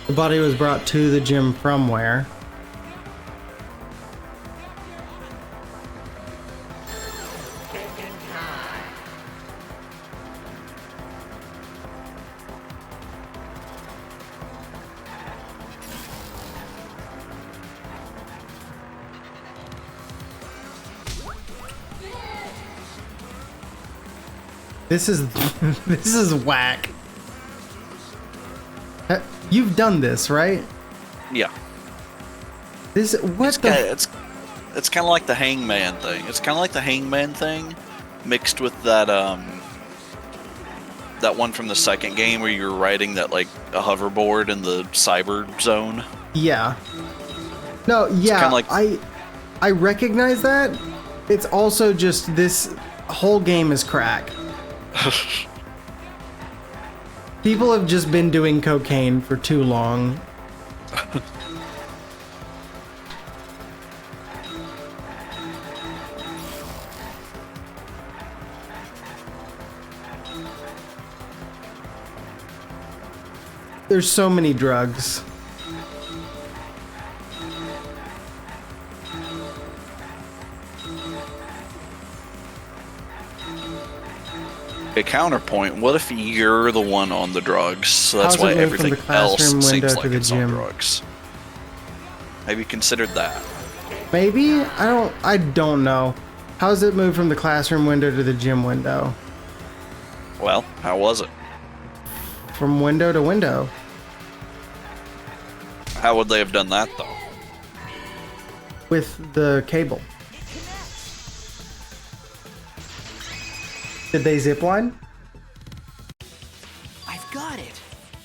The body was brought to the gym from where? This is whack. You've done this, right? Yeah. It's kind of like the Hangman thing. It's kind of like the Hangman thing mixed with that that one from the second game where you were riding that like a hoverboard in the cyber zone. Yeah. No, yeah. It's like... I recognize that. It's also just this whole game is crack. People have just been doing cocaine for too long. There's so many drugs. A counterpoint, what if you're the one on the drugs? So that's why everything else seems like it's on drugs. Have you considered that? Maybe? I don't know. How does it move from the classroom window to the gym window? Well, how was it? From window to window. How would they have done that, though? With the cable. Did they zipline? I've got it.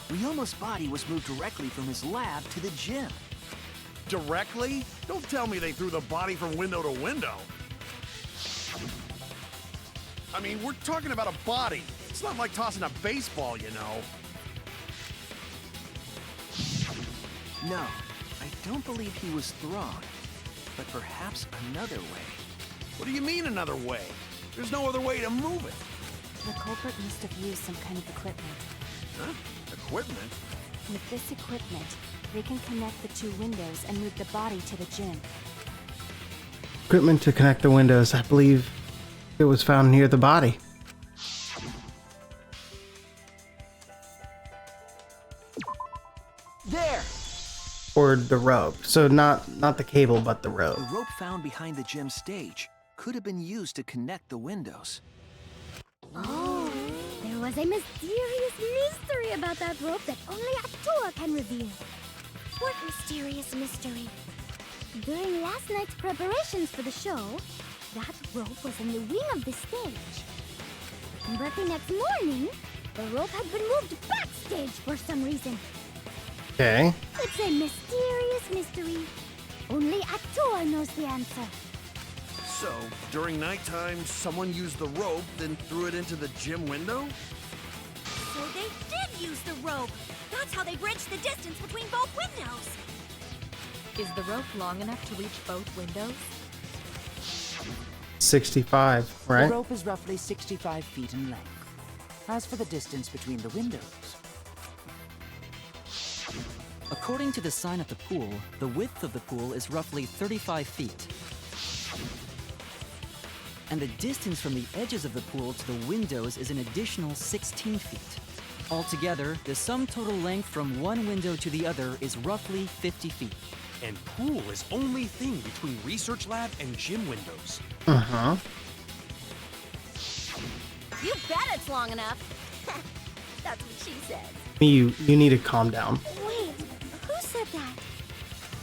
Ryoma's body was moved directly from his lab to the gym. Directly? Don't tell me they threw the body from window to window. I mean, we're talking about a body. It's not like tossing a baseball, you know. No, I don't believe he was thrown. But perhaps another way. What do you mean another way? There's no other way to move it. The culprit must have used some kind of equipment. Huh? Equipment? With this equipment, they can connect the two windows and move the body to the gym. Equipment to connect the windows. I believe it was found near the body. There! Or the rope. So not the cable, but the rope. The rope found behind the gym stage could have been used to connect the windows. Oh, there was a mysterious mystery about that rope that only Atua can reveal. What mysterious mystery? During last night's preparations for the show, that rope was in the wing of the stage. But the next morning, the rope had been moved backstage for some reason. Okay. It's a mysterious mystery. Only Atua knows the answer. So, during nighttime, someone used the rope, then threw it into the gym window? So they did use the rope. That's how they bridged the distance between both windows. Is the rope long enough to reach both windows? 65, right? The rope is roughly 65 feet in length. As for the distance between the windows, According to the sign at the pool, the width of the pool is roughly 35 feet. And the distance from the edges of the pool to the windows is an additional 16 feet. Altogether, the sum total length from one window to the other is roughly 50 feet. And pool is only thing between research lab and gym windows. Uh-huh. You bet it's long enough. That's what she said. You need to calm down. Wait, who said that?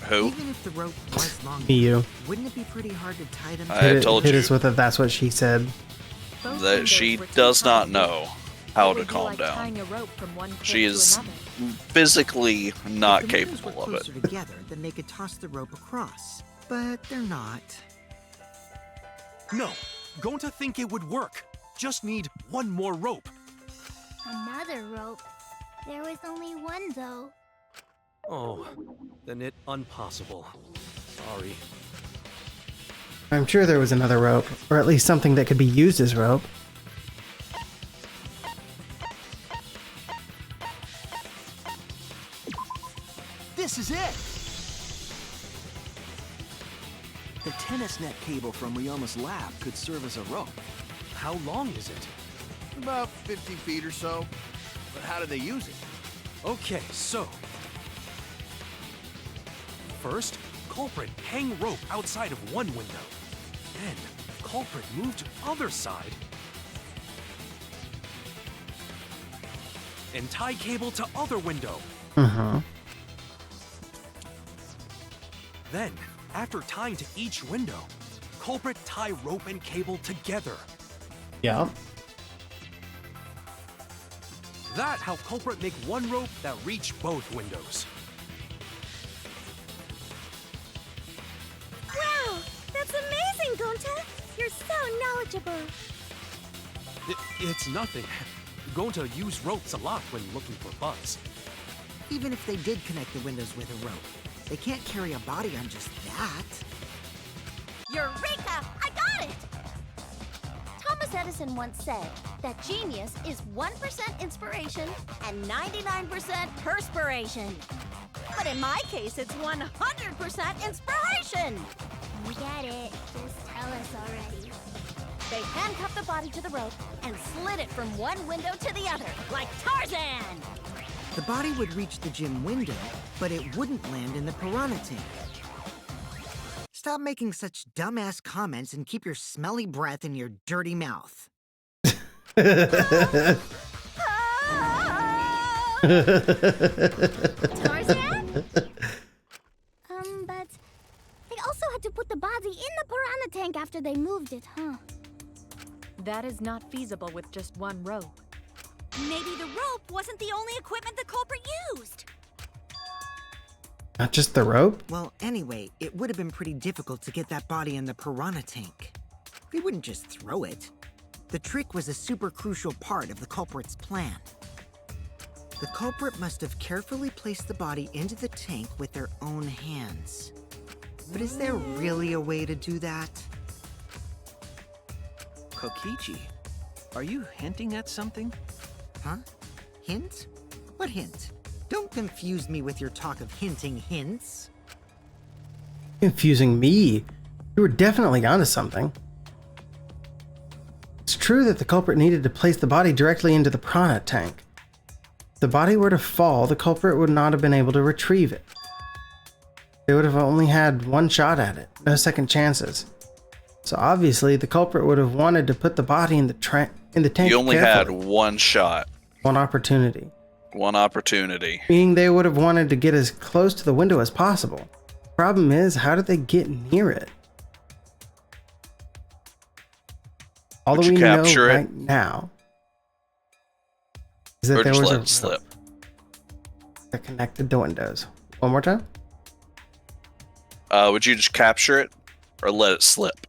Who? Even if the rope was long, You. wouldn't it be pretty hard to tie them? I told hit you us with it. That's what she said. that she does not know how to calm down. Tying a rope from one She cliff to is another. physically not If the windows capable were of it. closer together, then they could toss the rope across. But they're not. No, going to think it would work. Just need one more rope. Another rope. There was only one, though. Oh, then it impossible. Sorry. I'm sure there was another rope, or at least something that could be used as rope. This is it! The tennis net cable from Ryoma's lab could serve as a rope. How long is it? About 50 feet or so. But how do they use it? Okay, so. First, culprit hang rope outside of one window. Then, culprit move to other side. And tie cable to other window. Uh-huh. Then, after tying to each window, culprit tie rope and cable together. Yeah. That how culprit make one rope that reach both windows. Wow, that's amazing, Gonta. You're so knowledgeable. It's nothing. Going to use ropes a lot when looking for bugs. Even if they did connect the windows with a rope, they can't carry a body on just that. Eureka! I got it! Thomas Edison once said that genius is 1% inspiration and 99% perspiration. But in my case, it's 100% inspiration! We get it. Just tell us already. They handcuffed the body to the rope and slid it from one window to the other, like Tarzan! The body would reach the gym window, but it wouldn't land in the Pirhanna tank. Stop making such dumbass comments and keep your smelly breath in your dirty mouth. Tarzan? But they also had to put the body in the Pirhanna tank after they moved it, huh? That is not feasible with just one rope. Maybe the rope wasn't the only equipment the culprit used. Not just the rope? Well, anyway, it would have been pretty difficult to get that body in the Pirhanna tank. They wouldn't just throw it. The trick was a super crucial part of the culprit's plan. The culprit must have carefully placed the body into the tank with their own hands. But is there really a way to do that? Kokichi, are you hinting at something? Huh? Hint? What hint? Don't confuse me with your talk of hinting hints. Confusing me? You were definitely onto something. It's true that the culprit needed to place the body directly into the piranha tank. If the body were to fall, the culprit would not have been able to retrieve it. They would have only had one shot at it, no second chances. So obviously, the culprit would have wanted to put the body in the tank. You only had carefully. one shot. One opportunity. One opportunity. Meaning they would have wanted to get as close to the window as possible. Problem is, how did they get near it? All that we know right now is that there was a slip that connected the windows. One more time. Would you just capture it or let it slip?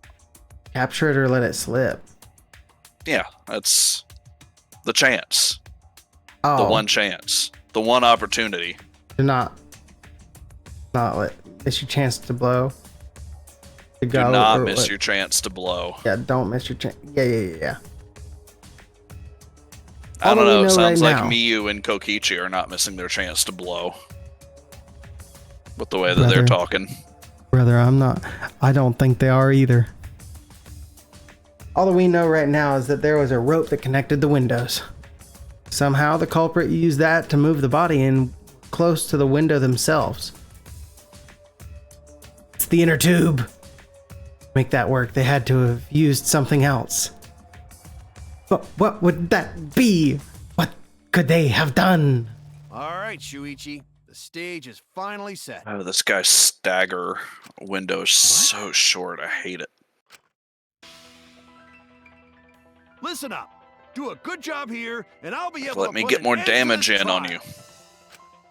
Capture it or let it slip. Yeah, that's the chance. Oh. The one chance. The one opportunity. Do not miss your chance to blow. Do not miss your chance to blow. Yeah, don't miss your chance. Yeah. I don't know. It sounds like Miyu and Kokichi are not missing their chance to blow. With the way that they're talking. Brother, I don't think they are either. All that we know right now is that there was a rope that connected the windows. Somehow the culprit used that to move the body in close to the window themselves. It's the inner tube. To make that work, they had to have used something else. But what would that be? What could they have done? All right, Shuichi. The stage is finally set. Oh, this guy's stagger window is so short. I hate it. Listen up. Do a good job here, and I'll be able to let me get more damage in on you.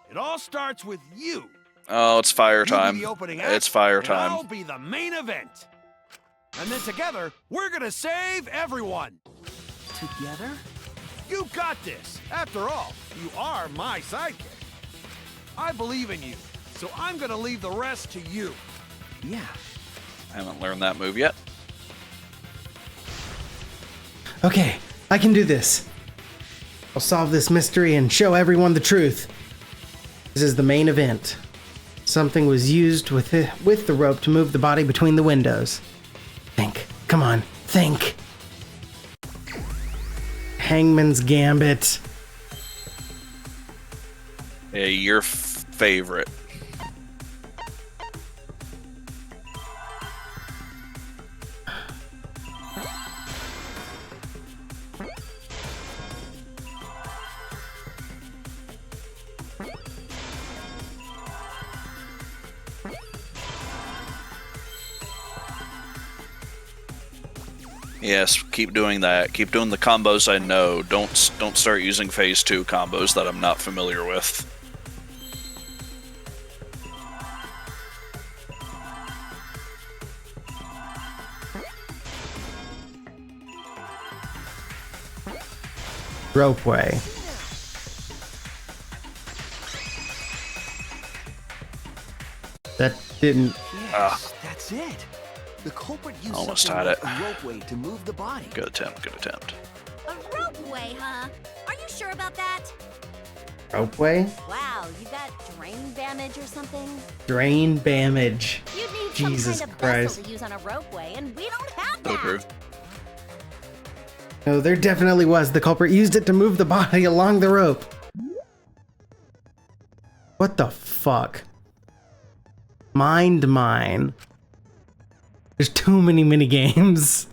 It all starts with you. Oh, it's fire time. It's fire time. I'll be the main event. And then together, we're gonna save everyone. Together? You got this. After all, you are my sidekick. I believe in you, so I'm gonna leave the rest to you. Yeah. I haven't learned that move yet. Okay, I can do this. I'll solve this mystery and show everyone the truth. This is the main event. Something was used with the rope to move the body between the windows. Think. Come on, think. Hangman's Gambit. Yeah, your favorite. Yes, keep doing that. Keep doing the combos I know. Don't start using phase 2 combos that I'm not familiar with. Ropeway. That didn't. Yes, that's it. The culprit used almost something had like a ropeway to move the body. Good attempt, good attempt. A ropeway, huh? Are you sure about that? Ropeway? Wow, you got drain damage or something? Drain damage. You need Jesus some kind of Christ. vessel to use on a ropeway, and we don't have So that. true. No, there definitely was. The culprit used it to move the body along the rope. What the fuck? Mind mine. There's too many mini games.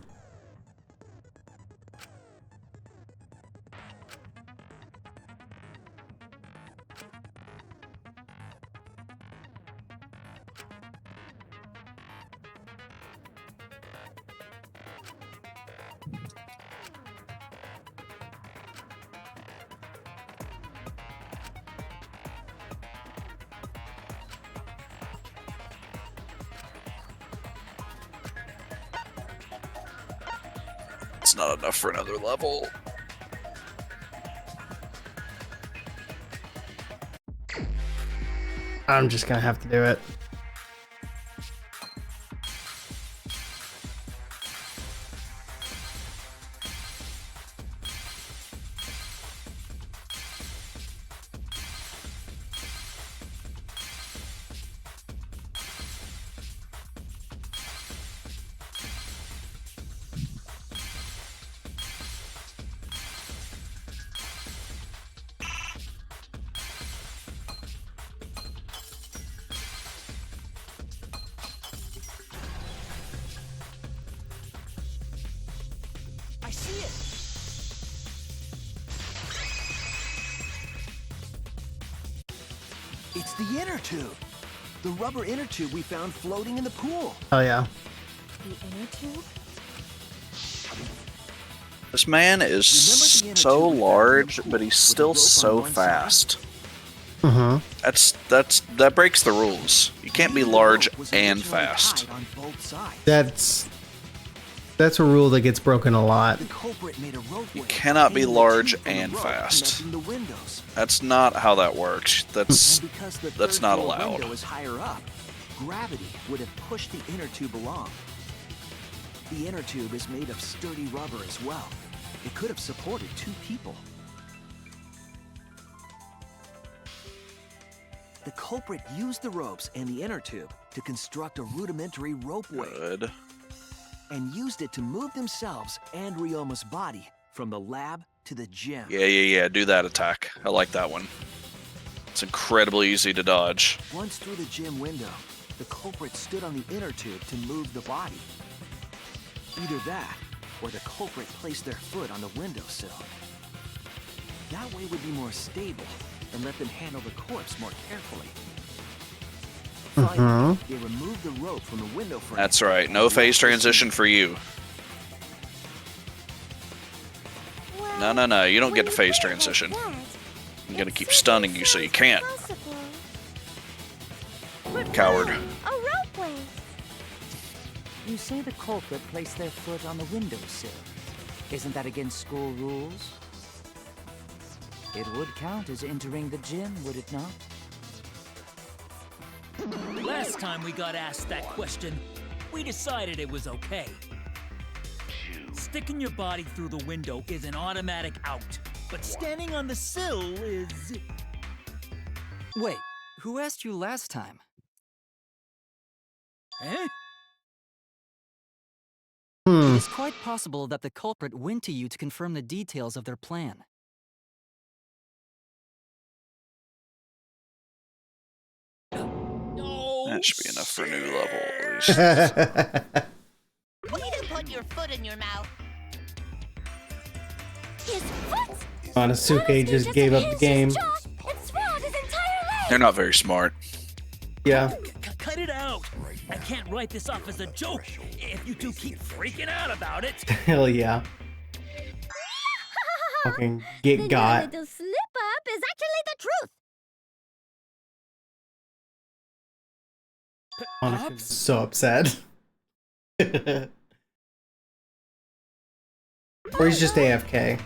It's not enough for another level. I'm just gonna have to do it. It's the inner tube. The rubber inner tube we found floating in the pool. Oh yeah. The inner tube? This man is so large, but he's still so fast. That breaks the rules. You can't be large and fast. That's a rule that gets broken a lot. You cannot be large and fast. That's not how that works. That's not allowed. Was higher up. Gravity would have pushed the inner tube along. The inner tube is made of sturdy rubber as well. It could have supported 2 people. The culprit used the ropes and the inner tube to construct a rudimentary ropeway. Good. And used it to move themselves and Ryoma's body from the lab to the gym. Yeah. Do that attack. I like that one. It's incredibly easy to dodge. Once through the gym window, the culprit stood on the inner tube to move the body. Either that, or the culprit placed their foot on the windowsill. That way would be more stable and let them handle the corpse more carefully. Finally, they removed the rope from the window frame. That's right. No phase transition for you. No. You don't get a phase transition. I'm gonna keep stunning you so you can't. Coward. A ropeway. You say the culprit placed their foot on the windowsill. Isn't that against school rules? It would count as entering the gym, would it not? Last time we got asked that question, we decided it was okay. Sticking your body through the window is an automatic out, but standing on the sill is... Wait, who asked you last time? Eh? It is quite possible that the culprit went to you to confirm the details of their plan. That should be enough for a new level, at least. Way to put your foot in your mouth. His foot! Monosuke just gave up the game. They're not very smart. Yeah. Cut it out! I can't write this off as a joke if you two keep freaking out about it. Hell yeah. Fucking get got. Little slip up is actually the truth. Monosuke's so upset. Or he's just AFK.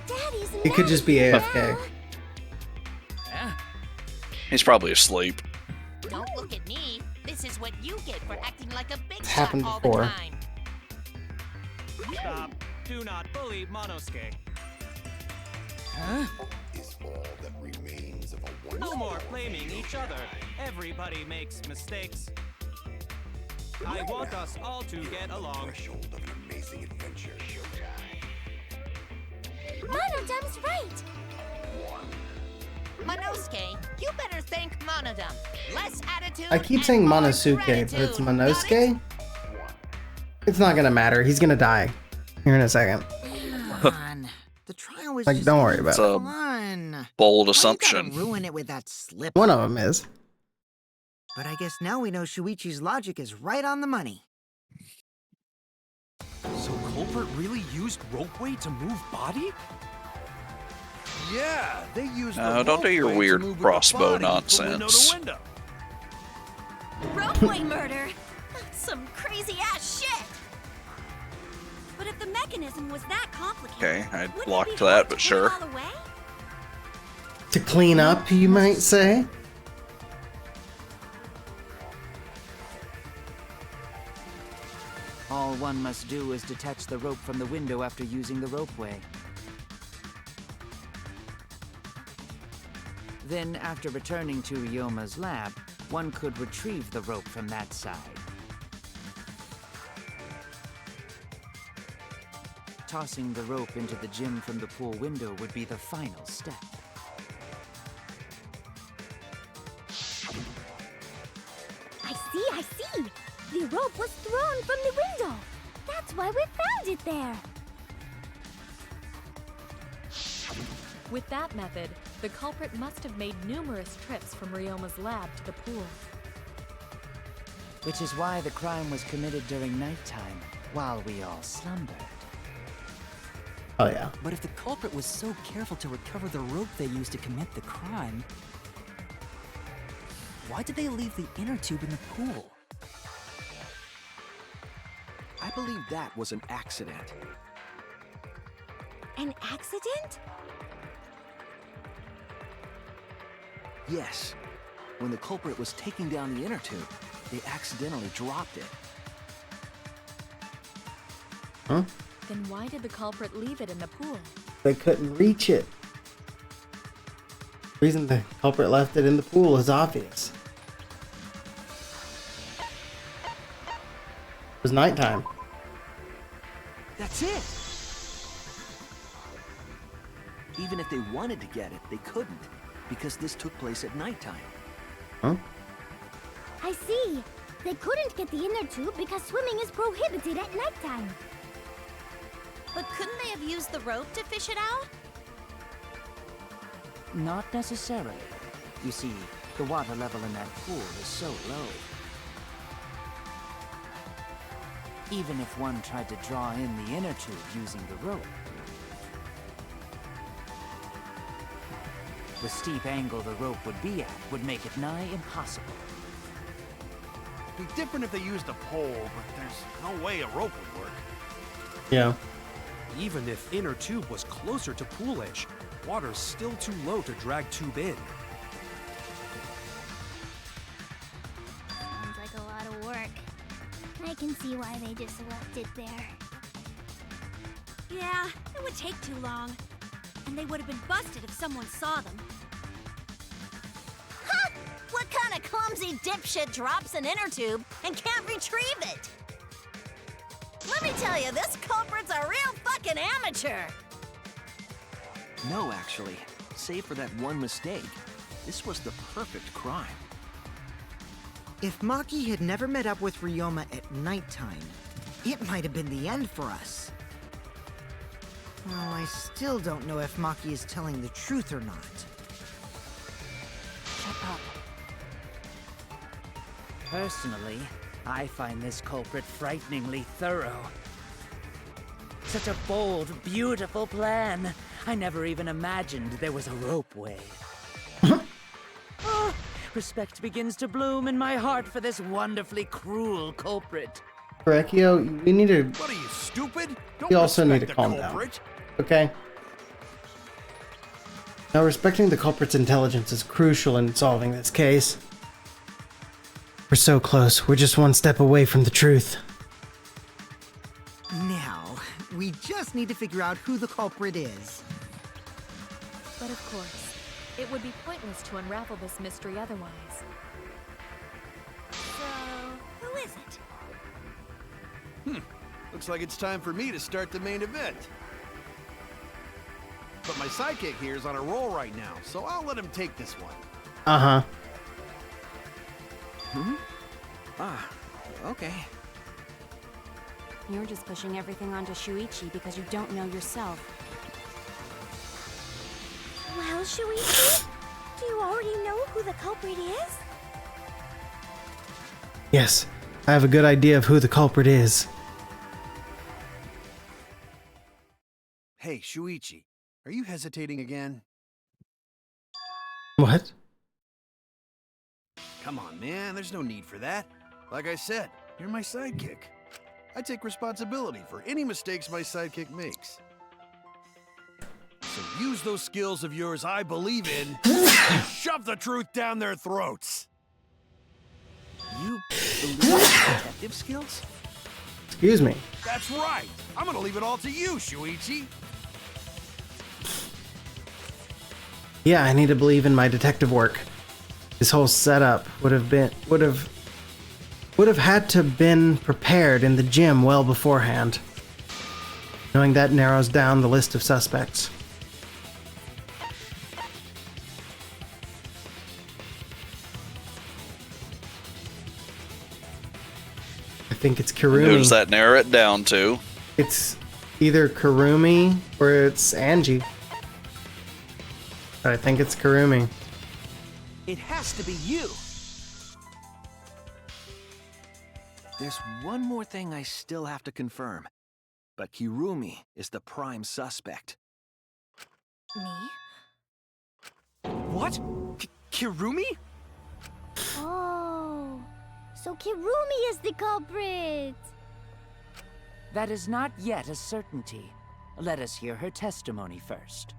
He could just be AFK. He's probably asleep. Don't look at me. This is what you get for acting like a big It's shot happened all before. the time. Stop. Do not bully Monosuke. Huh? No more blaming each other. Everybody makes mistakes. I want us all to get along. Monodom's right. Monosuke, you better thank Monodum. Less attitude. I keep saying Monosuke, but it's Monosuke? It's not gonna matter. He's gonna die here in a second. The trial was Like, just don't worry about it. fun. Bold Why you assumption. gotta ruin it with that slip. One of them is. But I guess now we know Shuichi's logic is right on the money. So culprit really used ropeway to move body? Yeah, they used the No, don't do your ropeway to weird move with the crossbow body from window to nonsense. window. Ropeway murder! Some crazy ass shit! But if the mechanism was that complicated, Okay, I wouldn't it blocked be that, hard but to sure. put it all away? To clean up, you might say? All one must do is detach the rope from the window after using the ropeway. Then, after returning to Ryoma's lab, one could retrieve the rope from that side. Tossing the rope into the gym from the pool window would be the final step. I see. The rope was thrown from the window. That's why we found it there. With that method, the culprit must have made numerous trips from Ryoma's lab to the pool. Which is why the crime was committed during nighttime, while we all slumbered. Oh yeah. But if the culprit was so careful to recover the rope they used to commit the crime, why did they leave the inner tube in the pool? I believe that was an accident. An accident? Yes. When the culprit was taking down the inner tube, they accidentally dropped it. Huh? Then why did the culprit leave it in the pool? They couldn't reach it. The reason the culprit left it in the pool is obvious. It was nighttime. That's it! Even if they wanted to get it, they couldn't, because this took place at nighttime. Huh? I see. They couldn't get the inner tube because swimming is prohibited at nighttime. But couldn't they have used the rope to fish it out? Not necessarily. You see, the water level in that pool is so low. Even if one tried to draw in the inner tube using the rope, the steep angle the rope would be at would make it nigh impossible. It'd be different if they used a pole, but there's no way a rope would work. Yeah. Even if inner tube was closer to pool edge, water's still too low to drag tube in. Sounds like a lot of work. I can see why they just left it there. Yeah, it would take too long. And they would have been busted if someone saw them. Ha! What kind of clumsy dipshit drops an inner tube and can't retrieve it? Let me tell you, this culprit's a real fucking amateur! No, actually. Save for that one mistake, this was the perfect crime. If Maki had never met up with Ryoma at nighttime, it might have been the end for us. Well, I still don't know if Maki is telling the truth or not. Shut up. Personally, I find this culprit frighteningly thorough. Such a bold, beautiful plan. I never even imagined there was a ropeway. Oh, respect begins to bloom in my heart for this wonderfully cruel culprit. Brecchio, we need to... What are you, stupid? Don't You also need to respect the calm culprit. down. Okay? Now, respecting the culprit's intelligence is crucial in solving this case. We're so close. We're just one step away from the truth. Now, we just need to figure out who the culprit is. But of course, it would be pointless to unravel this mystery otherwise. So, who is it? Looks like it's time for me to start the main event. But my sidekick here is on a roll right now, so I'll let him take this one. Uh-huh. Ah, okay. You're just pushing everything onto Shuichi because you don't know yourself. Well, Shuichi, do you already know who the culprit is? Yes, I have a good idea of who the culprit is. Hey, Shuichi, are you hesitating again? What? Come on, man, there's no need for that. Like I said, you're my sidekick. I take responsibility for any mistakes my sidekick makes. So use those skills of yours I believe in and shove the truth down their throats. You believe in detective skills? Excuse me. That's right. I'm gonna leave it all to you, Shuichi. Yeah, I need to believe in my detective work. This whole setup would have had to been prepared in the gym well beforehand. Knowing that narrows down the list of suspects. I think it's Kurumi. Who does that narrow it down to? It's either Kurumi or it's Angie. I think it's Kirumi. It has to be you! There's one more thing I still have to confirm. But Kirumi is the prime suspect. Me? What? Kirumi? Oh, so Kirumi is the culprit. That is not yet a certainty. Let us hear her testimony first.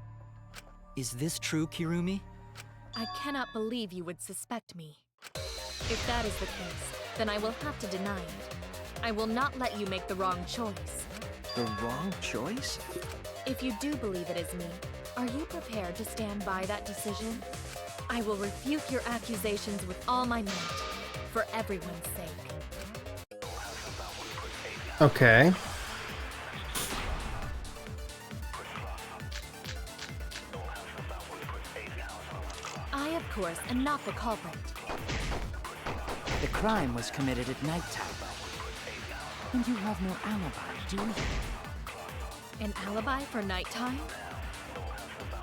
Is this true, Kirumi? I cannot believe you would suspect me. If that is the case, then I will have to deny it. I will not let you make the wrong choice. The wrong choice? If you do believe it is me, are you prepared to stand by that decision? I will refute your accusations with all my might, for everyone's sake. Okay. I, of course, am not the culprit. The crime was committed at nighttime. And you have no alibi, do you? An alibi for nighttime?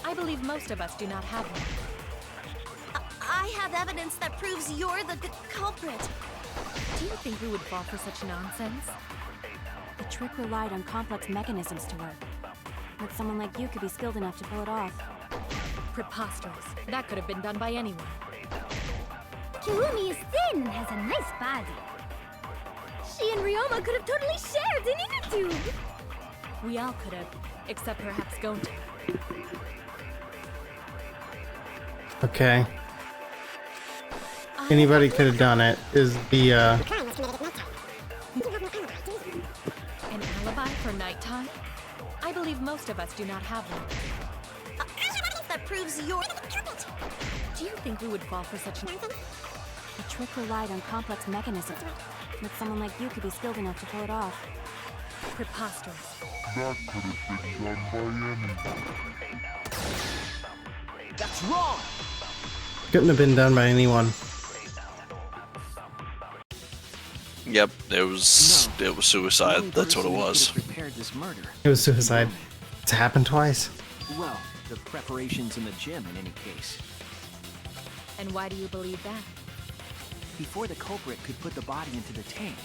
I believe most of us do not have one. I have evidence that proves you're the culprit. Do you think we would fall for such nonsense? The trick relied on complex mechanisms to work. But someone like you could be skilled enough to pull it off. Preposterous. That could have been done by anyone. Kirumi is thin and has a nice body. She and Ryoma could have totally shared an inner tube. We all could have, except perhaps Gonta. Okay. Anybody could have done it. Is the An alibi for nighttime? I believe most of us do not have one. That proves you're the culprit. Do you think we would fall for such nonsense? The trick relied on complex mechanisms. But someone like you could be skilled enough to pull it off. Preposterous. That could have been done by anyone. That's wrong! couldn't have been done by anyone. Yep, it was suicide. That's what it was. Prepared this murder. It was suicide. It's happened twice. Well, the preparations in the gym in any case. And why do you believe that? Before the culprit could put the body into the tank,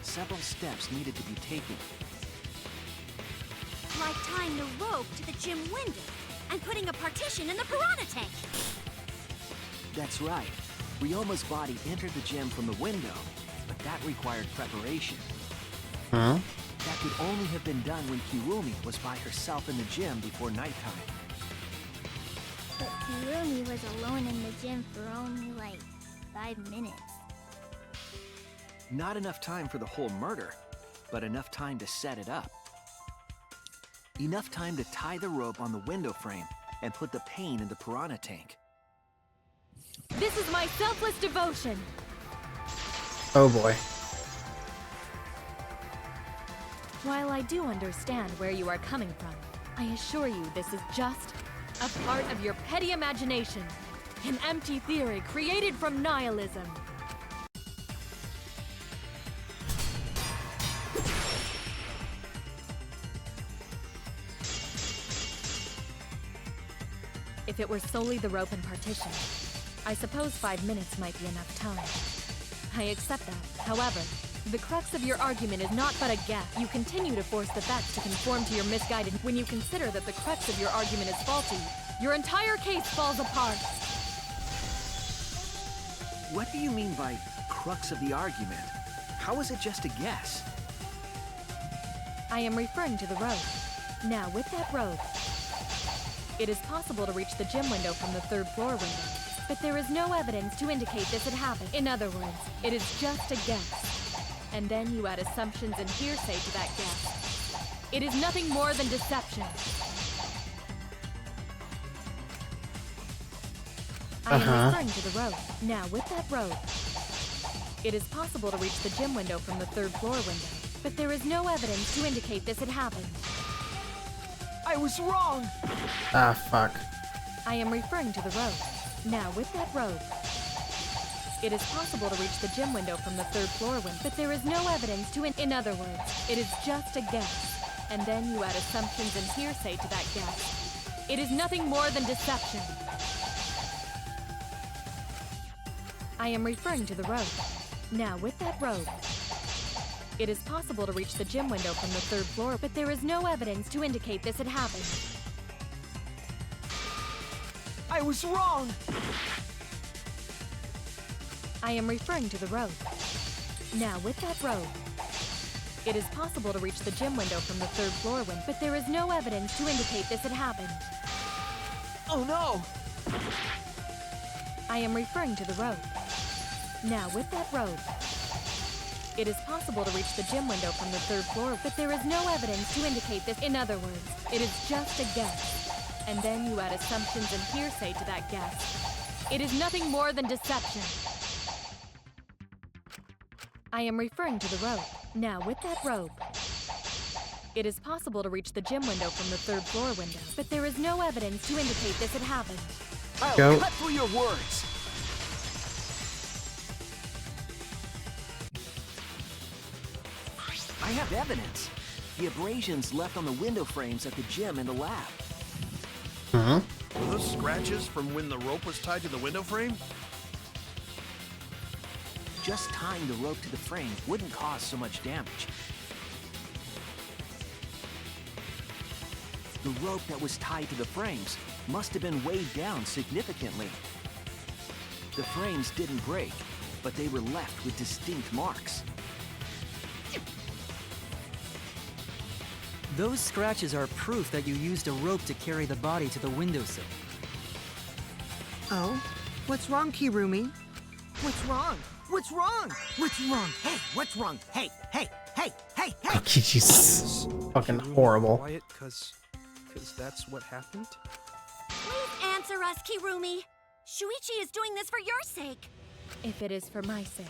several steps needed to be taken. Like tying the rope to the gym window and putting a partition in the Pirhanna tank. That's right. Ryoma's body entered the gym from the window, but that required preparation. Huh? That could only have been done when Kirumi was by herself in the gym before nighttime. But Kirumi was alone in the gym for only like 5 minutes. Not enough time for the whole murder, but enough time to set it up. Enough time to tie the rope on the window frame and put the pain in the Pirhanna tank. This is my selfless devotion. Oh boy. While I do understand where you are coming from, I assure you this is just a part of your petty imagination. An empty theory created from nihilism. If it were solely the rope and partition, I suppose 5 minutes might be enough time. I accept that. However, the crux of your argument is not but a guess. You continue to force the facts to conform to your misguided. When you consider that the crux of your argument is faulty, your entire case falls apart. What do you mean by crux of the argument? How is it just a guess? I am referring to the road. Now, with that road, it is possible to reach the gym window from the 3rd floor window, but there is no evidence to indicate this had happened. In other words, it is just a guess. And then you add assumptions and hearsay to that guess. It is nothing more than deception. I am referring to the road. Now, with that road, it is possible to reach the gym window from the 3rd floor window, but there is no evidence to indicate this had happened. I was wrong! Ah, fuck. I am referring to the road. Now, with that road, it is possible to reach the gym window from the 3rd floor window, but there is no evidence to in other words, it is just a guess. And then you add assumptions and hearsay to that guess. It is nothing more than deception. I am referring to the rope. Now, with that rope, it is possible to reach the gym window from the 3rd floor, but there is no evidence to indicate this had happened. I was wrong! I am referring to the rope. Now, with that rope, it is possible to reach the gym window from the 3rd floor, but there is no evidence to indicate this had happened. Oh no! I am referring to the rope. Now, with that rope, it is possible to reach the gym window from the 3rd floor, but there is no evidence to indicate this. In other words, it is just a guess. And then you add assumptions and hearsay to that guess. It is nothing more than deception. I am referring to the rope. Now, with that rope, it is possible to reach the gym window from the 3rd floor window, but there is no evidence to indicate this had happened. I'll cut through your words! I have evidence. The abrasions left on the window frames at the gym and the lab. Were those scratches from when the rope was tied to the window frame? Just tying the rope to the frame wouldn't cause so much damage. The rope that was tied to the frames must have been weighed down significantly. The frames didn't break, but they were left with distinct marks. Those scratches are proof that you used a rope to carry the body to the windowsill. Oh? What's wrong, Kirumi? What's wrong? What's wrong? What's wrong? Hey, what's wrong? Hey, hey, hey, hey, hey! Kichi's fucking horrible. Quiet, cause that's what happened? Please answer us, Kirumi. Shuichi is doing this for your sake. If it is for my sake,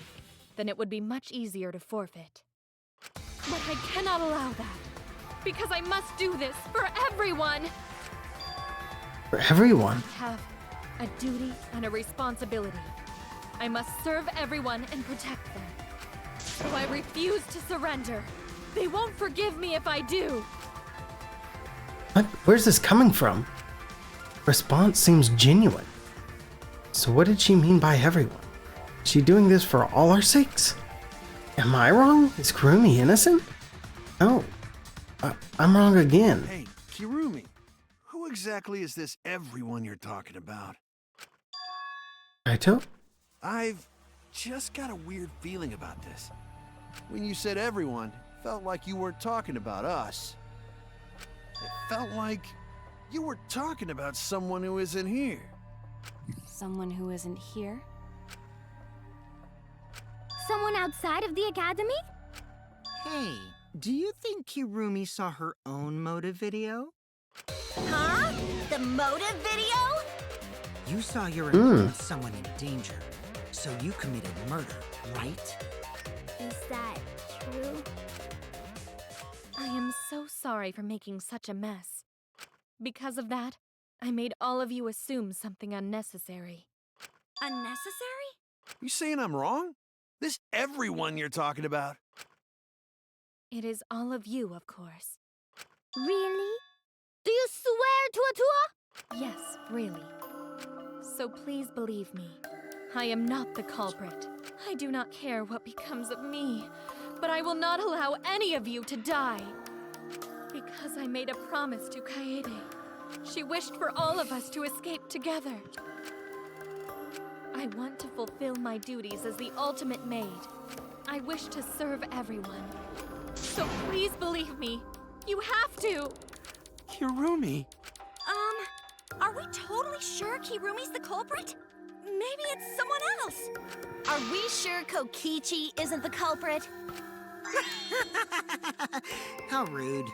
then it would be much easier to forfeit. But I cannot allow that, because I must do this for everyone. For everyone? I have a duty and a responsibility. I must serve everyone and protect them. So I refuse to surrender. They won't forgive me if I do. What? Where's this coming from? Response seems genuine. So what did she mean by everyone? Is she doing this for all our sakes? Am I wrong? Is Kirumi innocent? No. I'm wrong again. Hey, Kirumi, who exactly is this everyone you're talking about? Raito? I've just got a weird feeling about this. When you said everyone, it felt like you weren't talking about us. It felt like you were talking about someone who isn't here. Someone who isn't here? Someone outside of the academy? Hey, do you think Kirumi saw her own motive video? Huh? The motive video? You saw your with someone in danger, so you committed murder, right? Is that true? I am so sorry for making such a mess. Because of that, I made all of you assume something unnecessary. Unnecessary? You saying I'm wrong? This everyone you're talking about? It is all of you, of course. Really? Do you swear to Atua? Yes, really. So please believe me. I am not the culprit. I do not care what becomes of me, but I will not allow any of you to die. Because I made a promise to Kaede. She wished for all of us to escape together. I want to fulfill my duties as the ultimate maid. I wish to serve everyone. So please believe me. You have to. Kirumi. Are we totally sure Kirumi's the culprit? Maybe it's someone else. Are we sure Kokichi isn't the culprit? How rude.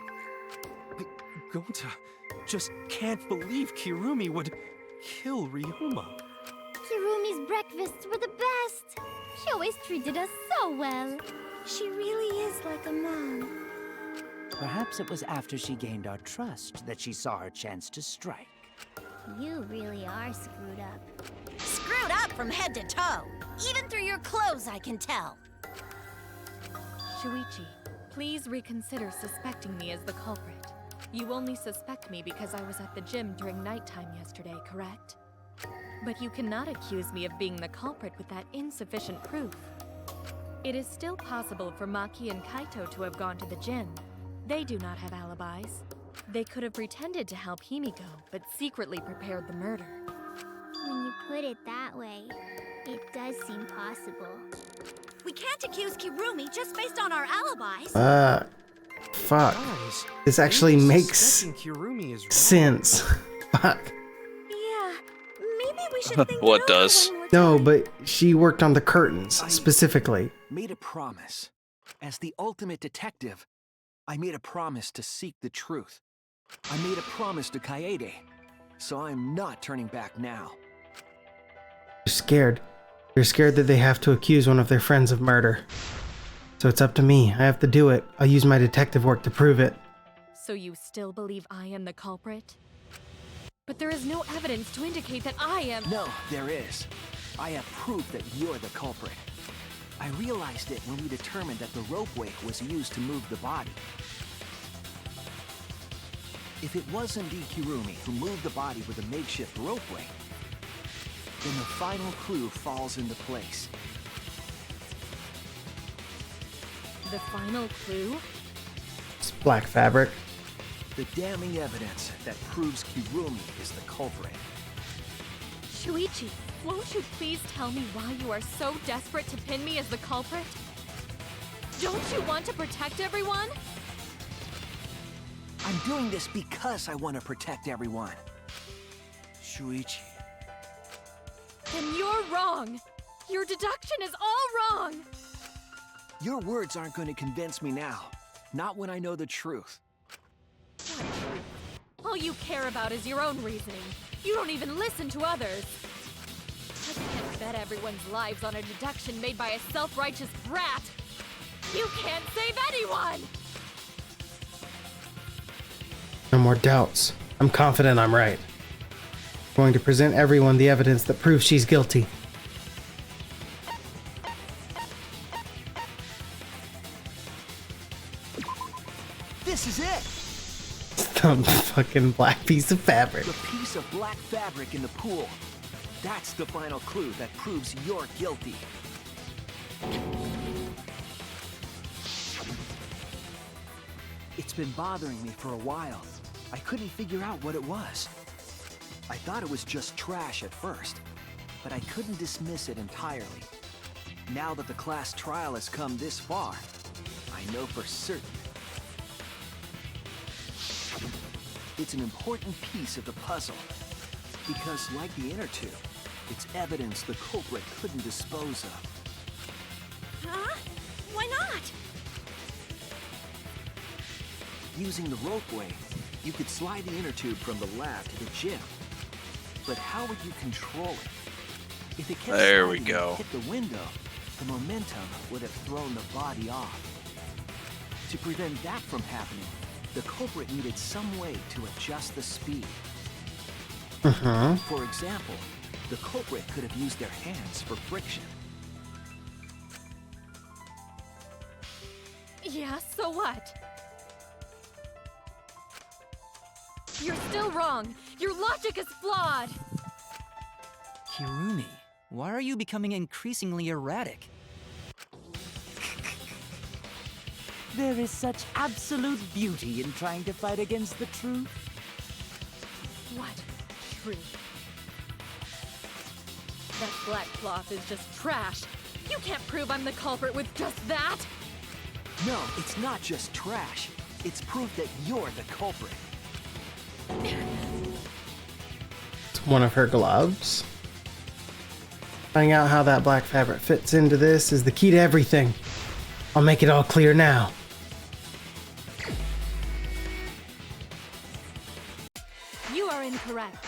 Gonta just can't believe Kirumi would kill Ryoma. Kirumi's breakfasts were the best. She always treated us so well. She really is like a mom. Perhaps it was after she gained our trust that she saw her chance to strike. You really are screwed up. Screwed up from head to toe. Even through your clothes, I can tell. Shuichi, please reconsider suspecting me as the culprit. You only suspect me because I was at the gym during nighttime yesterday, correct? But you cannot accuse me of being the culprit with that insufficient proof. It is still possible for Maki and Kaito to have gone to the gym. They do not have alibis. They could have pretended to help Himiko, but secretly prepared the murder. When you put it that way, it does seem possible. We can't accuse Kirumi just based on our alibis. Fuck. Guys, This actually makes Kirumi is sense. Fuck. Yeah, maybe we should think What does? No, but she worked on the curtains, specifically. Made a promise. As the ultimate detective, I made a promise to seek the truth. I made a promise to Kaede, so I'm not turning back now. They're scared. They're scared that they have to accuse one of their friends of murder. So it's up to me. I have to do it. I'll use my detective work to prove it. So you still believe I am the culprit? But there is no evidence to indicate that I am— No, there is. I have proof that you're the culprit. I realized it when we determined that the ropeway was used to move the body. If it was indeed Kirumi who moved the body with a makeshift ropeway, then the final clue falls into place. The final clue? It's black fabric. The damning evidence that proves Kirumi is the culprit. Shuichi, won't you please tell me why you are so desperate to pin me as the culprit? Don't you want to protect everyone? I'm doing this because I want to protect everyone. Shuichi. Then you're wrong. Your deduction is all wrong. Your words aren't going to convince me now. Not when I know the truth. What truth? All you care about is your own reasoning. You don't even listen to others. I can't bet everyone's lives on a deduction made by a self-righteous brat. You can't save anyone! No more doubts. I'm confident I'm right. I'm going to present everyone the evidence that proves she's guilty. This is it! The fucking black piece of fabric. The piece of black fabric in the pool. That's the final clue that proves you're guilty. It's been bothering me for a while. I couldn't figure out what it was. I thought it was just trash at first, but I couldn't dismiss it entirely. Now that the class trial has come this far, I know for certain. It's an important piece of the puzzle, because like the inner tube, it's evidence the culprit couldn't dispose of. Huh? Why not? Using the ropeway, you could slide the inner tube from the lab to the gym. But how would you control it? If it kept There we sliding and go. hit the window, the momentum would have thrown the body off. To prevent that from happening, the culprit needed some way to adjust the speed. For example, the culprit could have used their hands for friction. Yeah, so what? You're still wrong. Your logic is flawed. Kirumi, why are you becoming increasingly erratic? There is such absolute beauty in trying to fight against the truth. What truth? That black cloth is just trash. You can't prove I'm the culprit with just that. No, it's not just trash. It's proof that you're the culprit. It's one of her gloves. Finding out how that black fabric fits into this is the key to everything. I'll make it all clear now. You are incorrect.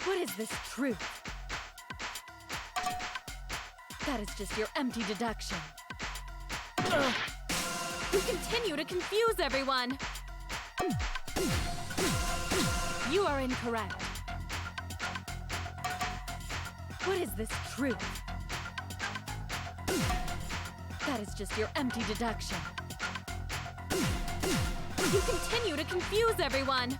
What is this truth? That is just your empty deduction. Ugh. You continue to confuse everyone. You are incorrect. What is this truth? That is just your empty deduction. You continue to confuse everyone.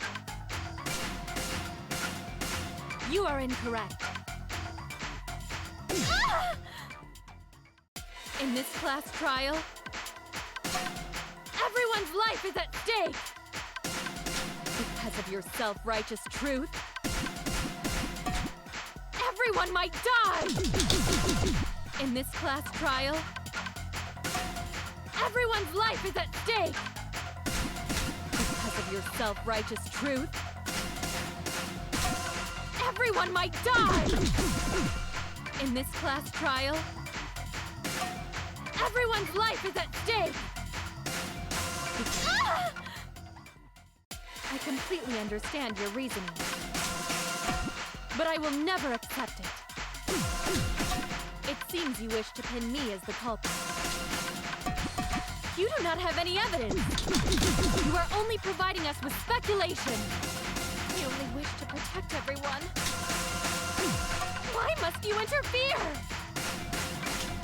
You are incorrect. In this class trial, everyone's life is at stake! Because of your self-righteous truth, everyone might die! In this class trial, everyone's life is at stake! Because of your self-righteous truth, everyone might die! In this class trial, everyone's life is at stake! I completely understand your reasoning, but I will never accept it. It seems you wish to pin me as the culprit. You do not have any evidence. You are only providing us with speculation. You only wish to protect everyone. Why must you interfere?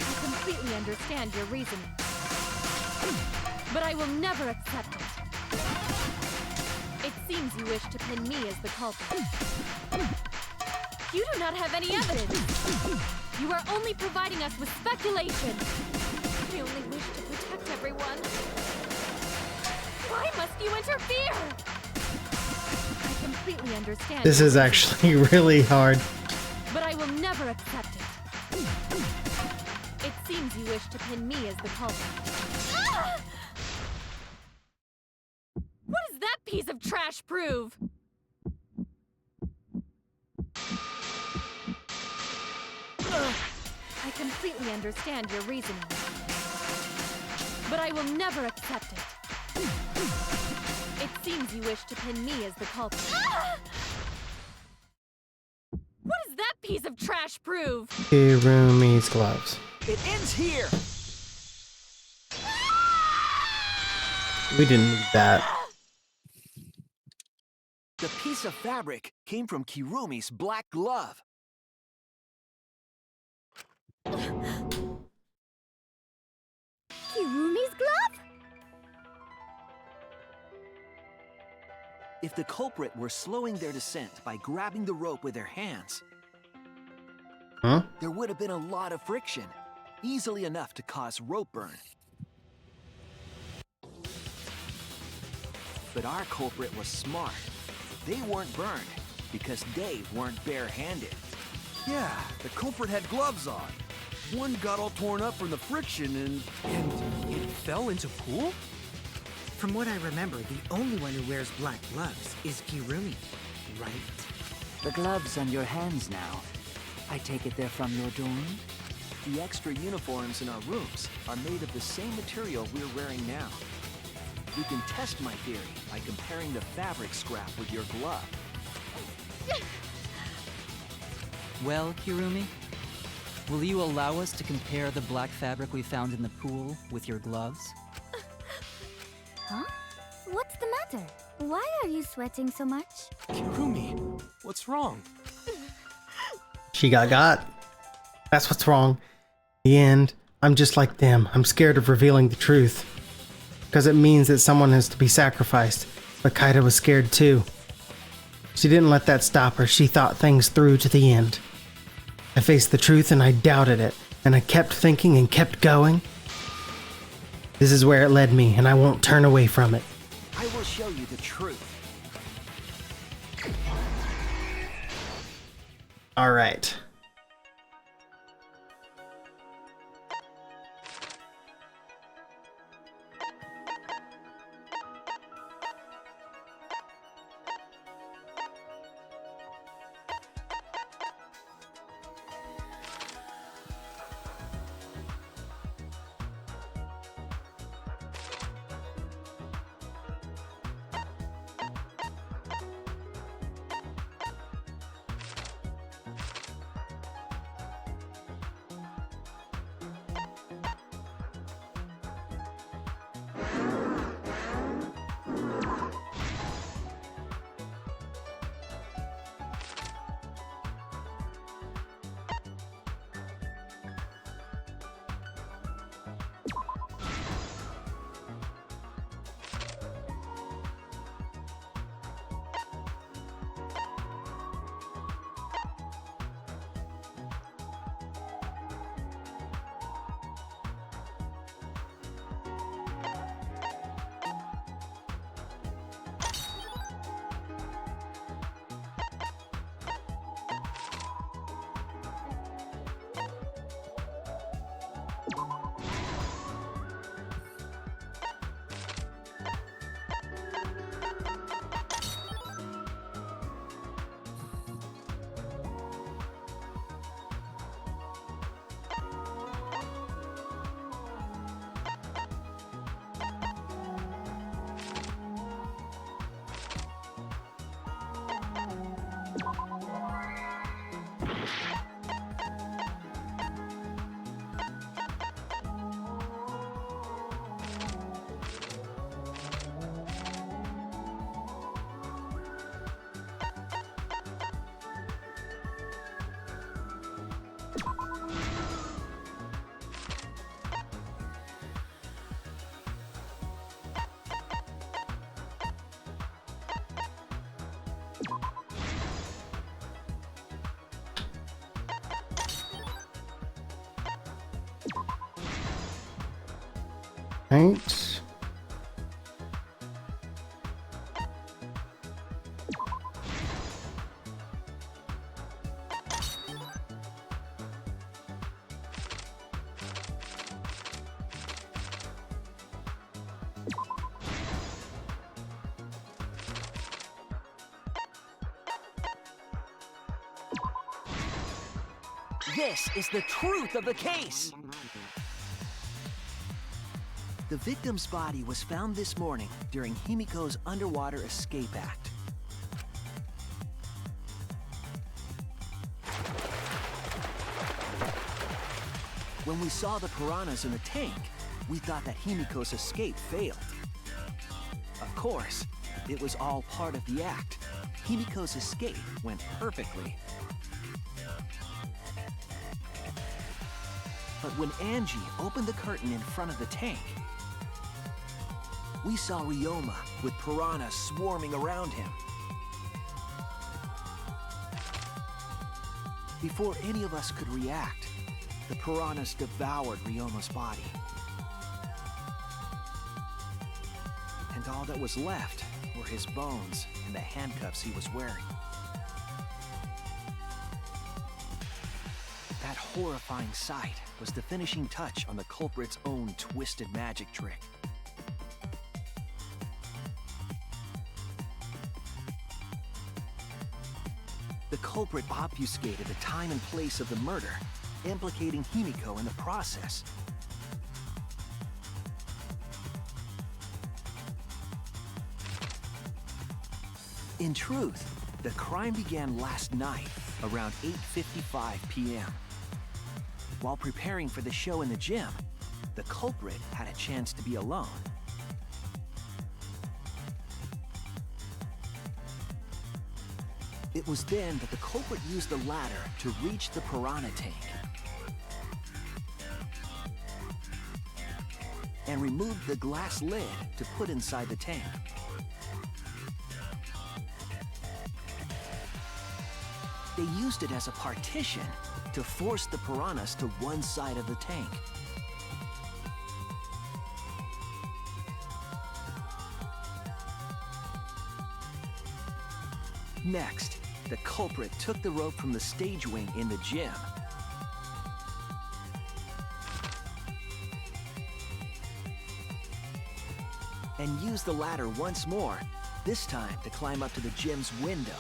I completely understand your reasoning, but I will never accept it. It seems you wish to pin me as the culprit. You do not have any evidence. You are only providing us with speculation. We only wish to protect everyone. Why must you interfere? I completely understand. This is actually really hard. But I will never accept it. It seems you wish to pin me as the culprit. What does that piece of trash prove? I completely understand your reasoning, but I will never accept it. It seems you wish to pin me as the culprit. What does that piece of trash prove? Hirumi's gloves. It ends here! We didn't need that. The piece of fabric came from Kirumi's black glove. Kirumi's glove? If the culprit were slowing their descent by grabbing the rope with their hands, there would have been a lot of friction, easily enough to cause rope burn. But our culprit was smart. They weren't burned because they weren't bare-handed. Yeah, the culprit had gloves on. One got all torn up from the friction and it fell into pool? From what I remember, the only one who wears black gloves is Kirumi, right? The gloves on your hands now. I take it they're from your dorm? The extra uniforms in our rooms are made of the same material we're wearing now. We can test my theory by comparing the fabric scrap with your glove. Well, Kirumi, will you allow us to compare the black fabric we found in the pool with your gloves? Huh? What's the matter? Why are you sweating so much? Kirumi, what's wrong? She got. That's what's wrong. In the end, I'm just like them. I'm scared of revealing the truth. Because it means that someone has to be sacrificed. But Kaida was scared too. She didn't let that stop her. She thought things through to the end. I faced the truth and I doubted it. And I kept thinking and kept going. This is where it led me, and I won't turn away from it. I will show you the truth. All right. Right. This is the truth of the case! The victim's body was found this morning during Himiko's underwater escape act. When we saw the piranhas in the tank, we thought that Himiko's escape failed. Of course, it was all part of the act. Himiko's escape went perfectly. But when Angie opened the curtain in front of the tank, we saw Ryoma with piranhas swarming around him. Before any of us could react, the piranhas devoured Ryoma's body. And all that was left were his bones and the handcuffs he was wearing. That horrifying sight was the finishing touch on the culprit's own twisted magic trick. The culprit obfuscated the time and place of the murder, implicating Himiko in the process. In truth, the crime began last night around 8:55 p.m. While preparing for the show in the gym, the culprit had a chance to be alone. It was then that the culprit used the ladder to reach the piranha tank and removed the glass lid to put inside the tank. They used it as a partition to force the piranhas to one side of the tank. Next, the culprit took the rope from the stage wing in the gym and used the ladder once more, this time to climb up to the gym's window.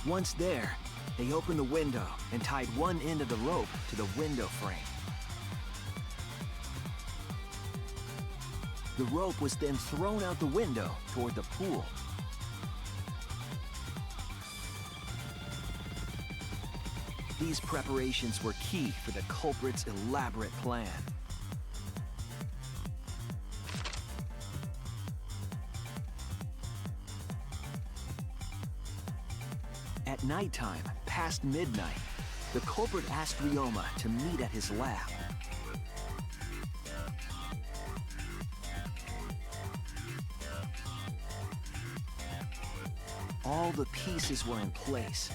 Once there, they opened the window and tied one end of the rope to the window frame. The rope was then thrown out the window toward the pool. These preparations were key for the culprit's elaborate plan. At nighttime, past midnight, the culprit asked Ryoma to meet at his lab. All the pieces were in place.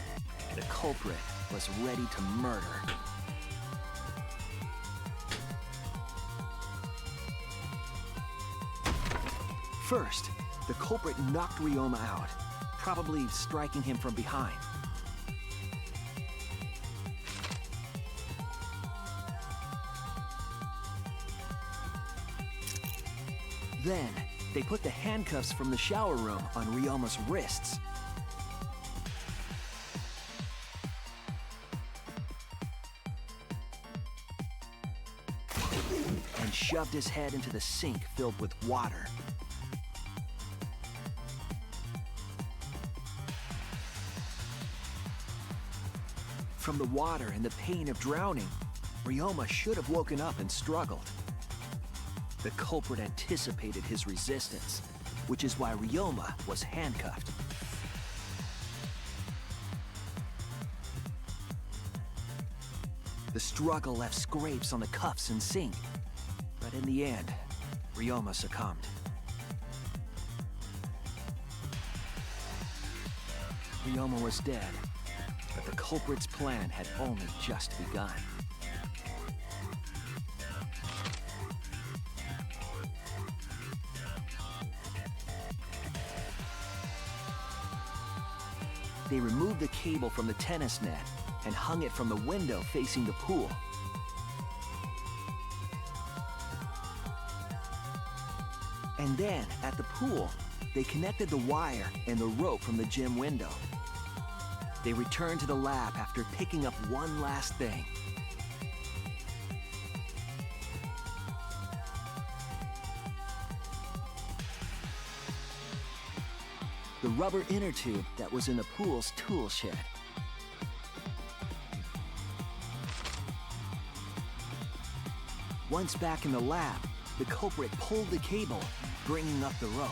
The culprit was ready to murder. First, the culprit knocked Ryoma out, probably striking him from behind. Then, they put the handcuffs from the shower room on Ryoma's wrists. And shoved his head into the sink filled with water. From the water and the pain of drowning, Ryoma should have woken up and struggled. The culprit anticipated his resistance, which is why Ryoma was handcuffed. The struggle left scrapes on the cuffs and sink, but in the end, Ryoma succumbed. Ryoma was dead, but the culprit's plan had only just begun. They removed the cable from the tennis net and hung it from the window facing the pool. And then, at the pool, they connected the wire and the rope from the gym window. They returned to the lab after picking up one last thing. The rubber inner tube that was in the pool's tool shed. Once back in the lab, the culprit pulled the cable, bringing up the rope.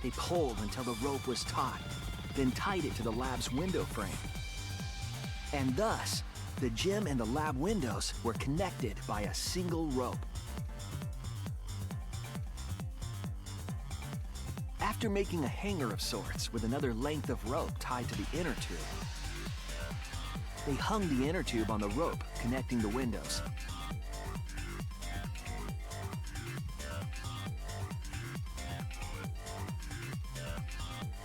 They pulled until the rope was taut, then tied it to the lab's window frame. And thus, the gym and the lab windows were connected by a single rope. After making a hanger of sorts with another length of rope tied to the inner tube, they hung the inner tube on the rope connecting the windows.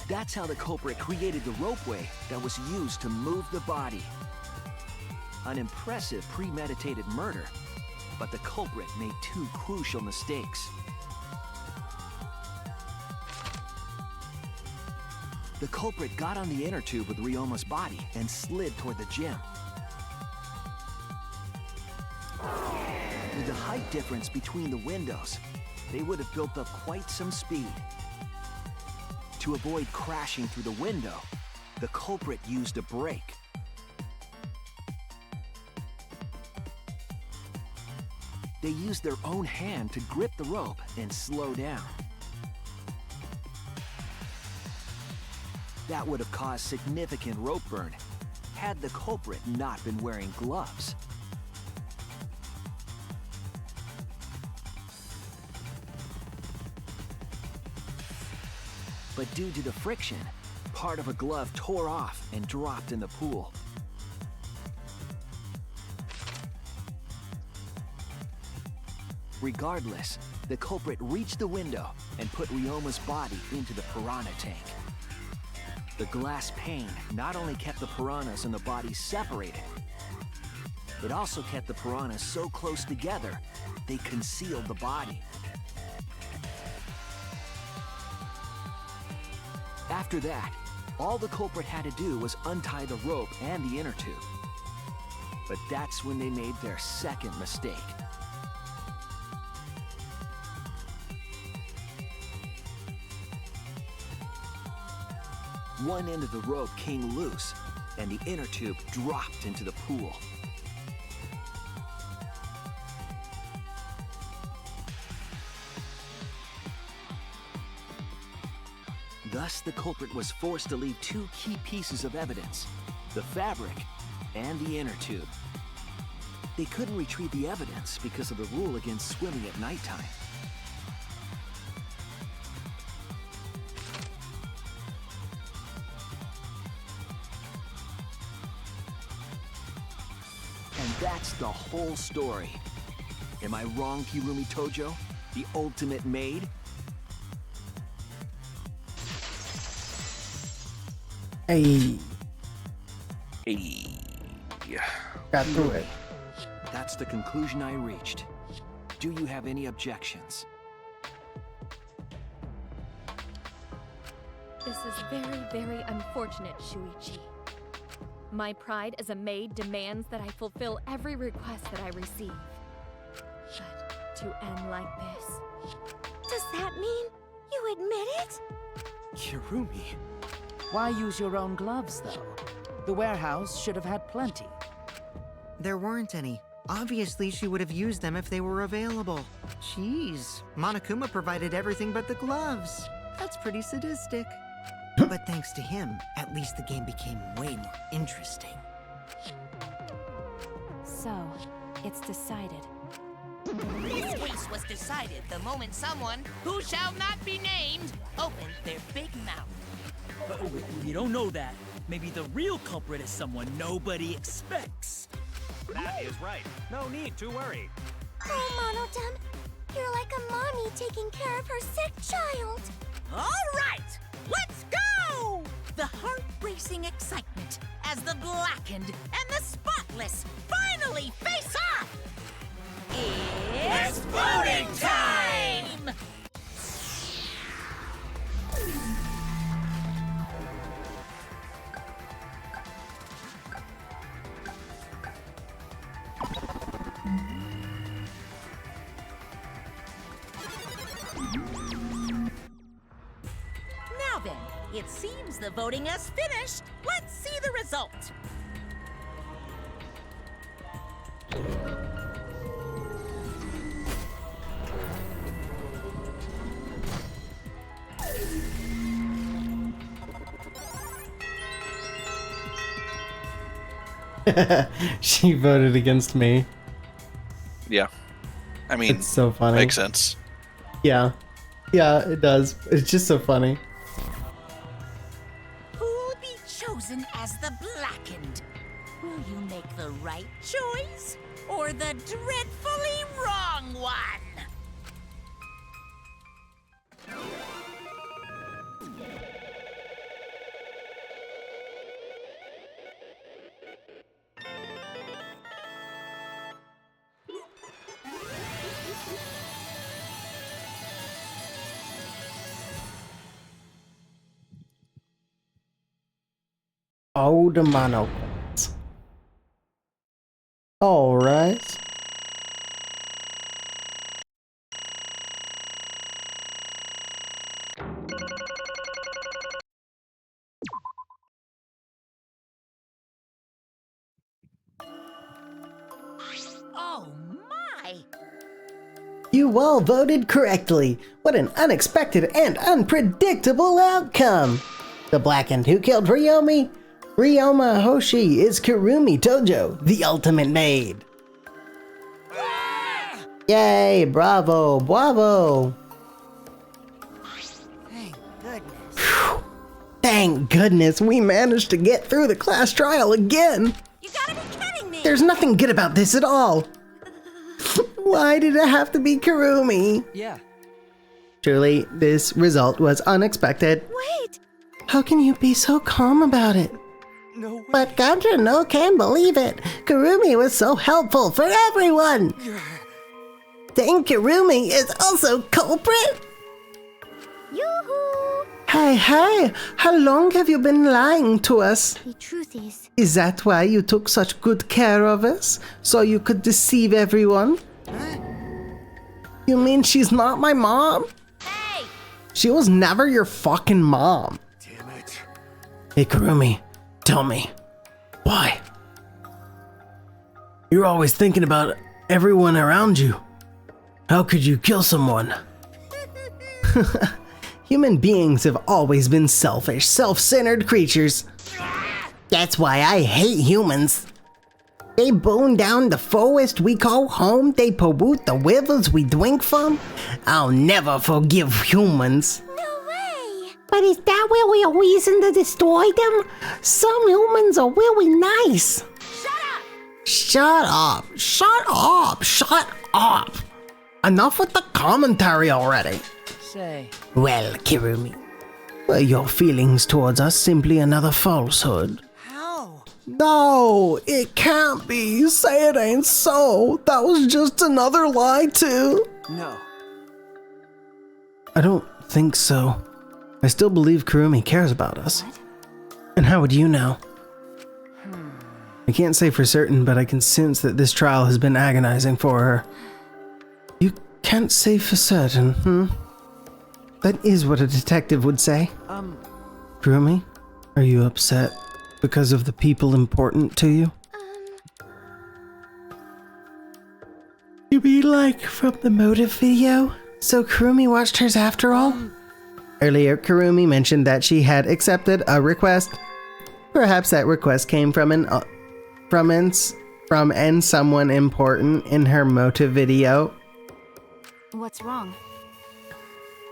That's how the culprit created the ropeway that was used to move the body. An impressive premeditated murder, but the culprit made two crucial mistakes. The culprit got on the inner tube with Ryoma's body and slid toward the gym. With the height difference between the windows, they would have built up quite some speed. To avoid crashing through the window, the culprit used a brake. They used their own hand to grip the rope and slow down. That would have caused significant rope burn had the culprit not been wearing gloves. But due to the friction, part of a glove tore off and dropped in the pool. Regardless, the culprit reached the window and put Ryoma's body into the piranha tank. The glass pane not only kept the piranhas and the body separated, it also kept the piranhas so close together, they concealed the body. After that, all the culprit had to do was untie the rope and the inner tube. But that's when they made their second mistake. One end of the rope came loose, and the inner tube dropped into the pool. Thus, the culprit was forced to leave two key pieces of evidence, the fabric and the inner tube. They couldn't retrieve the evidence because of the rule against swimming at nighttime. And that's the whole story. Am I wrong, Hirumi Tojo? The ultimate maid? Hey. Hey. Got through it. That's the conclusion I reached. Do you have any objections? This is very, very unfortunate, Shuichi. My pride as a maid demands that I fulfill every request that I receive. But to end like this... Does that mean you admit it? Hirumi. Why use your own gloves, though? The warehouse should have had plenty. There weren't any. Obviously, she would have used them if they were available. Jeez, Monokuma provided everything but the gloves. That's pretty sadistic. But thanks to him, at least the game became way more interesting. So, it's decided. This case was decided the moment someone, who shall not be named, opened their big mouth. We don't know that. Maybe the real culprit is someone nobody expects. That is right. No need to worry. Oh, Monodem, you're like a mommy taking care of her sick child. All right, let's go! The heart-racing excitement as the blackened and the spotless finally face off! It's voting time! Now then, it seems the voting has finished. Let's see the result. She voted against me. Yeah. I mean, It's so funny. Makes sense. Yeah. Yeah, it does. It's just so funny. Who'll be chosen as the blackened? Will you make the right choice or the dreadfully wrong one? Oh, the monocles. Alright. Oh my! You all voted correctly. What an unexpected and unpredictable outcome. The blackened who killed Ryomi? Ryoma Hoshi is Kurumi Tojo, the ultimate maid. Yay, bravo, bravo. Thank goodness. Thank goodness we managed to get through the class trial again. You gotta be kidding me! There's nothing good about this at all. Why did it have to be Kurumi? Yeah. Truly, this result was unexpected. Wait! How can you be so calm about it? No way. But Gundra no can believe it. Kurumi was so helpful for everyone. Dang, Kurumi is also culprit? Yoo-hoo! Hey, how long have you been lying to us? The truth Is that why you took such good care of us? So you could deceive everyone? You mean she's not my mom? Hey! She was never your fucking mom. Damn it. Hey, Kurumi, tell me, why? You're always thinking about everyone around you. How could you kill someone? Human beings have always been selfish, self-centered creatures. That's why I hate humans. They burn down the forest we call home. They pollute the rivers we drink from. I'll never forgive humans. No way! But is that really a reason to destroy them? Some humans are really nice. Shut up! Shut up! Shut up! Enough with the commentary already. Say, Well, Kirumi, were your feelings towards us simply another falsehood? How? No, it can't be. Say it ain't so. That was just another lie too. No. I don't think so. I still believe Kurumi cares about us. And how would you know? I can't say for certain, but I can sense that this trial has been agonizing for her. You can't say for certain, That is what a detective would say. Kurumi, are you upset because of the people important to you? You mean like from the motive video? So Kurumi watched hers after all? Earlier, Kurumi mentioned that she had accepted a request. Perhaps that request came from someone important in her motive video. What's wrong?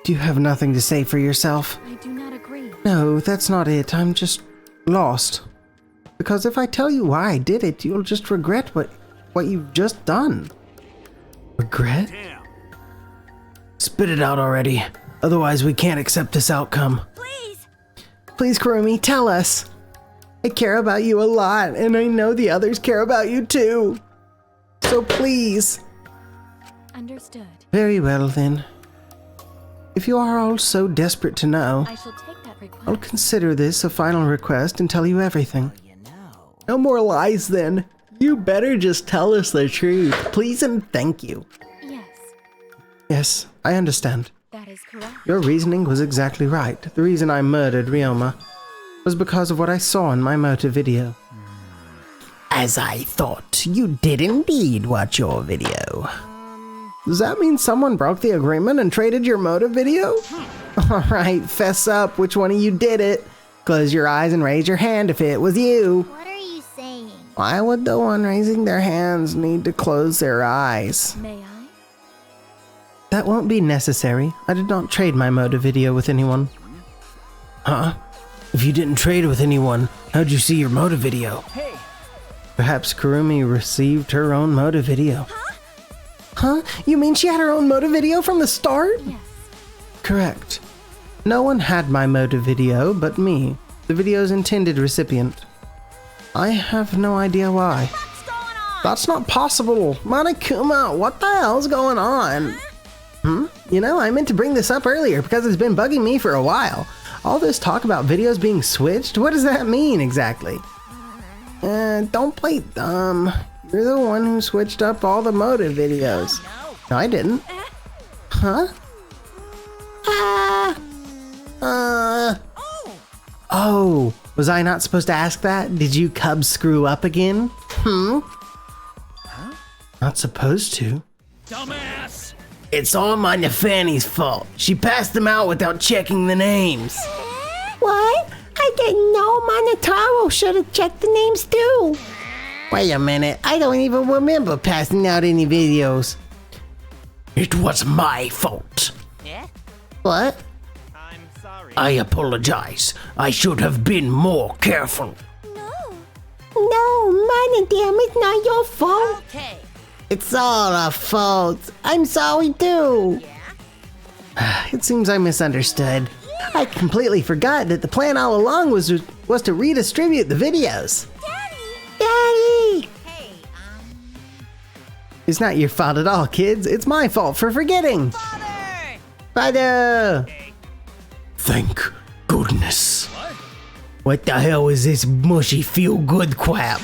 Do you have nothing to say for yourself? I do not agree. No, that's not it. I'm just lost. Because if I tell you why I did it, you'll just regret what you've just done. Regret? Damn. Spit it out already. Otherwise, we can't accept this outcome. Please! Please, Kurumi, tell us. I care about you a lot, and I know the others care about you too. So please. Understood. Very well, then. If you are all so desperate to know, I shall take that request. I'll consider this a final request and tell you everything. No more lies, then. You better just tell us the truth. Please and thank you. Yes, Yes, I understand. that is correct. Your reasoning was exactly right. The reason I murdered Ryoma was because of what I saw in my motive video. As I thought, you did indeed watch your video. Does that mean someone broke the agreement and traded your motive video? Alright, fess up which one of you did it. Close your eyes and raise your hand if it was you. What are you saying? Why would the one raising their hands need to close their eyes? May I? That won't be necessary. I did not trade my motive video with anyone. Huh? If you didn't trade with anyone, how'd you see your motive video? Hey, Perhaps Kurumi received her own motive video. Huh? You mean she had her own motive video from the start? Yes. Correct. No one had my motive video but me, the video's intended recipient. I have no idea why. What's going on? That's not possible. Monokuma, what the hell's going on? You know, I meant to bring this up earlier because it's been bugging me for a while. All this talk about videos being switched, what does that mean exactly? Don't play dumb. You're the one who switched up all the motive videos. No, I didn't. Huh? Oh, was I not supposed to ask that? Did you cubs screw up again? Not supposed to. dumbass! It's all my Nefani's fault. She passed them out without checking the names. What? I didn't know Monotaro should have checked the names too. Wait a minute, I don't even remember passing out any videos. It was my fault. Yeah? What? I'm sorry. I apologize. I should have been more careful. No, Monodam, it's not your fault. Okay. It's all our fault. I'm sorry too. It seems I misunderstood. I completely forgot that the plan all along was to redistribute the videos. Daddy! Hey, It's not your fault at all, kids. It's my fault for forgetting. Father! Father! Thank goodness. What the hell is this mushy feel-good crap?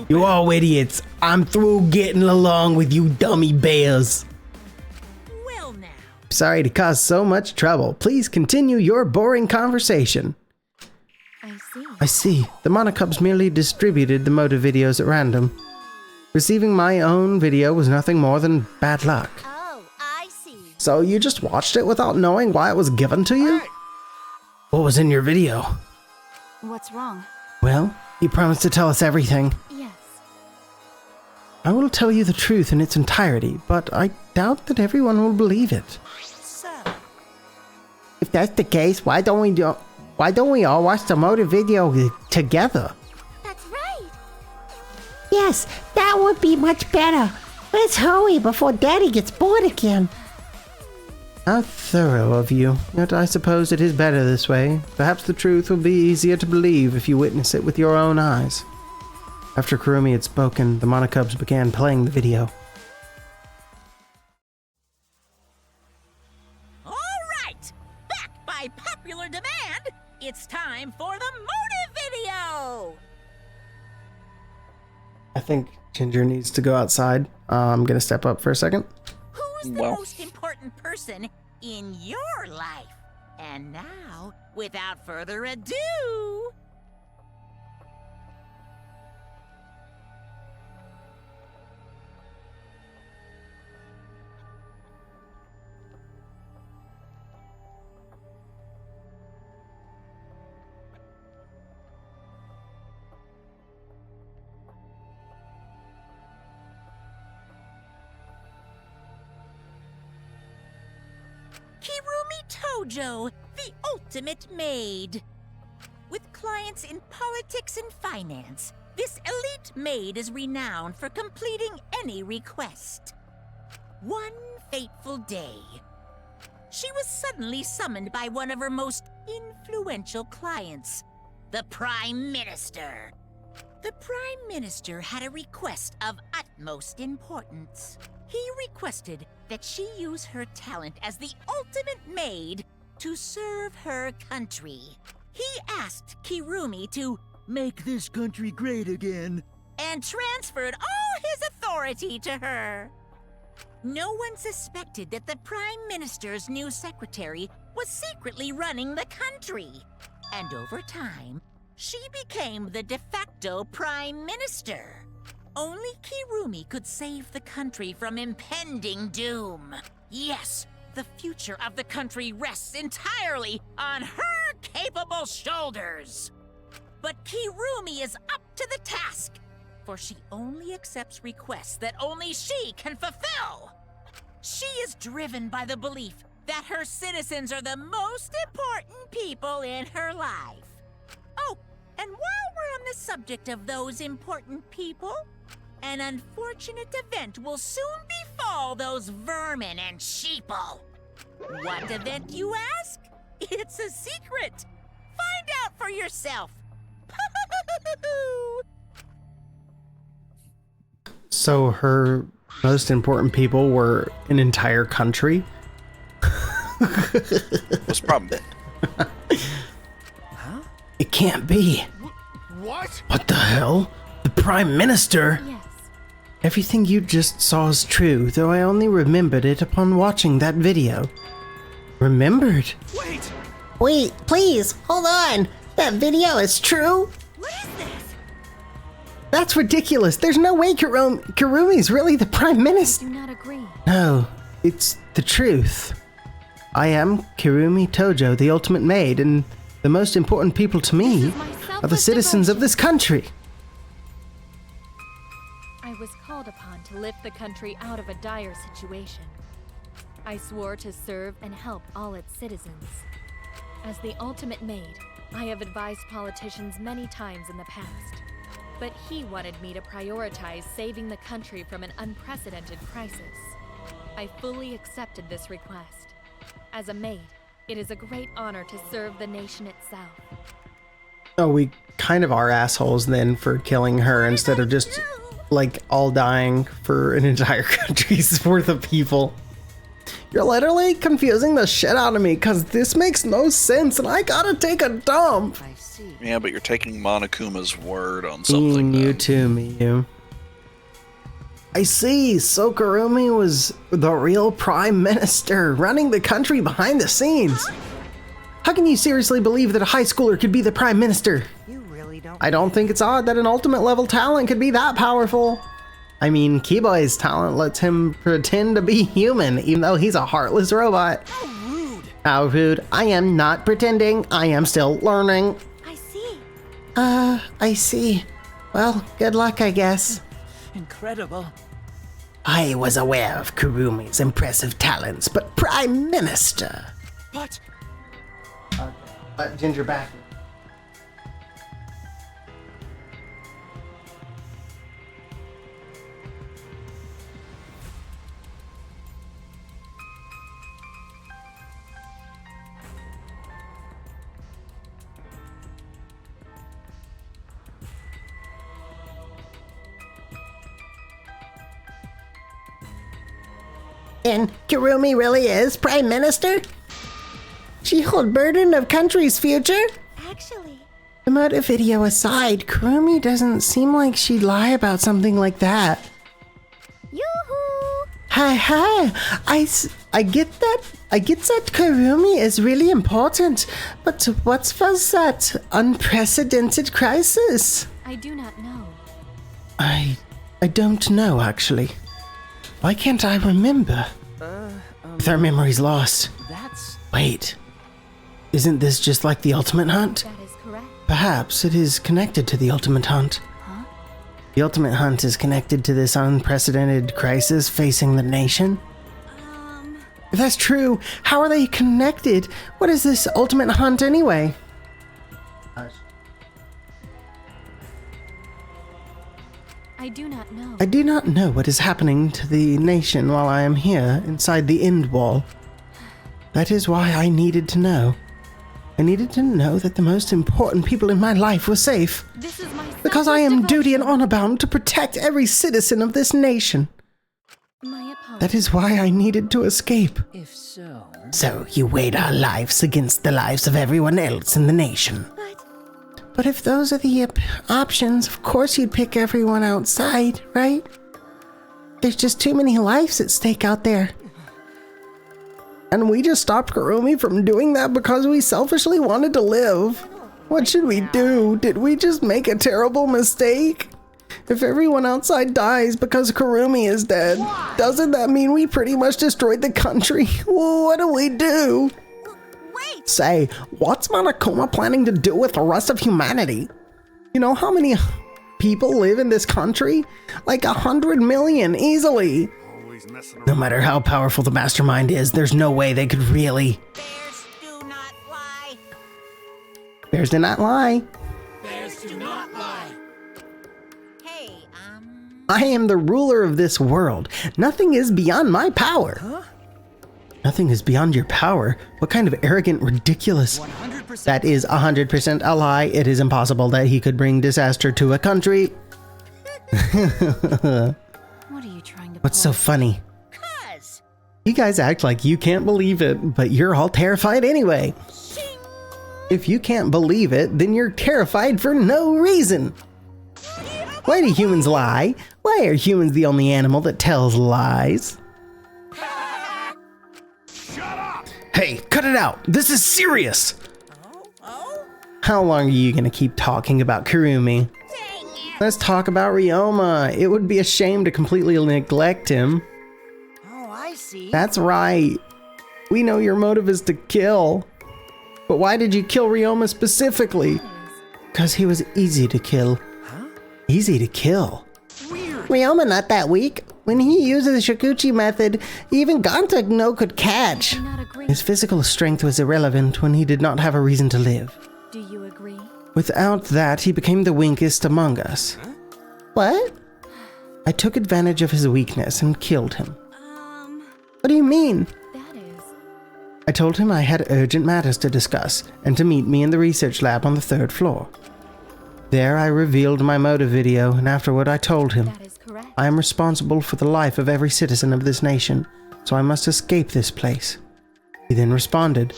You all idiots. I'm through getting along with you dummy bears. Well now. Sorry to cause so much trouble. Please continue your boring conversation. I see. I see. The Monocubs merely distributed the motive videos at random. Receiving my own video was nothing more than bad luck. Oh, I see. So you just watched it without knowing why it was given to you? What was in your video? What's wrong? Well, you promised to tell us everything. Yes. I will tell you the truth in its entirety, but I doubt that everyone will believe it. If that's the case, why don't we all watch the motive video together? That's right. Yes, that would be much better. Let's hurry before Daddy gets bored again. How thorough of you, yet I suppose it is better this way. Perhaps the truth will be easier to believe if you witness it with your own eyes. After Kurumi had spoken, the Monocubs began playing the video. All right. Back by popular demand, it's time for the motive video. I think Ginger needs to go outside. I'm gonna step up for a second. Who's the most important person in your life? And now, without further ado... Kirumi Tojo, the ultimate maid. With clients in politics and finance, this elite maid is renowned for completing any request. One fateful day, she was suddenly summoned by one of her most influential clients, the Prime Minister. The Prime Minister had a request of utmost importance. He requested that she use her talent as the ultimate maid to serve her country. He asked Kirumi to make this country great again and transferred all his authority to her. No one suspected that the Prime Minister's new secretary was secretly running the country. And over time, she became the de facto Prime Minister. Only Kirumi could save the country from impending doom. Yes, the future of the country rests entirely on her capable shoulders. But Kirumi is up to the task, for she only accepts requests that only she can fulfill. She is driven by the belief that her citizens are the most important people in her life. Oh, and while we're on the subject of those important people, an unfortunate event will soon befall those vermin and sheeple. What event, you ask? It's a secret. Find out for yourself. So her most important people were an entire country? What's the problem? Huh? It can't be. What? What the hell? The Prime Minister? Yes. Everything you just saw is true, though I only remembered it upon watching that video. Remembered? Wait, please, hold on. That video is true? What is this? That's ridiculous. There's no way Kirumi's really the Prime Minister. I do not agree. No, it's the truth. I am Kirumi Tojo, the ultimate maid, and the most important people to me are the citizens of this country. I was called upon to lift the country out of a dire situation. I swore to serve and help all its citizens. As the ultimate maid, I have advised politicians many times in the past. But he wanted me to prioritize saving the country from an unprecedented crisis. I fully accepted this request. As a maid, it is a great honor to serve the nation itself. Oh, we kind of are assholes then for killing her instead of just, like, all dying for an entire country's worth of people. You're literally confusing the shit out of me because this makes no sense and I gotta take a dump. Yeah, but you're taking Monokuma's word on something. You too, Miyu. I see. So Kirumi was the real Prime Minister, running the country behind the scenes. How can you seriously believe that a high schooler could be the Prime Minister? You really don't. I don't think it's odd that an ultimate level talent could be that powerful. I mean, Keyboy's talent lets him pretend to be human, even though he's a heartless robot. How rude! How rude. I am not pretending. I am still learning. I see. I see. Well, good luck, I guess. Incredible. I was aware of Kirumi's impressive talents, but Prime Minister. But Let Ginger back. And Kirumi really is Prime Minister? She hold burden of country's future? Actually, The motive video aside, Kirumi doesn't seem like she'd lie about something like that. yoo-hoo! Hi. I get that. I get that Kirumi is really important, but what was that unprecedented crisis? I do not know. I don't know, actually. Why can't I remember? With our memories lost. That's... Wait. Isn't this just like the Ultimate Hunt? That is correct. Perhaps it is connected to the Ultimate Hunt. Huh? The Ultimate Hunt is connected to this unprecedented crisis facing the nation? If that's true, how are they connected? What is this ultimate hunt anyway? I do not know. I do not know what is happening to the nation while I am here inside the end wall. That is why I needed to know. I needed to know that the most important people in my life were safe. This is my because I am duty and honor bound to protect every citizen of this nation. My apologies. That is why I needed to escape. If so... So you weighed our lives against the lives of everyone else in the nation. But if those are the options, of course you'd pick everyone outside, right? There's just too many lives at stake out there. And we just stopped Kurumi from doing that because we selfishly wanted to live. What should we do? Did we just make a terrible mistake? If everyone outside dies because Kurumi is dead, doesn't that mean we pretty much destroyed the country? What do we do? Wait! Say, what's Monokuma planning to do with the rest of humanity? You know how many people live in this country? Like 100 million, easily. No matter how powerful the mastermind is, there's no way they could really... Bears do not lie. Bears do not lie. Bears do not lie. Hey, I am the ruler of this world. Nothing is beyond my power. Huh? Nothing is beyond your power. What kind of arrogant, ridiculous... 100%. That is 100% a lie. It is impossible that he could bring disaster to a country. What are you trying to What's so funny? 'Cause You guys act like you can't believe it, but you're all terrified anyway. If you can't believe it, then you're terrified for no reason. Why do humans lie? Why are humans the only animal that tells lies? Shut up! Hey, cut it out. This is serious. Oh? How long are you gonna keep talking about Kurumi? Let's talk about Ryoma. It would be a shame to completely neglect him. Oh, I see. That's right. We know your motive is to kill. But why did you kill Ryoma specifically? Because he was easy to kill. Huh? Easy to kill. Weird. Ryoma not that weak. When he uses the Shikuchi method, even Ganta no could catch. I do not agree. His physical strength was irrelevant when he did not have a reason to live. Do you agree? Without that, he became the weakest among us. Huh? What? I took advantage of his weakness and killed him. What do you mean? That is... I told him I had urgent matters to discuss and to meet me in the research lab on the 3rd floor. There I revealed my motive video, and afterward I told him, That is correct. I am responsible for the life of every citizen of this nation, so I must escape this place. He then responded,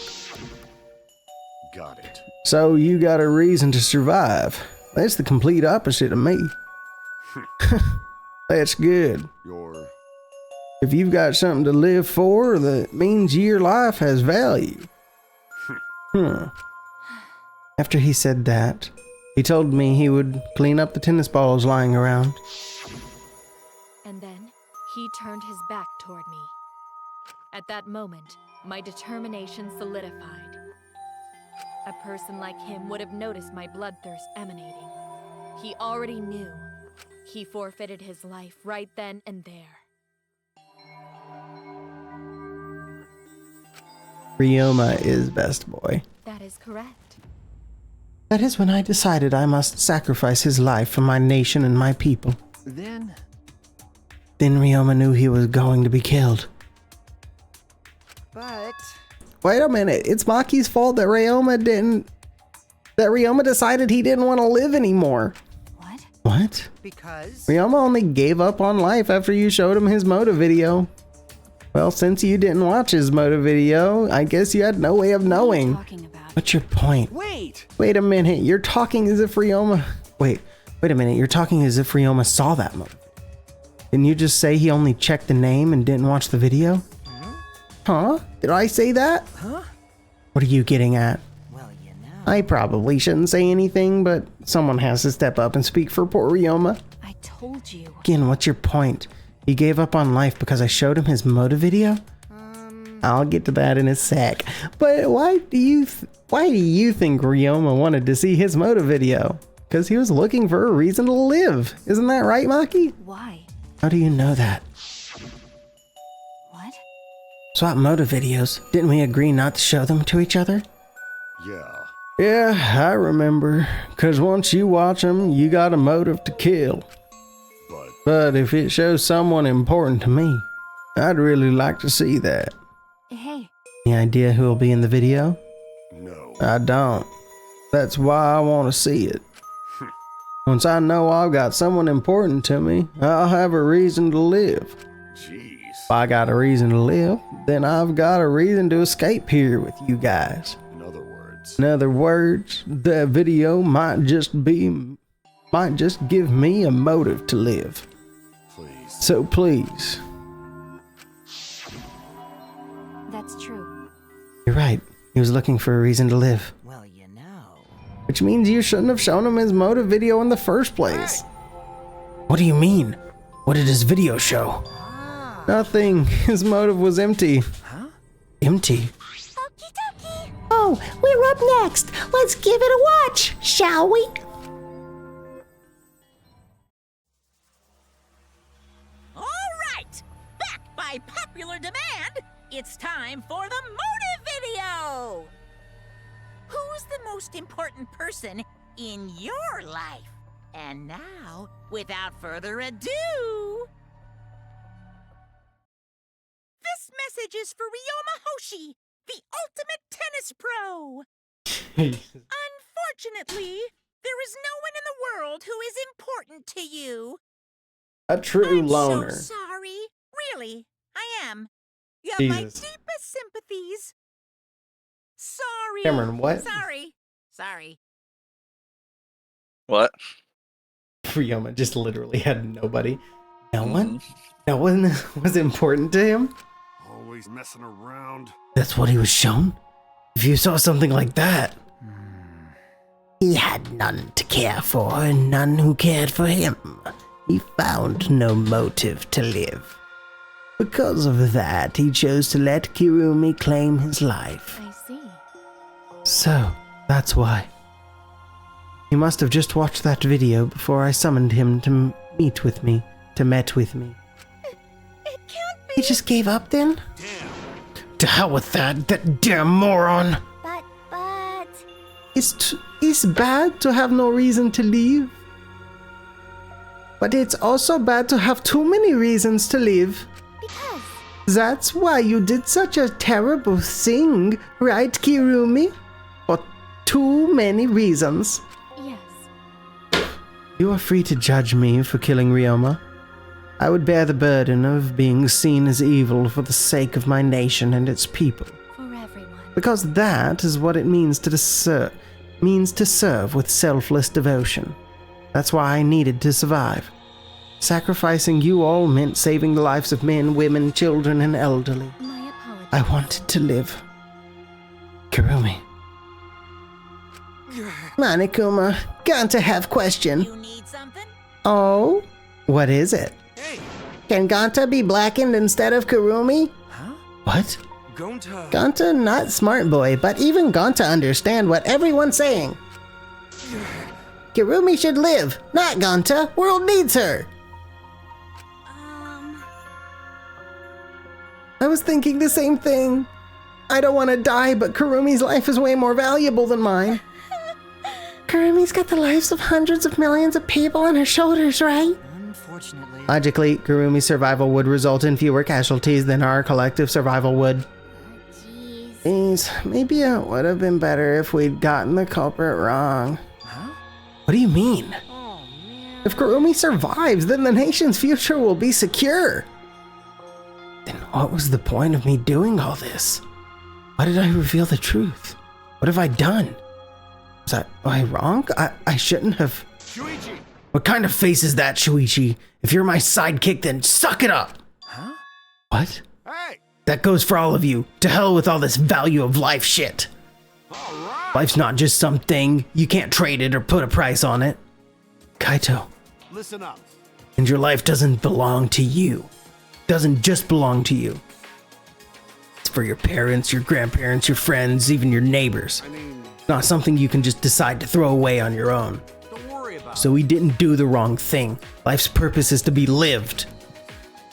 Got it. So you got a reason to survive. That's the complete opposite of me. That's good. If you've got something to live for, that means your life has value. After he said that, he told me he would clean up the tennis balls lying around. And then, he turned his back toward me. At that moment, my determination solidified. A person like him would have noticed my bloodthirst emanating. He already knew. He forfeited his life right then and there. Ryoma is best boy. That is correct. That is when I decided I must sacrifice his life for my nation and my people. Then Ryoma knew he was going to be killed. But... Wait a minute, it's Maki's fault that Ryoma decided he didn't want to live anymore. What? What? Because... Ryoma only gave up on life after you showed him his motive video. Well, since you didn't watch his motive video, I guess you had no way of knowing. What's your point? Wait a minute, you're talking as if Ryoma... Wait a minute, you're talking as if Ryoma saw that motive. Didn't you just say he only checked the name and didn't watch the video? Huh? Did I say that? Huh? What are you getting at? Well, you know... I probably shouldn't say anything, but someone has to step up and speak for poor Ryoma. I told you. Again, what's your point? He gave up on life because I showed him his motive video? I'll get to that in a sec. But why do you think Ryoma wanted to see his motive video? Because he was looking for a reason to live. Isn't that right, Maki? Why? How do you know that? What? swap motive videos. Didn't we agree not to show them to each other? Yeah. Yeah, I remember. 'Cause once you watch them, you got a motive to kill. But if it shows someone important to me, I'd really like to see that. Hey. Any idea who will be in the video? No. I don't. That's why I want to see it. Once I know I've got someone important to me, I'll have a reason to live. Jeez. If I got a reason to live, then I've got a reason to escape here with you guys. In other words, that video might just give me a motive to live. Please. So please. That's true. You're right. He was looking for a reason to live. Well, you know. Which means you shouldn't have shown him his motive video in the first place. What do you mean? What did his video show? Nothing. His motive was empty. Huh? Empty? Oh, we're up next. Let's give it a watch, shall we? All right, back by popular demand, it's time for the motive video. Who's the most important person in your life? And now, without further ado, this message is for Ryoma Hoshi, the ultimate tennis pro. Unfortunately, there is no one in the world who is important to you. A true I'm loner. so sorry. Really, I am. You have my Jesus. deepest sympathies. Sorry. Cameron, what? Sorry. What? Ryoma just literally had nobody. No one? No one was important to him? Always messing around. That's what he was shown? If you saw something like that. He had none to care for and none who cared for him. He found no motive to live. Because of that, he chose to let Kirumi claim his life. I see. So, that's why. He must have just watched that video before I summoned him to meet with me. It can't be. He just gave up then? To hell with that damn moron! But... It's bad to have no reason to leave. But it's also bad to have too many reasons to live. Because... That's why you did such a terrible thing, right, Kirumi? For too many reasons. Yes. You are free to judge me for killing Ryoma. I would bear the burden of being seen as evil for the sake of my nation and its people. For everyone. Because that is what it means to serve with selfless devotion. That's why I needed to survive. Sacrificing you all meant saving the lives of men, women, children, and elderly. My apologies. I wanted to live. Kirumi. Monokuma, got to have question. You need something? Oh? What is it? Hey, Can Gonta be blackened instead of Kirumi? huh? What? Gonta. Gonta not smart boy, but even Gonta understand what everyone's saying. Kirumi should live, not Gonta. World needs her. I was thinking the same thing. I don't want to die, but Kurumi's life is way more valuable than mine. Kurumi's got the lives of hundreds of millions of people on her shoulders, right? Unfortunately. Logically, Kurumi's survival would result in fewer casualties than our collective survival would. Jeez, maybe it would have been better if we'd gotten the culprit wrong. Huh? What do you mean? If Kurumi survives, then the nation's future will be secure. Then what was the point of me doing all this? Why did I reveal the truth? What have I done? Was I wrong? I shouldn't have. Shuichi! What kind of face is that, Shuichi? If you're my sidekick, then suck it up! Huh? What? Hey! That goes for all of you. To hell with all this value of life shit. All right! Life's not just something. You can't trade it or put a price on it. Kaito. Listen up. And your life doesn't belong to you. Doesn't just belong to you. It's for your parents, your grandparents, your friends, even your neighbors. Not something you can just decide to throw away on your own. Don't worry about So we didn't do the wrong thing. Life's purpose is to be lived.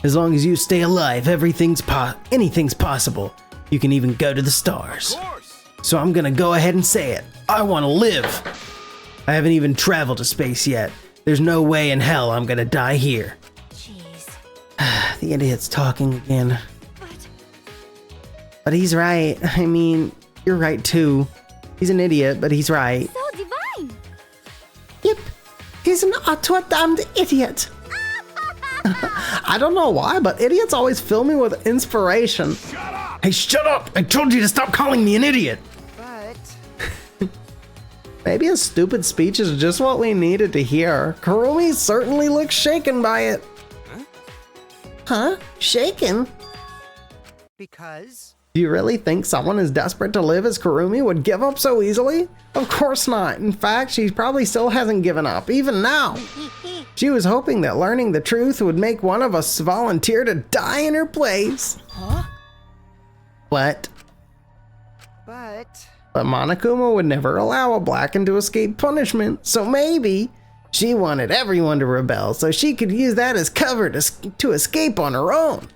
As long as you stay alive, anything's possible. You can even go to the stars. Of course. So I'm gonna go ahead and say it. I want to live. I haven't even traveled to space yet. There's no way in hell I'm gonna die here. Jeez. The idiot's talking again. But he's right. I mean, you're right too. He's an idiot, but he's right. So divine. Yep, he's an utter damned idiot. I don't know why, but idiots always fill me with inspiration. Shut up! Hey, shut up! I told you to stop calling me an idiot! But Maybe a stupid speech is just what we needed to hear. Kurumi certainly looks shaken by it. Huh? Shaken? because Do you really think someone as desperate to live as Kurumi would give up so easily? Of course not. In fact, she probably still hasn't given up, even now. She was hoping that learning the truth would make one of us volunteer to die in her place. Huh? What? But Monokuma would never allow a Blacken to escape punishment, so maybe she wanted everyone to rebel so she could use that as cover to escape on her own.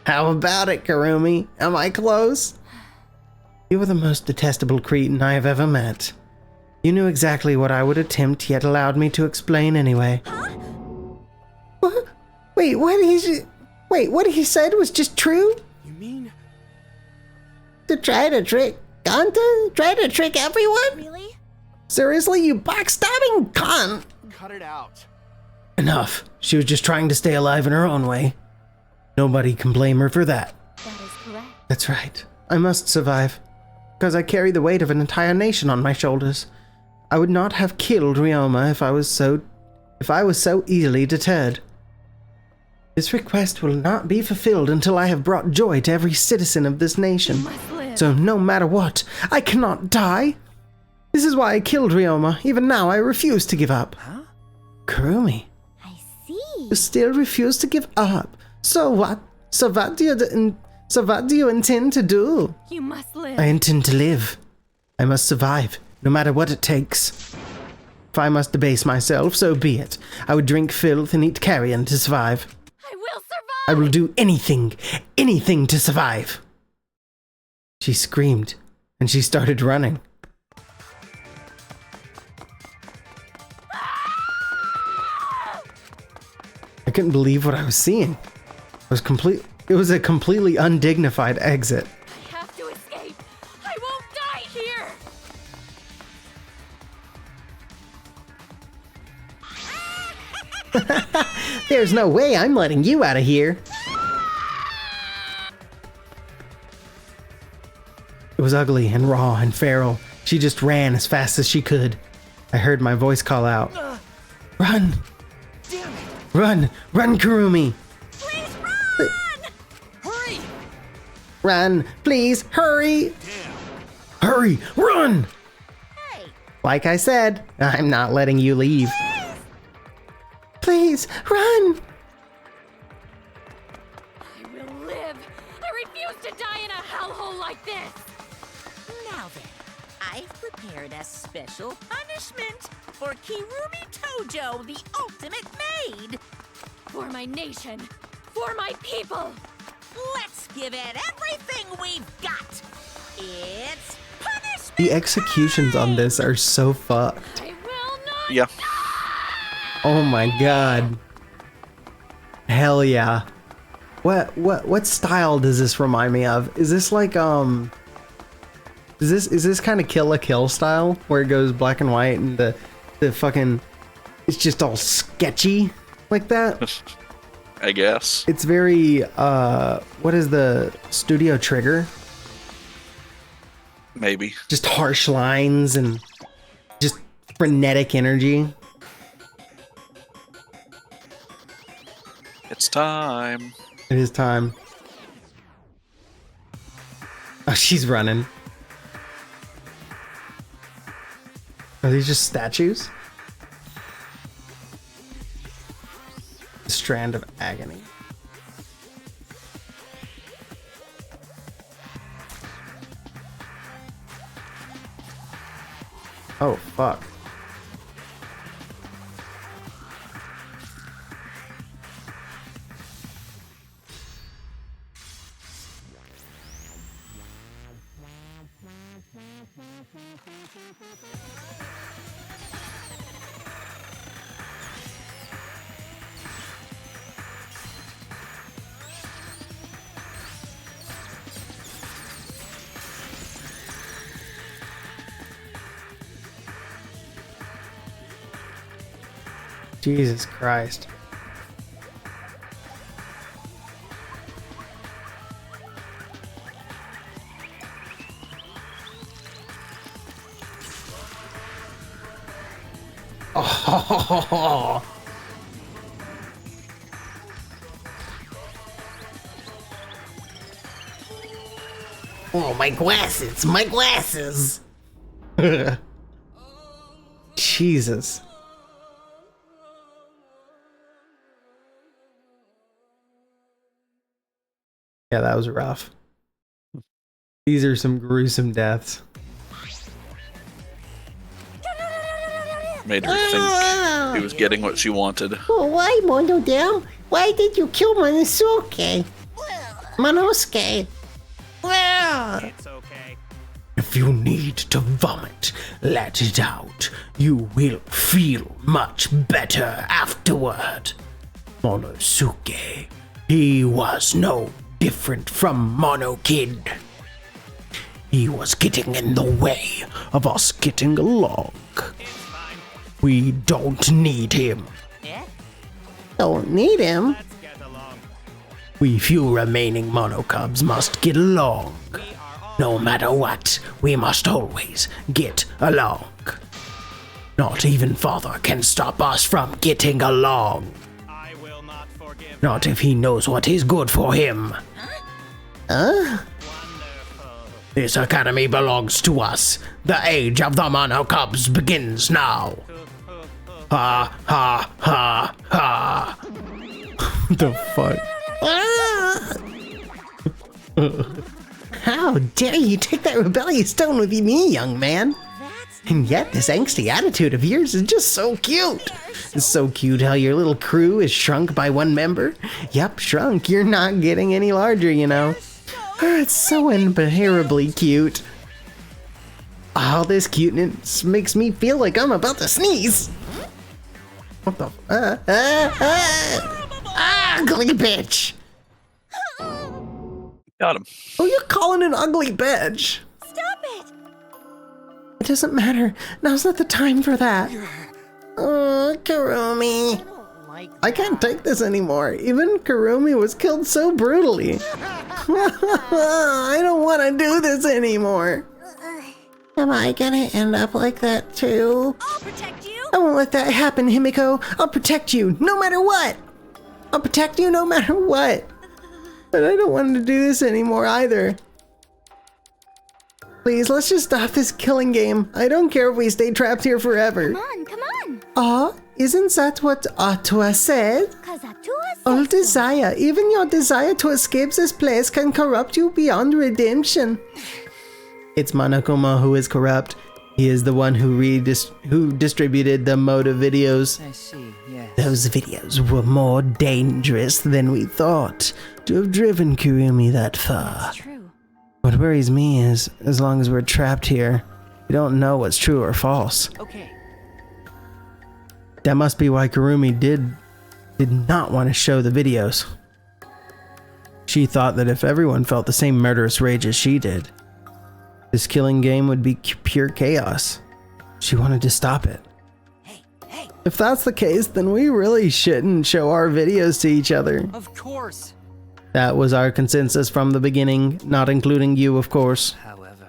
How about it, Kurumi? Am I close? You were the most detestable cretin I have ever met. You knew exactly what I would attempt, yet allowed me to explain anyway. What? Wait, what he said was just true? You mean? To try to trick Ganta? Try to trick everyone? Really? Seriously, you backstabbing cunt! Cut it out. Enough. She was just trying to stay alive in her own way. Nobody can blame her for that. That is correct. That's right. I must survive. Because I carry the weight of an entire nation on my shoulders. I would not have killed Ryoma if I was so easily deterred. This request will not be fulfilled until I have brought joy to every citizen of this nation. You must live. So no matter what, I cannot die. This is why I killed Ryoma. Even now, I refuse to give up. Huh? Kurumi, I see. you still refuse to give up. So what? So what do you intend to do? You must live. I intend to live. I must survive, no matter what it takes. If I must debase myself, so be it. I would drink filth and eat carrion to survive. I will survive. I will do anything to survive. She screamed, and she started running. I couldn't believe what I was seeing. It was a completely undignified exit. I have to escape. I won't die here. There's no way I'm letting you out of here. It was ugly and raw and feral. She just ran as fast as she could. I heard my voice call out. Run! damn it! Run! Run, Kurumi! Please run! Hurry! Run! Please, hurry! Hurry! Run! Hey, Like I said, I'm not letting you leave. Please, run! I will live. I refuse to die in a hellhole like this. now then, I've prepared a special punishment for Kirumi Tojo, the ultimate maid. For my nation. For my people. Let's give it everything we've got. It's punishment. The executions on this are so fucked. I will not. Yeah. Oh my god. Hell yeah. What style does this remind me of? Is this like is this kind of Kill la Kill style where it goes black and white and the fucking it's just all sketchy like that? I guess. It's very what is the Studio Trigger? Maybe. Just harsh lines and just frenetic energy. It's time. It is time. Oh, she's running. Are these just statues? The strand of agony. Oh, fuck. Jesus Christ. Oh. Oh, my glasses! My glasses! Jesus. Yeah, that was rough. These are some gruesome deaths. Made her think she was getting what she wanted. Oh, why, Monodam? Why did you kill Monosuke? Monosuke? Well, It's okay. If you need to vomit, let it out. You will feel much better afterward. Monosuke, he was no different from Mono Kid. He was getting in the way of us getting along. We don't need him. don't need him. We few remaining Monocubs must get along. No matter what, we must always get along. Not even Father can stop us from getting along. Not if he knows what is good for him. This academy belongs to us. The age of the Monocubs begins now. Ha ha ha ha. The fuck? How dare you take that rebellious tone with me, young man? And yet this angsty attitude of yours is just so cute. It's so cute how your little crew is shrunk by one member. Yep, shrunk. You're not getting any larger, you know. It's so unbearably cute. All this cuteness makes me feel like I'm about to sneeze. What the? Ugly bitch. Got him. Oh, you're calling an ugly bitch. Stop it! It doesn't matter. Now's not the time for that. Oh, Kurumi. I can't take this anymore. Even Kurumi was killed so brutally. I don't want to do this anymore. Am I gonna end up like that too? I'll protect you! I won't let that happen, Himiko. I'll protect you no matter what. I'll protect you no matter what. But I don't want to do this anymore either. Please, let's just stop this killing game. I don't care if we stay trapped here forever. Come on. Isn't that what Atua said? 'Cause Atua said All so. desire, even your desire to escape this place, can corrupt you beyond redemption. It's Monokuma who is corrupt. He is the one who distributed the motive videos. I see, yes. Those videos were more dangerous than we thought to have driven Kurumi that far. That's true. What worries me is, as long as we're trapped here, we don't know what's true or false. Okay. That must be why Kurumi did not want to show the videos. She thought that if everyone felt the same murderous rage as she did, this killing game would be pure chaos. She wanted to stop it. If that's the case, then we really shouldn't show our videos to each other. Of course. That was our consensus from the beginning, not including you, of course. However,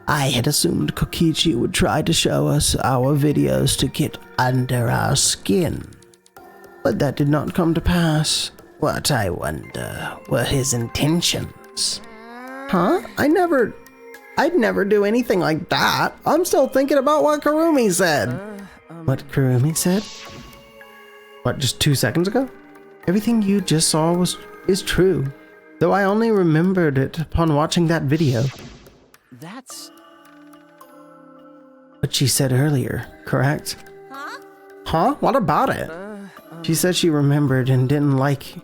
I had assumed Kokichi would try to show us our videos to get under our skin. But that did not come to pass. What, I wonder, were his intentions? Huh? I'd never do anything like that. I'm still thinking about what Kurumi said. What Kurumi said? What, just 2 seconds ago? Everything you just saw is true. Though I only remembered it upon watching that video. that's... What she said earlier, correct? Huh? What about it? She said she remembered and didn't like...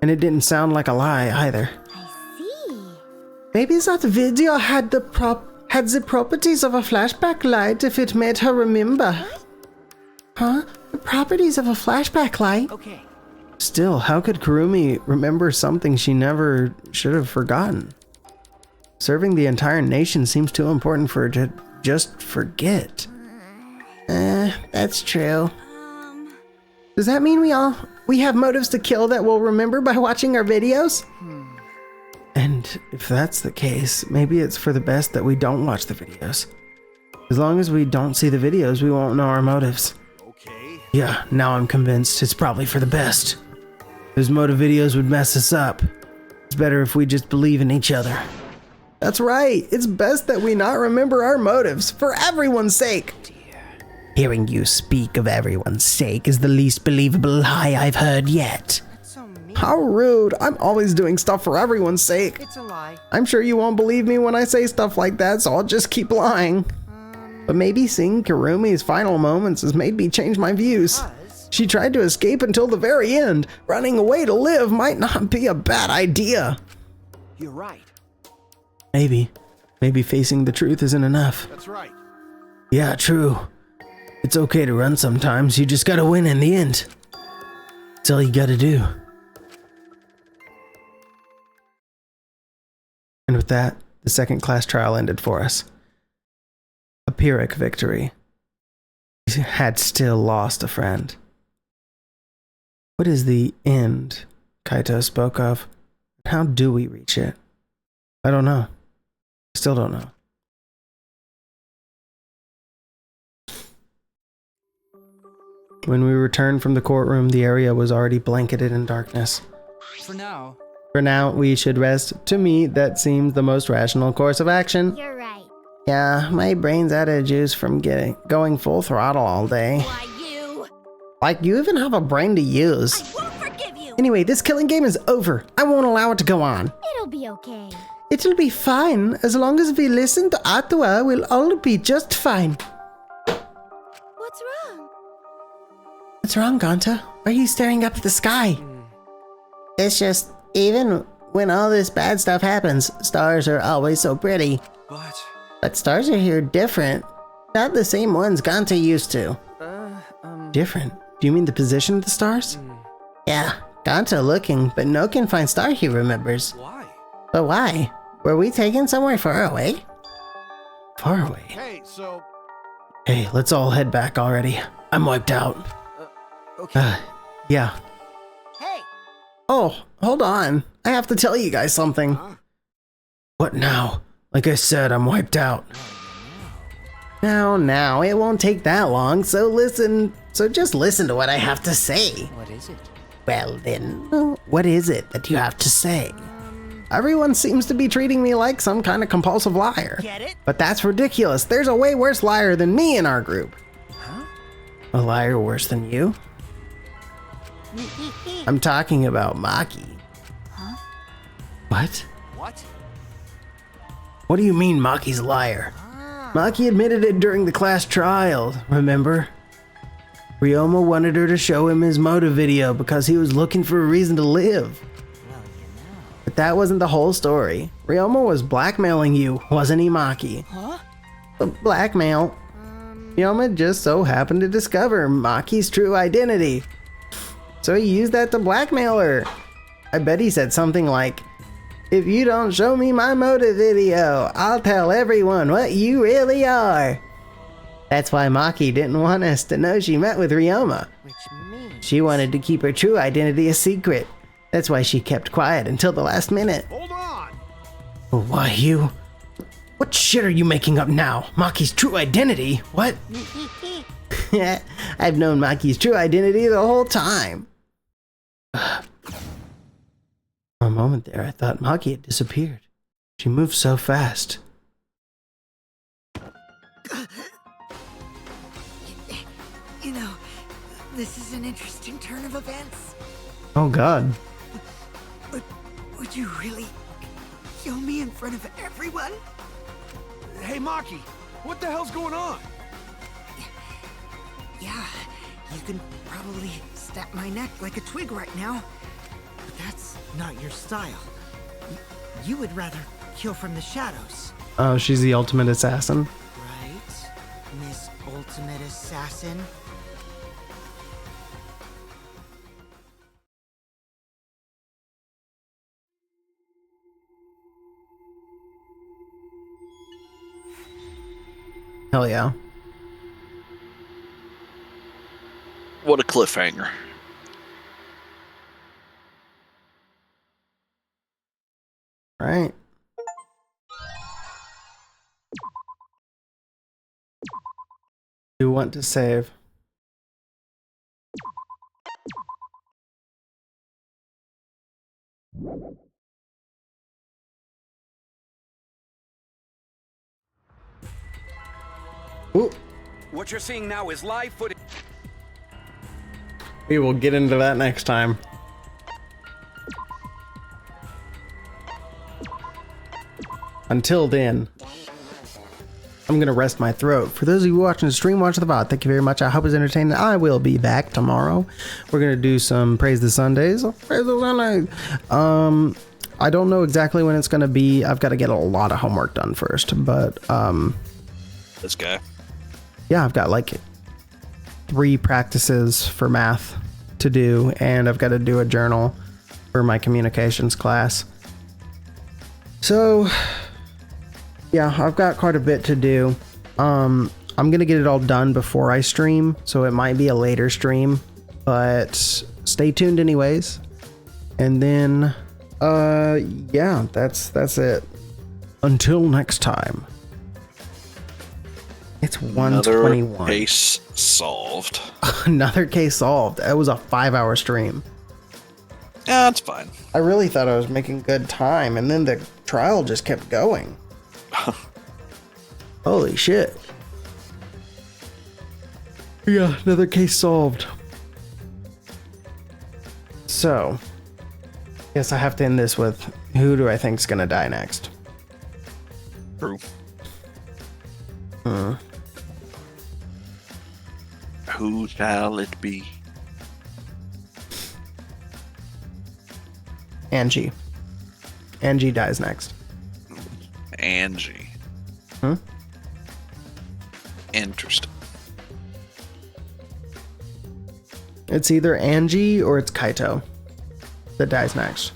And it didn't sound like a lie either. Maybe that video had the properties of a flashback light if it made her remember. Huh? The properties of a flashback light? Okay. Still, how could Kurumi remember something she never should have forgotten? Serving the entire nation seems too important for her to just forget. That's true. Does that mean we have motives to kill that we'll remember by watching our videos? And if that's the case, maybe it's for the best that we don't watch the videos. As long as we don't see the videos, we won't know our motives. Okay. Yeah, now I'm convinced it's probably for the best. Those motive videos would mess us up. It's better if we just believe in each other. That's right. It's best that we not remember our motives, for everyone's sake. Hearing you speak of everyone's sake is the least believable lie I've heard yet. How rude. I'm always doing stuff for everyone's sake. It's a lie. I'm sure you won't believe me when I say stuff like that, so I'll just keep lying. But maybe seeing Kurumi's final moments has made me change my views. She tried to escape until the very end. Running away to live might not be a bad idea. You're right. Maybe facing the truth isn't enough. That's right. Yeah, true. It's okay to run sometimes, you just gotta win in the end. That's all you gotta do. And with that, the second class trial ended for us. A Pyrrhic victory. We had still lost a friend. What is the end Kaito spoke of? How do we reach it? I don't know. Still don't know. When we returned from the courtroom, the area was already blanketed in darkness. For now, we should rest. To me, that seems the most rational course of action. You're right. Yeah, my brain's out of juice from going full throttle all day. Why you? Like, you even have a brain to use. I won't forgive you. Anyway, this killing game is over. I won't allow it to go on. It'll be okay. It'll be fine. As long as we listen to Atua, we'll all be just fine. What's wrong? What's wrong, Ganta? Why are you staring up at the sky? It's just, even when all this bad stuff happens, stars are always so pretty. But stars are here different. Not the same ones Ganta used to. Different? Do you mean the position of the stars? Yeah, Ganta looking, but no can find star he remembers. Why? But why? Were we taken somewhere far away? Far away? Hey, so... Hey, let's all head back already. I'm wiped out. Okay. Yeah. Hey! Oh, hold on. I have to tell you guys something. Huh? What now? Like I said, I'm wiped out. Now, it won't take that long, so just listen to what I have to say. What is it? Well then, what is it that you have to say? Everyone seems to be treating me like some kind of compulsive liar. Get it? But that's ridiculous. There's a way worse liar than me in our group. Huh? A liar worse than you? I'm talking about Maki. Huh? What? What? What do you mean Maki's a liar? Maki admitted it during the class trial, remember? Ryoma wanted her to show him his motive video because he was looking for a reason to live. But that wasn't the whole story. Ryoma was blackmailing you, wasn't he, Maki? Huh? Blackmail. Ryoma just so happened to discover Maki's true identity. So he used that to blackmail her. I bet he said something like, "If you don't show me my motive video, I'll tell everyone what you really are." That's why Maki didn't want us to know she met with Ryoma. Which means... She wanted to keep her true identity a secret. That's why she kept quiet until the last minute. Hold on! Why, you? What shit are you making up now? Maki's true identity? What? I've known Maki's true identity the whole time. For a moment there, I thought Maki had disappeared. She moved so fast. You know, this is an interesting turn of events. Oh god. Would you really kill me in front of everyone? Hey, Maki! What the hell's going on? Yeah, you can probably snap my neck like a twig right now. But that's not your style. You would rather kill from the shadows. Oh, she's the ultimate assassin. Right, Miss Ultimate Assassin? Hell yeah. What a cliffhanger. Right. You want to save. Ooh. What you're seeing now is live footage. We will get into that next time. Until then, I'm gonna rest my throat. For those of you watching the stream, watch the VOD, thank you very much. I hope it's entertaining. I will be back tomorrow. We're gonna do some Praise the Sundays. Praise the Sundays. I don't know exactly when it's gonna be. I've got to get a lot of homework done first, but this guy. Yeah, I've got like 3 practices for math to do, and I've got to do a journal for my communications class. So yeah, I've got quite a bit to do. I'm gonna get it all done before I stream, so it might be a later stream, but stay tuned anyways. And then yeah, that's it. Until next time. It's 1:21. Another case solved. Another case solved. It was a 5-hour stream. Yeah, that's fine. I really thought I was making good time, and then the trial just kept going. Holy shit. Yeah, another case solved. So, guess I have to end this with, who do I think's gonna die next? True. Who shall it be? Angie. Angie dies next. Angie. Interesting. It's either Angie or it's Kaito that dies next.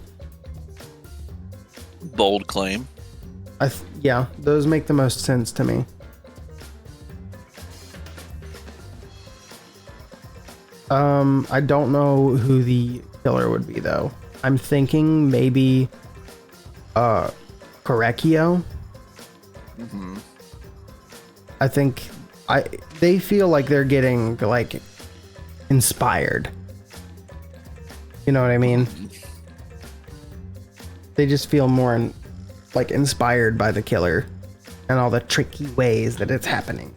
Bold claim. Yeah, those make the most sense to me. I don't know who the killer would be though. I'm thinking maybe Korekio. I think they feel like they're getting like inspired. You know what I mean? They just feel more like inspired by the killer and all the tricky ways that it's happening.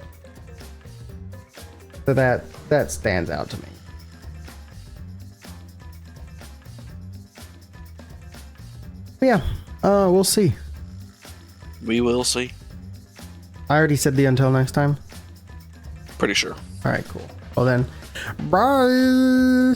So that stands out to me. Yeah, we'll see. We will see. I already said the until next time. Pretty sure. All right, cool. Well then, bye.